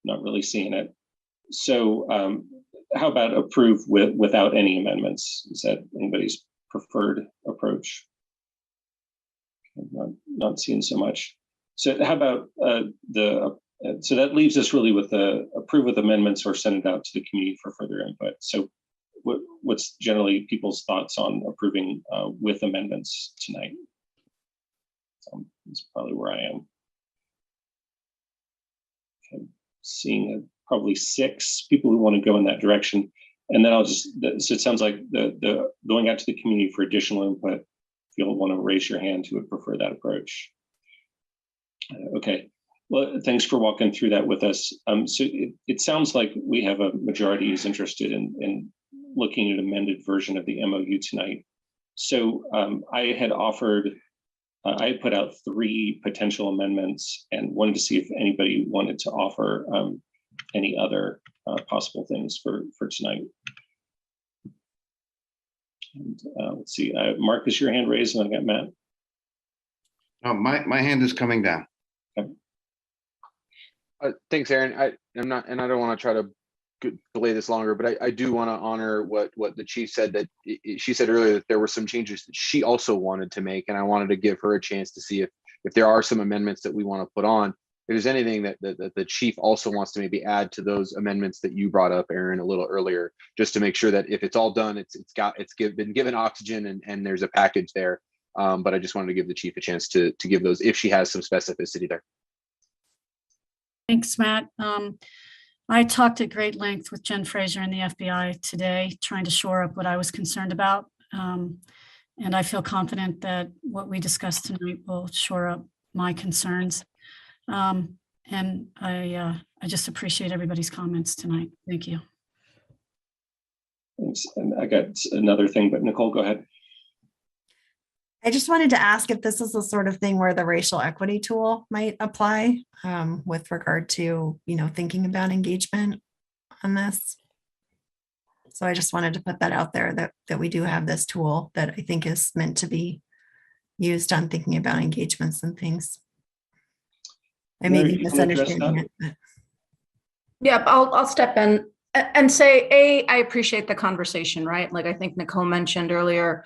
Not really seeing it. So how about approve without any amendments? Is that anybody's preferred approach? Not seeing so much. So how about so that leaves us really with the approve with amendments or send it out to the community for further input. So what's generally people's thoughts on approving with amendments tonight? So that's probably where I am. Okay. Seeing probably 6 people who want to go in that direction. And then I'll just, so it sounds like the going out to the community for additional input, if you'll want to raise your hand who would prefer that approach. Okay, well, thanks for walking through that with us. So it sounds like we have a majority who's interested in looking at an amended version of the MOU tonight. So I had offered, I had put out 3 potential amendments and wanted to see if anybody wanted to offer any other possible things for tonight. And let's see, Mark, is your hand raised? And I got Matt. No, my hand is coming down. Okay. Thanks, Aaron. I'm not, and I don't want to try to delay this longer, but I do want to honor what the chief said, that she said earlier that there were some changes that she also wanted to make, and I wanted to give her a chance to see if there are some amendments that we want to put on. If there's anything that the chief also wants to maybe add to those amendments that you brought up, Aaron, a little earlier, just to make sure that if it's all done, it's been given oxygen and there's a package there. But I just wanted to give the chief a chance to give those if she has some specificity there. Thanks, Matt. I talked at great length with Jen Fraser in the FBI today, trying to shore up what I was concerned about. And I feel confident that what we discussed tonight will shore up my concerns. And I just appreciate everybody's comments tonight. Thank you. Thanks. And I got another thing, but Nicole, go ahead. I just wanted to ask if this is the sort of thing where the racial equity tool might apply with regard to, thinking about engagement on this. So I just wanted to put that out there that we do have this tool that I think is meant to be used on thinking about engagements and things. I may be misunderstanding it. But. Yeah, I'll step in and say, I appreciate the conversation, right? Like I think Nicole mentioned earlier,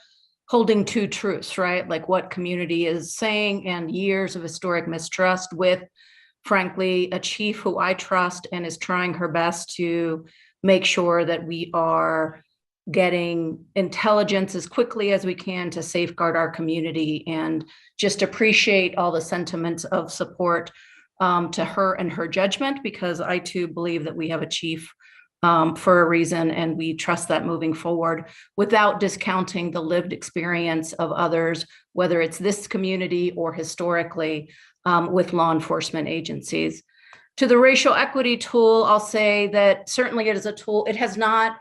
holding 2 truths, right? Like what community is saying and years of historic mistrust with, frankly, a chief who I trust and is trying her best to make sure that we are getting intelligence as quickly as we can to safeguard our community, and just appreciate all the sentiments of support to her and her judgment, because I too believe that we have a chief for a reason, and we trust that moving forward without discounting the lived experience of others, whether it's this community or historically with law enforcement agencies. To the racial equity tool, I'll say that certainly it is a tool. It has not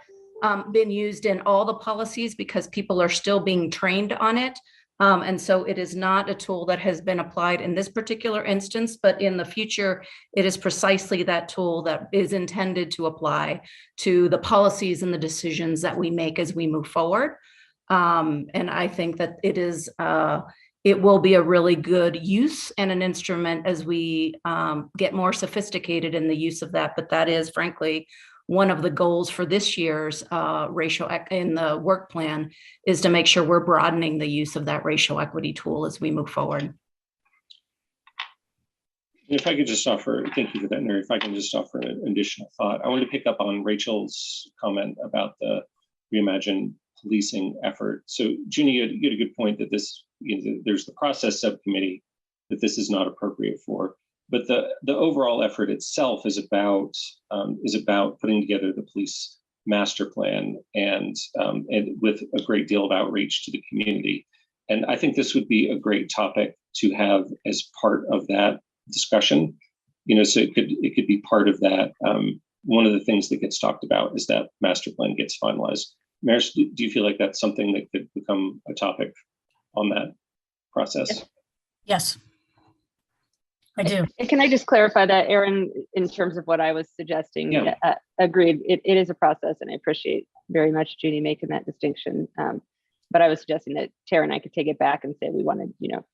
been used in all the policies because people are still being trained on it. And so it is not a tool that has been applied in this particular instance, but in the future, it is precisely that tool that is intended to apply to the policies and the decisions that we make as we move forward. And I think that it will be a really good use and an instrument as we get more sophisticated in the use of that. But that is, frankly, one of the goals for this year's racial in the work plan, is to make sure we're broadening the use of that racial equity tool as we move forward. If I could just offer, thank you for that, Mary. If I can just offer an additional thought, I wanted to pick up on Rachel's comment about the Reimagine policing effort. So, Junie, you had a good point that this, there's the process subcommittee that this is not appropriate for. But the overall effort itself is about putting together the police master plan and with a great deal of outreach to the community. And I think this would be a great topic to have as part of that discussion. So it could be part of that. One of the things that gets talked about is that master plan gets finalized. Maris, do you feel like that's something that could become a topic on that process? Yes, I do. And can I just clarify that, Aaron, in terms of what I was suggesting? Yeah. Agreed. It is a process, and I appreciate very much Judy making that distinction. But I was suggesting that Tara and I could take it back and say we want to,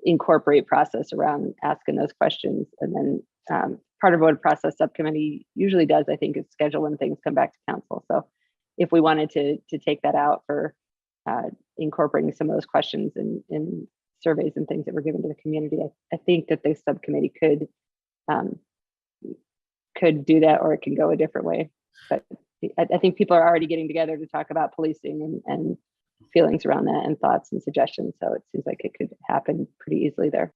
incorporate process around asking those questions. And then part of what a process subcommittee usually does, I think, is schedule when things come back to council. So if we wanted to take that out for incorporating some of those questions in surveys and things that were given to the community, I think that the subcommittee could do that, or it can go a different way. But I think people are already getting together to talk about policing and feelings around that and thoughts and suggestions. So it seems like it could happen pretty easily there.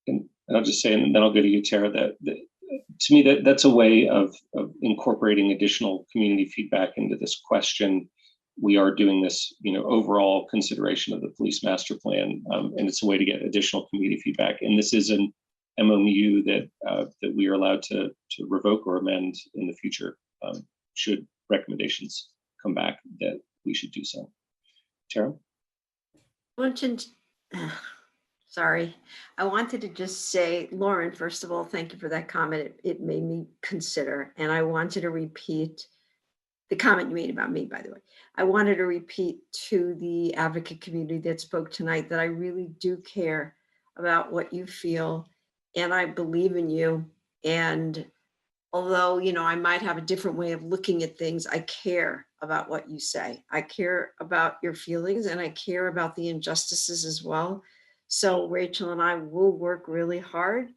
And I'll just say, and then I'll go to you, Tara, that to me, that's a way of incorporating additional community feedback into this question. We are doing this, overall consideration of the police master plan, and it's a way to get additional community feedback. And this is an MOU that we are allowed to revoke or amend in the future, should recommendations come back that we should do so. Tara? Sorry, I wanted to just say, Lauren, first of all, thank you for that comment. It made me consider, and I wanted to repeat the comment you made about me, by the way. I wanted to repeat to the advocate community that spoke tonight that I really do care about what you feel, and I believe in you. And although, I might have a different way of looking at things, I care about what you say. I care about your feelings, and I care about the injustices as well. So Rachel and I will work really hard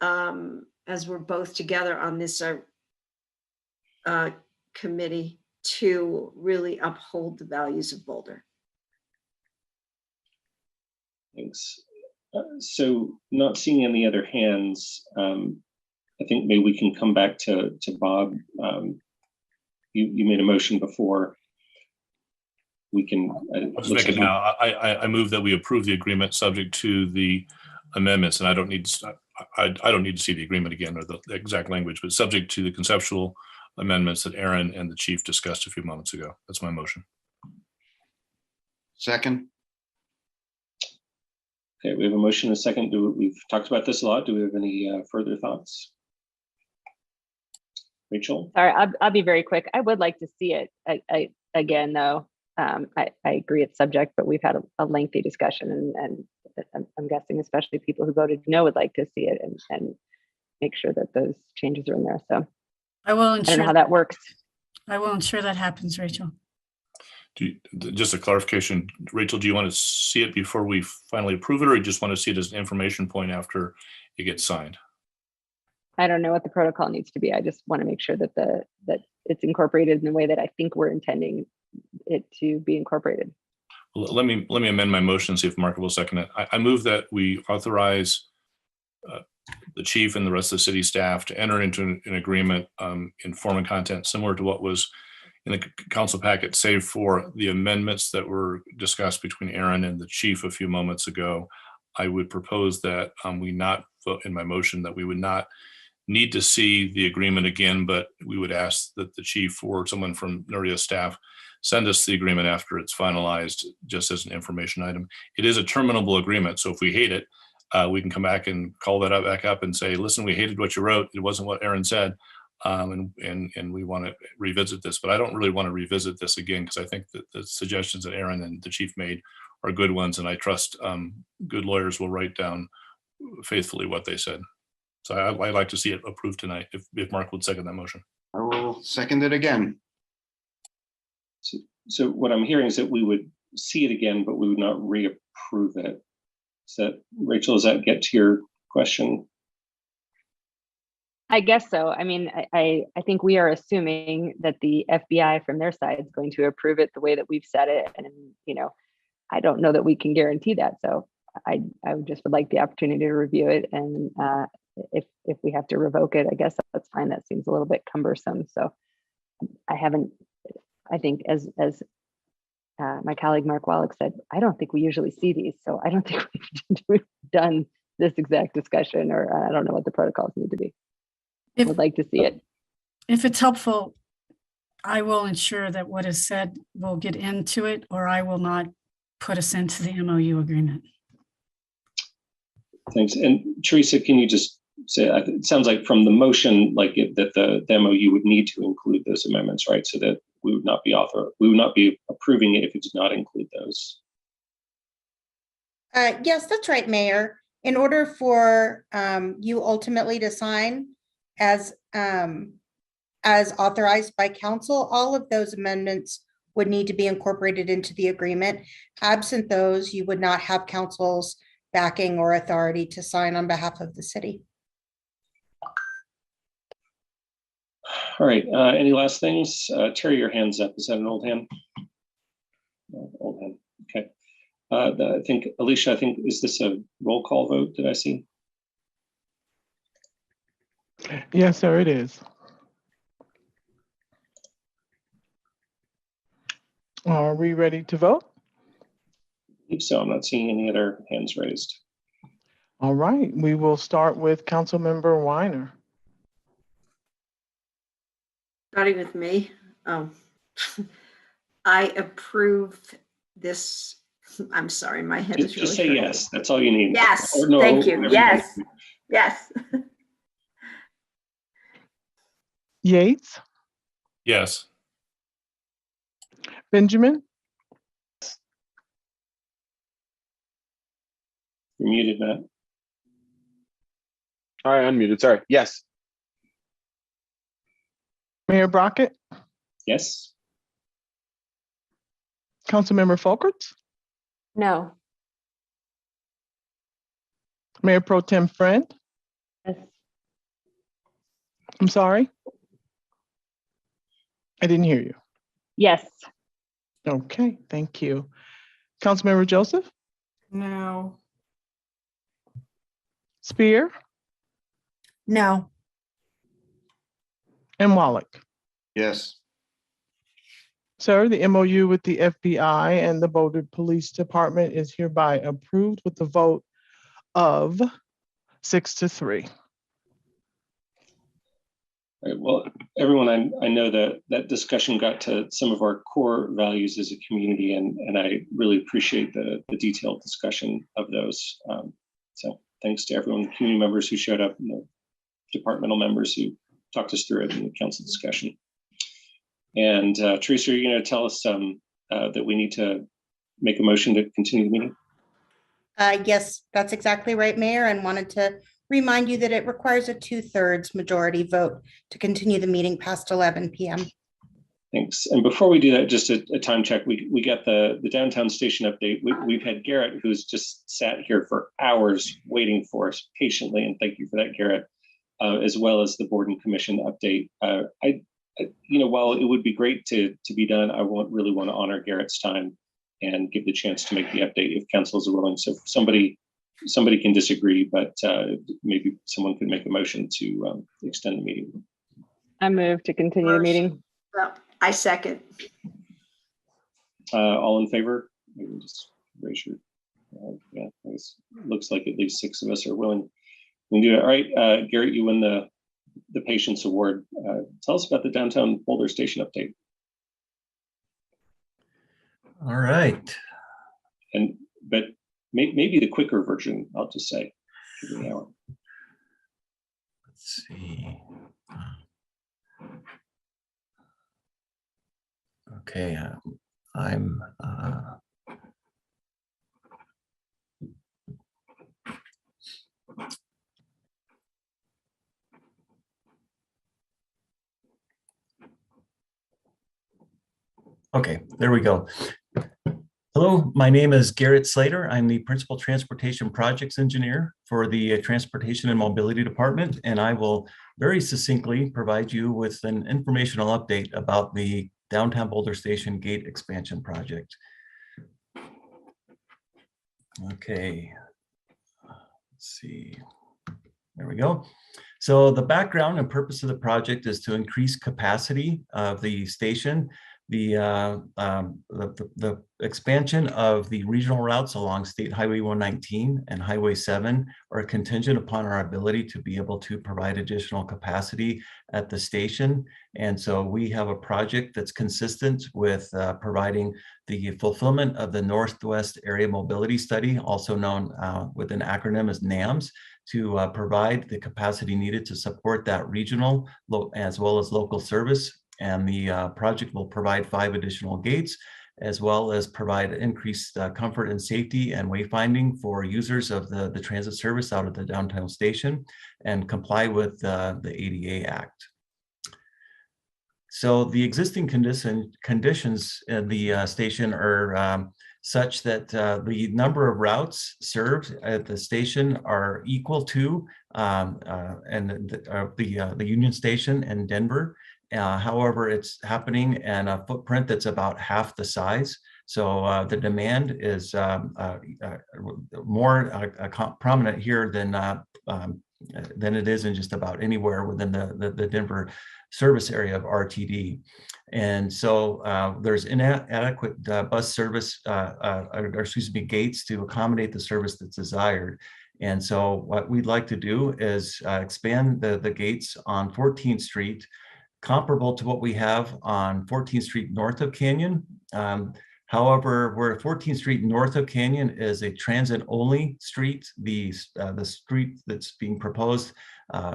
as we're both together on this committee to really uphold the values of Boulder. Thanks. So not seeing any other hands, I think maybe we can come back to Bob. You made a motion before. We can. I'll just make it now. I move that we approve the agreement subject to the amendments, and I don't need to see the agreement again or the exact language, but subject to the conceptual amendments that Aaron and the chief discussed a few moments ago. That's my motion. Second. Okay, we have a motion and a second. We've talked about this a lot. Do we have any further thoughts? Rachel? Sorry, I'll be very quick. I would like to see it again, though. I agree it's subject, but we've had a lengthy discussion, and I'm guessing especially people who voted no would like to see it and make sure that those changes are in there. So I will ensure I don't know how that works. I will ensure that happens, Rachel. Just a clarification, Rachel, do you want to see it before we finally approve it, or you just want to see it as an information point after it gets signed? I don't know what the protocol needs to be. I just want to make sure that that it's incorporated in the way that I think we're intending it to be incorporated. Well, let me amend my motion and see if Mark will second it. I move that we authorize the chief and the rest of the city staff to enter into an agreement in form and content similar to what was in the council packet, save for the amendments that were discussed between Aaron and the chief a few moments ago. I would propose that we not vote in my motion that we would not need to see the agreement again, but we would ask that the chief or someone from NERIA staff send us the agreement after it's finalized, just as an information item. It is a terminable agreement, so if we hate it, we can come back and call that back up and say, listen, we hated what you wrote. It wasn't what Aaron said. And we want to revisit this, but I don't really want to revisit this again because I think that the suggestions that Aaron and the chief made are good ones, and I trust good lawyers will write down faithfully what they said. So I'd like to see it approved tonight. If Mark would second that motion, I will second it again. So what I'm hearing is that we would see it again, but we would not reapprove it. Is that, Rachel? Does that get to your question? I guess so. I mean, I think we are assuming that the FBI from their side is going to approve it the way that we've said it. And, I don't know that we can guarantee that. So I just would like the opportunity to review it. And if we have to revoke it, I guess that's fine. That seems a little bit cumbersome. So I haven't, I think as my colleague Mark Wallach said, I don't think we usually see these. So I don't think we've done this exact discussion, or I don't know what the protocols need to be. I would like to see it. If it's helpful, I will ensure that what is said will get into it, or I will not put us into the MOU agreement. Thanks. And Teresa, can you just say, it sounds like from the motion, like that the MOU would need to include those amendments, right? So that we would not be approving it if it did not include those. Yes, that's right, Mayor. In order for you ultimately to sign as authorized by council, all of those amendments would need to be incorporated into the agreement. Absent those, you would not have council's backing or authority to sign on behalf of the city. All right. Any last things? Terry, your hand's up. Is that an old hand? No, old hand. Okay. I think, Alicia, is this a roll call vote? Did I see? Yes, sir, it is. Are we ready to vote? I believe so. I'm not seeing any other hands raised. All right, we will start with Councilmember Weiner. Starting with me. I approve this. I'm sorry, my head is really Just say hurting. yes. That's all you need. Yes, Or no, thank you. whatever Yes, you yes. Yates, Yes. Benjamin, You're muted, Matt. All right, unmuted. Sorry. Yes. Mayor Brockett, Yes. Councilmember Folkerts, No. Mayor Pro Tem Friend. Yes. I'm sorry. I didn't hear you. Yes. Okay, thank you. Councilmember Joseph, No. Spear, No. and Wallach. Yes. Sir, the MOU with the FBI and the Boulder Police Department is hereby approved with the vote of 6-3. All right, well, everyone, I know that discussion got to some of our core values as a community, and I really appreciate the detailed discussion of those. So thanks to everyone, the community members who showed up, and the departmental members who talked us through it in the council discussion. And Teresa, are you going to tell us that we need to make a motion to continue the meeting? Yes, that's exactly right, Mayor, and wanted to remind you that it requires a 2/3 majority vote to continue the meeting past 11 p.m. Thanks. And before we do that, just a time check. We got the downtown station update. We've had Garrett, who's just sat here for hours waiting for us patiently, and thank you for that, Garrett, as well as the board and commission update. While it would be great to be done, I really want to honor Garrett's time and give the chance to make the update if council is willing. So if somebody can disagree, but maybe someone could make a motion to extend the meeting. I move to continue the meeting. Well, I second. All in favor? Maybe just raise your yeah, it looks like at least 6 of us are willing. We can do it. All right, Garrett, you win the Patience Award. Tell us about the downtown Boulder Station update. All right. But maybe the quicker version, I'll just say. Give me an hour. Let's see. Okay, I'm okay, there we go. Hello, my name is Garrett Slater. I'm the Principal Transportation Projects Engineer for the Transportation and Mobility Department, and I will very succinctly provide you with an informational update about the Downtown Boulder Station Gate Expansion Project. Okay, let's see. There we go. So the background and purpose of the project is to increase capacity of the station. The expansion of the regional routes along State Highway 119 and Highway 7 are contingent upon our ability to be able to provide additional capacity at the station. And so we have a project that's consistent with providing the fulfillment of the Northwest Area Mobility Study, also known with an acronym as NAMS, to provide the capacity needed to support that regional as well as local service. And the project will provide 5 additional gates, as well as provide increased comfort and safety and wayfinding for users of the transit service out of the downtown station and comply with the ADA Act. So the existing conditions in the station are such that the number of routes served at the station are equal to the Union Station in Denver. However, it's happening in a footprint that's about half the size. So the demand is more prominent here than it is in just about anywhere within the Denver service area of RTD. And so there's inadequate bus service, gates to accommodate the service that's desired. And so what we'd like to do is expand the gates on 14th Street, comparable to what we have on 14th Street north of Canyon. However, where 14th Street north of Canyon is a transit-only street, the street that's being proposed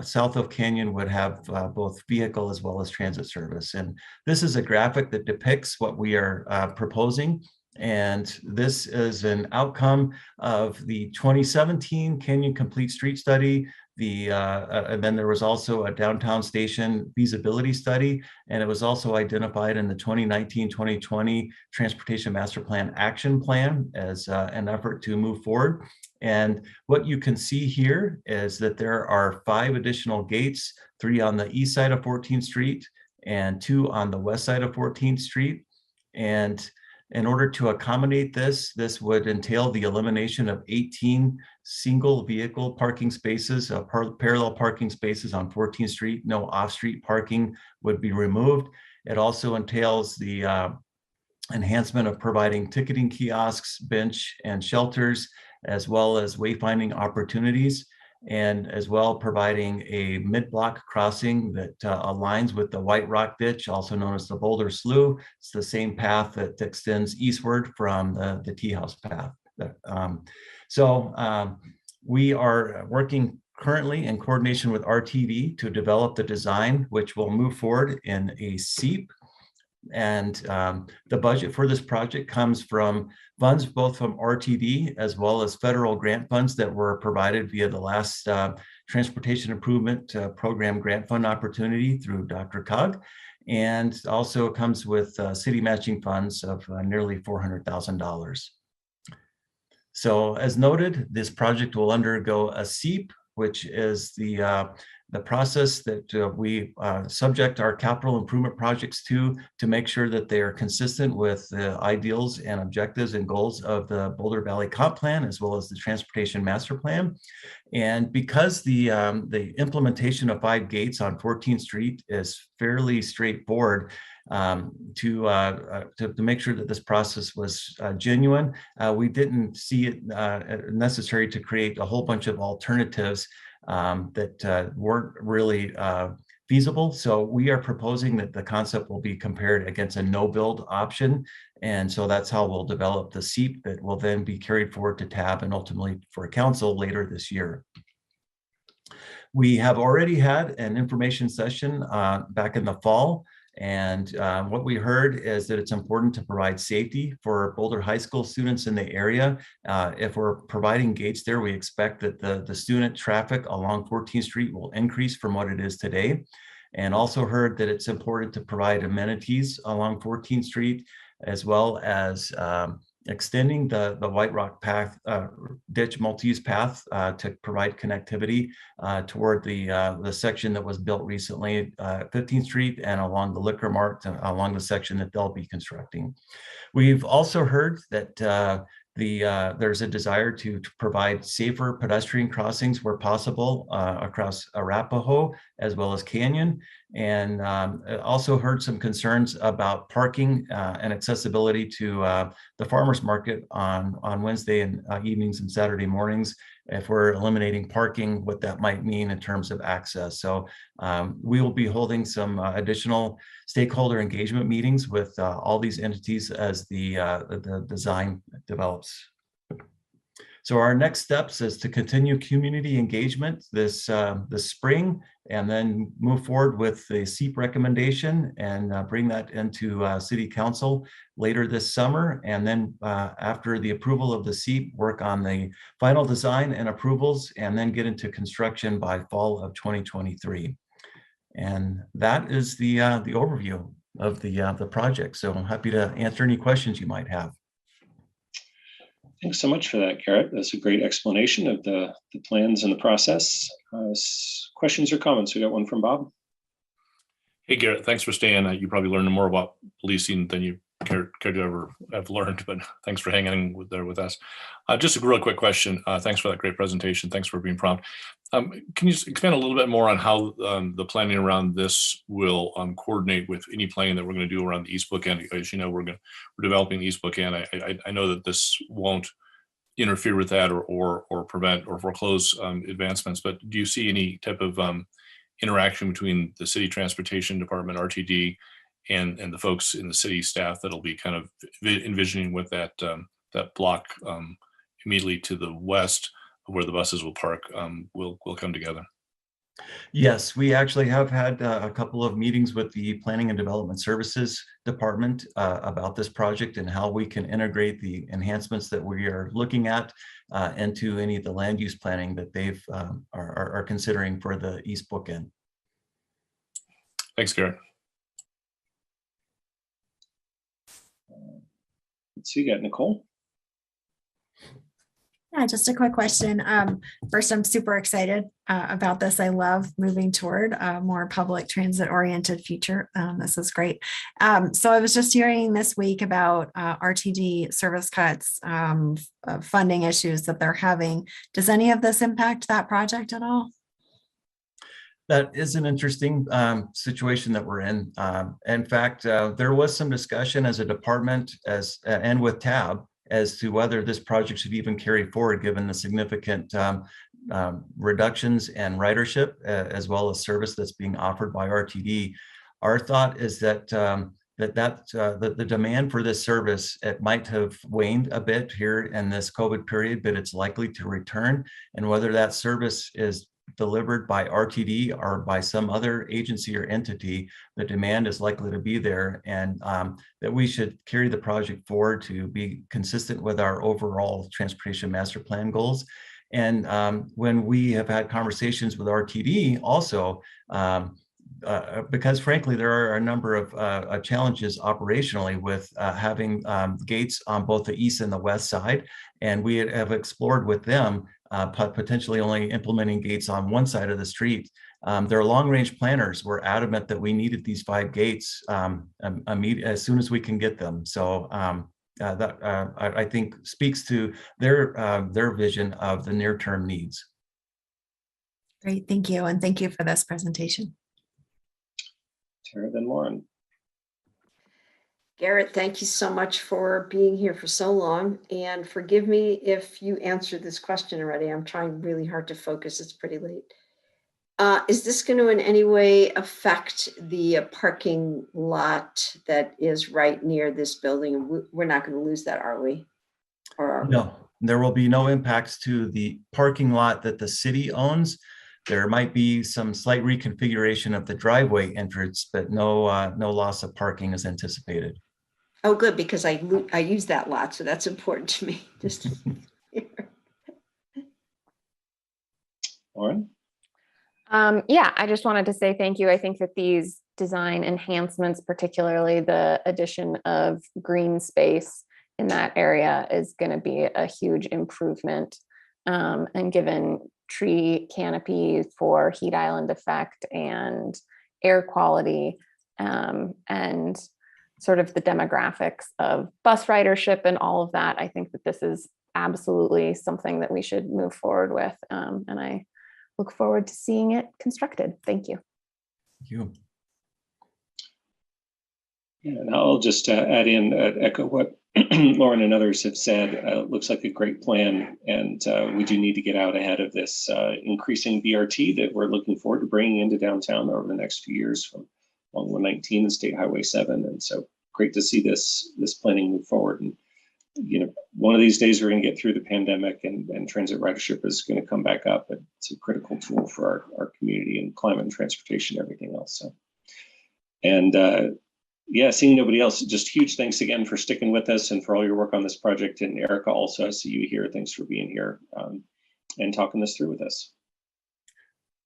south of Canyon would have both vehicle as well as transit service. And this is a graphic that depicts what we are proposing. And this is an outcome of the 2017 Canyon Complete Street Study. And then there was also a downtown station feasibility study, and it was also identified in the 2019-2020 Transportation Master Plan Action Plan as an effort to move forward. And what you can see here is that there are 5 additional gates, 3 on the east side of 14th Street and 2 on the west side of 14th Street. And in order to accommodate this would entail the elimination of 18 single vehicle parking spaces, parallel parking spaces on 14th Street. No off-street parking would be removed. It also entails the enhancement of providing ticketing kiosks, bench and shelters, as well as wayfinding opportunities, and as well providing a mid-block crossing that aligns with the White Rock Ditch, also known as the Boulder Slough. It's the same path that extends eastward from the Tea House path. We are working currently in coordination with RTD to develop the design, which will move forward in a SEEP. And the budget for this project comes from funds both from RTD as well as federal grant funds that were provided via the last Transportation Improvement Program grant fund opportunity through Dr. Cog. And also comes with city matching funds of nearly $400,000. So as noted, this project will undergo a SEEP, which is the process that we subject our capital improvement projects to make sure that they are consistent with the ideals and objectives and goals of the Boulder Valley Comp Plan, as well as the Transportation Master Plan. And because the implementation of 5 gates on 14th Street is fairly straightforward, to make sure that this process was genuine, we didn't see it necessary to create a whole bunch of alternatives that weren't really feasible. So we are proposing that the concept will be compared against a no-build option. And so that's how we'll develop the SEEP that will then be carried forward to TAB and ultimately for council later this year. We have already had an information session back in the fall. And what we heard is that it's important to provide safety for Boulder High School students in the area. If we're providing gates there, we expect that the student traffic along 14th Street will increase from what it is today. And also heard that it's important to provide amenities along 14th Street, as well as extending the White Rock path, ditch multi-use path to provide connectivity toward the section that was built recently at 15th Street and along the Liquor Mart along the section that they'll be constructing. We've also heard that There's a desire to provide safer pedestrian crossings where possible across Arapahoe as well as Canyon. And also heard some concerns about parking and accessibility to the farmers market on Wednesday and evenings and Saturday mornings. If we're eliminating parking, what that might mean in terms of access. So we will be holding some additional stakeholder engagement meetings with all these entities as the design develops. So our next steps is to continue community engagement this spring, and then move forward with the SEEP recommendation and bring that into City Council later this summer. And then after the approval of the SEEP, work on the final design and approvals, and then get into construction by fall of 2023. And that is the overview of the project. So I'm happy to answer any questions you might have. Thanks so much for that, Garrett. That's a great explanation of the plans and the process. Questions or comments? We got one from Bob. Hey, Garrett, thanks for staying. You probably learned more about policing than you cared to ever have learned, but thanks for hanging there with us. Just a real quick question. Thanks for that great presentation. Thanks for being prompt. Can you expand a little bit more on how the planning around this will coordinate with any planning that we're going to do around the East Bookend? As you know, we're developing the East Bookend. I know that this won't interfere with that or prevent or foreclose advancements, but do you see any type of interaction between the city transportation department, RTD, and the folks in the city staff that'll be kind of envisioning with that block immediately to the west where the buses will park will come together? Yes, we actually have had a couple of meetings with the Planning and Development Services Department about this project and how we can integrate the enhancements that we are looking at into any of the land use planning that they've are considering for the East Bookend. Thanks, Garrett. Let's see, you got Nicole. Yeah, just a quick question. First, I'm super excited about this. I love moving toward a more public transit oriented future. This is great. So I was just hearing this week about RTD service cuts, funding issues that they're having. Does any of this impact that project at all? That is an interesting situation that we're in. In fact, there was some discussion as a department and with TAB as to whether this project should even carry forward, given the significant reductions in ridership as well as service that's being offered by RTD. Our thought is that the demand for this service, it might have waned a bit here in this COVID period, but it's likely to return. And whether that service is delivered by RTD or by some other agency or entity, the demand is likely to be there, and that we should carry the project forward to be consistent with our overall transportation master plan goals. And when we have had conversations with RTD also, because frankly, there are a number of challenges operationally with having gates on both the east and the west side. And we have explored with them potentially only implementing gates on one side of the street. Their long-range planners were adamant that we needed these 5 gates as soon as we can get them. So that I think speaks to their vision of the near-term needs. Great, thank you. And thank you for this presentation. Tara, then Lauren. Garrett, thank you so much for being here for so long. And forgive me if you answered this question already. I'm trying really hard to focus. It's pretty late. Is this going to in any way affect the parking lot that is right near this building? We're not going to lose that, are we? Or are No, there will be no impacts to the parking lot that the city owns. There might be some slight reconfiguration of the driveway entrance, but no loss of parking is anticipated. Oh, good, because I use that lot, so that's important to me. Just Lauren? Yeah, I just wanted to say thank you. I think that these design enhancements, particularly the addition of green space in that area, is going to be a huge improvement. And given tree canopy for heat island effect and air quality, and sort of the demographics of bus ridership and all of that, I think that this is absolutely something that we should move forward with. And I look forward to seeing it constructed. Thank you. Thank you. Yeah, and I'll just add in, echo what Lauren and others have said. It looks like a great plan, and we do need to get out ahead of this increasing BRT that we're looking forward to bringing into downtown over the next few years from along 119 and State Highway 7. And so great to see this planning move forward. And one of these days we're going to get through the pandemic, and transit ridership is going to come back up. It's a critical tool for our community and climate and transportation, and everything else. So, and yeah, seeing nobody else, just huge thanks again for sticking with us and for all your work on this project. And Erica, also, I see you here. Thanks for being here and talking this through with us.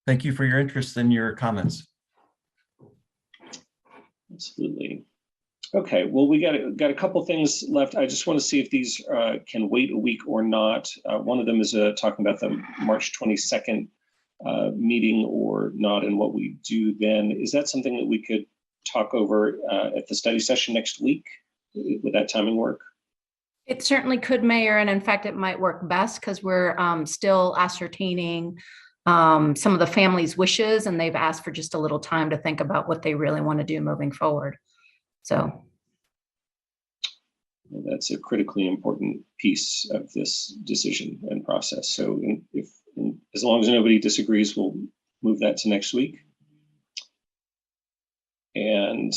Thank you for your interest and your comments. Absolutely. Okay, well, we got a couple things left. I just want to see if these can wait a week or not. One of them is talking about the March 22nd meeting or not, and what we do then. Is that something that we could talk over at the study session next week? Would that timing work? It certainly could, Mayor, and in fact, it might work best because we're still ascertaining some of the family's wishes, and they've asked for just a little time to think about what they really want to do moving forward. So well, that's a critically important piece of this decision and process. So as long as nobody disagrees, we'll move that to next week. And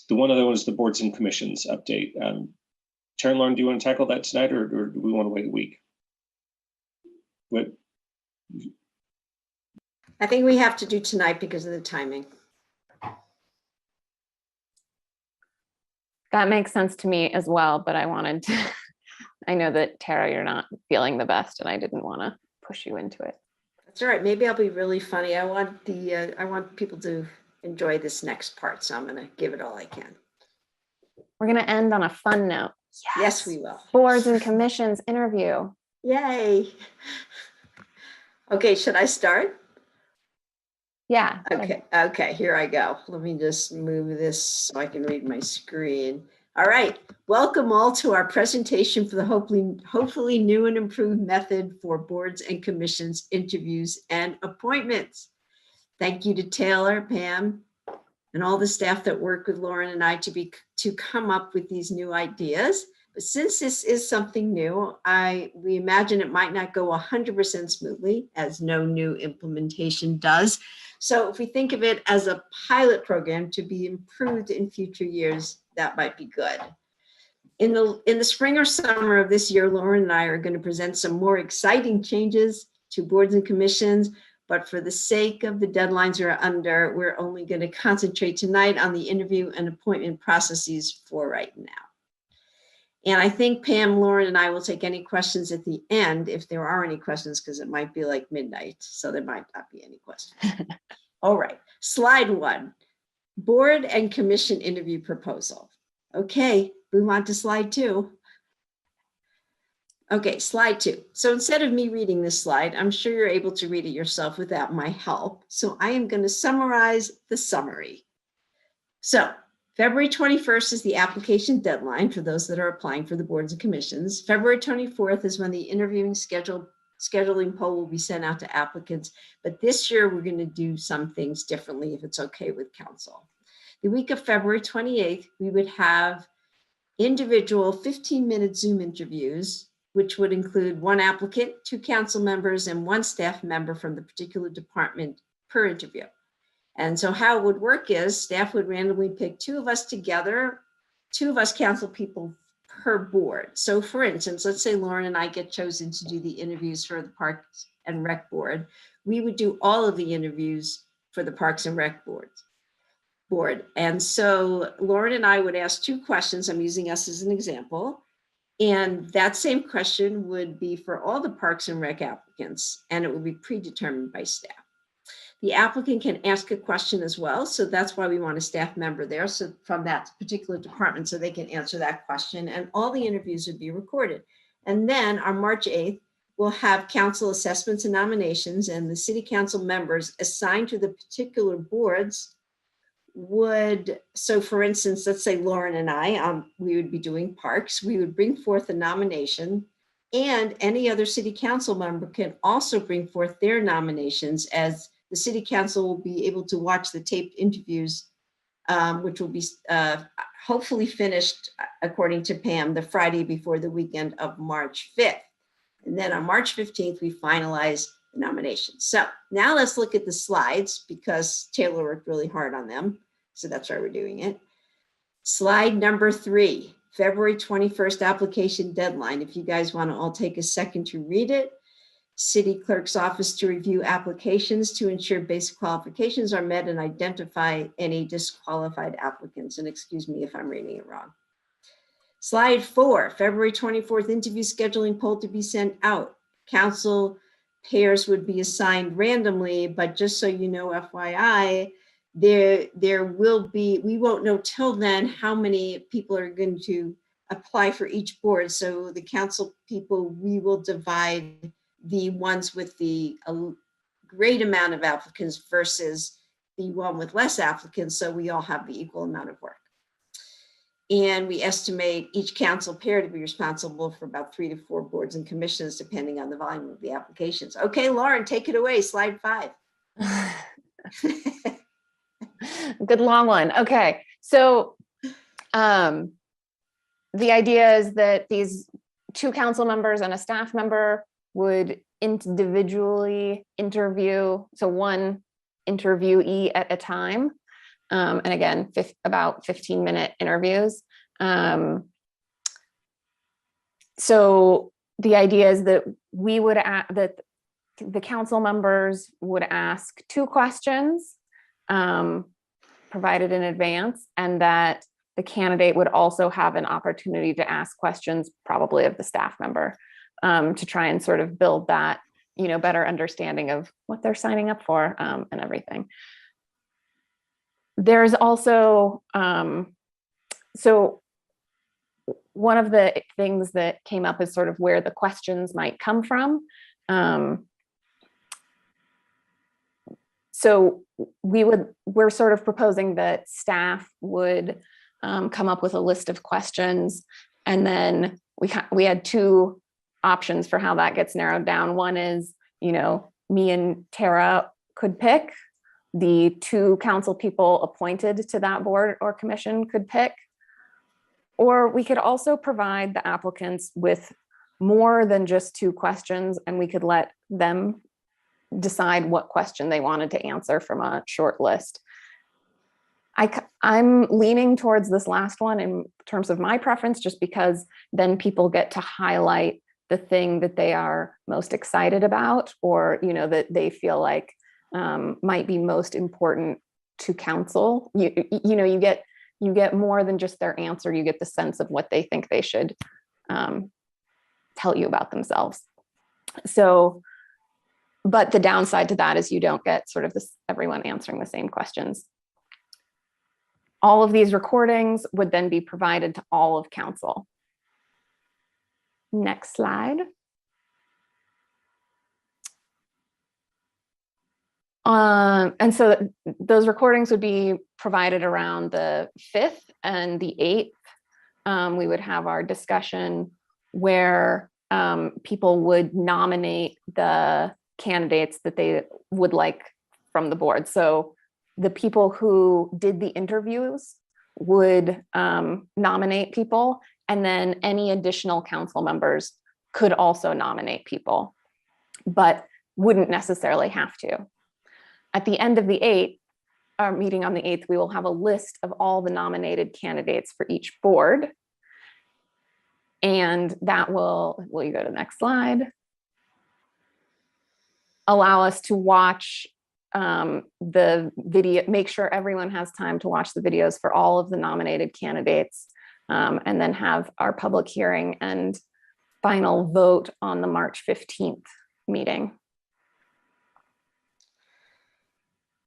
the one other one is the boards and commissions update. Tara and Lauren, do you want to tackle that tonight, or do we want to wait a week? What? I think we have to do tonight because of the timing. That makes sense to me as well, but I wanted to, I know that Tara, you're not feeling the best, and I didn't want to push you into it. That's all right. Maybe I'll be really funny. I want people to enjoy this next part, so I'm going to give it all I can. We're going to end on a fun note. Yes, we will. Boards and commissions interview. Yay. Okay, should I start? Yeah. Okay, here I go. Let me just move this so I can read my screen. All right, welcome all to our presentation for the hopefully new and improved method for boards and commissions interviews and appointments. Thank you to Taylor, Pam, and all the staff that work with Lauren and I to come up with these new ideas. But since this is something new, we imagine it might not go 100% smoothly, as no new implementation does. So if we think of it as a pilot program to be improved in future years, that might be good. In the spring or summer of this year, Lauren and I are going to present some more exciting changes to boards and commissions. But for the sake of the deadlines we're under, we're only going to concentrate tonight on the interview and appointment processes for right now. And I think Pam, Lauren, and I will take any questions at the end, if there are any questions, because it might be like midnight, so there might not be any questions. All right, slide 1, board and commission interview proposal. Okay, move on to slide 2. Okay, slide 2. So instead of me reading this slide, I'm sure you're able to read it yourself without my help. So I am going to summarize the summary. So February 21st is the application deadline for those that are applying for the boards and commissions. February 24th is when the interviewing scheduling poll will be sent out to applicants. But this year, we're going to do some things differently if it's okay with council. The week of February 28th, we would have individual 15-minute Zoom interviews, which would include 1 applicant, 2 council members, and 1 staff member from the particular department per interview. And so how it would work is staff would randomly pick 2 of us together, 2 of us council people per board. So for instance, let's say Lauren and I get chosen to do the interviews for the Parks and Rec Board. We would do all of the interviews for the Parks and Rec board. And so Lauren and I would ask 2 questions. I'm using us as an example. And that same question would be for all the Parks and Rec applicants, and it would be predetermined by staff. The applicant can ask a question as well. So that's why we want a staff member there. So from that particular department, so they can answer that question, and all the interviews would be recorded. And then on March 8th, we'll have council assessments and nominations, and the city council members assigned to the particular boards so for instance, let's say Lauren and I, we would be doing parks, we would bring forth a nomination, and any other city council member can also bring forth their nominations, as the city council will be able to watch the taped interviews, which will be hopefully finished, according to Pam, the Friday before the weekend of March 5th. And then on March 15th, we finalize the nominations. So now let's look at the slides, because Taylor worked really hard on them. So that's why we're doing it. Slide number 3, February 21st application deadline. If you guys want to all take a second to read it. City Clerk's office to review applications to ensure basic qualifications are met and identify any disqualified applicants. And excuse me if I'm reading it wrong. Slide 4, February 24th interview scheduling poll to be sent out. Council pairs would be assigned randomly, but just so you know, FYI, there will be, we won't know till then how many people are going to apply for each board. So the council people, we will divide the ones with the great amount of applicants versus the one with less applicants, so we all have the equal amount of work. And we estimate each council pair to be responsible for about 3 to 4 boards and commissions, depending on the volume of the applications. Okay, Lauren, take it away, slide 5. Good long one. Okay, so the idea is that these 2 council members and a staff member would individually interview, so one interviewee at a time. And again, about 15-minute interviews. So the idea is that that the council members would ask 2 questions provided in advance, and that the candidate would also have an opportunity to ask questions, probably of the staff member, to try and sort of build that, better understanding of what they're signing up for, and everything. There's also, so one of the things that came up is sort of where the questions might come from. So we're sort of proposing that staff would come up with a list of questions, and then we had 2 options for how that gets narrowed down. One is, me and Tara could pick. The 2 council people appointed to that board or commission could pick. Or we could also provide the applicants with more than just 2 questions, and we could let them decide what question they wanted to answer from a short list. I'm leaning towards this last one in terms of my preference, just because then people get to highlight the thing that they are most excited about, or that they feel like might be most important to council. You get more than just their answer. You get the sense of what they think they should tell you about themselves. So, but the downside to that is you don't get sort of everyone answering the same questions. All of these recordings would then be provided to all of council. Next slide. And so those recordings would be provided around the 5th and the 8th. We would have our discussion where people would nominate the candidates that they would like from the board. So the people who did the interviews would nominate people, and then any additional council members could also nominate people, but wouldn't necessarily have to. At the end of our meeting on the 8th, we will have a list of all the nominated candidates for each board. And that will you go to the next slide? Allow us to watch the video, make sure everyone has time to watch the videos for all of the nominated candidates, and then have our public hearing and final vote on the March 15th meeting.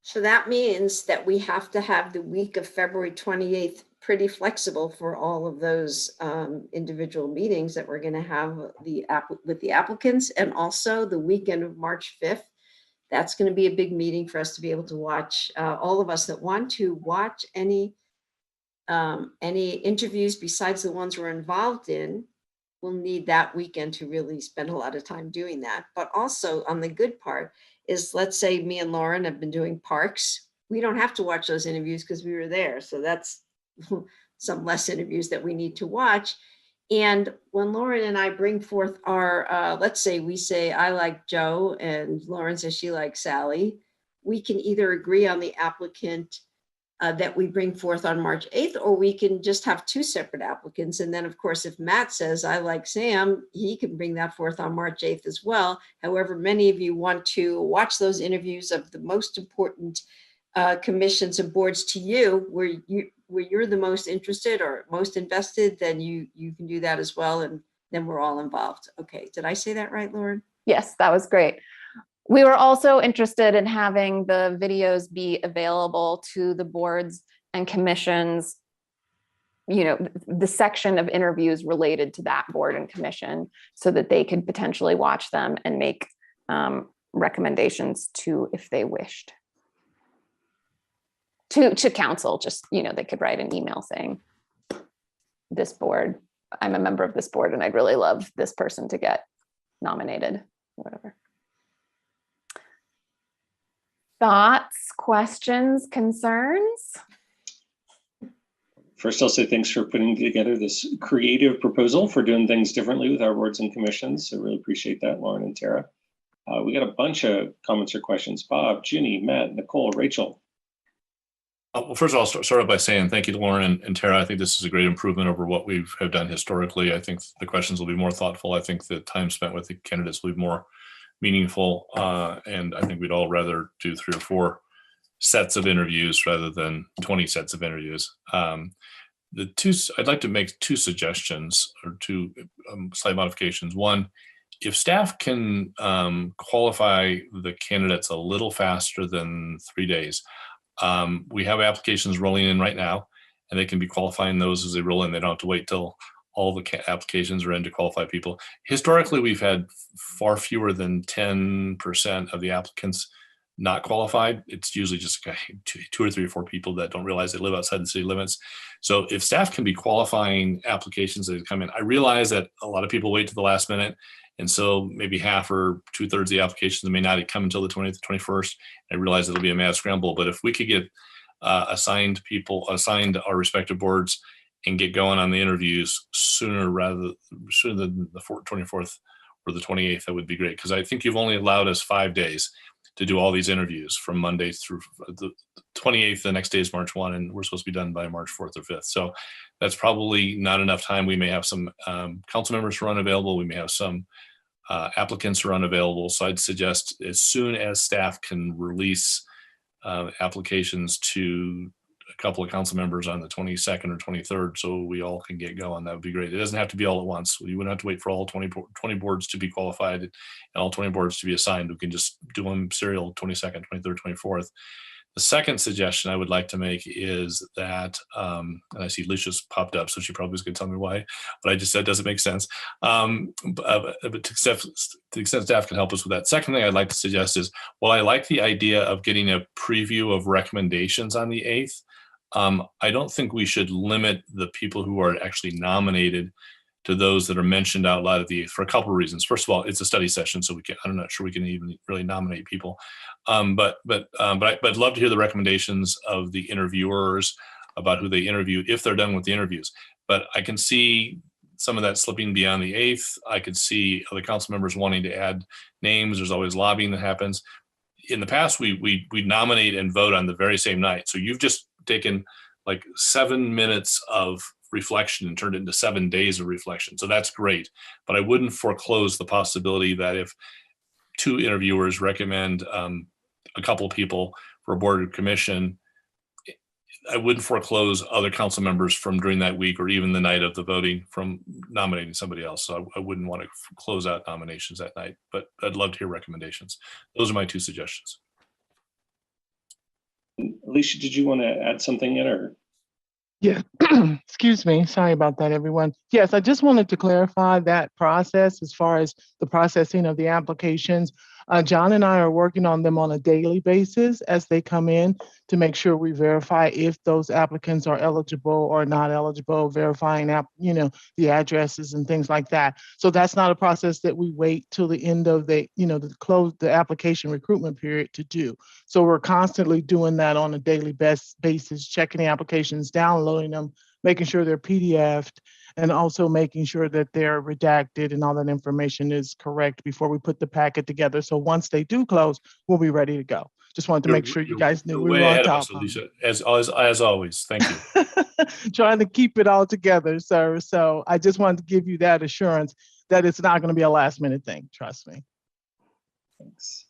So that means that we have to have the week of February 28th pretty flexible for all of those individual meetings that we're going to have with the applicants, and also the weekend of March 5th That's going to be a big meeting for us to be able to watch. All of us that want to watch any interviews besides the ones we're involved in will need that weekend to really spend a lot of time doing that. But also on the good part is, let's say me and Lauren have been doing parks. We don't have to watch those interviews because we were there. So that's some less interviews that we need to watch. And when Lauren and I bring forth our, let's say we say, I like Joe and Lauren says she likes Sally, we can either agree on the applicant that we bring forth on March 8th, or we can just have two separate applicants. And then of course, if Matt says, I like Sam, he can bring that forth on March 8th as well. However, many of you want to watch those interviews of the most important commissions and boards to you, where you're the most interested or most invested, then you can do that as well. And then we're all involved. Okay. Did I say that right, Lauren? Yes, that was great. We were also interested in having the videos be available to the boards and commissions, you know, the section of interviews related to that board and commission, so that they could potentially watch them and make recommendations to, if they wished, to council. Just, you know, they could write an email saying, this board, I'm a member of this board and I'd really love this person to get nominated, whatever. Thoughts, questions, concerns? First, I'll say thanks for putting together this creative proposal for doing things differently with our boards and commissions. I really appreciate that, Lauren and Tara. We got a bunch of comments or questions. Bob, Ginny, Matt, Nicole, Rachel. Well, first of all, I'll start off by saying thank you to Lauren and Tara. I think this is a great improvement over what we have done historically. I think the questions will be more thoughtful. I think the time spent with the candidates will be more meaningful. And I think we'd all rather do 3 or 4 sets of interviews rather than 20 sets of interviews. I'd like to make 2 suggestions, or 2 slight modifications. One, if staff can qualify the candidates a little faster than 3 days, we have applications rolling in right now, and they can be qualifying those as they roll in. They don't have to wait till all the applications are in to qualify people. Historically, we've had far fewer than 10% of the applicants not qualified. It's usually just 2 or 3 or 4 people that don't realize they live outside the city limits. So if staff can be qualifying applications that come in, I realize that a lot of people wait to the last minute. And so maybe half or 2/3 of the applications may not come until the 20th, 21st. I realize it'll be a mad scramble, but if we could get assigned our respective boards and get going on the interviews sooner than the 24th or the 28th, that would be great. Because I think you've only allowed us 5 days to do all these interviews from Monday through the 28th. The next day is March 1, and we're supposed to be done by March 4th or 5th. So that's probably not enough time. We may have some council members who are unavailable. We may have some applicants who are unavailable. So I'd suggest, as soon as staff can release applications to a couple of council members on the 22nd or 23rd, so we all can get going, that would be great. It doesn't have to be all at once. You wouldn't have to wait for all 20 boards to be qualified and all 20 boards to be assigned. We can just do them serial 22nd, 23rd, 24th. The second suggestion I would like to make is that, and I see Alicia's popped up, so she probably is going to tell me why, but I just said doesn't make sense. But to the extent staff can help us with that. Second thing I'd like to suggest is, while I like the idea of getting a preview of recommendations on the 8th, I don't think we should limit the people who are actually nominated to those that are mentioned out loud at the 8th for a couple of reasons. First of all, it's a study session, so I'm not sure we can even really nominate people. But I'd love to hear the recommendations of the interviewers about who they interview if they're done with the interviews. But I can see some of that slipping beyond the 8th. I could see other council members wanting to add names. There's always lobbying that happens. In the past, we nominate and vote on the very same night. So you've just taken like 7 minutes of reflection and turned it into 7 days of reflection. So that's great. But I wouldn't foreclose the possibility that if 2 interviewers recommend a couple of people for a board or commission, I wouldn't foreclose other council members from during that week or even the night of the voting from nominating somebody else. So I wouldn't want to close out nominations that night, but I'd love to hear recommendations. Those are my 2 suggestions. Alicia, did you want to add something in, or? Yeah, excuse me. Sorry about that, everyone. Yes, I just wanted to clarify that process as far as the processing of the applications. John and I are working on them on a daily basis as they come in to make sure we verify if those applicants are eligible or not eligible, verifying the addresses and things like that. So that's not a process that we wait till the end of the application recruitment period to do. So we're constantly doing that on a daily basis, checking the applications, downloading them, making sure they're PDF'd, and also making sure that they're redacted and all that information is correct before we put the packet together. So once they do close, we'll be ready to go. Just wanted to make sure you guys knew we were way on ahead of top us, of Alicia, as always. Thank you. it. Trying to keep it all together, sir. So I just wanted to give you that assurance that it's not going to be a last minute thing. Trust me. Thanks.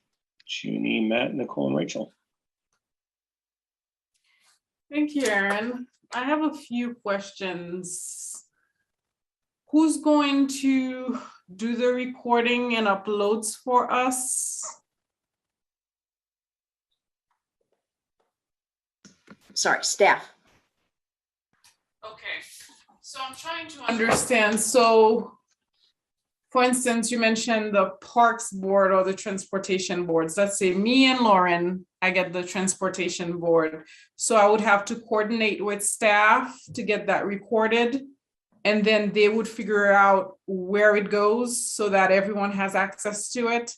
Junie, Matt, Nicole, and Rachel. Thank you, Aaron. I have a few questions. Who's going to do the recording and uploads for us? Sorry, staff. Okay, so I'm trying to understand. So, for instance, you mentioned the Parks Board or the Transportation Boards. Let's say me and Lauren, I get the Transportation Board. So I would have to coordinate with staff to get that recorded. And then they would figure out where it goes so that everyone has access to it.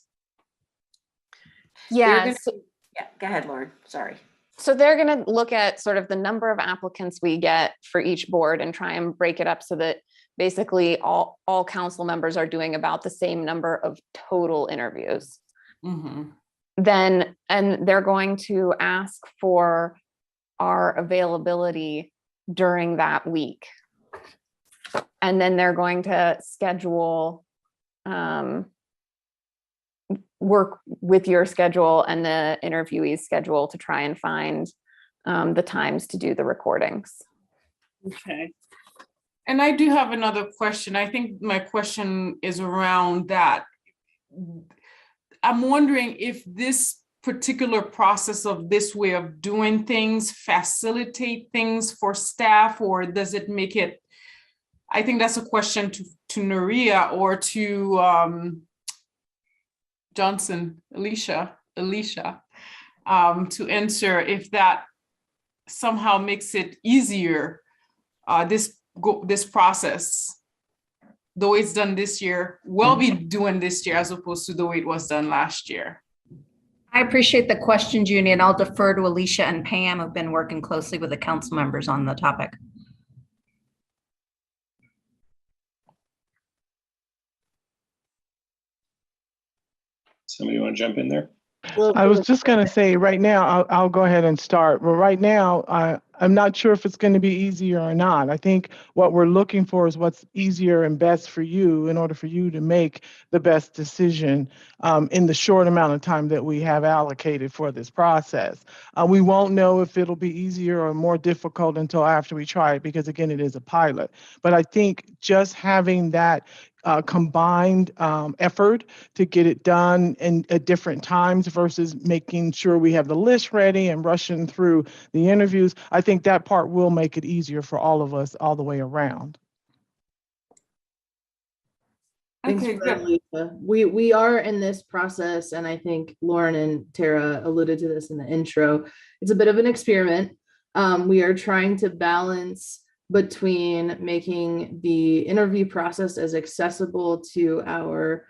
Yeah. Yeah, go ahead, Lauren. Sorry. So they're going to look at sort of the number of applicants we get for each board and try and break it up so that basically all council members are doing about the same number of total interviews. Mm-hmm. And they're going to ask for our availability during that week. And then they're going to schedule, work with your schedule and the interviewee's schedule to try and find the times to do the recordings. Okay. And I do have another question. I think my question is around that. I'm wondering if this particular process of this way of doing things facilitate things for staff, or does it make it, I think that's a question to Naria or to Johnson, Alicia, to answer if that somehow makes it easier, this process, the way it's done this year, will be doing this year as opposed to the way it was done last year. I appreciate the question, Junie, and I'll defer to Alicia and Pam, who've been working closely with the council members on the topic. Somebody want to jump in there? I was just going to say right now, I'll go ahead and start. But right now, I'm not sure if it's going to be easier or not. I think what we're looking for is what's easier and best for you in order for you to make the best decision in the short amount of time that we have allocated for this process. We won't know if it'll be easier or more difficult until after we try it, because again, it is a pilot. But I think just having that combined effort to get it done at different times versus making sure we have the list ready and rushing through the interviews, I think that part will make it easier for all of us all the way around. Thanks for that, Lisa. We are in this process, and I think Lauren and Tara alluded to this in the intro. It's a bit of an experiment. We are trying to balance between making the interview process as accessible to our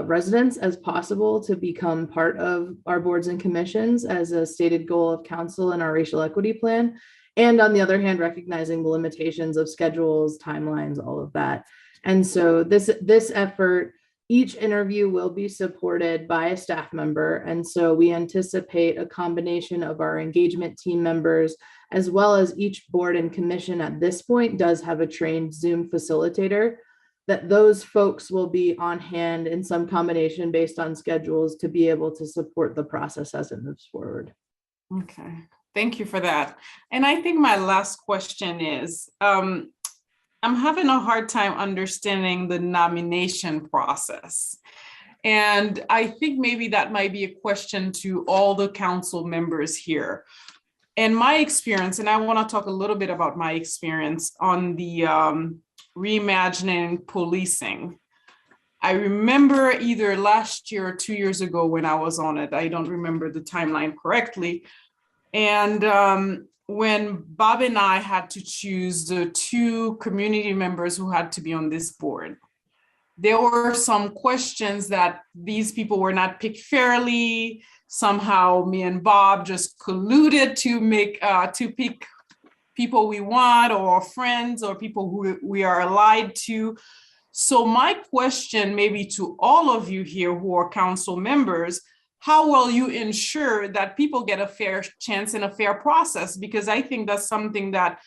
residents as possible to become part of our boards and commissions as a stated goal of council and our racial equity plan. And on the other hand, recognizing the limitations of schedules, timelines, all of that. And so this effort, each interview will be supported by a staff member. And so we anticipate a combination of our engagement team members, as well as each board and commission at this point does have a trained Zoom facilitator, that those folks will be on hand in some combination based on schedules to be able to support the process as it moves forward. Okay, thank you for that. And I think my last question is, I'm having a hard time understanding the nomination process. And I think maybe that might be a question to all the council members here. And my experience, and I want to talk a little bit about my experience on the reimagining policing. I remember either last year or 2 years ago when I was on it. I don't remember the timeline correctly. And when Bob and I had to choose the 2 community members who had to be on this board, there were some questions that these people were not picked fairly. Somehow me and Bob just colluded to pick people we want, or friends, or people who we are allied to. So my question maybe to all of you here who are council members, how will you ensure that people get a fair chance and a fair process? Because I think that's something that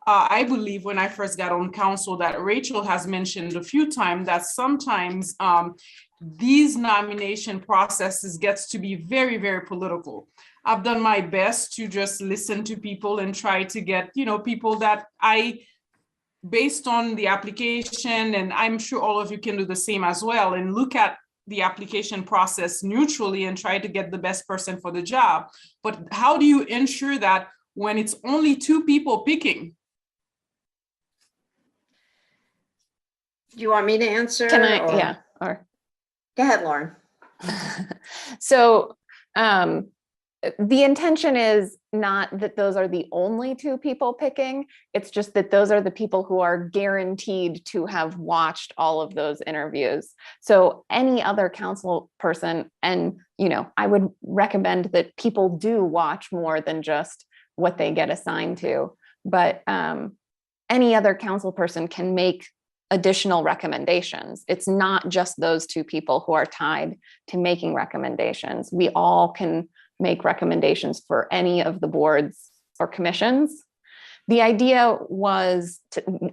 I believe when I first got on council that Rachel has mentioned a few times, that sometimes these nomination processes gets to be very, very political. I've done my best to just listen to people and try to get, people that based on the application, and I'm sure all of you can do the same as well, and look at the application process neutrally and try to get the best person for the job. But how do you ensure that when it's only 2 people picking? Do you want me to answer? Can I? Yeah. Or go ahead, Lauren. So the intention is not that those are the only 2 people picking. It's just that those are the people who are guaranteed to have watched all of those interviews. So any other council person, and I would recommend that people do watch more than just what they get assigned to. But any other council person can make additional recommendations. It's not just those 2 people who are tied to making recommendations. We all can make recommendations for any of the boards or commissions. The idea was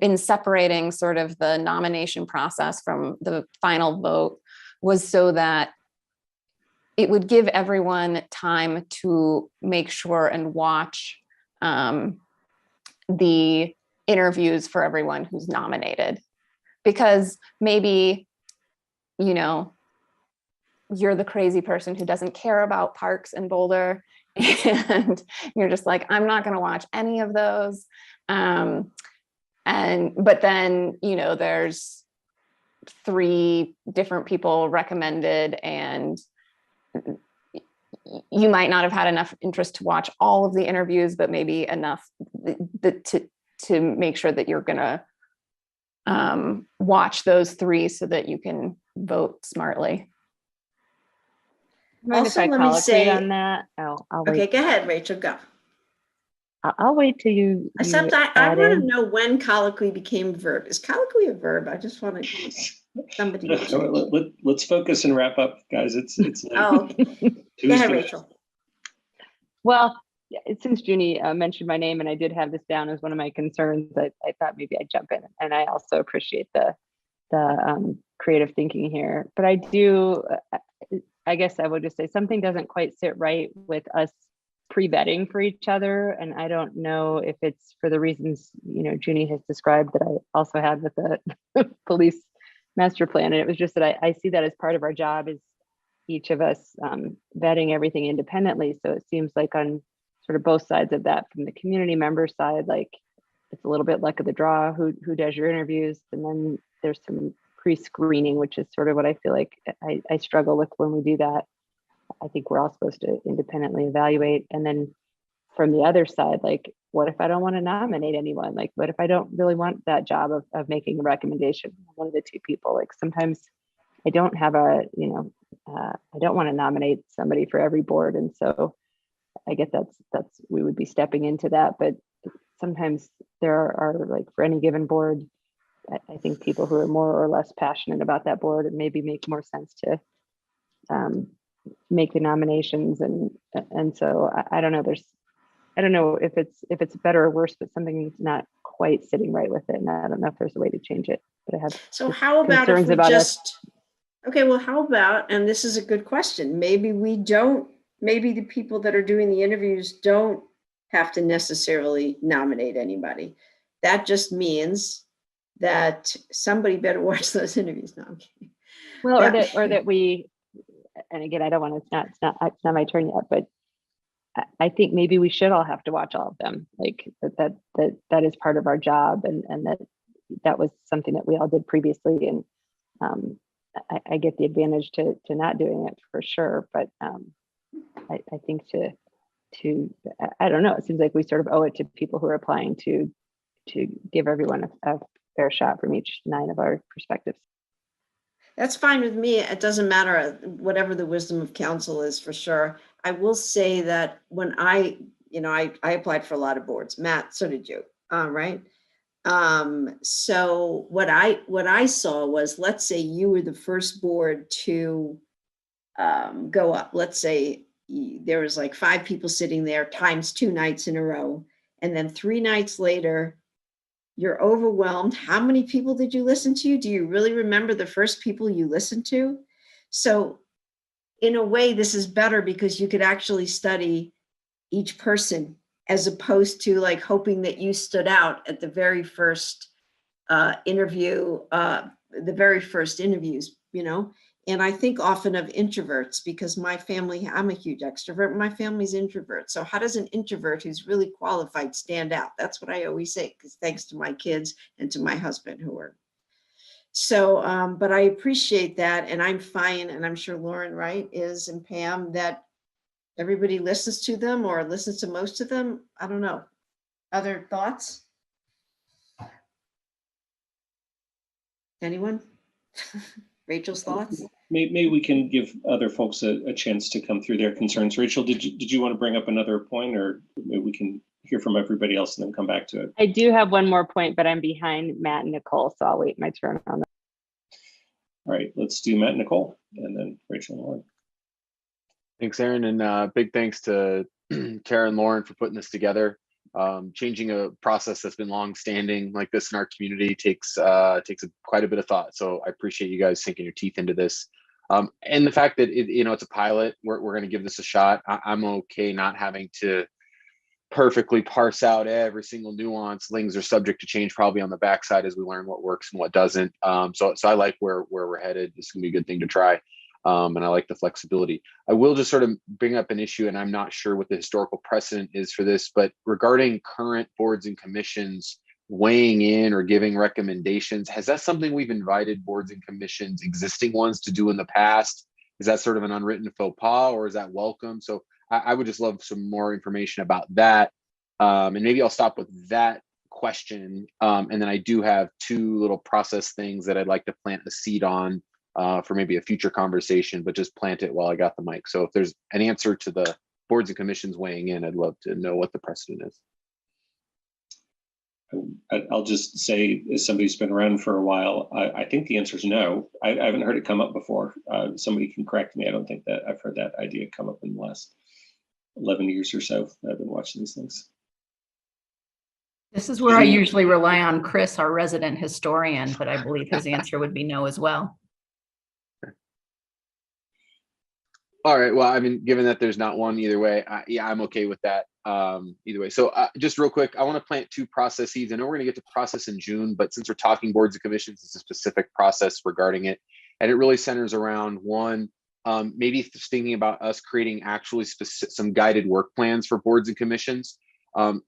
in separating sort of the nomination process from the final vote was so that it would give everyone time to make sure and watch the interviews for everyone who's nominated. Because maybe, you're the crazy person who doesn't care about parks in Boulder, and you're just like, I'm not going to watch any of those. But then, there's 3 different people recommended, and you might not have had enough interest to watch all of the interviews, but maybe enough to make sure that you're going to watch those 3 so that you can vote smartly. Also, let me say on that. I'll okay, wait. go ahead, Rachel, go. I'll wait till you. Except I want to know when colloquy became a verb. Is colloquy a verb? I just want to somebody. Let's focus and wrap up, guys. It's oh, okay. Go ahead, Rachel. Well, since Junie mentioned my name, and I did have this down as one of my concerns, I thought maybe I'd jump in, and I also appreciate the creative thinking here. But I guess I would just say something doesn't quite sit right with us pre-vetting for each other, and I don't know if it's for the reasons Junie has described that I also had with the police master plan. And it was just that I see that as part of our job is each of us vetting everything independently. So it seems like on sort of both sides of that, from the community member side, like it's a little bit luck of the draw who does your interviews, and then there's some pre-screening, which is sort of what I feel like I struggle with when we do that. I think we're all supposed to independently evaluate. And then from the other side, like, what if I don't want to nominate anyone? Like, what if I don't really want that job of making a recommendation, one of the 2 people? Like sometimes I don't have I don't want to nominate somebody for every board. And so I get that's we would be stepping into that. But sometimes there are like for any given board, I think people who are more or less passionate about that board, it maybe make more sense to make the nominations. And so I don't know. I don't know if it's better or worse, but something's not quite sitting right with it, and I don't know if there's a way to change it. But I have so how about if we about just okay? Well, how about, and this is a good question. Maybe the people that are doing the interviews don't have to necessarily nominate anybody. That just means that somebody better watch those interviews. No, I'm kidding. Well, or that we, and again, I don't want to, it's not my turn yet, but I think maybe we should all have to watch all of them. Like that is part of our job, and that was something that we all did previously. And I get the advantage to not doing it for sure, but I think I don't know, it seems like we sort of owe it to people who are applying to give everyone a fair shot from each 9 of our perspectives. That's fine with me. It doesn't matter, whatever the wisdom of council is, for sure. I will say that when I applied for a lot of boards. Matt, so did you, right? So what I saw was, let's say you were the first board to go up. Let's say there was like 5 people sitting there times 2 nights in a row. And then 3 nights later, you're overwhelmed. How many people did you listen to? Do you really remember the first people you listened to? So in a way, this is better because you could actually study each person, as opposed to like hoping that you stood out at the very first interview, the very first interviews, And I think often of introverts because my family, I'm a huge extrovert, my family's introvert. So how does an introvert who's really qualified stand out? That's what I always say, because thanks to my kids and to my husband who are. So, but I appreciate that. And I'm fine. And I'm sure Lauren, right, and Pam, that everybody listens to them or listens to most of them. I don't know. Other thoughts? Anyone? Rachel's thoughts? Maybe we can give other folks a chance to come through their concerns. Rachel, did you want to bring up another point, or maybe we can hear from everybody else and then come back to it? I do have one more point, but I'm behind Matt and Nicole, so I'll wait my turn on that. All right, let's do Matt and Nicole, and then Rachel and Lauren. Thanks, Aaron, and big thanks to Tara and Lauren for putting this together. Changing a process that's been long-standing like this in our community takes quite a bit of thought. So I appreciate you guys sinking your teeth into this, and the fact that it's a pilot. We're going to give this a shot. I'm okay not having to perfectly parse out every single nuance. Things are subject to change probably on the backside as we learn what works and what doesn't. So I like where we're headed. This is gonna be a good thing to try. And I like the flexibility. I will just sort of bring up an issue, and I'm not sure what the historical precedent is for this, but regarding current boards and commissions weighing in or giving recommendations, has that something we've invited boards and commissions, existing ones, to do in the past? Is that sort of an unwritten faux pas, or is that welcome? So I would just love some more information about that. And maybe I'll stop with that question. And then I do have 2 little process things that I'd like to plant a seed on for maybe a future conversation, but just plant it while I got the mic. So if there's an answer to the boards and commissions weighing in, I'd love to know what the precedent is. I'll just say, as somebody who's been around for a while, I think the answer is no. I haven't heard it come up before. Somebody can correct me. I don't think that I've heard that idea come up in the last 11 years or so that I've been watching these things. This is where I usually rely on Chris, our resident historian, but I believe his answer would be no as well. All right. Well, I mean, given that there's not one either way, yeah, I'm okay with that either way. So just real quick, I want to plant 2 process seeds. I know we're going to get to process in June, but since we're talking boards and commissions, it's a specific process regarding it. And it really centers around one, maybe thinking about us creating actually some guided work plans for boards and commissions.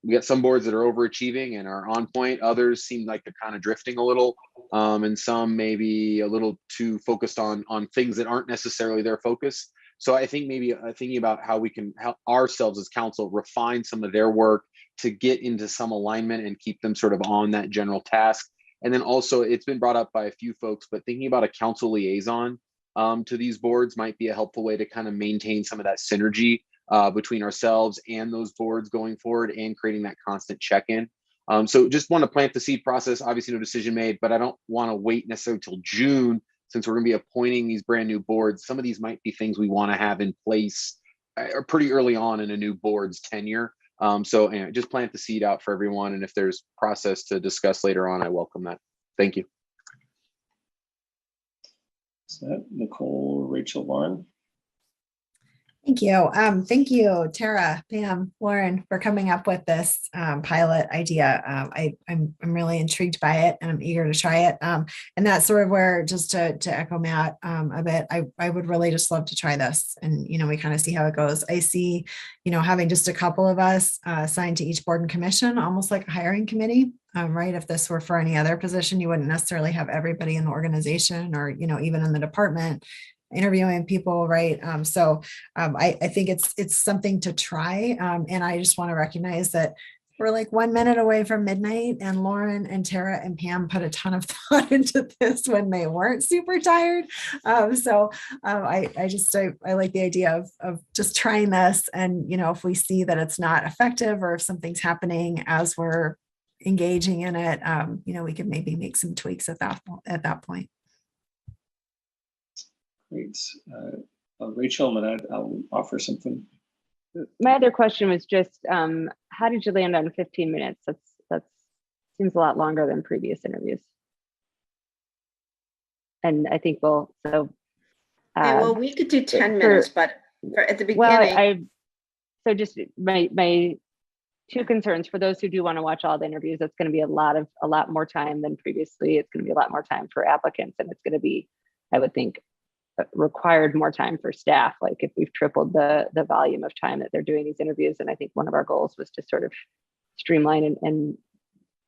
We got some boards that are overachieving and are on point. Others seem like they're kind of drifting a little, and some maybe a little too focused on things that aren't necessarily their focus. So I think maybe thinking about how we can help ourselves as council refine some of their work to get into some alignment and keep them sort of on that general task. And then also, it's been brought up by a few folks, but thinking about a council liaison to these boards might be a helpful way to kind of maintain some of that synergy between ourselves and those boards going forward, and creating that constant check-in. So just want to plant the seed process. Obviously no decision made, but I don't want to wait necessarily till June, since we're going to be appointing these brand new boards. Some of these might be things we want to have in place pretty early on in a new board's tenure. So anyway, just plant the seed out for everyone. And if there's process to discuss later on, I welcome that. Thank you. Is that Nicole, Rachel, Lauren? Thank you. Thank you, Tara, Pam, Lauren, for coming up with this pilot idea. I'm really intrigued by it, and I'm eager to try it. And that's sort of where, just to echo Matt a bit, I would really just love to try this, and we kind of see how it goes. I see, having just a couple of us assigned to each board and commission, almost like a hiring committee. Right? If this were for any other position, you wouldn't necessarily have everybody in the organization or even in the department interviewing people, right? I think it's something to try. And I just want to recognize that we're like 1 minute away from midnight, and Lauren and Tara and Pam put a ton of thought into this when they weren't super tired. I like the idea of just trying this, and if we see that it's not effective, or if something's happening as we're engaging in it, we can maybe make some tweaks at that point. Great. Rachel, and I'll offer something. My other question was just, how did you land on 15 minutes? That seems a lot longer than previous interviews. And I think well, we could do 10 minutes, but at the beginning. So just my two concerns for those who do want to watch all the interviews, it's going to be a lot more time than previously. It's going to be a lot more time for applicants, and it's going to be, I would think, required more time for staff. Like if we've tripled the volume of time that they're doing these interviews, and I think one of our goals was to sort of streamline and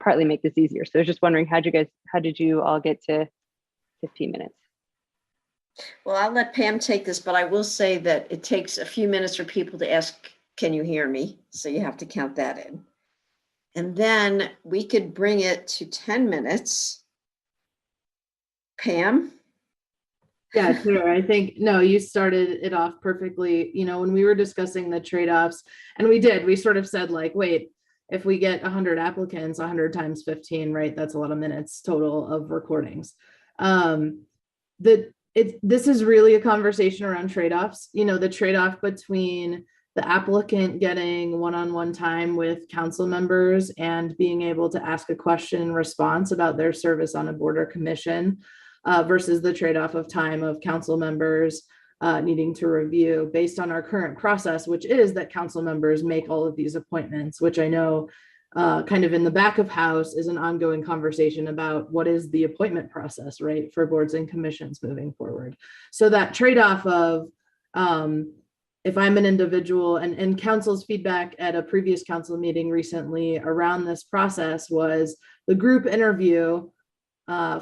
partly make this easier. So I was just wondering, how did you all get to 15 minutes? Well, I'll let Pam take this, but I will say that it takes a few minutes for people to ask, can you hear me? So you have to count that in. And then we could bring it to 10 minutes. Pam? Yeah, Tara, I think, no, you started it off perfectly. When we were discussing the trade-offs, and we sort of said like, wait, if we get 100 applicants, 100 times 15, right? That's a lot of minutes total of recordings. This is really a conversation around trade-offs, the trade-off between the applicant getting one-on-one time with council members and being able to ask a question in response about their service on a board or commission, versus the trade-off of time of council members needing to review based on our current process, which is that council members make all of these appointments, which I know kind of in the back of house is an ongoing conversation about what is the appointment process, right, for boards and commissions moving forward. So that trade-off of if I'm an individual, and council's feedback at a previous council meeting recently around this process was the group interview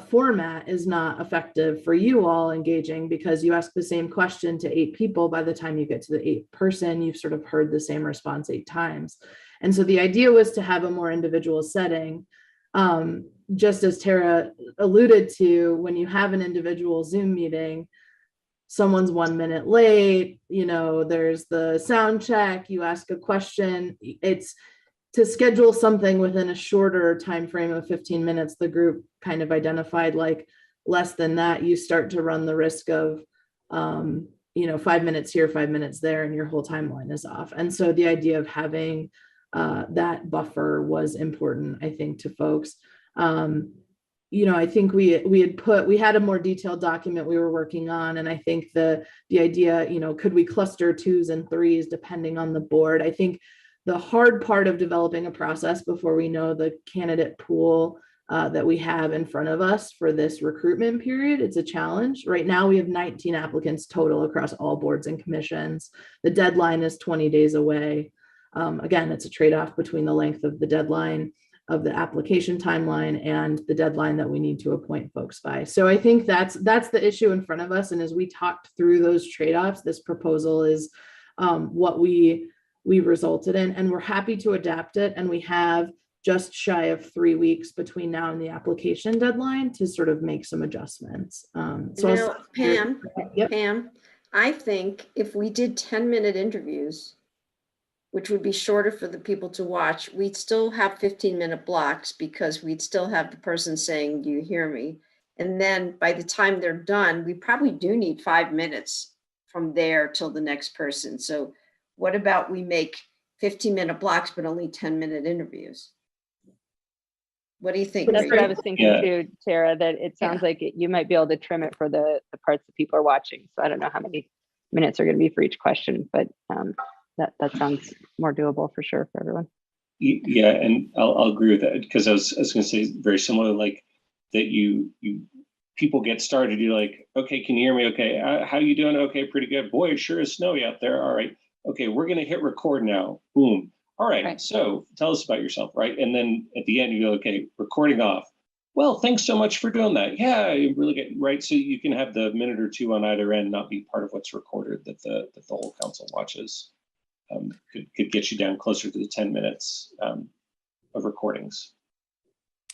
format is not effective for you all engaging, because you ask the same question to 8 people. By the time you get to the 8th person, you've sort of heard the same response 8 times. And so the idea was to have a more individual setting. Just as Tara alluded to, when you have an individual Zoom meeting, someone's 1 minute late, there's the sound check, you ask a question. It's to schedule something within a shorter time frame of 15 minutes, the group kind of identified like less than that, you start to run the risk of, 5 minutes here, 5 minutes there, and your whole timeline is off. And so the idea of having that buffer was important, I think, to folks. I think we had a more detailed document we were working on. And I think the idea, could we cluster 2s and 3s depending on the board? I think the hard part of developing a process before we know the candidate pool that we have in front of us for this recruitment period, it's a challenge. Right now, we have 19 applicants total across all boards and commissions. The deadline is 20 days away. Again, it's a trade-off between the length of the deadline of the application timeline and the deadline that we need to appoint folks by. So I think that's the issue in front of us. And as we talked through those trade-offs, this proposal is what we resulted in, and we're happy to adapt it. And we have just shy of 3 weeks between now and the application deadline to sort of make some adjustments. Pam, Yep. Pam, I think if we did 10-minute interviews, which would be shorter for the people to watch, we'd still have 15-minute blocks, because we'd still have the person saying, do you hear me? And then by the time they're done, we probably do need 5 minutes from there till the next person. So what about we make 15-minute blocks, but only 10-minute interviews? What do you think? That's what I was thinking too, Tara, that it sounds like you might be able to trim it for the parts that people are watching. So I don't know how many minutes are going to be for each question, but that sounds more doable for sure for everyone. Yeah, and I'll agree with that, because I was going to say very similar, like that you people get started, you're like, okay, can you hear me? Okay, how you doing? Okay, pretty good. Boy, it sure is snowy out there. All right, okay, we're going to hit record now. Boom. All right, so tell us about yourself, right? And then at the end you go, okay, recording off. Well, thanks so much for doing that. Yeah, you really get right. So you can have the minute or two on either end not be part of what's recorded that the whole council watches. Could get you down closer to the 10 minutes of recordings.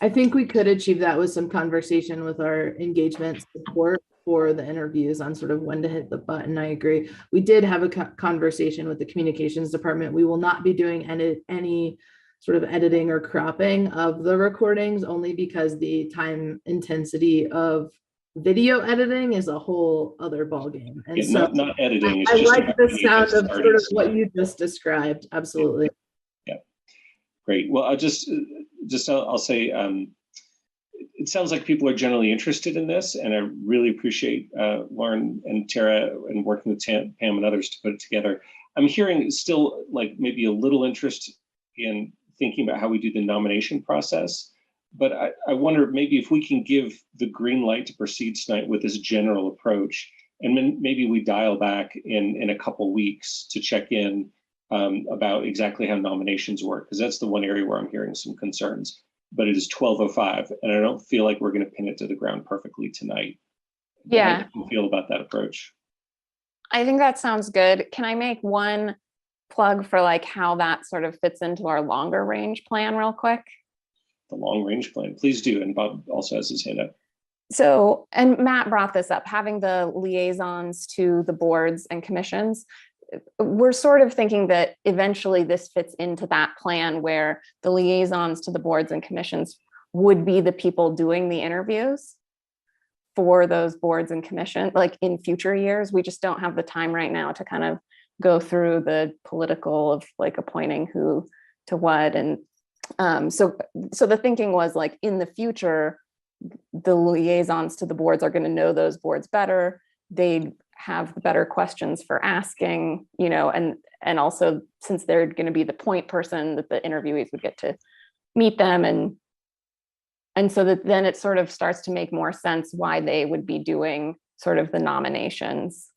I think we could achieve that with some conversation with our engagement support for the interviews on sort of when to hit the button. I agree. We did have a conversation with the communications department. We will not be doing any sort of editing or cropping of the recordings, only because the time intensity of video editing is a whole other ballgame. And yeah, so not editing. It's I just like the sound of sort of stuff. what you just described. Absolutely. Yeah. Great. Well, I'll say it sounds like people are generally interested in this, and I really appreciate Lauren and Tara and working with Pam and others to put it together. I'm hearing still like maybe a little interest in thinking about how we do the nomination process, but I wonder maybe if we can give the green light to proceed tonight with this general approach, and then maybe we dial back in a couple weeks to check in about exactly how nominations work, because that's the one area where I'm hearing some concerns. But it is 12:05, and I don't feel like we're going to pin it to the ground perfectly tonight. Yeah. How do you feel about that approach? I think that sounds good. Can I make one plug for like how that sort of fits into our longer range plan real quick? The long range plan, please do. And Bob also has his hand up. So, and Matt brought this up, having the liaisons to the boards and commissions. We're sort of thinking that eventually this fits into that plan where the liaisons to the boards and commissions would be the people doing the interviews for those boards and commissions, like in future years. We just don't have the time right now to kind of go through the political of like appointing who to what. And so the thinking was like in the future, the liaisons to the boards are going to know those boards better. They'd have the better questions for asking, you know, and also since they're going to be the point person, that the interviewees would get to meet them, and so that then it sort of starts to make more sense why they would be doing sort of the nominations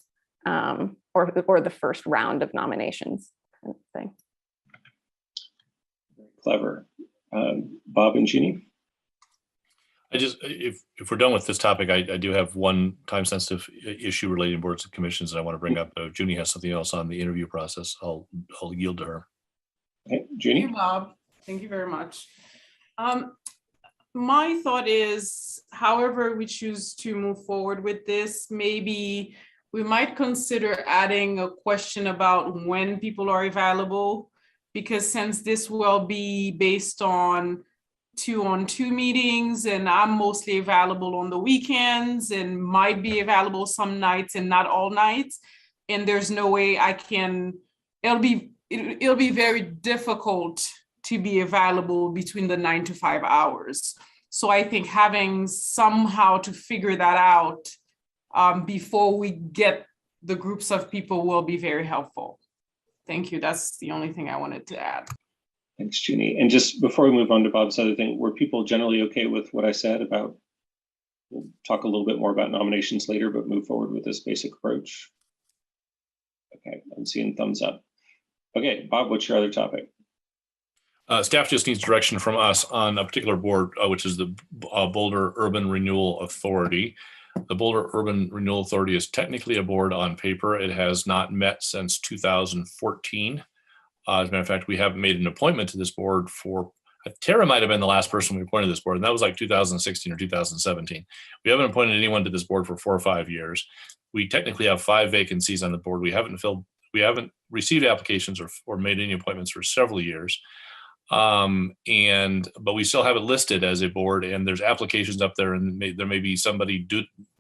or the first round of nominations kind of thing. Clever. Bob and Jeannie? If we're done with this topic, I do have one time-sensitive issue relating to boards and commissions that I want to bring up. If Junie has something else on the interview process, I'll yield to her. Okay, Junie? Thank you, Bob. Thank you very much. My thought is, however we choose to move forward with this, maybe we might consider adding a question about when people are available, because since this will be based on 2-on-2 meetings, and I'm mostly available on the weekends and might be available some nights and not all nights, and there's no way I can, it'll be very difficult to be available between the 9 to 5 hours. So I think having somehow to figure that out before we get the groups of people will be very helpful. Thank you. That's the only thing I wanted to add. Thanks, Jeannie. And just before we move on to Bob's other thing, were people generally okay with what I said about, we'll talk a little bit more about nominations later, but move forward with this basic approach? Okay, I'm seeing thumbs up. Okay, Bob, what's your other topic? Staff just needs direction from us on a particular board, which is the Boulder Urban Renewal Authority. The Boulder Urban Renewal Authority is technically a board on paper. It has not met since 2014. As a matter of fact, we haven't made an appointment to this board for, Tara might have been the last person we appointed to this board, and that was like 2016 or 2017. We haven't appointed anyone to this board for 4 or 5 years. We technically have 5 vacancies on the board. We haven't received applications or made any appointments for several years. But we still have it listed as a board, and there's applications up there, and there may be somebody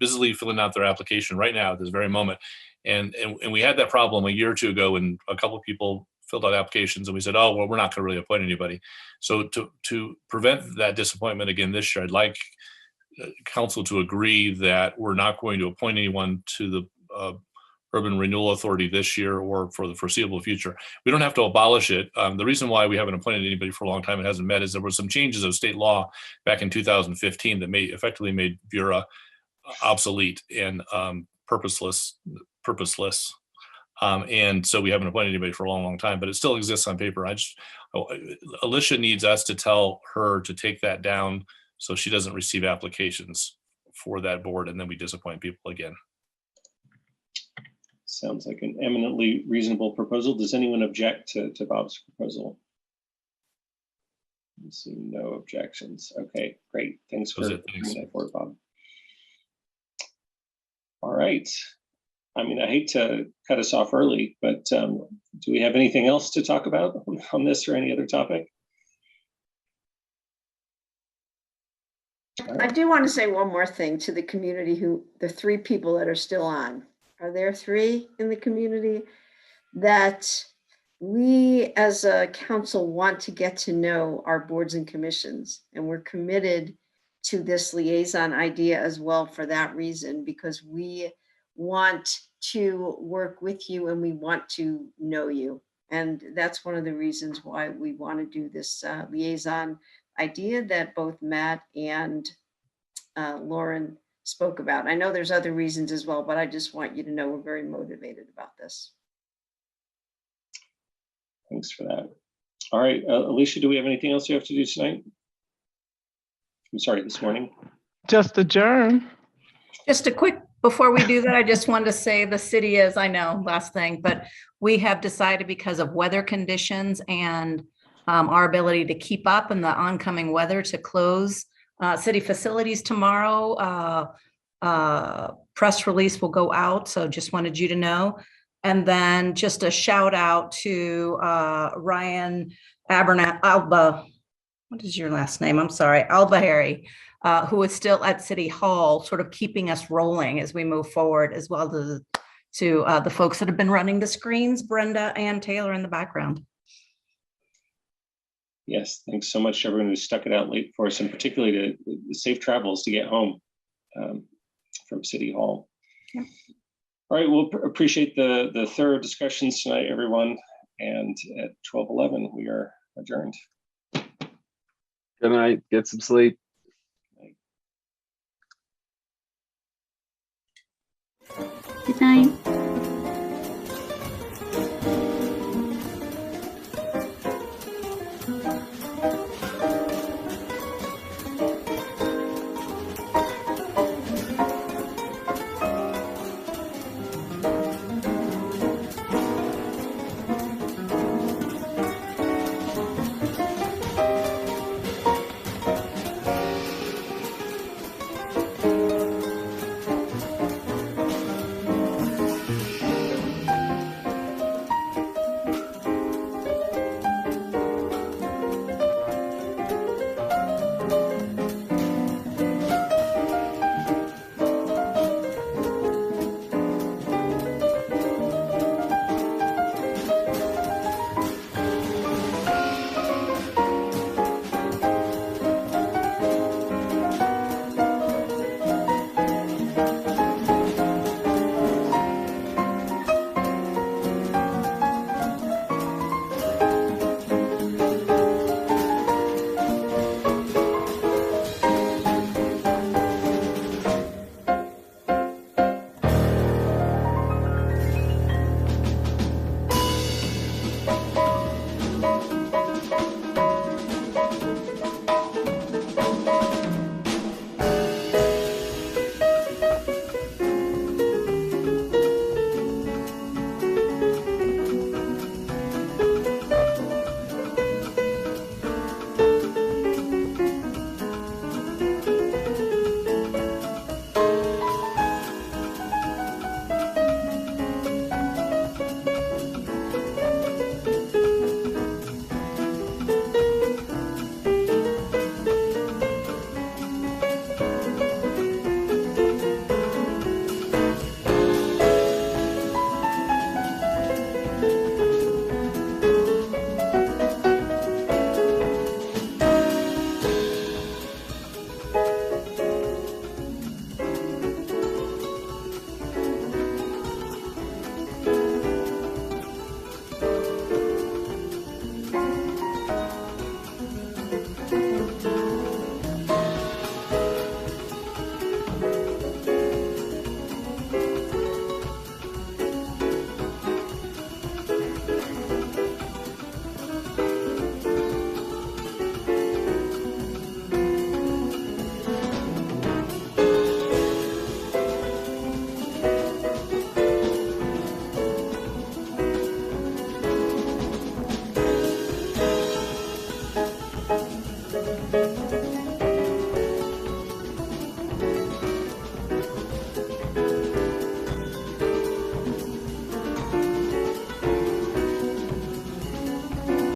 busily filling out their application right now at this very moment. And we had that problem a year or two ago when a couple of people filled out applications and we said, oh, well, we're not going to really appoint anybody. So to prevent that disappointment again this year, I'd like council to agree that we're not going to appoint anyone to the Urban Renewal Authority this year or for the foreseeable future. We don't have to abolish it. The reason why we haven't appointed anybody for a long time and hasn't met is there were some changes of state law back in 2015 that effectively made Vera obsolete and purposeless. And so we haven't appointed anybody for a long time, but it still exists on paper. Alicia needs us to tell her to take that down so she doesn't receive applications for that board, and then we disappoint people again. Sounds like an eminently reasonable proposal. Does anyone object to Bob's proposal? I see no objections. Okay, great. Thanks for bringing that forward, Bob. All right. I mean, I hate to cut us off early, but do we have anything else to talk about on this or any other topic? I do want to say one more thing to the community the 3 people that are still on. Are there 3 in the community that we as a council want to get to know our boards and commissions? And we're committed to this liaison idea as well for that reason, because we want to work with you and we want to know you. And that's one of the reasons why we want to do this liaison idea that both Matt and Lauren spoke about. I know there's other reasons as well, but I just want you to know we're very motivated about this. Thanks for that. All right, Alicia, do we have anything else you have to do tonight? I'm sorry, this morning. Just adjourn. Just a quick, before we do that, I just wanted to say the city is, I know, last thing, but we have decided because of weather conditions and our ability to keep up in the oncoming weather to close city facilities tomorrow. Press release will go out, so just wanted you to know. And then just a shout out to Ryan Alba. What is your last name? I'm sorry, Albahari, who is still at City Hall, sort of keeping us rolling as we move forward, as well as to the folks that have been running the screens, Brenda and Taylor in the background. Yes, thanks so much to everyone who stuck it out late for us, and particularly to the safe travels to get home from City Hall. Yeah. All right, we'll appreciate the thorough discussions tonight, everyone. And at 12:11, we are adjourned. Good night. Get some sleep. Good night.